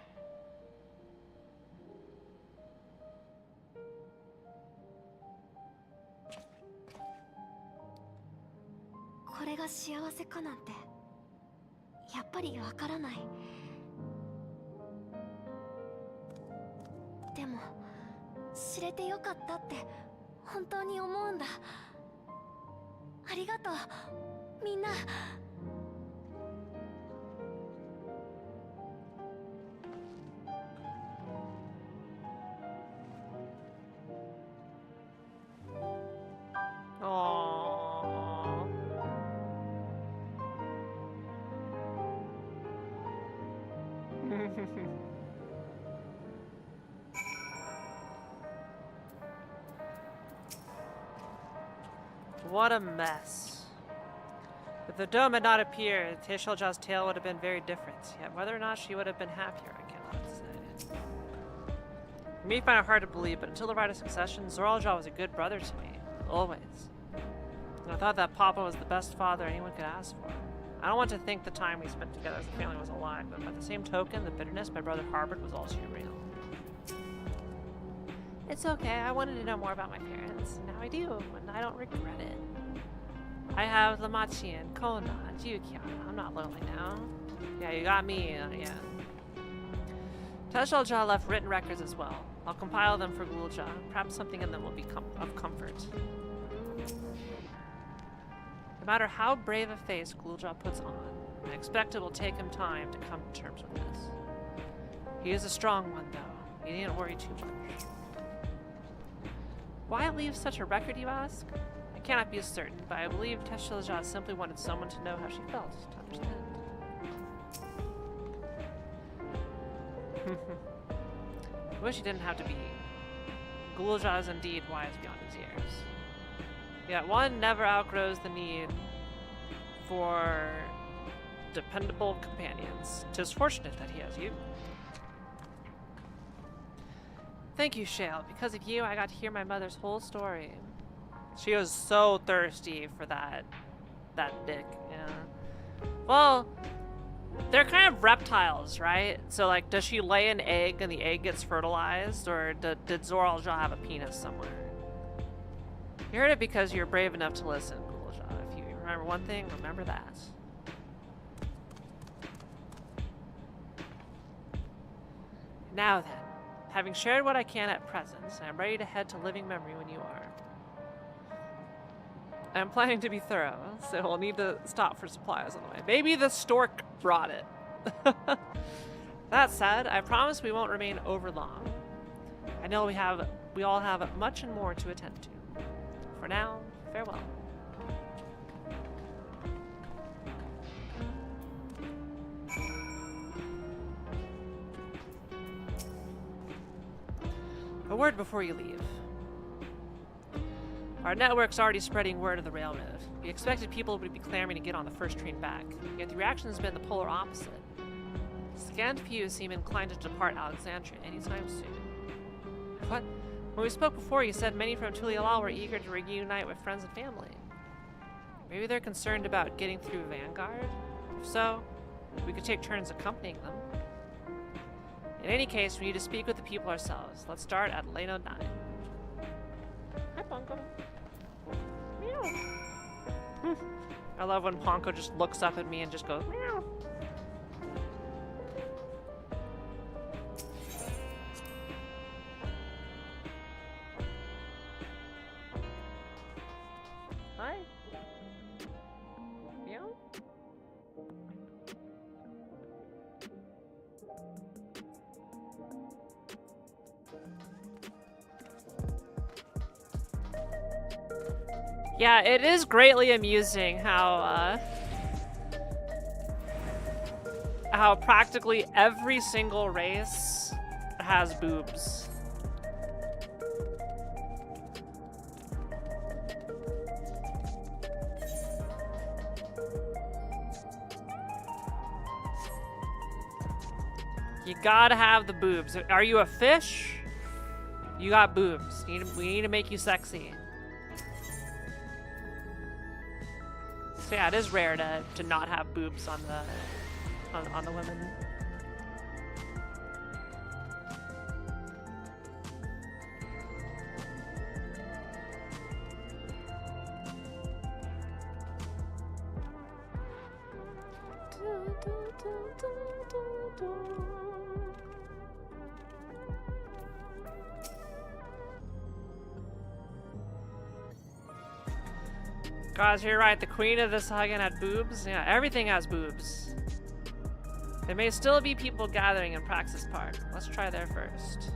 れが幸せかなんてやっぱりわからない。でも知れてよかったって本当に思うんだ。ありがとうみんな。What a mess. If the dome had not appeared, Teishalja's tale would have been very different. Yet whether or not she would have been happier, I cannot say. You may find it hard to believe, but until the Rite of Succession, Zoralja was a good brother to me. Always. And I thought that Papa was the best father anyone could ask for. I don't want to think the time we spent together as a family was a lie, but by the same token, the bitterness my brother harbored was also real. It's okay, I wanted to know more about my parents. Now I do, and I don't regret it. I have Lamachi and Kona and you, Kiara. I'm not lonely now. Yeah, you got me, yeah. Teishalja left written records as well. I'll compile them for Gulja. Perhaps something in them will be of comfort. No matter how brave a face Gulja puts on, I expect it will take him time to come to terms with this. He is a strong one, though. You needn't worry too much. Why leave such a record, you ask? I cannot be certain, but I believe Teishalja simply wanted someone to know how she felt, to understand. I wish he didn't have to be. Gulja is indeed wise beyond his years. Yet one never outgrows the need for dependable companions. 'Tis fortunate that he has you. Thank you, Shale. Because of you, I got to hear my mother's whole story. She was so thirsty for that dick, yeah. Well, they're kind of reptiles, right? So, like, does she lay an egg and the egg gets fertilized? Or did Zoralja have a penis somewhere? You heard it because you're brave enough to listen, Gulja. If you remember one thing, remember that. Now then. Having shared what I can at present, I am ready to head to living memory when you are. I am planning to be thorough, so we'll need to stop for supplies on the way. Maybe the stork brought it. That said, I promise we won't remain over long. I know we all have much and more to attend to. For now, farewell. A word before you leave. Our network's already spreading word of the railroad. We expected people would be clamoring to get on the first train back, yet the reaction has been the polar opposite. Scant few seem inclined to depart Alexandria anytime soon. What? When we spoke before, you said many from Tulialal were eager to reunite with friends and family. Maybe they're concerned about getting through Vanguard? If so, we could take turns accompanying them. In any case, we need to speak with the people ourselves. Let's start at Leno 9. Hi, Ponko. Meow. I love when Ponko just looks up at me and just goes, meow. Hi. Meow. Yeah, it is greatly amusing how practically every single race has boobs. You gotta have the boobs. Are you a fish? You got boobs. We need to make you sexy. So yeah, it is rare to not have boobs on the women. Guys, you're right. The queen of the saga had boobs. Yeah, everything has boobs. There may still be people gathering in Praxis Park. Let's try there first.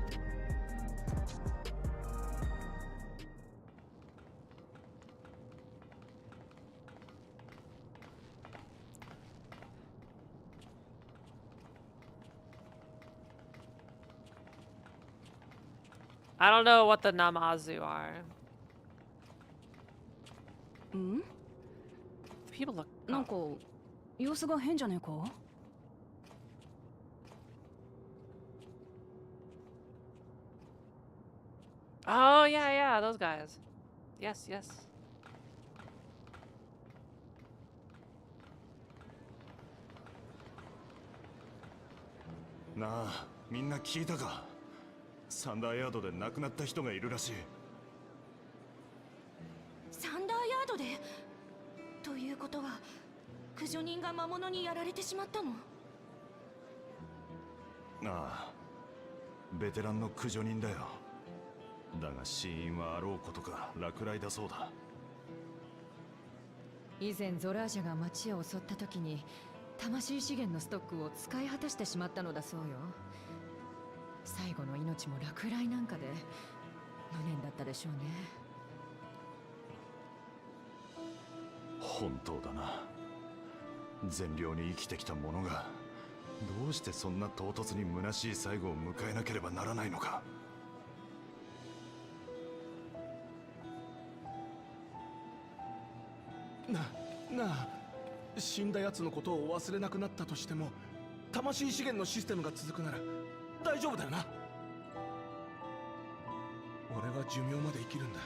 I don't know what the Namazu are. People look. なんか様子が変じゃねえか? Oh yeah, yeah, those guys. Yes, yes. なあ、みんな聞いたか？サンダーヤードで亡くなった人がいるらしい。サンダーヤードで？ということは駆除人が魔物にやられてしまったの？ああ、ベテランの駆除人だよ。だが死因はあろうことか落雷だそうだ。以前ゾラージャが町を襲った時に魂資源のストックを使い果たしてしまったのだそうよ。最後の命も落雷なんかで無念だったでしょうね。本当だな。善良に生きてきた者がどうしてそんな唐突に虚しい最後を迎えなければならないのか。なあ、死んだ奴のことを忘れなくなったとしても魂資源のシステムが続くなら大丈夫だよな。俺は寿命まで生きるんだ。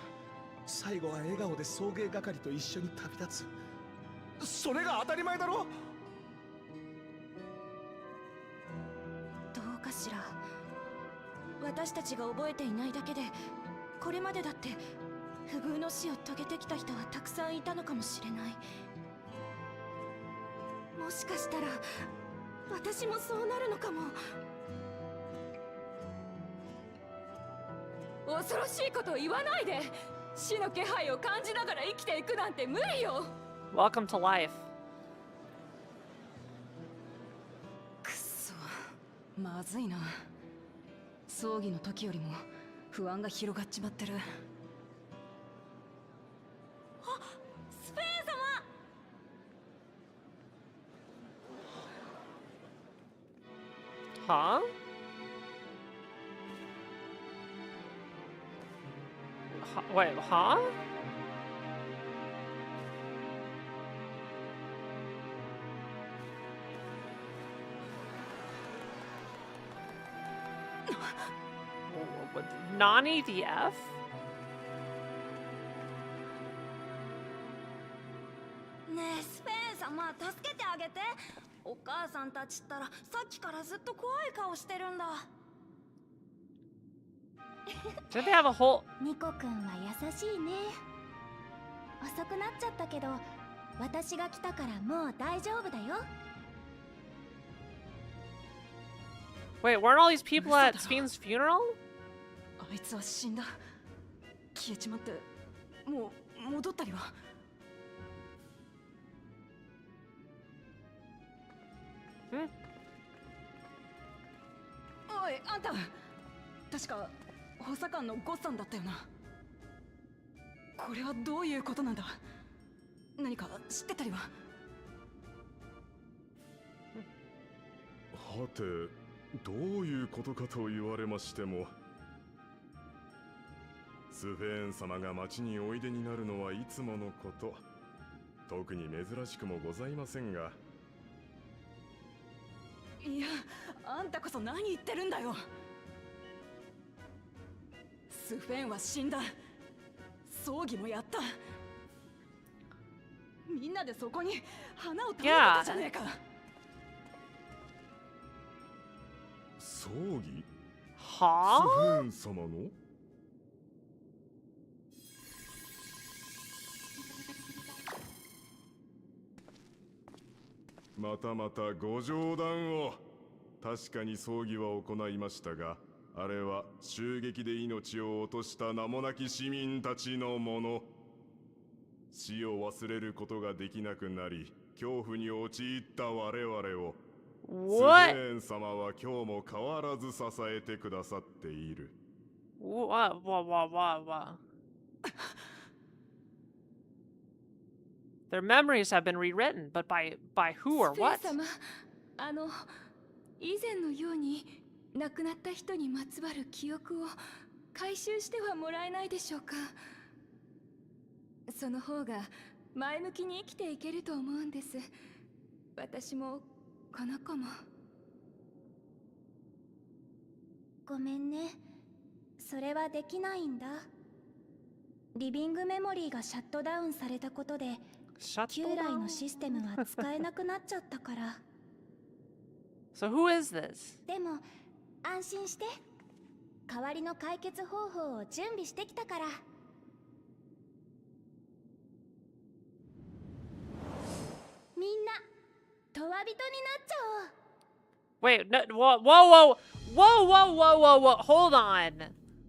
最後は笑顔で送迎係と一緒に旅立つ。それが当たり前だろ。どうかしら。私たちが覚えていないだけでこれまでだって不遇の死を遂げてきた人はたくさんいたのかもしれない。もしかしたら私もそうなるのかも。恐ろしいことを言わないで。死の気配を感じながら生きていくなんて無理よ。 Welcome to life. くそ、まずいな。葬儀の時よりも不安が広がっちまってる。スフェーン様。Huh? Wait, huh? Nani the F? ねえスフェーン様、助けてあげて。お母さんたちったらさっきからずっと怖い顔してるんだ。Did they have a whole... ニコくんは優しいね。遅くなっちゃったけど私が来たからもう大丈夫だよ。 Wait, weren't all these people at Sfien's funeral? あいつは死んだ。消えちまってもう戻ったりは。おい、あんた確か補佐官のゴッさんだったよな。これはどういうことなんだ。何か知ってたりは。はて、どういうことかと言われましても、スフェーン様が町においでになるのはいつものこと。特に珍しくもございませんが。いや、あんたこそ何言ってるんだよ。スフェンは死んだ。葬儀もやった。みんなでそこに花を手向けたじゃねえか。葬儀？はスフェーン様の？またまたご冗談を。確かに葬儀は行いましたが、あれは襲撃で命を落とした名もなき市民たちのもの。死を忘れることができなくなり、恐怖に陥った我々をスフェーン様は今日も変わらず支えてくださっている。What? Their memories have been rewritten, but by who or what? スフェーン様、以前のように亡くなった人にまつわる記憶を回収してはもらえないでしょうか。その方が前向きに生きていけると思うんです。私もこの子も。ごめんね、それはできないんだ。リビングメモリーがシャットダウンされたことで旧来のシステムが使えなくなっちゃったから。So who is this? でも安心して、代わりの解決方法を準備してきたから。みんなトワビトになっちゃおう。Wait, no, whoa!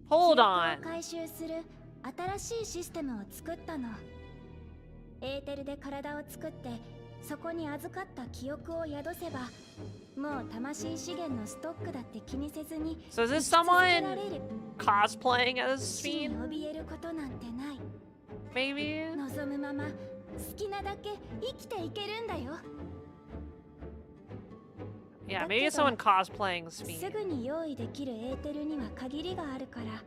Hold on. 回収する新しいシステムを作ったの。エーテルで体を作ってそこに預かった記憶を宿せば、もう魂資源のストックだって気にせずに So is this someone cosplaying as 死に Fiend? 怯えることなんてない。 Maybe? 望むまま好きなだけ生きていけるんだよ。 Yeah, maybe it's someone cosplaying as す Fiend. ぐに用意できるエーテルには限りがあるから、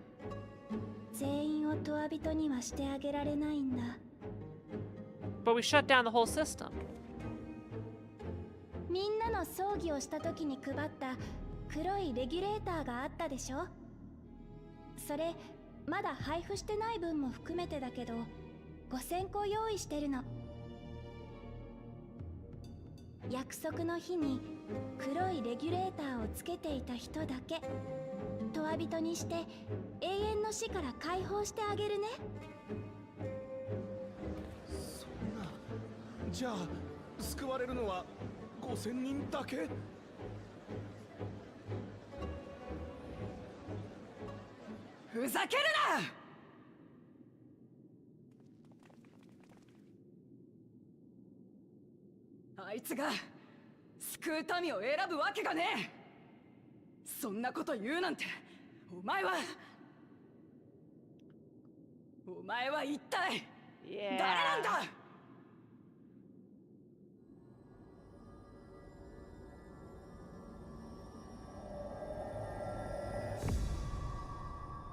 全員をトワビトにはしてあげられないんだ。 But we shut down the whole system. みんなの葬儀をした時に配った黒いレギュレーターがあったでしょ。それまだ配布してない分も含めてだけど5000個用意してるの。約束の日に黒いレギュレーターをつけていた人だけトワビトにして永遠の死から解放してあげるね。そんな。じゃあ救われるのは5000人だけ？ふざけるな！あいつが救う民を選ぶわけがねえ。そんなこと言うなんて、お前は一体誰なんだ！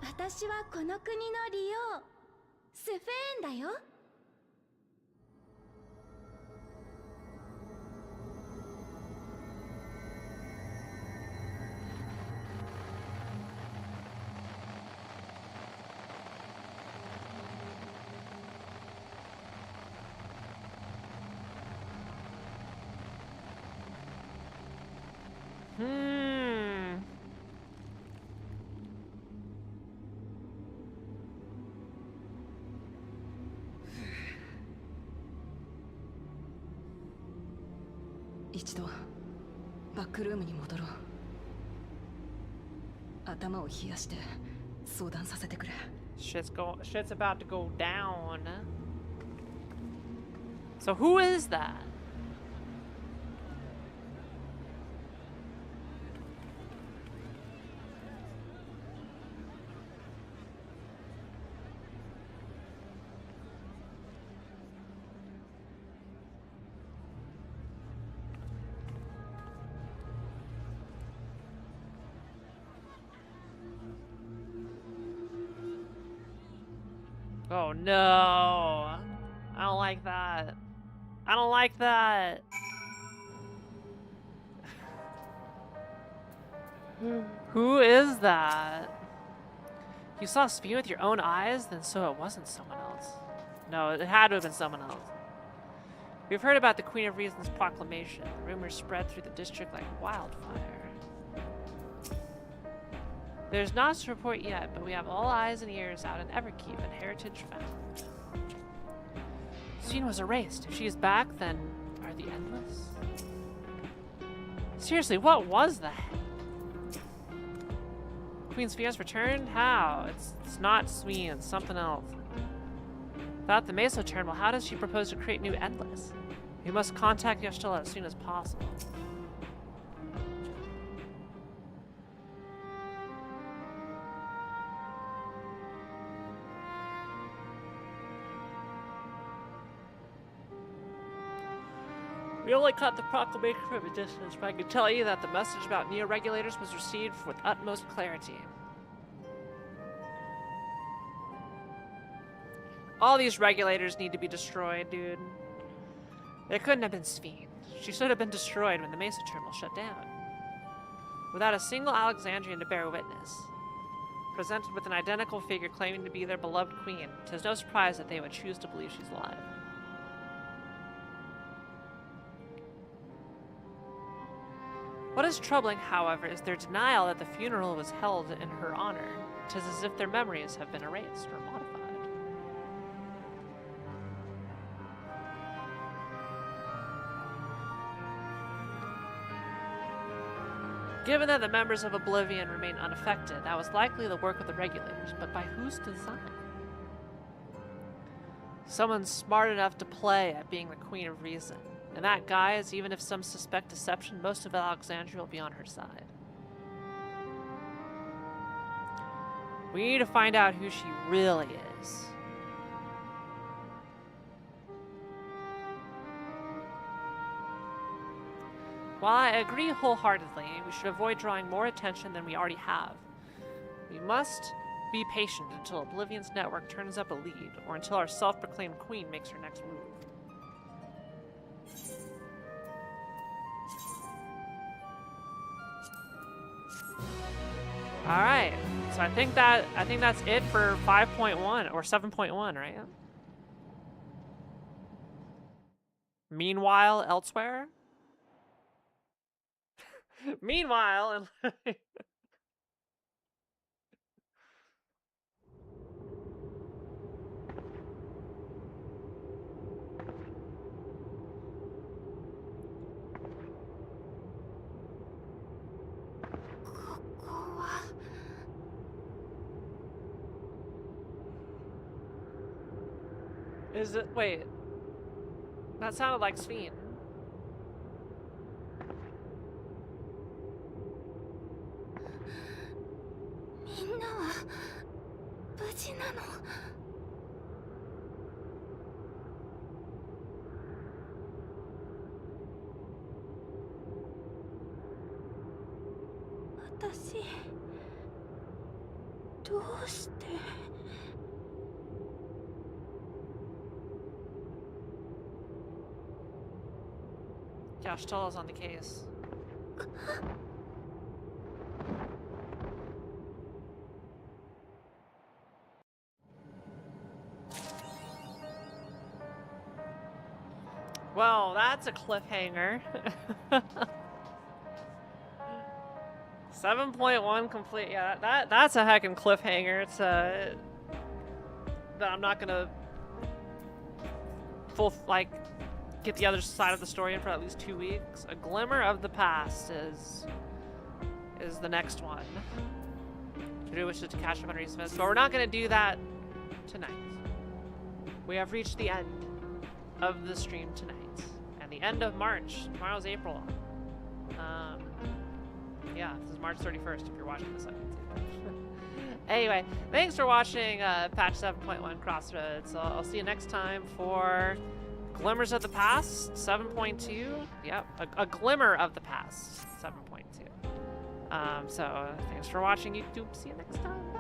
私はこの国の利用スフェーンだよ。一度バックルームに戻ろう。頭を冷やして相談させてくれ。Shit's about to go down. So who is that? Oh no! I don't like that. I don't like that. Who is that? You saw Speed with your own eyes? Then so it wasn't someone else. No, it had to have been someone else. We've heard about the Queen of Reason's proclamation. The rumors spread through the district like wildfire. There's not to report yet, but we have all eyes and ears out in Everkeep and Heritage found. Scene was erased. If she is back, then are the Endless? Seriously, what was that? Queen's Fiance returned? How? It's not Sween, it's something else. Without the Meso terminal, how does she propose to create new Endless? We must contact Yashtilla as soon as possible. We only caught the proclamation from a distance, but I can tell you that the message about neo-regulators was received with utmost clarity. All these regulators need to be destroyed, dude. It couldn't have been Sphene. She should have been destroyed when the Mesa terminal shut down. Without a single Alexandrian to bear witness. Presented with an identical figure claiming to be their beloved queen, 'tis no surprise that they would choose to believe she's alive. What is troubling, however, is their denial that the funeral was held in her honor. 'Tis as if their memories have been erased or modified. Given that the members of Oblivion remain unaffected, that was likely the work of the regulators, but by whose design? Someone smart enough to play at being the Queen of Reason. In that guise, even if some suspect deception, most of Alexandria will be on her side. We need to find out who she really is. While I agree wholeheartedly, we should avoid drawing more attention than we already have. We must be patient until Oblivion's network turns up a lead, or until our self-proclaimed queen makes her next move. Alright, so I think that's it for 5.1 or 7.1, right? Meanwhile, elsewhere? Meanwhile, and is it? Wait, that sounded like Sphene. みんなは無事なの？私どうして？ Josh Tull's on the case. Well, that's a cliffhanger. 7.1 complete. Yeah, that's a heckin' cliffhanger. It's that I'm not gonna get the other side of the story in for at least 2 weeks. A Glimmer of the Past is the next one. To do wishes to catch up on recent events, but we're not gonna do that tonight. We have reached the end of the stream tonight, and the end of March. Tomorrow's April. Yeah, this is March 31st if you're watching this on YouTube. Anyway, thanks for watching patch 7.1 Crossroads. I'll see you next time for Glimmers of the Past 7.2. Yep, a Glimmer of the Past 7.2. So thanks for watching YouTube. See you next time.